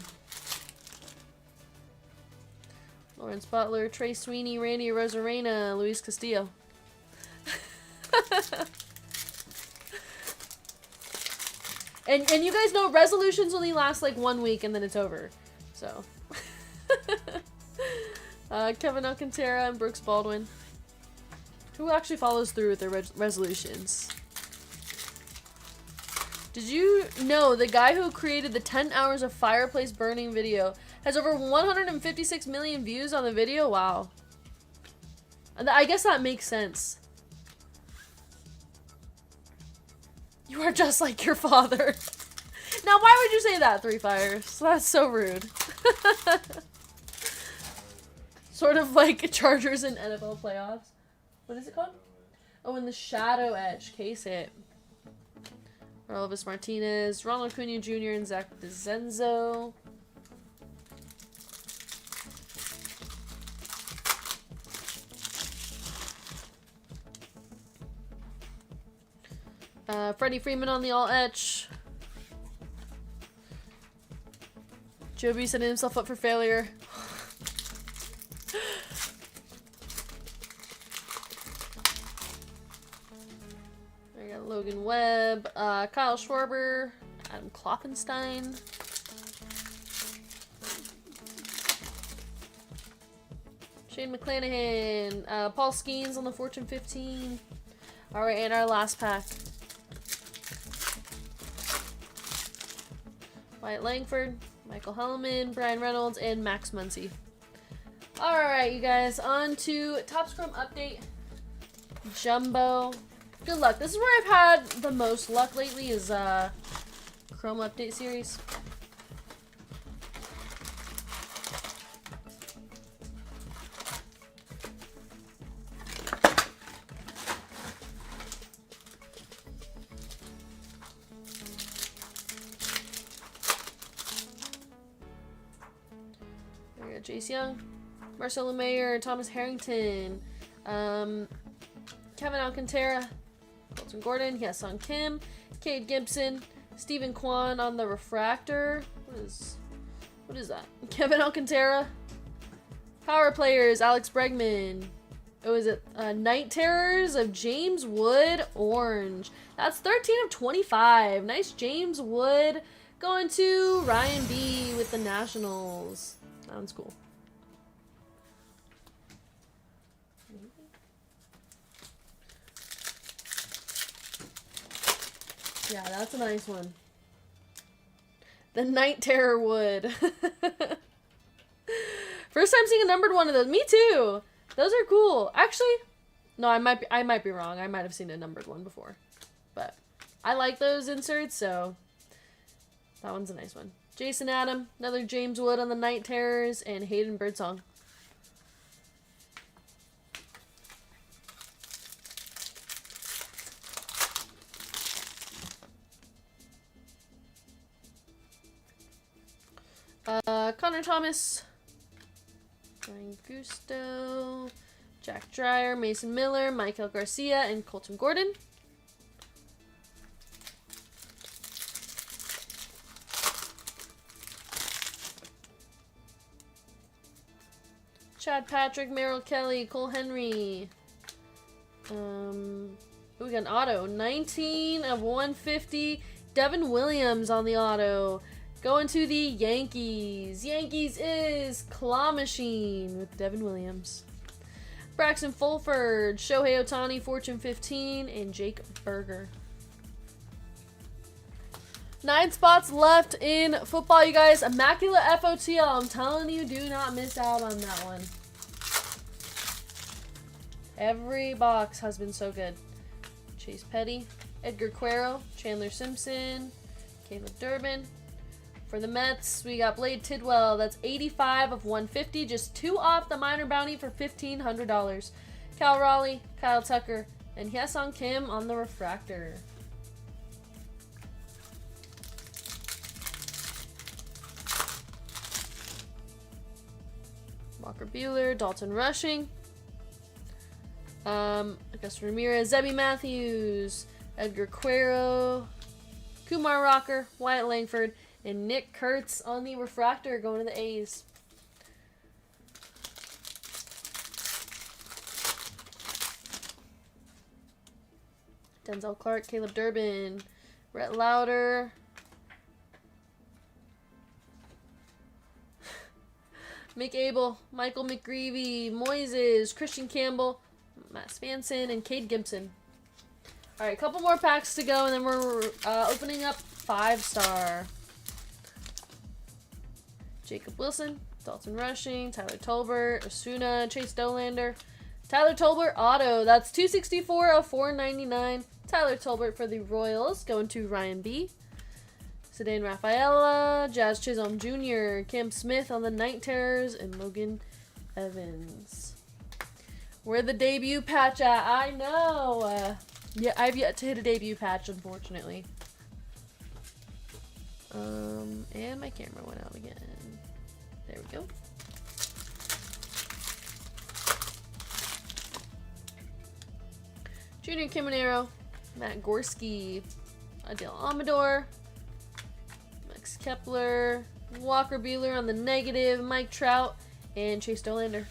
Lawrence Butler, Trey Sweeney, Randy Rosarena, Luis Castillo. And you guys know resolutions only last 1 week and then it's over. So. Kevin Alcantara and Brooks Baldwin. Who actually follows through with their resolutions? Did you know the guy who created the 10 hours of fireplace burning video has over 156 million views on the video? Wow. And I guess that makes sense. You are just like your father. Now, why would you say that, Three Fires? That's so rude. Sort of like Chargers in NFL playoffs. What is it called? Oh, in the Shadow Edge. Case hit. Elvis Martinez, Ronald Acuna Jr., and Zach DeZenzo. Freddie Freeman on the all etch. Joby setting himself up for failure. I got Logan Webb, Kyle Schwarber, Adam Kloppenstein. Shane McClanahan, Paul Skeens on the Fortune 15. Alright, and our last pack. Wyatt Langford, Michael Hellman, Brian Reynolds, and Max Muncy. Alright, you guys, on to Top Scrum Update. Jumbo. Good luck. This is where I've had the most luck lately is Chrome Update series. Jace Young, Marcelo Mayer, Thomas Harrington, Kevin Alcantara, Colton Gordon, Hyesung Kim, Cade Gibson, Stephen Kwan on the refractor. What is that? Kevin Alcantara. Power players, Alex Bregman. Oh, is it Night Terrors of James Wood, orange. That's 13 of 25. Nice James Wood going to Ryan B with the Nationals. Sounds cool. Yeah, that's a nice one. The Night Terror Wood. First time seeing a numbered one of those. Me too. Those are cool. Actually, no, I might be wrong. I might have seen a numbered one before. But I like those inserts, so that one's a nice one. Jason Adam, another James Wood on the Night Terrors, and Hayden Birdsong. Connor Thomas, Brian Gusto, Jack Dreyer, Mason Miller, Michael Garcia, and Colton Gordon. Chad Patrick, Merrill Kelly, Cole Henry. We got an auto. 19 of 150. Devin Williams on the auto. Going to the Yankees. Yankees is Claw Machine with Devin Williams. Braxton Fulford, Shohei Ohtani, Fortune 15, and Jake Berger. 9 spots left in football, you guys. Immaculate FOTL. I'm telling you, do not miss out on that one. Every box has been so good. Chase Petty, Edgar Cuero, Chandler Simpson, Caleb Durbin. For the Mets, we got Blade Tidwell. That's 85 of 150. Just 2 off the minor bounty for $1,500. Cal Raleigh, Kyle Tucker, and Hyesung Kim on the refractor. Walker Buehler, Dalton Rushing. Augusto Ramirez, Zebby Matthews, Edgar Cuero, Kumar Rocker, Wyatt Langford, and Nick Kurtz on the refractor going to the A's. Denzel Clark, Caleb Durbin, Rhett Lauder, Mick Abel, Michael McGreevy, Moises, Christian Campbell, Matt Spanson, and Cade Gibson. Alright, a couple more packs to go, and then we're opening up 5-star. Jacob Wilson, Dalton Rushing, Tyler Tolbert, Osuna, Chase Dolander. Tyler Tolbert auto. That's 264 of 499. Tyler Tolbert for the Royals. Going to Ryan B. Sedan Rafaela, Jazz Chisholm Jr., Cam Smith on the Night Terrors, and Logan Evans. Where the debut patch at? I know. Yeah, I've yet to hit a debut patch, unfortunately. And my camera went out again. There we go. Junior Caminero, Matt Gorski, Adele Amador, Max Kepler, Walker Buehler on the negative, Mike Trout, and Chase Dolander.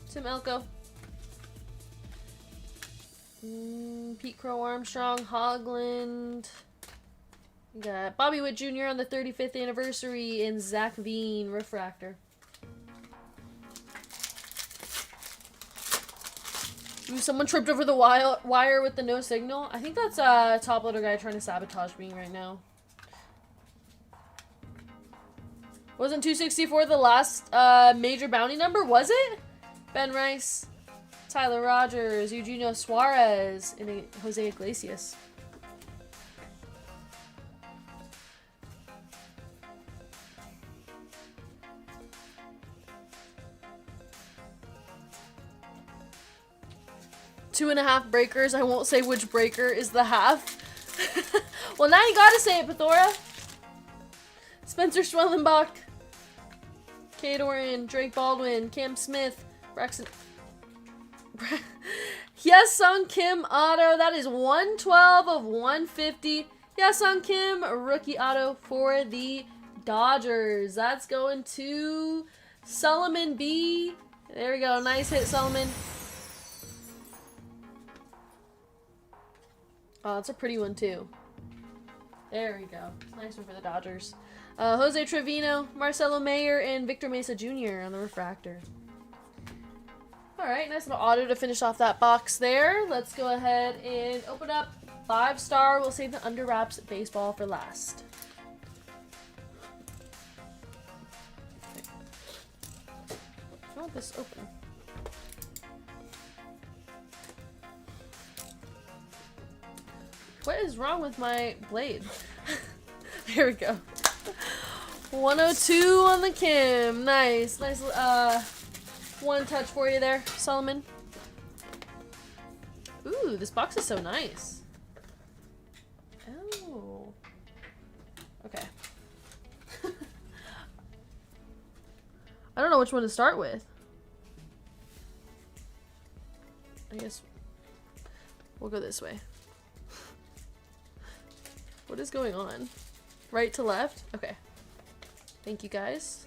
Tim Elko. Pete Crow Armstrong, Hogland. We got Bobby Witt Jr. on the 35th anniversary, and Zach Veen refractor. Ooh, someone tripped over the wire with the no signal. I think that's a top loader guy trying to sabotage me right now. Wasn't 264 the last major bounty number, was it? Ben Rice, Tyler Rogers, Eugenio Suarez, and Jose Iglesias. Two and a half breakers. I won't say which breaker is the half. Well, now you gotta say it, Pethora. Spencer Schwellenbach, Cade Orton, Drake Baldwin, Cam Smith, Braxton. Hyesung Kim auto. That is 112 of 150. Hyesung Kim rookie auto for the Dodgers. That's going to Solomon B. There we go. Nice hit, Solomon. Oh, that's a pretty one, too. There we go. Nice one for the Dodgers. Jose Trevino, Marcelo Mayer, and Victor Mesa Jr. on the refractor. Alright, nice little auto to finish off that box there. Let's go ahead and open up 5-star. We'll save the under wraps baseball for last. Okay. I want this open. What is wrong with my blade? There we go. 102 on the Kim. Nice. Nice one touch for you there, Solomon. Ooh, this box is so nice. Oh. Okay. I don't know which one to start with. I guess we'll go this way. What is going on? Right to left? Okay. Thank you, guys.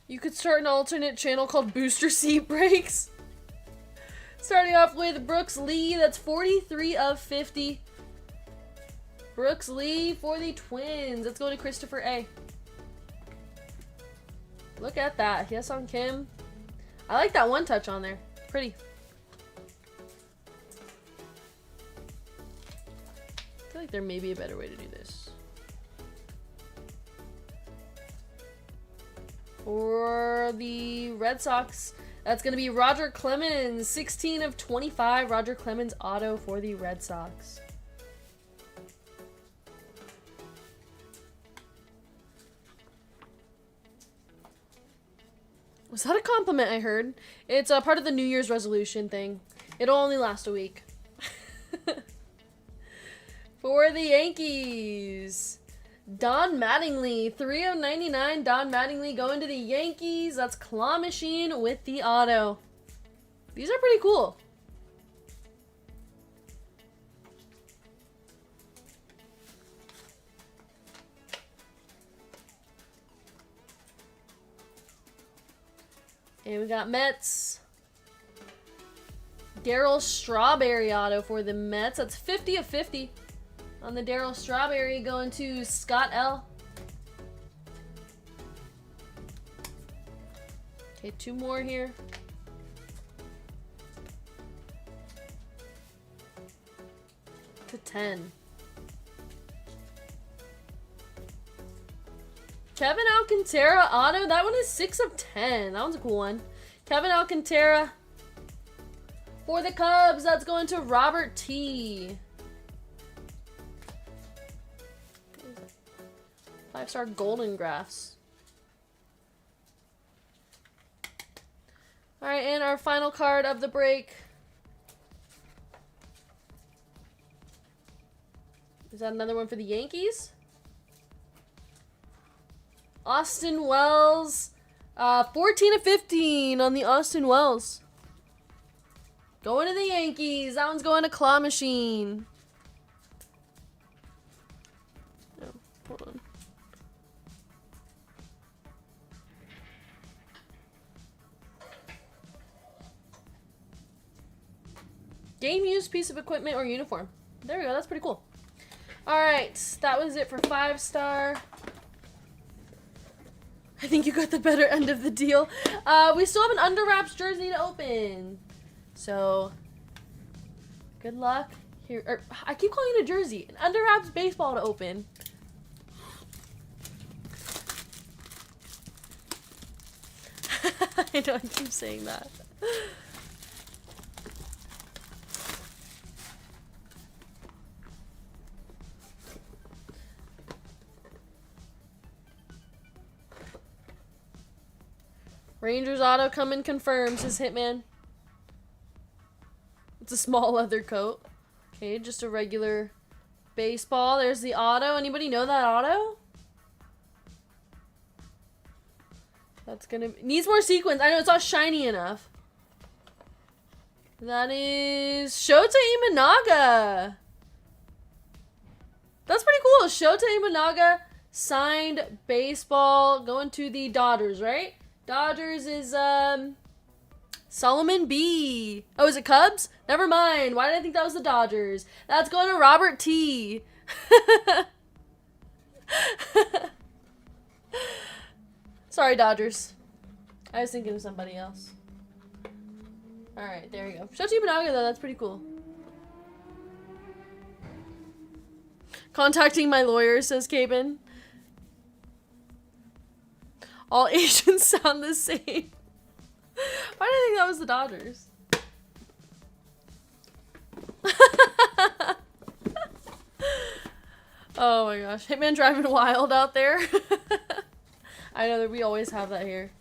You could start an alternate channel called Booster Seat Breaks. Starting off with Brooks Lee. That's 43 of 50. Brooks Lee for the Twins. Let's go to Christopher A. Look at that. Hyesung Kim. I like that one touch on there. Pretty. I feel like there may be a better way to do this. For the Red Sox, that's going to be Roger Clemens. 16 of 25. Roger Clemens auto for the Red Sox. Was that a compliment I heard? It's a part of the New Year's resolution thing. It'll only last a week. For the Yankees, Don Mattingly, 3 of 99. Don Mattingly going to the Yankees. That's Claw Machine with the auto. These are pretty cool. And we got Mets. Darryl Strawberry auto for the Mets. That's 50 of 50. On the Daryl Strawberry, going to Scott L. Okay, 2 more here. To 10. Kevin Alcantara auto. That one is 6 of 10. That one's a cool one. Kevin Alcantara. For the Cubs, that's going to Robert T. 5-star Golden Graphs. Alright, and our final card of the break. Is that another one for the Yankees? Austin Wells. 14 of 15 on the Austin Wells. Going to the Yankees. That one's going to Claw Machine. Oh, hold on. Game used piece of equipment or uniform. There we go. That's pretty cool. Alright. That was it for 5-star. I think you got the better end of the deal. We still have an Under Wraps jersey to open. So, good luck. Here, I keep calling it a jersey. An Under Wraps baseball to open. I know, I keep saying that. Rangers auto coming confirmed, says Hitman. It's a small leather coat. Okay, just a regular baseball. There's the auto. Anybody know that auto? That's gonna be, needs more sequins. I know it's not shiny enough. That is Shota Imanaga. That's pretty cool. Shota Imanaga signed baseball going to the Dodgers, right? Dodgers is Solomon B. Oh, is it Cubs? Never mind. Why did I think that was the Dodgers? That's going to Robert T. Sorry, Dodgers. I was thinking of somebody else. Alright, there we go. Shota Imanaga, though, that's pretty cool. Contacting my lawyer, says Cabin. All Asians sound the same. Why did I think that was the Dodgers? Oh my gosh. Hitman driving wild out there. I know that we always have that here.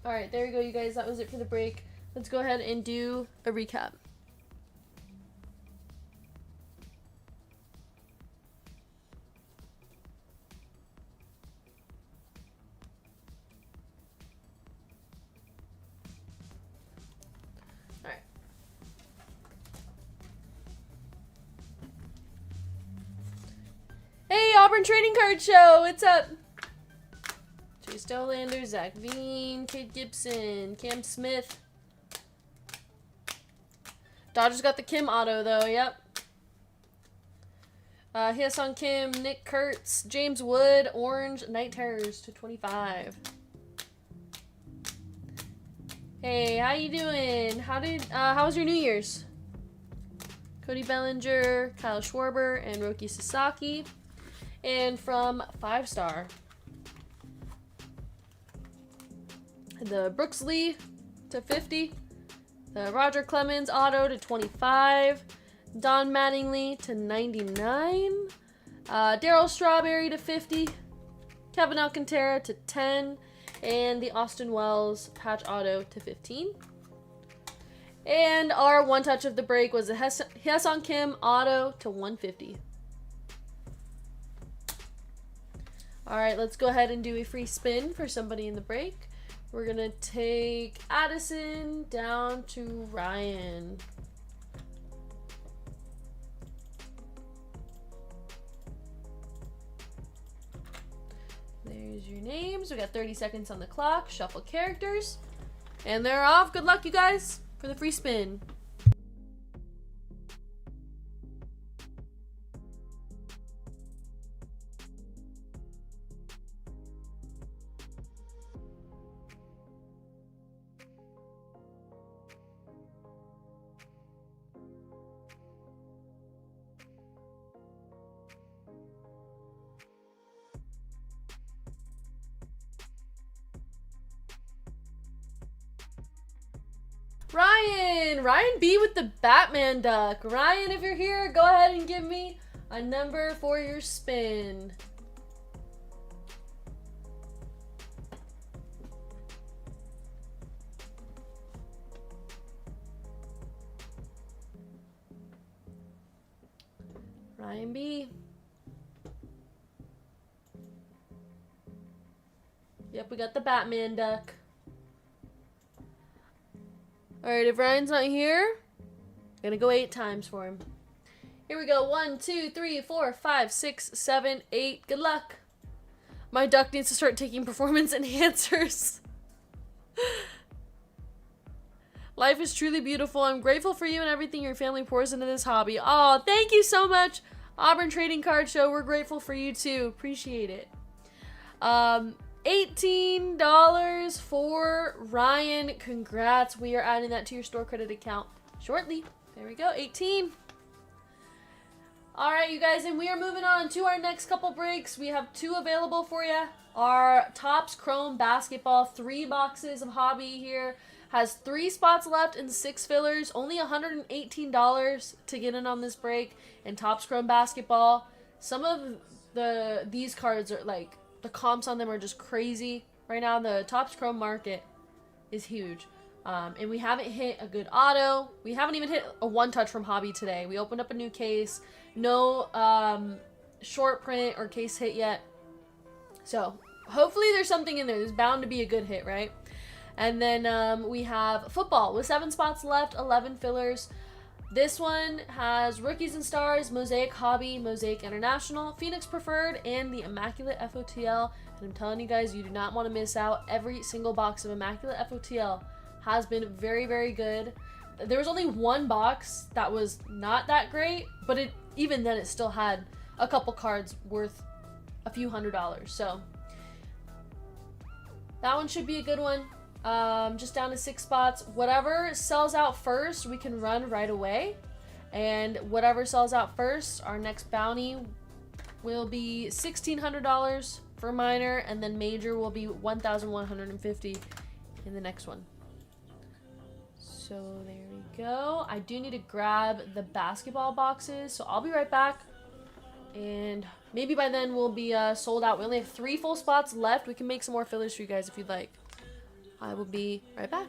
Alright, there we go, you guys. That was it for the break. Let's go ahead and do a recap. Hey, Auburn Trading Card Show! What's up? Chase Dolander, Zach Veen, Kate Gibson, Cam Smith. Dodgers got the Kim auto, though, yep. Hyesung Kim, Nick Kurtz, James Wood, Orange, Night Terrors to 25. Hey, how you doing? How was your New Year's? Cody Bellinger, Kyle Schwarber, and Roki Sasaki. And from 5-star, the Brooks Lee to 50, the Roger Clemens auto to 25, Don Mattingly to 99, Daryl Strawberry to 50, Kevin Alcantara to 10, and the Austin Wells patch auto to 15. And our one touch of the break was the Hyesung Kim auto to 150. Alright, let's go ahead and do a free spin for somebody in the break. We're going to take Addison down to Ryan. There's your names. We got 30 seconds on the clock. Shuffle characters. And they're off. Good luck, you guys. for the free spin. Ryan B with the Batman duck. Ryan, if you're here, go ahead and give me a number for your spin. Ryan B. Yep, we got the Batman duck. Alright, if Ryan's not here, I'm gonna go 8 times for him. Here we go. 1, 2, 3, 4, 5, 6, 7, 8. Good luck. My duck needs to start taking performance enhancers. Life is truly beautiful. I'm grateful for you and everything your family pours into this hobby. Oh, thank you so much, Auburn Trading Card Show. We're grateful for you too. Appreciate it. $18 for Ryan. Congrats. We are adding that to your store credit account shortly. There we go. 18. All right, you guys, and we are moving on to our next couple breaks. We have 2 available for you. Our Topps Chrome Basketball 3 boxes of hobby here has 3 spots left and 6 fillers. Only $118 to get in on this break. And Topps Chrome Basketball, some of these cards are like, the comps on them are just crazy. Right now, the Topps Chrome market is huge. And we haven't hit a good auto. We haven't even hit a one-touch from hobby today. We opened up a new case. No short print or case hit yet. So, hopefully there's something in there. There's bound to be a good hit, right? And then we have football with 7 spots left, 11 fillers. This one has Rookies and Stars, Mosaic Hobby, Mosaic International, Phoenix Preferred, and the Immaculate FOTL. And I'm telling you guys, you do not want to miss out. Every single box of Immaculate FOTL has been very, very good. There was only one box that was not that great, but even then it still had a couple cards worth a few $100s. So that one should be a good one. Just down to 6 spots. Whatever sells out first, we can run right away. And whatever sells out first, our next bounty will be $1,600 for minor, and then major will be $1,150 in the next one. So there we go. I do need to grab the basketball boxes, so I'll be right back. And maybe by then we'll be sold out. We only have 3 full spots left. We can make some more fillers for you guys if you'd like. I will be right back.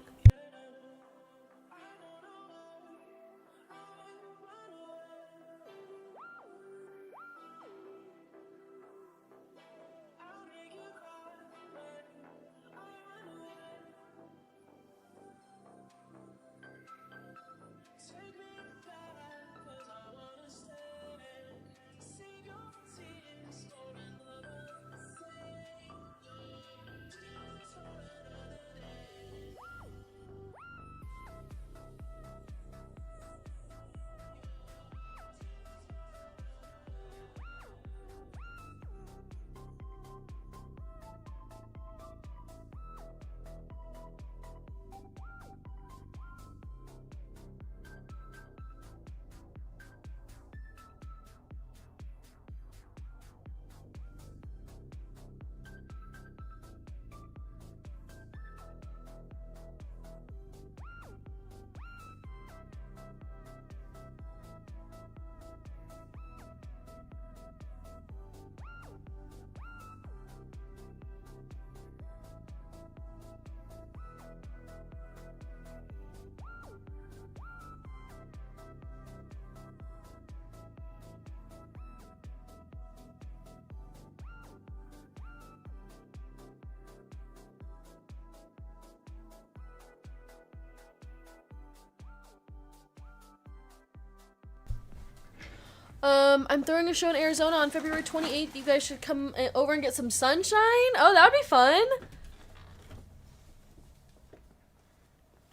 I'm throwing a show in Arizona on February 28th. You guys should come over and get some sunshine. Oh, that would be fun.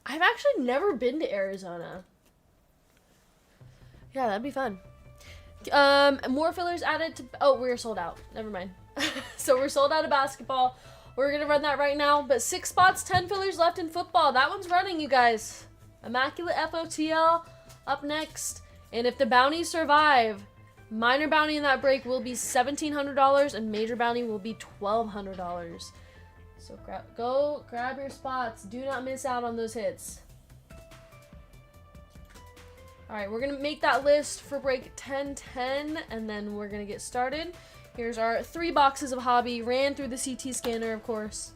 I've actually never been to Arizona. Yeah, that'd be fun. More fillers added to... Oh, we're sold out. Never mind. So we're sold out of basketball. We're going to run that right now. But 6 spots, 10 fillers left in football. That one's running, you guys. Immaculate FOTL up next. And if the bounties survive, minor bounty in that break will be $1,700 and major bounty will be $1,200. So go grab your spots. Do not miss out on those hits. Alright, we're going to make that list for break 1010 and then we're going to get started. Here's our 3 boxes of hobby. Ran through the CT scanner, of course.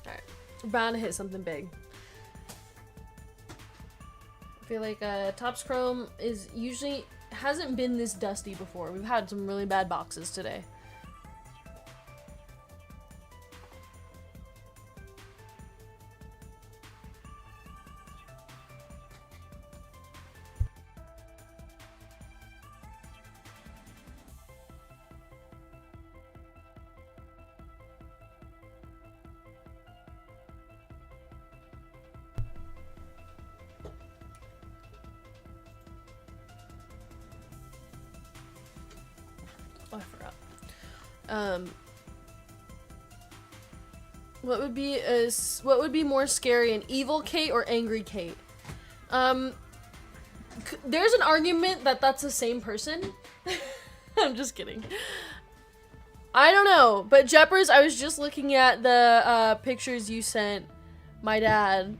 Alright, we're bound to hit something big. I feel like Topps Chrome is usually hasn't been this dusty before. We've had some really bad boxes today. Oh, I forgot. What would be more scary, an evil Kate or angry Kate? There's an argument that that's the same person. I'm just kidding. I don't know, but Jeppers, I was just looking at the pictures you sent my dad.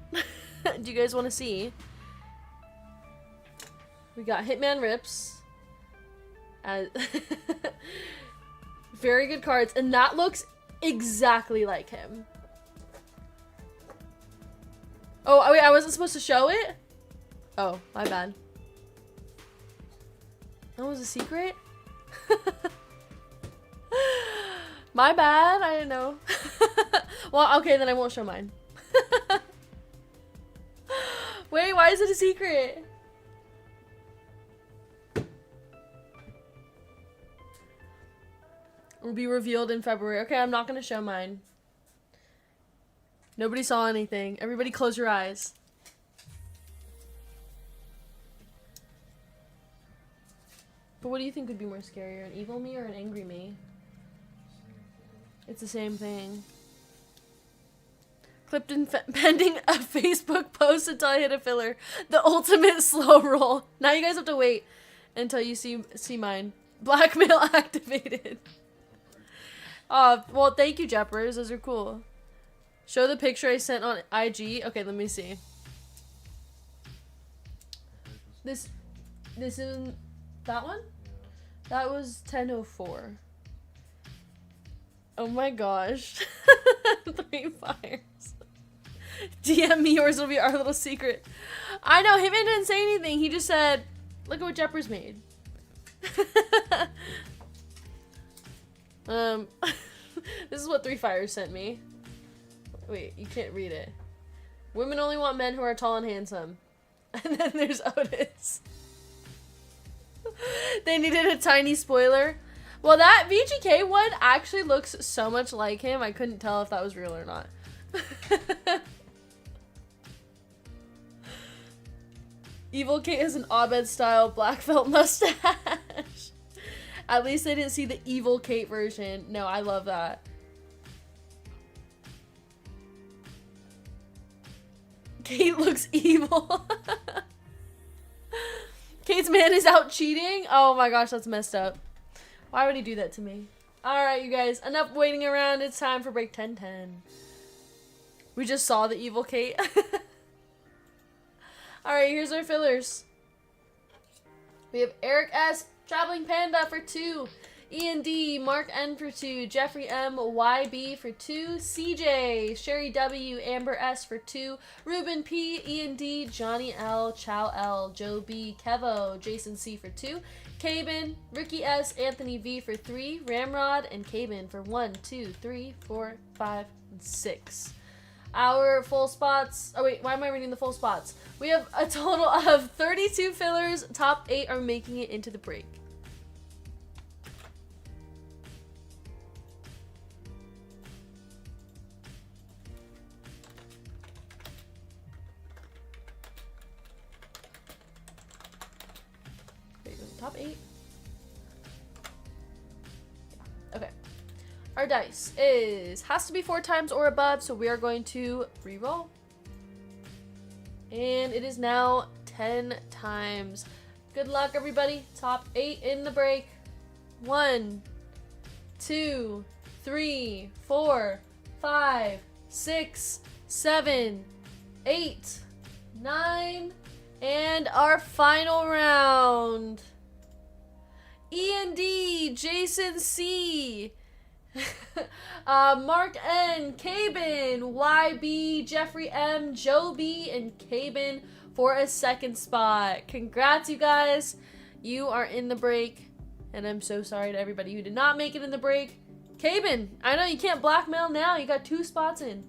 Do you guys want to see? We got Hitman Rips. Very good cards, and that looks exactly like him. Oh, wait, I wasn't supposed to show it? Oh, my bad. That was a secret? My bad, I didn't know. Well, okay, then I won't show mine. Wait, why is it a secret? Will be revealed in February. Okay, I'm not gonna show mine. Nobody saw anything. Everybody close your eyes. But what do you think would be more scarier? An evil me or an angry me? It's the same thing. Clipped in pending a Facebook post until I hit a filler. The ultimate slow roll. Now you guys have to wait until you see mine. Blackmail activated. Well, thank you, Jeppers. Those are cool. Show the picture I sent on IG. Okay, let me see. This isn't that one? That was 10:04. Oh my gosh. 3 fires. DM me, yours will be our little secret. I know, Hitman didn't say anything. He just said, look at what Jeppers made. This is what 3 Fires sent me. Wait, you can't read it. Women only want men who are tall and handsome. And then there's Otis. They needed a tiny spoiler. Well, that VGK one actually looks so much like him. I couldn't tell if that was real or not. Evil Kate has an Abed style black felt mustache. At least they didn't see the evil Kate version. No, I love that. Kate looks evil. Kate's man is out cheating? Oh my gosh, that's messed up. Why would he do that to me? Alright, you guys. Enough waiting around. It's time for break 1010. We just saw the evil Kate. Alright, here's our fillers. We have Eric S. Traveling Panda for 2. Ian D. Mark N for 2. Jeffrey M. YB for 2. CJ. Sherry W. Amber S for 2. Ruben P. Ian D. Johnny L. Chow L. Joe B. Kevo. Jason C. for 2. Cabin. Ricky S. Anthony V. for 3. Ramrod and Cabin for 1, 2, 3, 4, 5, and 6. our full spots. Oh wait, why am I reading the full spots? We have a total of 32 fillers. Top 8 are making it into the break. Top 8. Okay. Our dice has to be 4 times or above, so we are going to re-roll. And it is now 10 times. Good luck, everybody. Top 8 in the break. 1, 2, 3, 4, 5, 6, 7, 8, 9, and our final round. E&D, Jason C, Mark N, Cabin, YB, Jeffrey M, Joe B, and Cabin for a second spot. Congrats, you guys. You are in the break, and I'm so sorry to everybody who did not make it in the break. Cabin, I know you can't blackmail now. You got 2 spots in.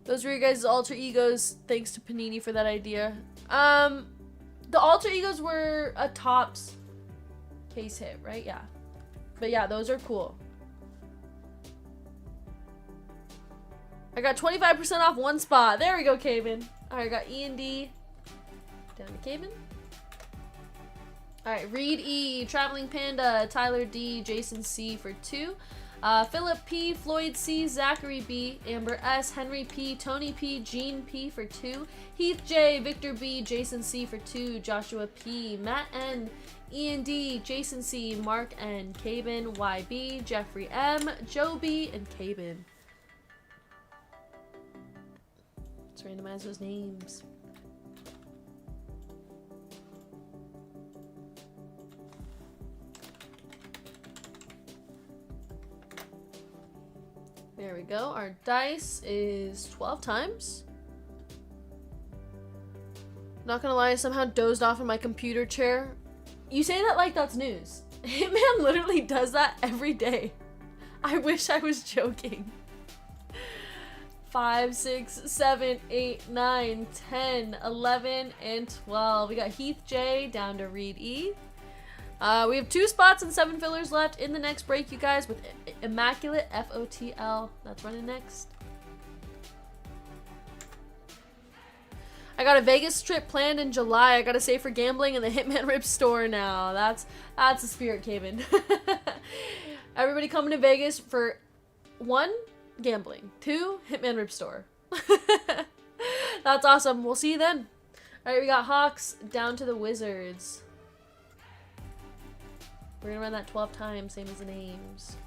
Those were your guys' alter egos. Thanks to Panini for that idea. The alter egos were a Topps case hit, right? Yeah. But yeah, those are cool. I got 25% off 1 spot. There we go, Cabin. Alright, I got E and D. Down to Cabin. Alright, Reed E, Traveling Panda, Tyler D, Jason C for 2. Philip P, Floyd C, Zachary B, Amber S, Henry P, Tony P, Gene P for 2. Heath J, Victor B, Jason C for 2. Joshua P, Matt N, Ian D, Jason C, Mark N, Cabin, YB, Jeffrey M, Joe B, and Cabin. Let's randomize those names. There we go. Our dice is 12 times. Not gonna lie, I somehow dozed off in my computer chair. You say that like that's news. Hitman literally does that every day. I wish I was joking. 5, 6, 7, 8, 9, 10, 11, and 12. We got Heath J down to Reed E. We have 2 spots and 7 fillers left in the next break, you guys, with Immaculate FOTL. That's running next. I got a Vegas trip planned in July. I gotta save for gambling in the Hitman Rip store now. That's the spirit, Cabin. Everybody coming to Vegas for 1, gambling. 2, Hitman Rip store. That's awesome. We'll see you then. Alright, we got Hawks down to the Wizards. We're gonna run that 12 times, same as the names.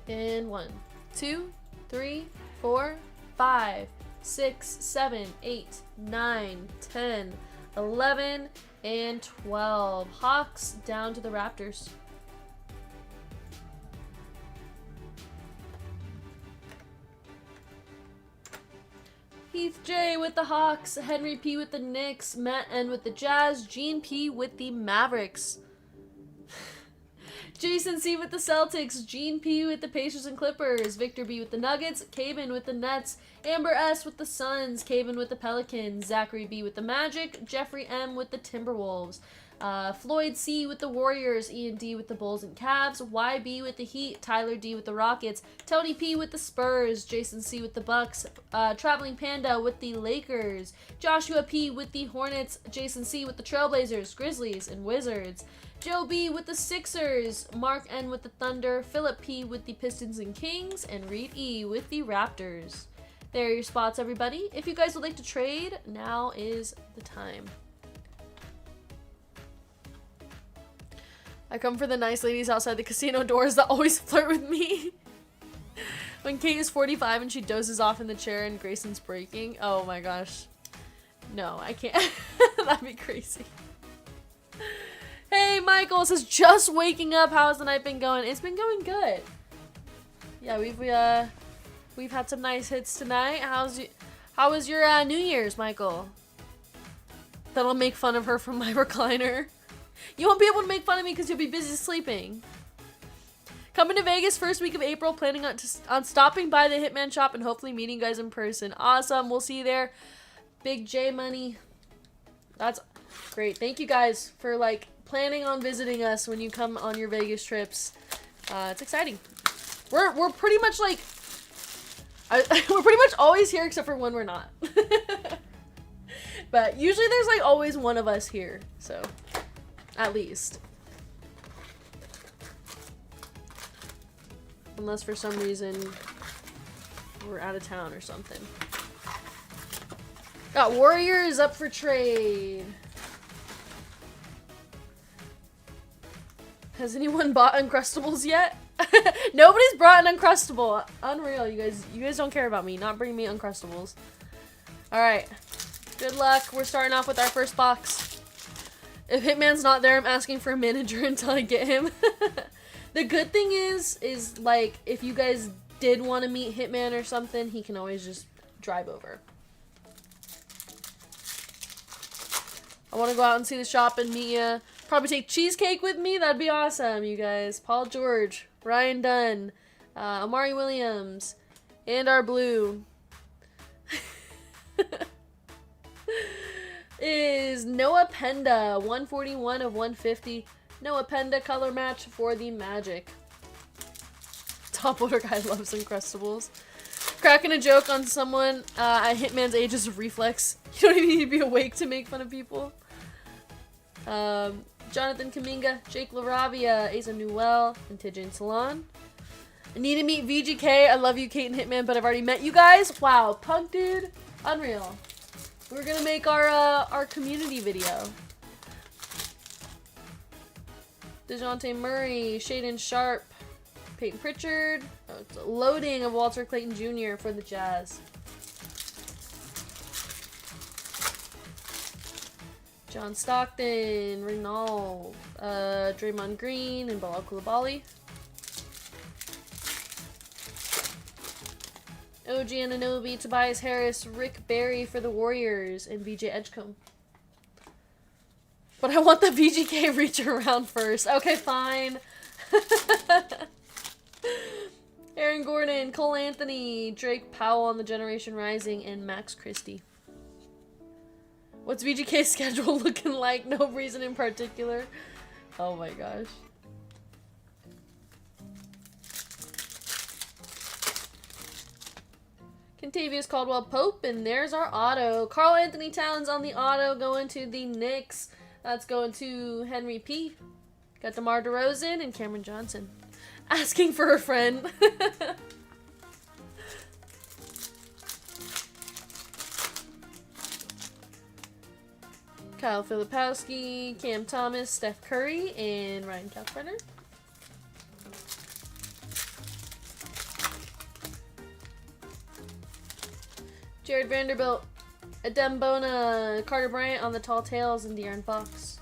And 1, 2, 3, 4, 5, 6, 7, 8, 9, 10, 11, and 12. Hawks down to the Raptors. Heath J with the Hawks, Henry P with the Knicks, Matt N with the Jazz, Gene P with the Mavericks. Jason C with the Celtics, Gene P with the Pacers and Clippers, Victor B with the Nuggets, Cabin with the Nets, Amber S with the Suns, Cabin with the Pelicans, Zachary B with the Magic, Jeffrey M with the Timberwolves, Floyd C with the Warriors, Ian D with the Bulls and Cavs, YB with the Heat, Tyler D with the Rockets, Tony P with the Spurs, Jason C with the Bucks, Traveling Panda with the Lakers, Joshua P with the Hornets, Jason C with the Trailblazers, Grizzlies, and Wizards, Joe B with the Sixers, Mark N with the Thunder, Philip P with the Pistons and Kings, and Reed E with the Raptors. There are your spots, everybody. If you guys would like to trade, now is the time. I come for the nice ladies outside the casino doors that always flirt with me. When Kate is 45 and she dozes off in the chair and Grayson's breaking. Oh my gosh. No, I can't. That'd be crazy. Hey, Michael says, just waking up. How's the night been going? It's been going good. Yeah, we've had some nice hits tonight. How was your New Year's, Michael? That'll make fun of her from my recliner. You won't be able to make fun of me because you'll be busy sleeping. Coming to Vegas first week of April, planning on stopping by the Hitman shop and hopefully meeting you guys in person. Awesome. We'll see you there. Big J Money. That's great. Thank you guys for like planning on visiting us when you come on your Vegas trips. It's exciting. We're pretty much like we're pretty much always here except for when we're not. But usually there's like always one of us here, so at least. Unless for some reason we're out of town or something. Got Warriors up for trade. Has anyone bought Uncrustables yet? Nobody's brought an Uncrustable. Unreal, you guys don't care about me. Not bringing me Uncrustables. Alright. Good luck. We're starting off with our first box. If Hitman's not there, I'm asking for a manager until I get him. The good thing is like, if you guys did want to meet Hitman or something, he can always just drive over. I want to go out and see the shop and meet ya. Probably take cheesecake with me. That'd be awesome, you guys. Paul George, Ryan Dunn, Amari Williams, and our blue is Noah Penda, 141 of 150. Noah Penda color match for the Magic. Top order guy loves Uncrustables. Cracking a joke on someone at Hitman's age is a reflex. You don't even need to be awake to make fun of people. Jonathan Kaminga, Jake LaRavia, Asa Newell, and Tijan Salon. I need to meet VGK. I love you, Kate and Hitman, but I've already met you guys. Wow, Punk Dude, unreal. We're gonna make our community video. DeJounte Murray, Shaden Sharp, Peyton Pritchard. Oh, it's a loading of Walter Clayton Jr. for the Jazz. John Stockton, Rinal, Draymond Green, and Bilal Coulibaly. OG Anunoby, Tobias Harris, Rick Barry for the Warriors, and VJ Edgecombe. But I want the VGK reach around first. Okay, fine. Aaron Gordon, Cole Anthony, Drake Powell on the Generation Rising, and Max Christie. What's VGK's schedule looking like? No reason in particular. Oh my gosh. Contavious Caldwell Pope, and there's our auto. Karl Anthony Towns on the auto going to the Knicks. That's going to Henry P. Got DeMar DeRozan and Cameron Johnson. Asking for a friend. Kyle Filipowski, Cam Thomas, Steph Curry, and Ryan Kalkbrenner. Jared Vanderbilt, Adem Bona, Carter Bryant on the Tall Tales, and De'Aaron Fox.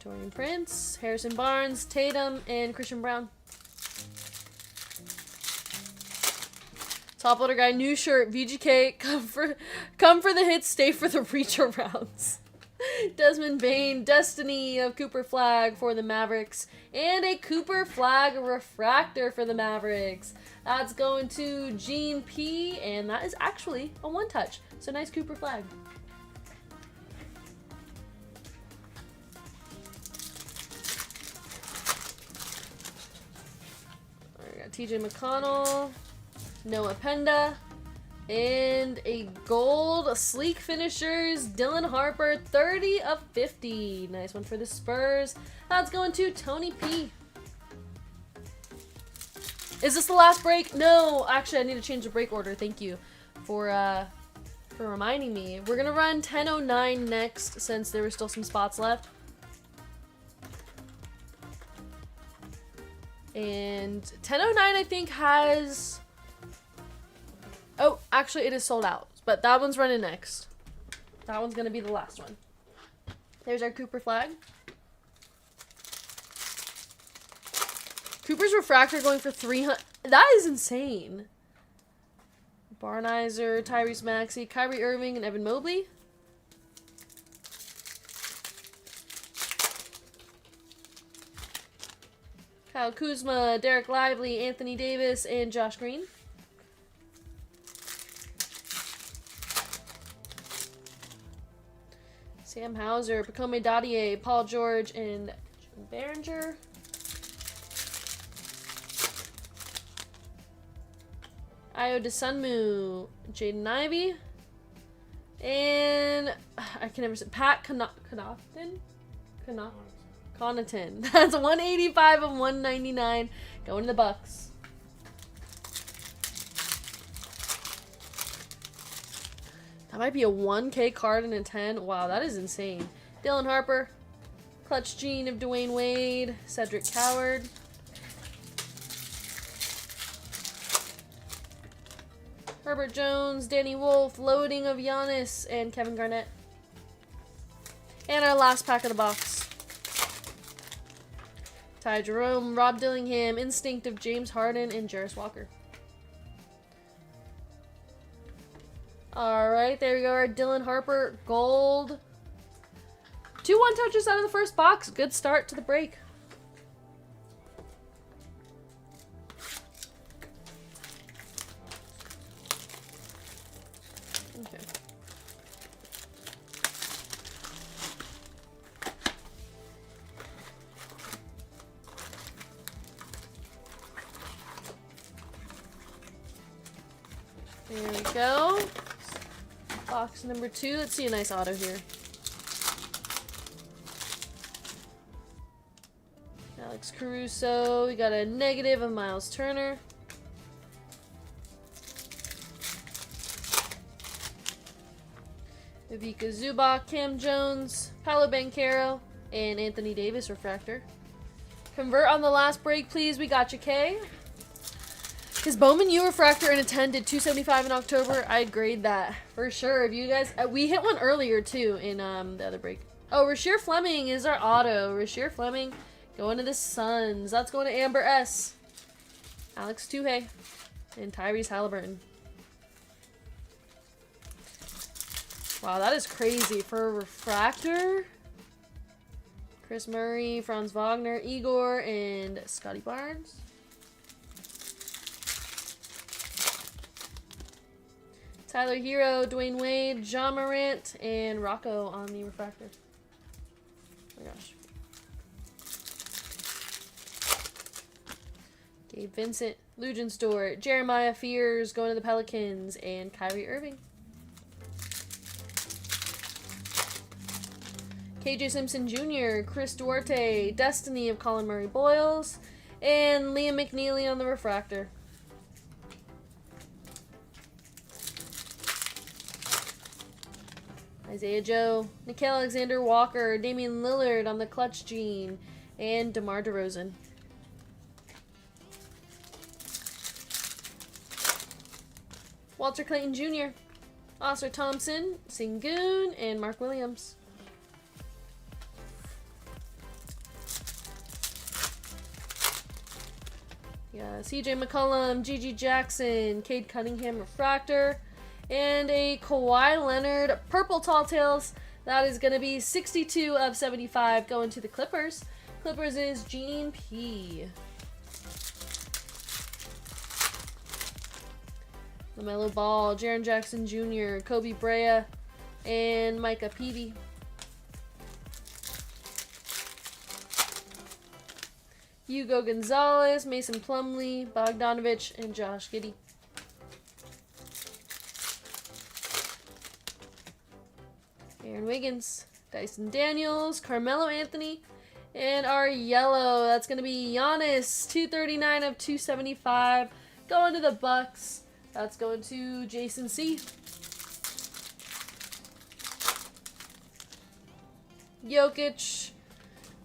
Torian Prince, Harrison Barnes, Tatum, and Christian Brown. Top loader guy, new shirt, VGK, come for the hits, stay for the reach arounds. Desmond Bain, Destiny of Cooper Flag for the Mavericks, and a Cooper Flag refractor for the Mavericks. That's going to Gene P, and that is actually a one-touch. So nice Cooper Flag. Alright, got TJ McConnell, Noah Penda, and a gold sleek finishers, Dylan Harper, 30 of 50. Nice one for the Spurs. That's going to Tony P. Is this the last break? No, actually I need to change the break order. Thank you for reminding me. We're gonna run 10:09 next since there were still some spots left. And 10:09 I think has... Oh, actually, it is sold out. But that one's running next. That one's going to be the last one. There's our Cooper Flag. Cooper's refractor going for 300. That is insane. Barnizer, Tyrese Maxey, Kyrie Irving, and Evan Mobley. Kyle Kuzma, Derek Lively, Anthony Davis, and Josh Green. Sam Hauser, Pacome Dadier, Paul George, and Behringer. Ayo DeSunmu, Jaden Ivey, and I can never say Pat Connaughton. Connaughton. That's 185 of 199 going to the Bucks. That might be a 1K card and a 10. Wow, that is insane. Dylan Harper, Clutch Gene of Dwayne Wade, Cedric Coward. Herbert Jones, Danny Wolf, Loading of Giannis, and Kevin Garnett. And our last pack of the box. Ty Jerome, Rob Dillingham, Instinct of James Harden, and Jarris Walker. Alright, there we go. Our Dylan Harper gold. 2 one-touches out of the first box. Good start to the break. Okay. There we go. Box number 2. Let's see a nice auto here. Alex Caruso. We got a negative of Miles Turner. Ivica Zubac, Cam Jones, Paolo Banchero, and Anthony Davis refractor. Convert on the last break, please. We got you, Kay. His Bowman U refractor in a 10 did 275 in October. I'd grade that for sure. If you guys, we hit one earlier too in the other break. Oh, Rasheer Fleming is our auto. Rasheer Fleming going to the Suns. That's going to Amber S. Alex Tuhey and Tyrese Halliburton. Wow, that is crazy for a refractor. Chris Murray, Franz Wagner, Igor, and Scotty Barnes. Tyler Hero, Dwayne Wade, John Morant, and Rocco on the refractor. Oh my gosh. Gabe Vincent, Lugens Dort, Jeremiah Fears going to the Pelicans, and Kyrie Irving. KJ Simpson Jr., Chris Duarte, Destiny of Colin Murray Boyles, and Liam McNeely on the refractor. Isaiah Joe, Nickeil Alexander-Walker, Damian Lillard on the Clutch Gene, and DeMar DeRozan. Walter Clayton Jr., Oscar Thompson, Sengun, and Mark Williams. Yeah, CJ McCollum, Gigi Jackson, Cade Cunningham refractor, and a Kawhi Leonard purple Tall Tales. That is going to be 62 of 75 going to the Clippers. Clippers is Gene P. LaMelo Ball, Jaren Jackson Jr., Kobe Brea, and Micah Peavy. Hugo Gonzalez, Mason Plumlee, Bogdanovich, and Josh Giddey. Aaron Wiggins, Dyson Daniels, Carmelo Anthony, and our yellow, that's going to be Giannis, 239 of 275, going to the Bucks. That's going to Jason C. Jokic,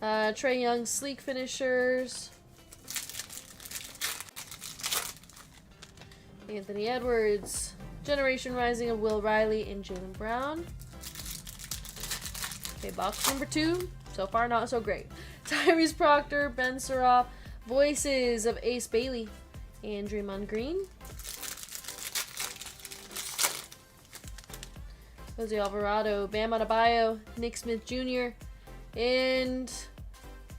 Trae Young, sleek finishers. Anthony Edwards, Generation Rising of Will Riley and Jaylen Brown. Okay, box number 2. So far, not so great. Tyrese Proctor, Ben Surratt, Voices of Ace Bailey, and Draymond Green. Jose Alvarado, Bam Adebayo, Nick Smith Jr., and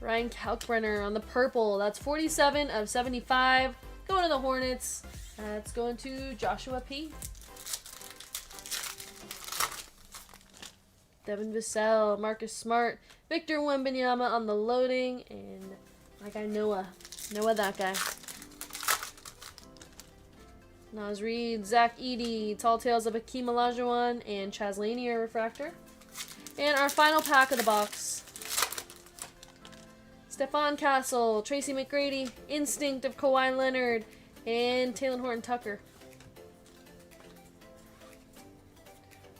Ryan Kalkbrenner on the purple. That's 47 of 75. Going to the Hornets. That's going to Joshua P. Devin Vassell, Marcus Smart, Victor Wembanyama on the loading, and my guy Noah. Noah, that guy. Naz Reid, Zach Edey, Tall Tales of Akeem Olajuwon, and Chaz Lanier refractor. And our final pack of the box. Stephon Castle, Tracy McGrady, Instinct of Kawhi Leonard, and Taylor Horton Tucker.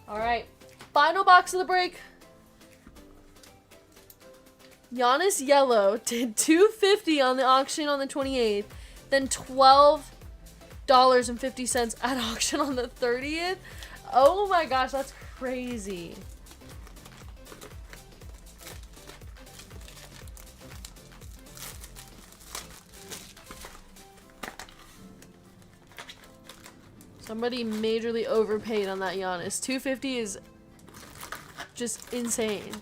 Alright, final box of the break. Giannis Yellow did $250 on the auction on the 28th, then $12.50 at auction on the 30th. Oh my gosh, that's crazy. Somebody majorly overpaid on that Giannis. $250 is just insane.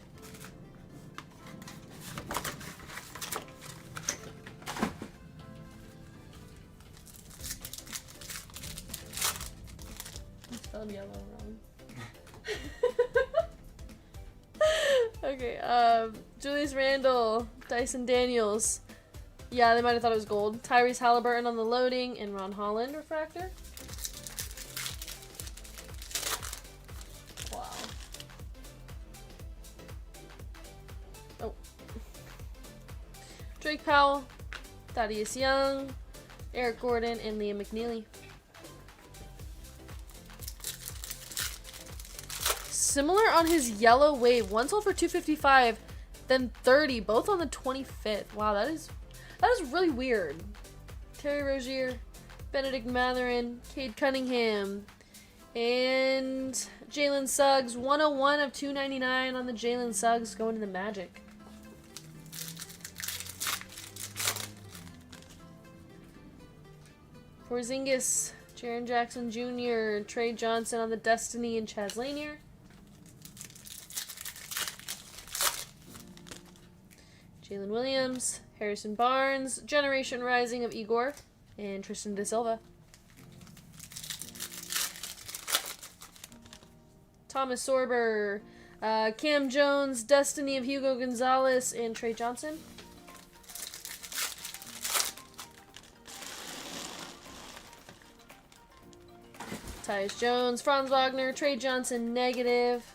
I spelled yellow wrong. Okay, Julius Randle, Dyson Daniels. Yeah, they might have thought it was gold. Tyrese Halliburton on the loading, and Ron Holland refractor. Wow. Oh. Drake Powell, Thaddeus Young, Eric Gordon, and Liam McNeely. Similar on his yellow wave. One sold for $255, then $30, both on the 25th. Wow, that is really weird. Terry Rozier, Benedict Mathurin, Cade Cunningham, and Jalen Suggs. 101 of 299 on the Jalen Suggs, going to the Magic. Porzingis, Jaren Jackson Jr., Trey Johnson on the Destiny, and Chaz Lanier. Jalen Williams, Harrison Barnes, Generation Rising of Igor, and Tristan Da Silva. Thomas Sorber, Cam Jones, Destiny of Hugo Gonzalez, and Trey Johnson. Tyus Jones, Franz Wagner, Trey Johnson, negative.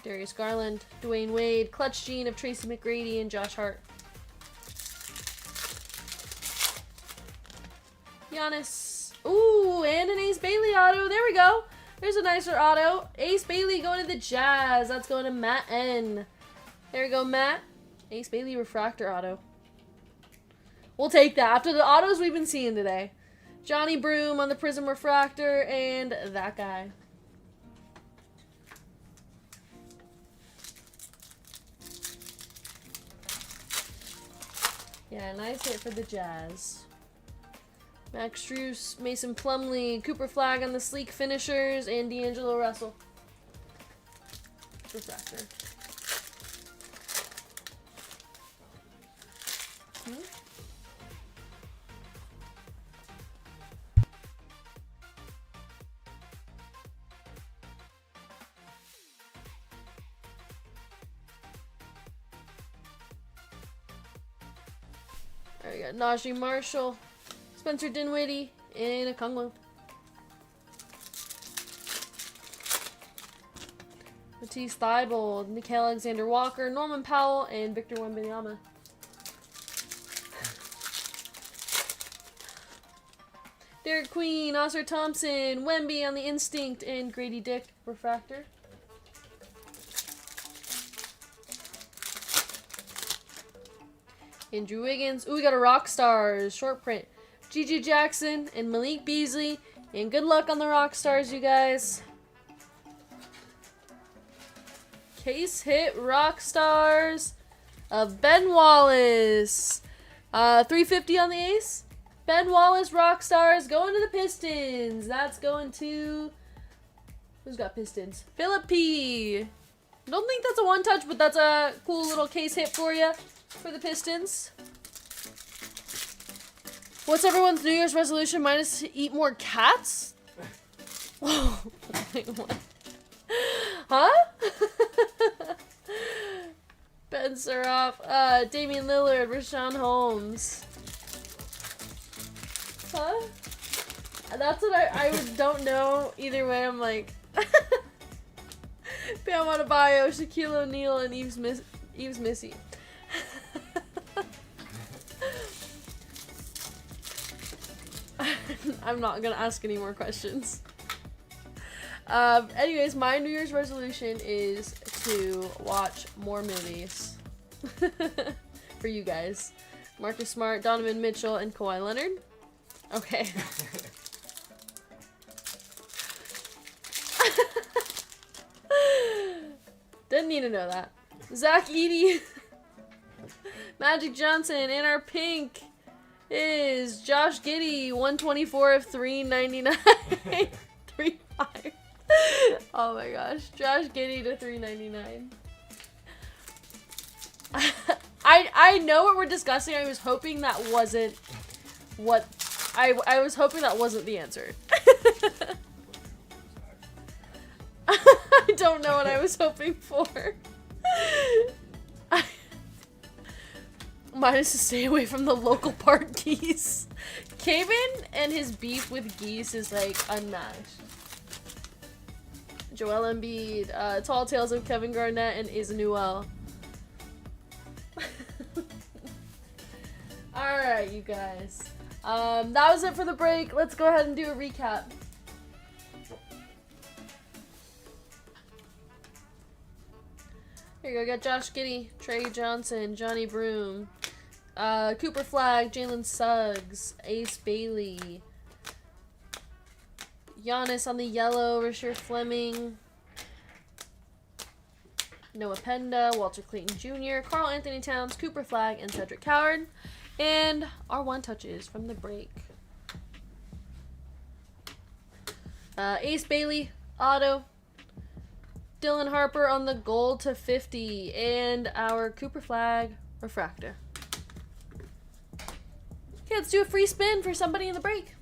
Darius Garland, Dwayne Wade, Clutch Gene of Tracy McGrady, and Josh Hart. Giannis. Ooh, and an Ace Bailey auto. There we go. There's a nicer auto. Ace Bailey going to the Jazz. That's going to Matt N. There we go, Matt. Ace Bailey refractor auto. We'll take that after the autos we've been seeing today. Johnny Broom on the Prism refractor, and that guy. Yeah, nice hit for the Jazz. Max Strus, Mason Plumlee, Cooper Flagg on the sleek finishers, and D'Angelo Russell. Refractor. There we go. Najee Marshall, Spencer Dinwiddie, and Okongwu. Matisse Thybulle, Nickeil Alexander-Walker, Norman Powell, and Victor Wembanyama. Derek Queen, Oscar Thompson, Wemby on the Instinct, and Grady Dick refractor. Andrew Wiggins. Ooh, we got a Rockstars short print. Gigi Jackson and Malik Beasley. And good luck on the Rockstars, you guys. Case hit Rockstars of Ben Wallace. 350 on the ace. Ben Wallace Rockstars going to the Pistons. That's going to Who's got Pistons? Philippi. Don't think that's a one touch, but that's a cool little case hit for you for the Pistons. What's everyone's New Year's resolution? Minus to eat more cats? Whoa. Wait, what? Huh? Ben Suraf, Damian Lillard, Rashawn Holmes. Huh? That's what I don't know. Either way, I'm like... Bam Adebayo, Shaquille O'Neal, and Eves Missy. I'm not gonna ask any more questions. Anyways, my New Year's resolution is to watch more movies. For you guys. Marcus Smart, Donovan Mitchell, and Kawhi Leonard. Okay. Didn't need to know that. Zach Edey. Magic Johnson. And our pink is Josh Giddey. 124 of 399. 3-5. Oh my gosh. Josh Giddey to 399. I know what we're discussing. I was hoping that wasn't what... I was hoping that wasn't the answer. I don't know what I was hoping for. Mine is to stay away from the local park geese. Caven and his beef with geese is like unmatched. Joel Embiid, Tall Tales of Kevin Garnett and Isnuel. Alright, you guys. That was it for the break. Let's go ahead and do a recap. Here you go. Got Josh Giddey, Trey Johnson, Johnny Broom, Cooper Flag, Jalen Suggs, Ace Bailey, Giannis on the yellow, Rasheer Fleming, Noah Penda, Walter Clayton Jr., Karl Anthony Towns, Cooper Flag, and Cedric Coward. And our one touches from the break. Ace Bailey, auto. Dylan Harper on the gold to 50. And our Cooper Flag, refractor. Okay, let's do a free spin for somebody in the break.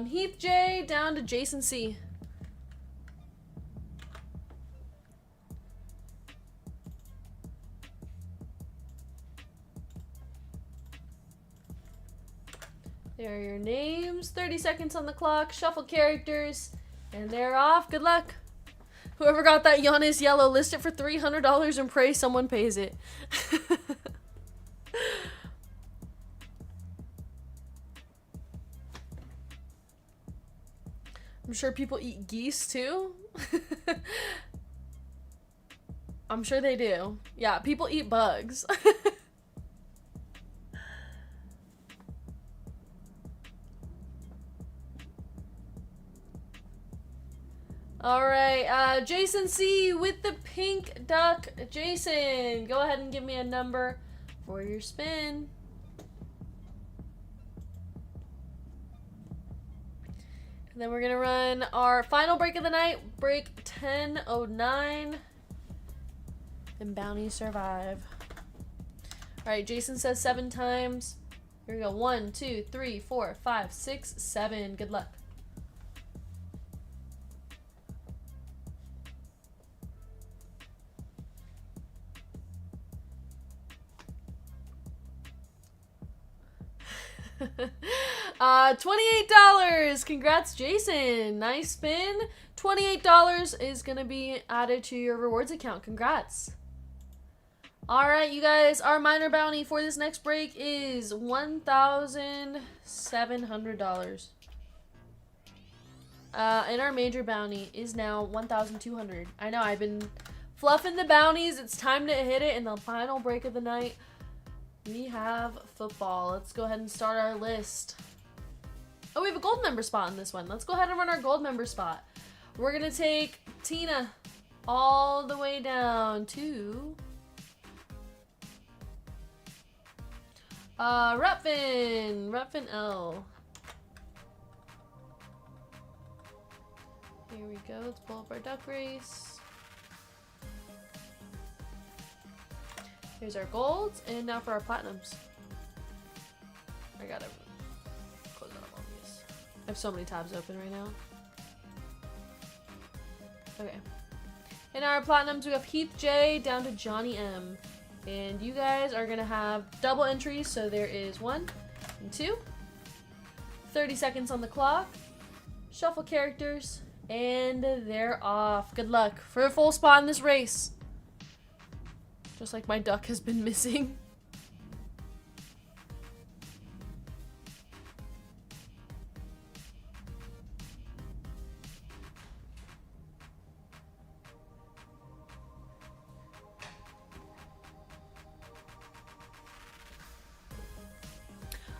Heath J down to Jason C. There are your names. 30 seconds on the clock. Shuffle characters. And they're off. Good luck. Whoever got that Giannis yellow, list it for $300 and pray someone pays it. I'm sure people eat geese too. I'm sure they do. Yeah, people eat bugs. Alright, Jason C with the pink duck. Jason, go ahead and give me a number for your spin. And then we're going to run our final break of the night, break 1009. And bounties survive. Alright, Jason says 7 times. Here we go. 1, 2, 3, 4, 5, 6, 7. Good luck. $28. Congrats, Jason. Nice spin. $28 is gonna be added to your rewards account. Congrats. Alright, you guys, our minor bounty for this next break is $1,700. And our major bounty is now $1,200. I know, I've been fluffing the bounties. It's time to hit it in the final break of the night. We have football. Let's go ahead and start our list. Oh, we have a gold member spot in this one. Let's go ahead and run our gold member spot. We're going to take Tina all the way down to Rutfin L. Here we go. Let's pull up our duck race. Here's our golds, and now for our platinums. I gotta close out all these. I have so many tabs open right now. Okay. In our platinums, we have Heath J down to Johnny M. And you guys are gonna have double entries, so there is 1 and 2. 30 seconds on the clock. Shuffle characters, and they're off. Good luck for a full spot in this race. Just like my duck has been missing.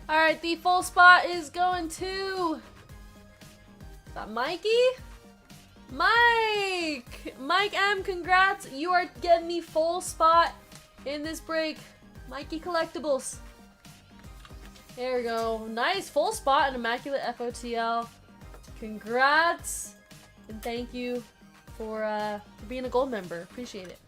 Alright, the full spot is going to... Is that Mikey? Mike M, congrats. You are getting the full spot in this break. Mikey Collectibles. There we go. Nice full spot in Immaculate FOTL. Congrats. And thank you for being a gold member. Appreciate it.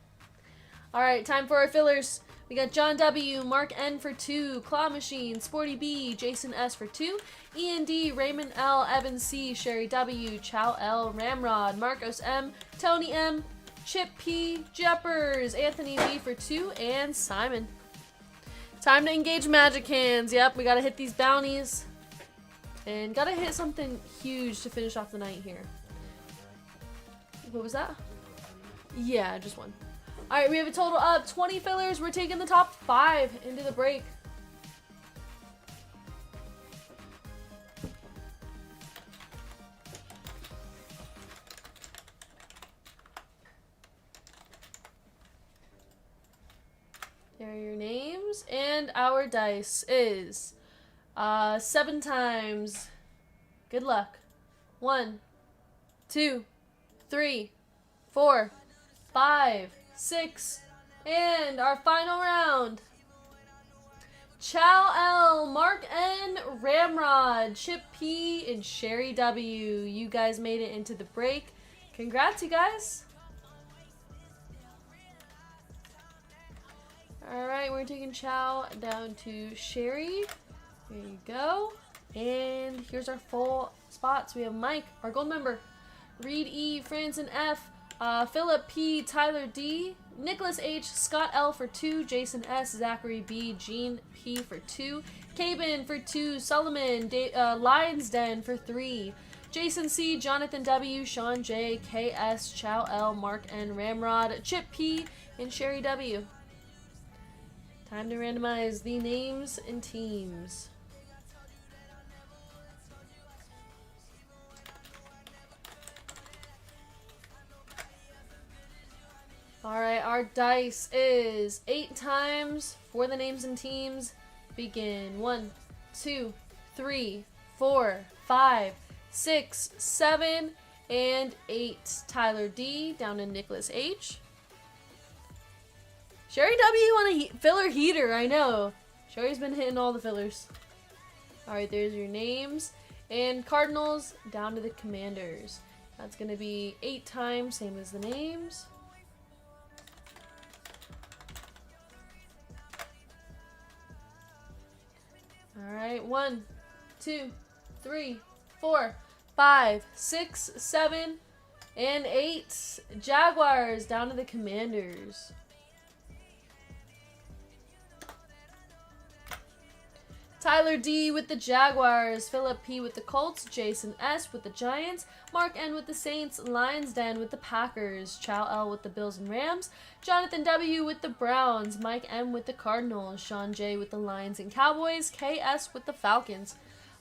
Alright, time for our fillers. We got John W, Mark N for 2, Claw Machine, Sporty B, Jason S for 2, Ian D, Raymond L, Evan C, Sherry W, Chow L, Ramrod, Marcos M, Tony M, Chip P, Jeppers, Anthony B for 2, and Simon. Time to engage Magic Hands. Yep, we gotta hit these bounties. And gotta hit something huge to finish off the night here. What was that? Yeah, just one. Alright, we have a total of 20 fillers. We're taking the top 5 into the break. There are your names. And our dice is 7 times. Good luck. 1, 2, 3, 4, 5, 6, and our final round. Chow L, Mark N, Ramrod, Chip P, and Sherry W. You guys made it into the break. Congrats, you guys. Alright, we're taking Chow down to Sherry. There you go. And here's our full spots. We have Mike, our gold member, Reed E, Franson F, Philip P, Tyler D, Nicholas H, Scott L for 2, Jason S, Zachary B, Gene P for 2, Cabin for 2, Solomon, Lions Den for 3, Jason C, Jonathan W, Sean J, KS, Chow L, Mark N, Ramrod, Chip P, and Sherry W. Time to randomize the names and teams. Alright, our dice is 8 times for the names and teams. Begin. 1, 2, 3, 4, 5, 6, 7, and 8. Tyler D down to Nicholas H. Sherry W on a filler heater, I know. Sherry's been hitting all the fillers. Alright, there's your names. And Cardinals down to the Commanders. That's going to be 8 times, same as the names. Alright, 1, 2, 3, 4, 5, 6, 7, and 8. Jaguars down to the Commanders. Tyler D with the Jaguars, Philip P with the Colts, Jason S with the Giants, Mark N with the Saints, Lions Den with the Packers, Chow L with the Bills and Rams, Jonathan W with the Browns, Mike M with the Cardinals, Sean J with the Lions and Cowboys, KS with the Falcons,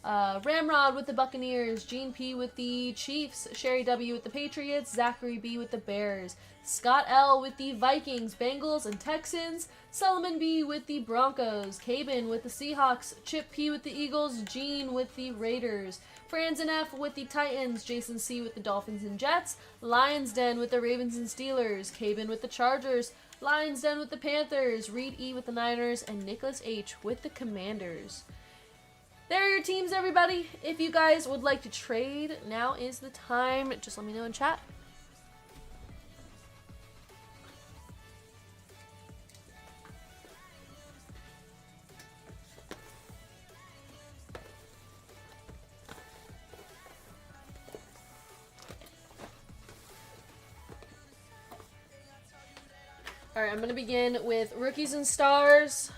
Ramrod with the Buccaneers, Gene P with the Chiefs, Sherry W with the Patriots, Zachary B with the Bears, Scott L with the Vikings, Bengals, and Texans, Solomon B with the Broncos, Cabin with the Seahawks, Chip P with the Eagles, Gene with the Raiders, Franzen F with the Titans, Jason C with the Dolphins and Jets, Lions Den with the Ravens and Steelers, Cabin with the Chargers, Lions Den with the Panthers, Reed E with the Niners, and Nicholas H with the Commanders. there are your teams, everybody. If you guys would like to trade, now is the time. Just let me know in chat. All right, I'm going to begin with Rookies and Stars.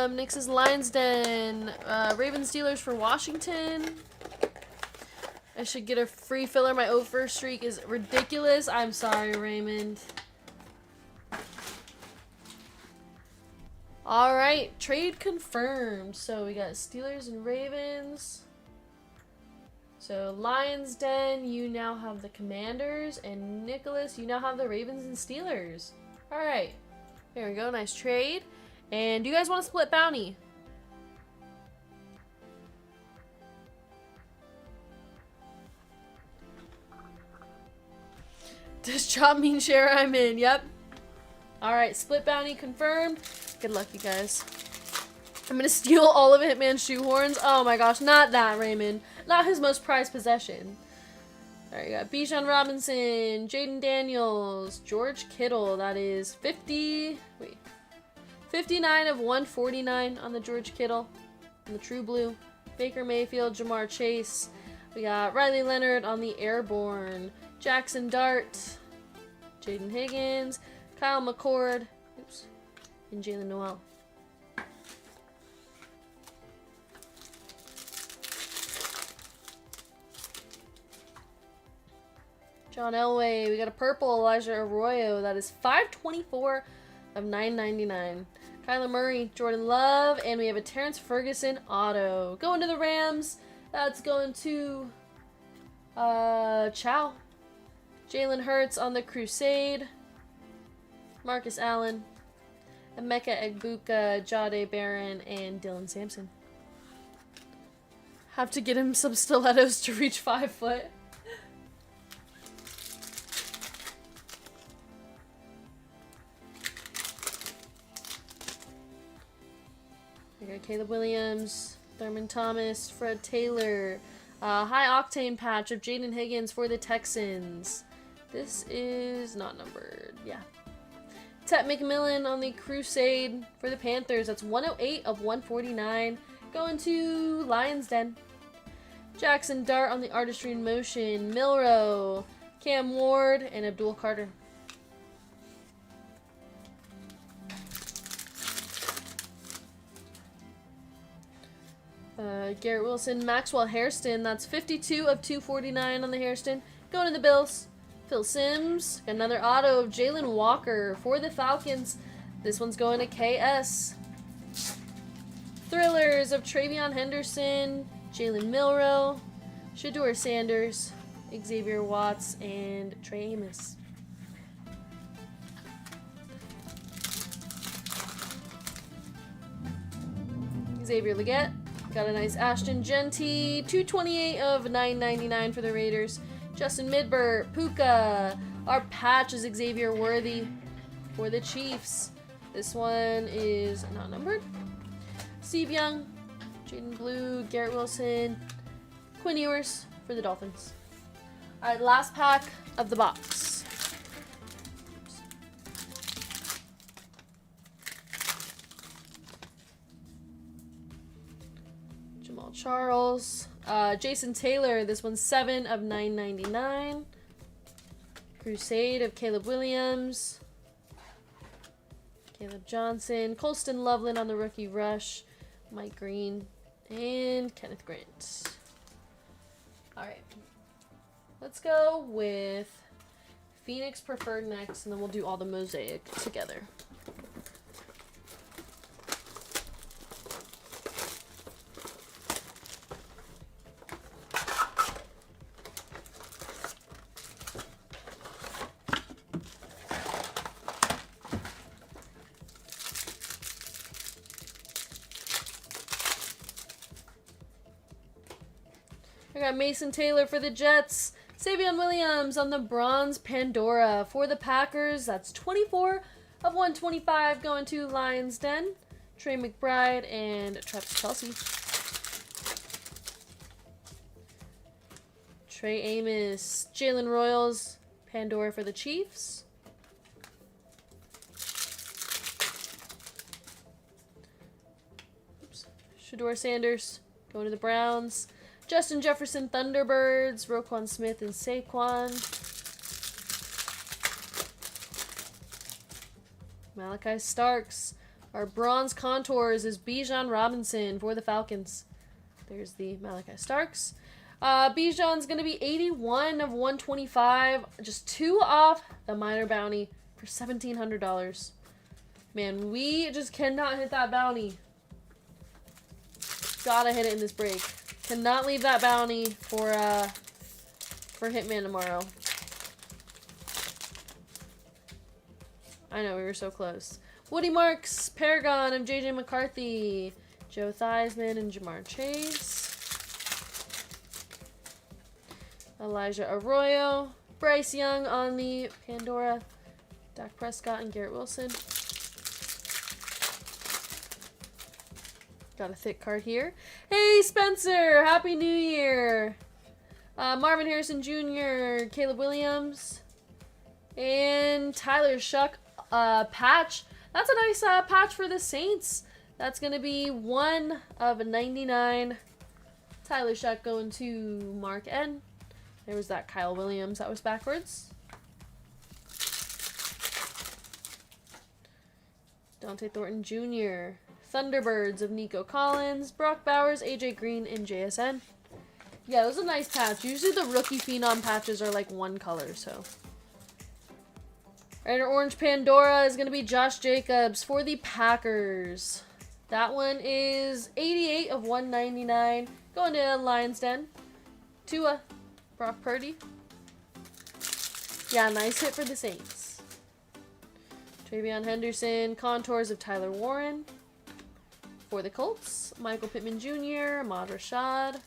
Next is Lions Den. Ravens Steelers for Washington. I should get a free filler. My 0-1 streak is ridiculous. I'm sorry, Raymond. Alright, trade confirmed. So we got Steelers and Ravens. So Lions Den, you now have the Commanders. And Nicholas, you now have the Ravens and Steelers. Alright, there we go. Nice trade. And do you guys want to split bounty? Does job mean share I'm in? Yep. Alright, split bounty confirmed. Good luck, you guys. I'm gonna steal all of Hitman's shoehorns. Oh my gosh, not that, Raymond. Not his most prized possession. Alright, you got Bijan Robinson, Jaden Daniels, George Kittle. That is 59 of 149 on the George Kittle. On the True Blue. Baker Mayfield, Jamar Chase. We got Riley Leonard on the Airborne. Jackson Dart. Jaden Higgins. Kyle McCord. Oops. And Jalen Noel. John Elway. We got a purple Elijah Arroyo. That is 524 of 999. Kyler Murray, Jordan Love, and we have a Terrence Ferguson auto. Going to the Rams. That's going to Chow. Jalen Hurts on the Crusade. Marcus Allen. Emeka Egbuka, Jade Barron, and Dylan Sampson. Have to get him some stilettos to reach 5 foot. We got Caleb Williams, Thurman Thomas, Fred Taylor, high octane patch of Jaden Higgins for the Texans. This is not numbered, yeah. Tet McMillan on the Crusade for the Panthers. That's 108 of 149. Going to Lions Den. Jackson Dart on the Artistry in Motion. Milrow, Cam Ward, and Abdul Carter. Garrett Wilson, Maxwell Hairston. That's 52 of 249 on the Hairston. Going to the Bills. Phil Simms. Another auto of Jalen Walker for the Falcons. This one's going to KS. Thrillers of Travion Henderson, Jalen Milrow, Shador Sanders, Xavier Watts, and Trey Amos. Xavier Legette. Got a nice Ashton Genty, 228 of 999 for the Raiders. Justin Midbert, Puka. Our patch is Xavier Worthy for the Chiefs. This one is not numbered. Steve Young, Jaden Blue, Garrett Wilson, Quinn Ewers for the Dolphins. Alright, last pack of the box. Charles, Jason Taylor, this one's 7 of 999. Crusade of Caleb Williams, Caleb Johnson, Colston Loveland on the rookie rush, Mike Green, and Kenneth Grant. Alright, let's go with Phoenix Preferred next, and then we'll do all the mosaic together. I got Mason Taylor for the Jets. Savion Williams on the bronze Pandora for the Packers. That's 24 of 125 going to Lions Den. Trey McBride and Travis Kelce. Trey Amos, Jalen Royals, Pandora for the Chiefs. Oops. Shador Sanders going to the Browns. Justin Jefferson, Thunderbirds, Roquan Smith, and Saquon. Malachi Starks. Our bronze contours is Bijan Robinson for the Falcons. There's the Malachi Starks. Bijan's going to be 81 of 125. Just 2 off the minor bounty for $1,700. Man, we just cannot hit that bounty. Gotta hit it in this break. Cannot leave that bounty for Hitman tomorrow. I know, we were so close. Woody Marks, Paragon of JJ McCarthy, Joe Theismann, and Jamar Chase. Elijah Arroyo, Bryce Young on the Pandora, Dak Prescott, and Garrett Wilson. Got a thick card here. Hey, Spencer! Happy New Year! Marvin Harrison Jr., Caleb Williams, and Tyler Shuck patch. That's a nice patch for the Saints. That's going to be 1 of 99. Tyler Shuck going to Mark N. There was that Kyle Williams. That was backwards. Dante Thornton Jr., Thunderbirds of Nico Collins, Brock Bowers, AJ Green, and JSN. Yeah, it was a nice patch. Usually the rookie phenom patches are like one color, so. Alright, our orange Pandora is going to be Josh Jacobs for the Packers. That one is 88 of 199. Going to Lions Den. Tua, Brock Purdy. Yeah, nice hit for the Saints. Travion Henderson, contours of Tyler Warren. For the Colts, Michael Pittman Jr., Ahmad Rashad.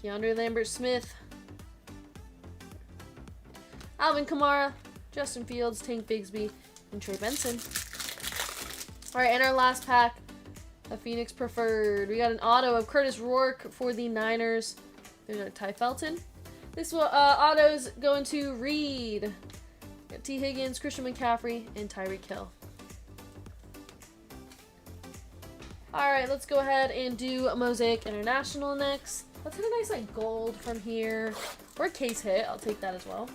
Keandre Lambert-Smith. Alvin Kamara, Justin Fields, Tank Bigsby, and Trey Benson. Alright, and our last pack, a Phoenix Preferred. We got an auto of Curtis Rourke for the Niners. There's our Ty Felton. This auto's going to Reed. Got T. Higgins, Christian McCaffrey, and Tyreek Hill. Alright, let's go ahead and do Mosaic International next. Let's hit a nice like gold from here. Or a case hit. I'll take that as well.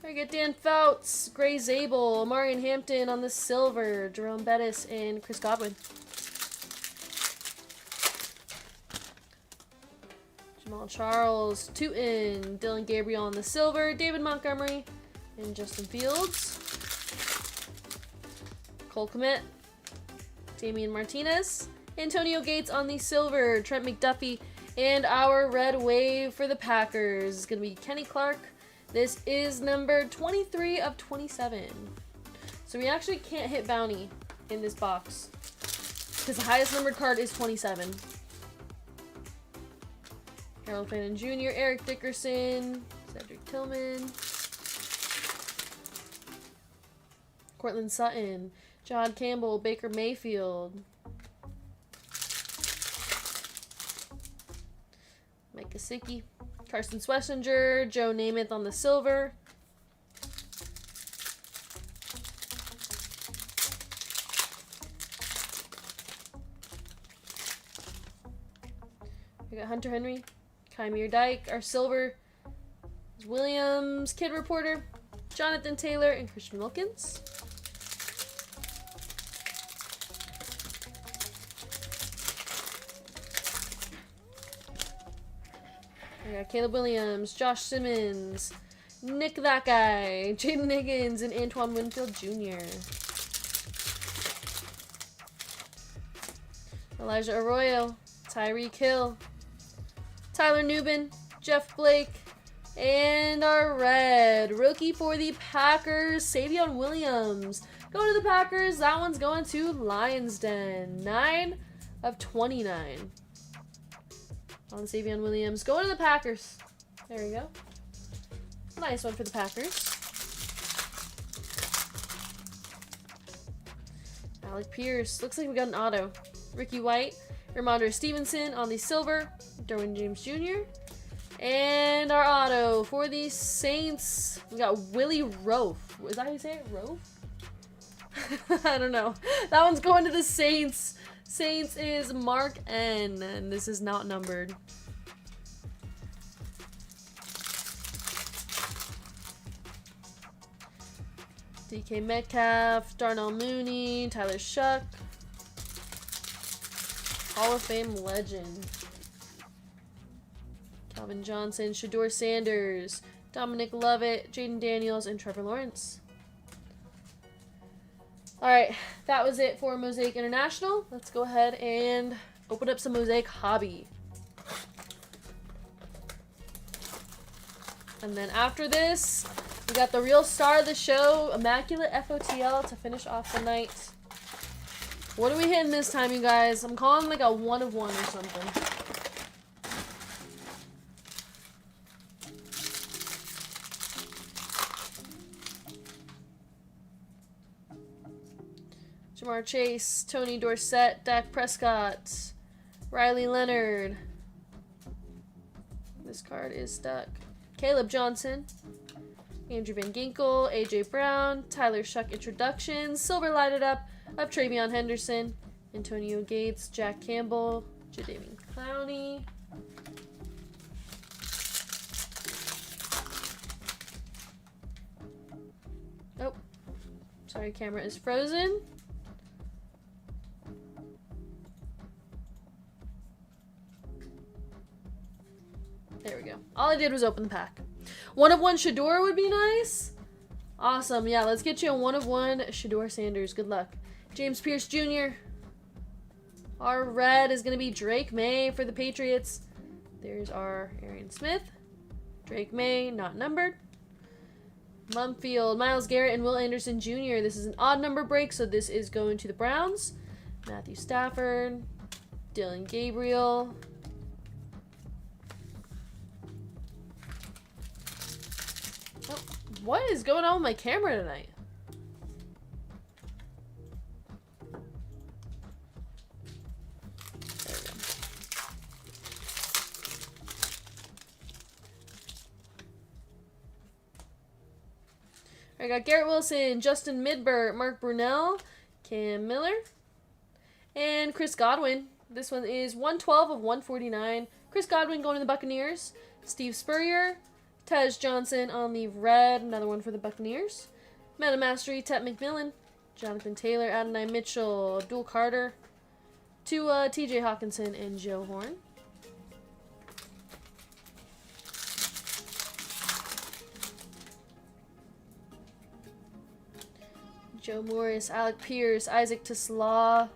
I get Dan Fouts, Gray Zabel, Marion Hampton on the silver, Jerome Bettis, and Chris Godwin. Jamal Charles, Tootin, Dylan Gabriel on the silver, David Montgomery, and Justin Fields. Cole Kmet, Damian Martinez, Antonio Gates on the silver, Trent McDuffie, and our red wave for the Packers is going to be Kenny Clark. This is number 23 of 27. So we actually can't hit bounty in this box because the highest numbered card is 27. Harold Fannin Jr., Eric Dickerson, Cedric Tillman, Cortland Sutton, John Campbell, Baker Mayfield, Mike Gesicki, Carson Schlesinger, Joe Namath on the silver. We got Hunter Henry, Kymir Dyke. Our silver is Williams, Kid Reporter, Jonathan Taylor, and Christian Wilkins. We got Caleb Williams, Josh Simmons, Nick that guy, Jaden Higgins, and Antoine Winfield Jr. Elijah Arroyo, Tyreek Hill, Tyler Newbin, Jeff Blake, and our red rookie for the Packers, Savion Williams. Going to the Packers. That one's going to Lions Den. 9 of 29. On Savion Williams. Going to the Packers. There you go. Nice one for the Packers. Alec Pierce. Looks like we got an auto. Ricky White. Ramondre Stevenson on the silver. Derwin James Jr. And our auto for the Saints. We got Willie Roaf. Is that how you say it? Roaf? I don't know. That one's going to the Saints. Saints is Mark N. And this is not numbered. DK Metcalf, Darnell Mooney, Tyler Shuck. Hall of Fame legend. Calvin Johnson, Shador Sanders, Dominic Lovett, Jaden Daniels, and Trevor Lawrence. Alright, that was it for Mosaic International. Let's go ahead and open up some Mosaic Hobby. And then after this, we got the real star of the show, Immaculate FOTL, to finish off the night. What are we hitting this time, you guys? I'm calling like a 1 of 1 or something. Jamar Chase, Tony Dorsett, Dak Prescott, Riley Leonard. This card is stuck. Caleb Johnson, Andrew Van Ginkel, AJ Brown, Tyler Shuck introductions, silver lighted up of Travion Henderson, Antonio Gates, Jack Campbell, Jadeveon Clowney. Oh, sorry, camera is frozen. There we go. All I did was open the pack. 1 of 1 Shador would be nice. Awesome. Yeah, let's get you a 1 of 1 Shador Sanders. Good luck. James Pierce Jr. Our red is going to be Drake May for the Patriots. There's our Arian Smith. Drake May, not numbered. Mumfield, Myles Garrett, and Will Anderson Jr. This is an odd number break, so this is going to the Browns. Matthew Stafford. Dylan Gabriel. Oh, what is going on with my camera tonight? There we go. I got Garrett Wilson, Justin Midbert, Mark Brunell, Cam Miller, and Chris Godwin. This one is 112 of 149. Chris Godwin going to the Buccaneers. Steve Spurrier, Tej Johnson on the red, another one for the Buccaneers. Meta Mastery, Tet McMillan, Jonathan Taylor, Adonai Mitchell, Abdul Carter, Tua, TJ Hawkinson, and Joe Horn. Joe Morris, Alec Pierce, Isaac Tisla.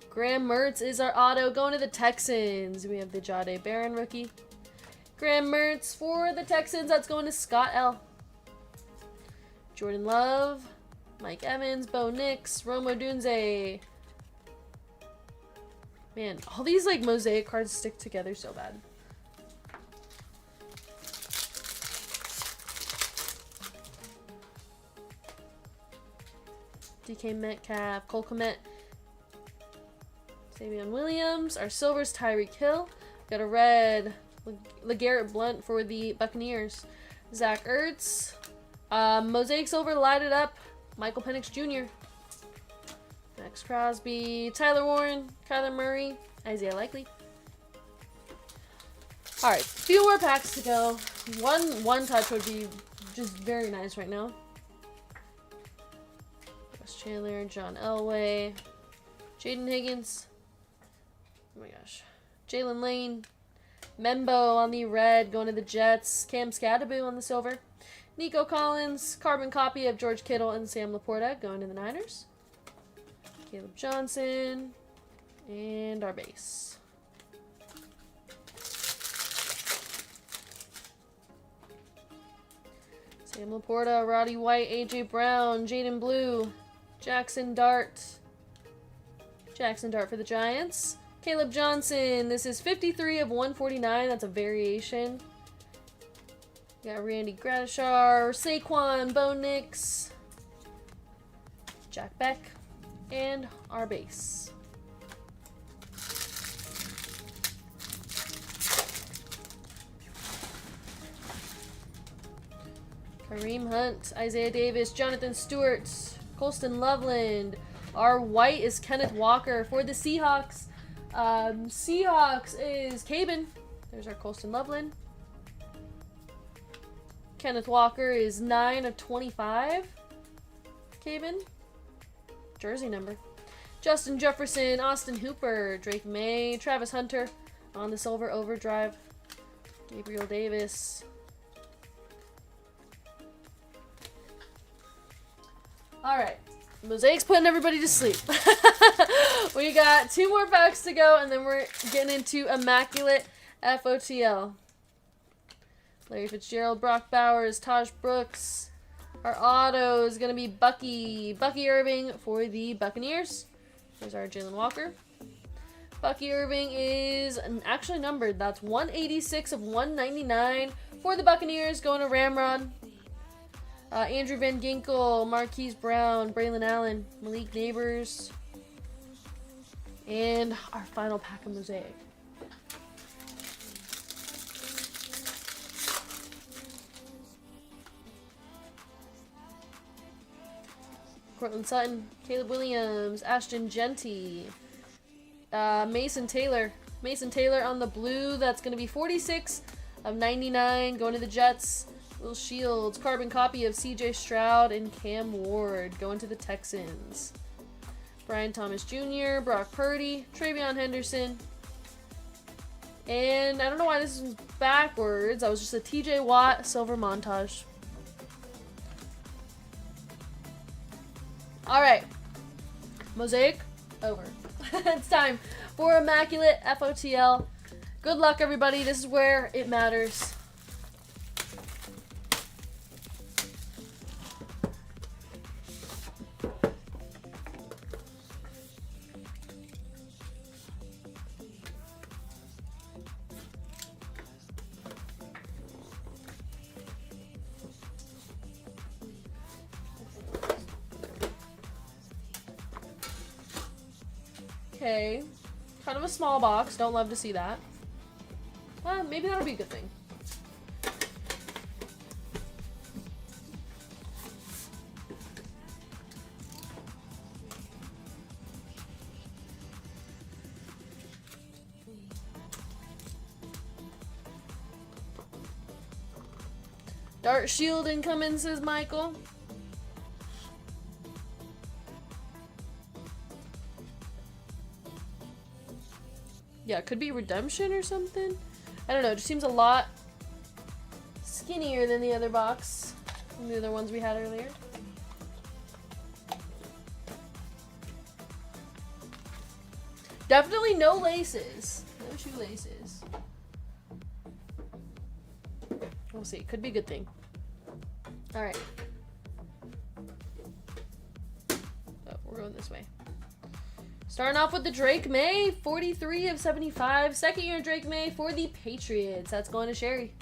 Graham Mertz is our auto going to the Texans. We have the Jahdae Barron rookie. Graham Mertz for the Texans. That's going to Scott L. Jordan Love, Mike Evans, Bo Nix, Romo Dunze. Man, all these like mosaic cards stick together so bad. DK Metcalf, Cole Kmet, Savion Williams. Our silver's Tyreek Hill. Got a red LeGarrette Blount for the Buccaneers. Zach Ertz. Mosaic silver lighted up. Michael Penix Jr. Max Crosby. Tyler Warren. Kyler Murray. Isaiah Likely. Alright, few more packs to go. One touch would be just very nice right now. Wes Chandler. John Elway. Jaden Higgins. Oh my gosh. Jalen Lane. Membo on the red, going to the Jets. Cam Scadaboo on the silver. Nico Collins, carbon copy of George Kittle and Sam Laporta, going to the Niners. Caleb Johnson, and our base. Sam Laporta, Roddy White, AJ Brown, Jaden Blue, Jackson Dart. Jackson Dart for the Giants. Caleb Johnson, this is 53 of 149. That's a variation. We got Randy Gradishar, Saquon, Bo Nix, Jack Beck, and our base. Kareem Hunt, Isaiah Davis, Jonathan Stewart, Colston Loveland. Our white is Kenneth Walker for the Seahawks. Seahawks is Cabin. There's our Colston Loveland. Kenneth Walker is 9 of 25. Cabin. Jersey number. Justin Jefferson, Austin Hooper, Drake May, Travis Hunter on the silver overdrive. Gabriel Davis. Alright. Mosaic's putting everybody to sleep. We got 2 more packs to go, and then we're getting into Immaculate FOTL. Larry Fitzgerald, Brock Bowers, Taj Brooks. Our auto is going to be Bucky Irving for the Buccaneers. There's our Jalen Walker. Bucky Irving is actually numbered. That's 186 of 199 for the Buccaneers, going to Ramrod. Andrew Van Ginkel, Marquise Brown, Braylon Allen, Malik Neighbors, and our final pack of Mosaic. Cortland Sutton, Caleb Williams, Ashton Genty, Mason Taylor. Mason Taylor on the blue. That's going to be 46 of 99, going to the Jets. Will Shields, carbon copy of CJ Stroud and Cam Ward, going to the Texans. Brian Thomas Jr., Brock Purdy, Travion Henderson. And I don't know why this is backwards. That was just a TJ Watt silver montage. Alright. Mosaic, over. It's time for Immaculate FOTL. Good luck, everybody. This is where it matters. Okay, kind of a small box. Don't love to see that. Maybe that'll be a good thing. Dart Shield incoming, says Michael. Yeah, it could be redemption or something. I don't know. It just seems a lot skinnier than the other box, than the other ones we had earlier. Definitely no laces. No shoelaces. We'll see. Could be a good thing. Alright. Oh, we're going this way. Starting off with the Drake May, 43 of 75. Second year Drake May for the Patriots. That's going to Sherry.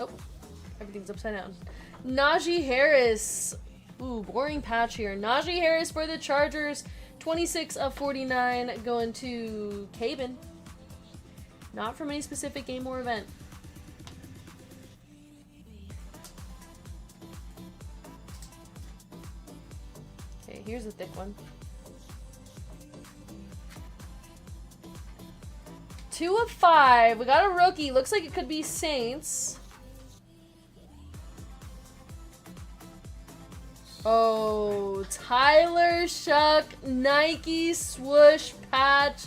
Oh, everything's upside down. Najee Harris. Ooh, boring patch here. Najee Harris for the Chargers. 26 of 49 going to Cabin. Not from any specific game or event. Okay, here's a thick one. 2 of 5. We got a rookie. Looks like it could be Saints. Oh, Tyler Shuck Nike swoosh patch.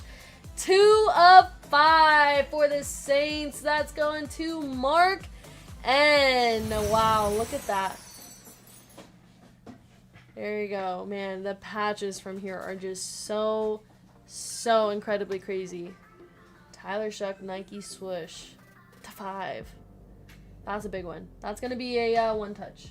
2 of 5 for the Saints. That's going to Mark. And wow, look at that. There you go. Man, the patches from here are just so incredibly crazy. Tyler Shuck Nike swoosh to 5. That's a big one. That's going to be a one touch.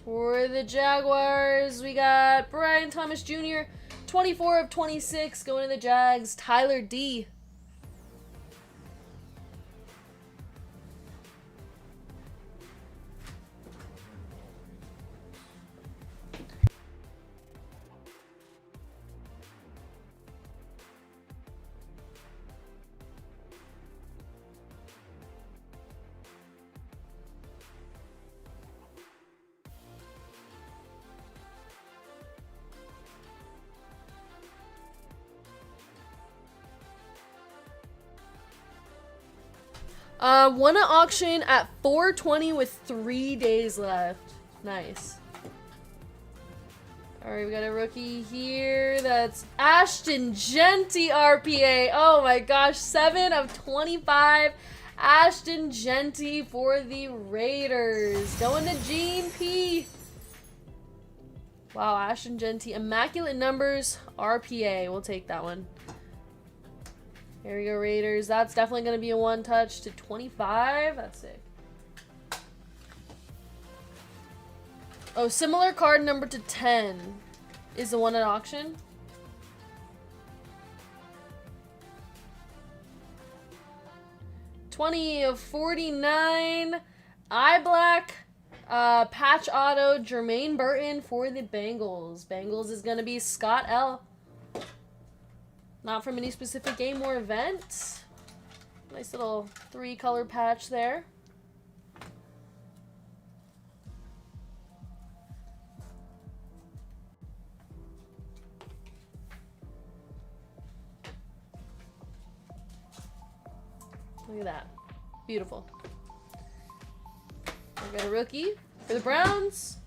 For the Jaguars, we got Brian Thomas Jr., 24 of 26 going to the Jags. Tyler D. Won an auction at 4:20 with 3 days left. Nice. Alright, we got a rookie here. That's Ashton Genty RPA. Oh my gosh, 7 of 25. Ashton Genty for the Raiders. Going to Gene P. Wow, Ashton Genty. Immaculate numbers. RPA. We'll take that one. Here we go, Raiders. That's definitely going to be a one touch to 25. That's sick. Oh, similar card number to 10 is the one at auction. $20 of 49. Eye black. Patch auto. Jermaine Burton for the Bengals. Bengals is going to be Scott L. Not from any specific game or event. Nice little 3-color patch there. Look at that. Beautiful. We got a rookie for the Browns.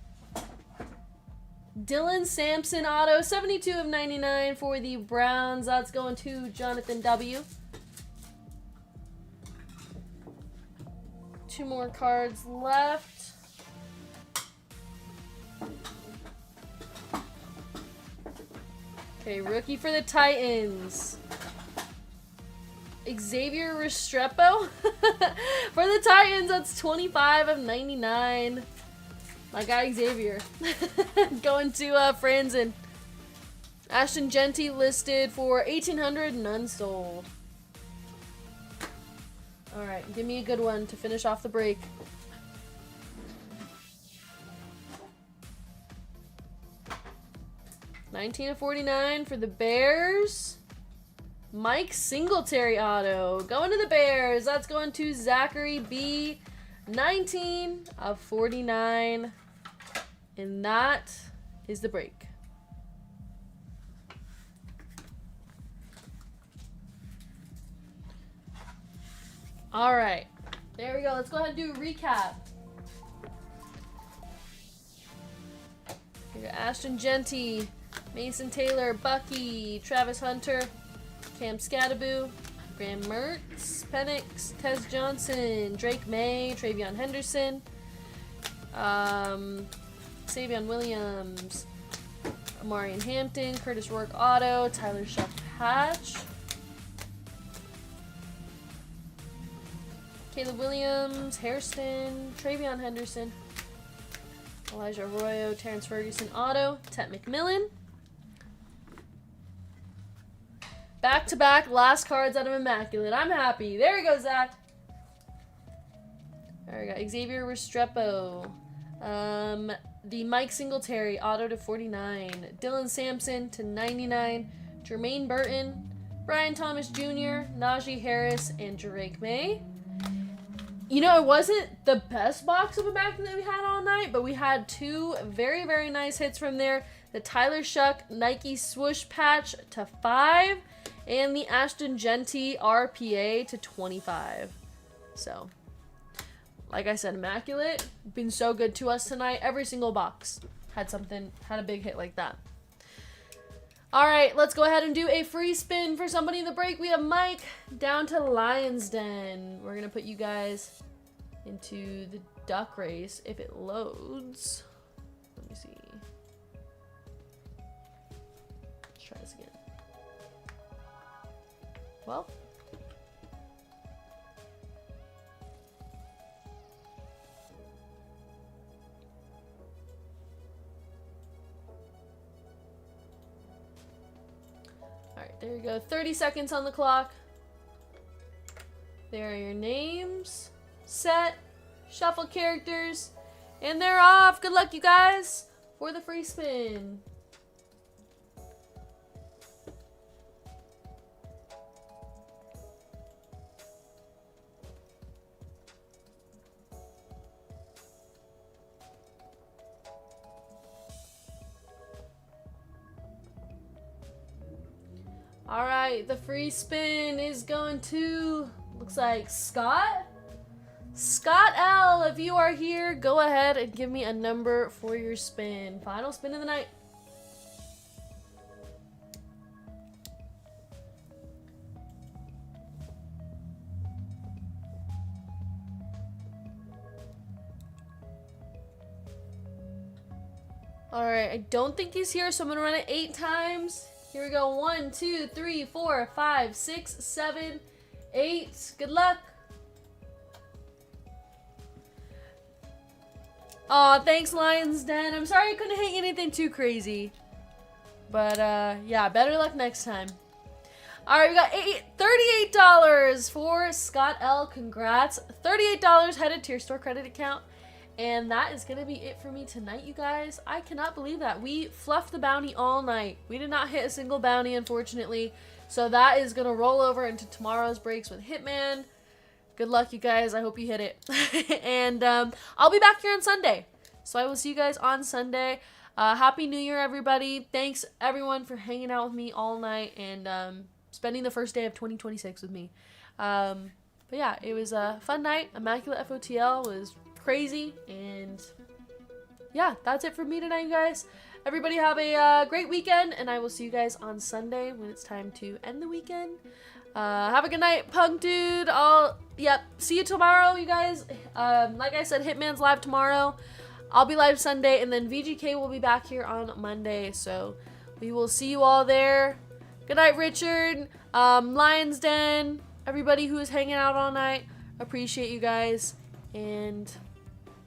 Dylan Sampson auto, 72 of 99 for the Browns. That's going to Jonathan W. 2 more cards left. Okay, rookie for the Titans. Xavier Restrepo for the Titans. That's 25 of 99. My guy Xavier. Going to Franzen. Ashton Genty listed for 1,800, none sold. Alright, give me a good one to finish off the break. $19 of 49 for the Bears. Mike Singletary auto. Going to the Bears. That's going to Zachary B. 19 of 49. And that is the break. All right. There we go. Let's go ahead and do a recap. Here, Ashton Genty, Mason Taylor, Bucky, Travis Hunter, Cam Scattaboo, Graham Mertz, Penix, Tez Johnson, Drake May, Travion Henderson, Savion Williams, Amarian Hampton, Curtis Rourke auto, Tyler Shuck patch, Caleb Williams, Hairston, Travion Henderson, Elijah Arroyo, Terrence Ferguson auto, Tet McMillan. Back-to-back last cards out of Immaculate. I'm happy. There we go, Zach. There we go. Xavier Restrepo. The Mike Singletary auto to 49. Dylan Sampson to 99. Jermaine Burton. Brian Thomas Jr. Najee Harris. And Drake May. You know, it wasn't the best box of Immaculate that we had all night, but we had 2 very, very nice hits from there. The Tyler Shuck Nike swoosh patch to 5. And the Ashton Genty RPA to 25. So, like I said, immaculate. Been so good to us tonight. Every single box had a big hit like that. All right, let's go ahead and do a free spin for somebody in the break. We have Mike down to Lion's Den. We're gonna put you guys into the duck race if it loads. Let me see. Let's try this again. Well. Alright, there you go. 30 seconds on the clock. There are your names. Set. Shuffle characters. And they're off. Good luck, you guys, for the free spin. Alright, the free spin is going to, looks like Scott. Scott L, if you are here, go ahead and give me a number for your spin. Final spin of the night. Alright, I don't think he's here, so I'm going to run it 8 times. Here we go. 1, 2, 3, 4, 5, 6, 7, 8. Good luck. Aw, thanks, Lion's Den. I'm sorry I couldn't hit anything too crazy. But, yeah, better luck next time. Alright, we got $38 for Scott L. Congrats. $38 headed to your store credit account. And that is going to be it for me tonight, you guys. I cannot believe that. We fluffed the bounty all night. We did not hit a single bounty, unfortunately. So that is going to roll over into tomorrow's breaks with Hitman. Good luck, you guys. I hope you hit it. And I'll be back here on Sunday. So I will see you guys on Sunday. Happy New Year, everybody. Thanks, everyone, for hanging out with me all night and spending the first day of 2026 with me. But yeah, it was a fun night. Immaculate FOTL was crazy, and yeah, that's it for me tonight, you guys. Everybody have a great weekend, and I will see you guys on Sunday when it's time to end the weekend. Have a good night, Punk Dude. See you tomorrow, you guys. Like I said, Hitman's live tomorrow. I'll be live Sunday, and then VGK will be back here on Monday, so we will see you all there. Good night, Richard, Lion's Den, everybody who is hanging out all night. Appreciate you guys, and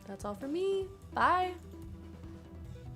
that's all for me. Bye.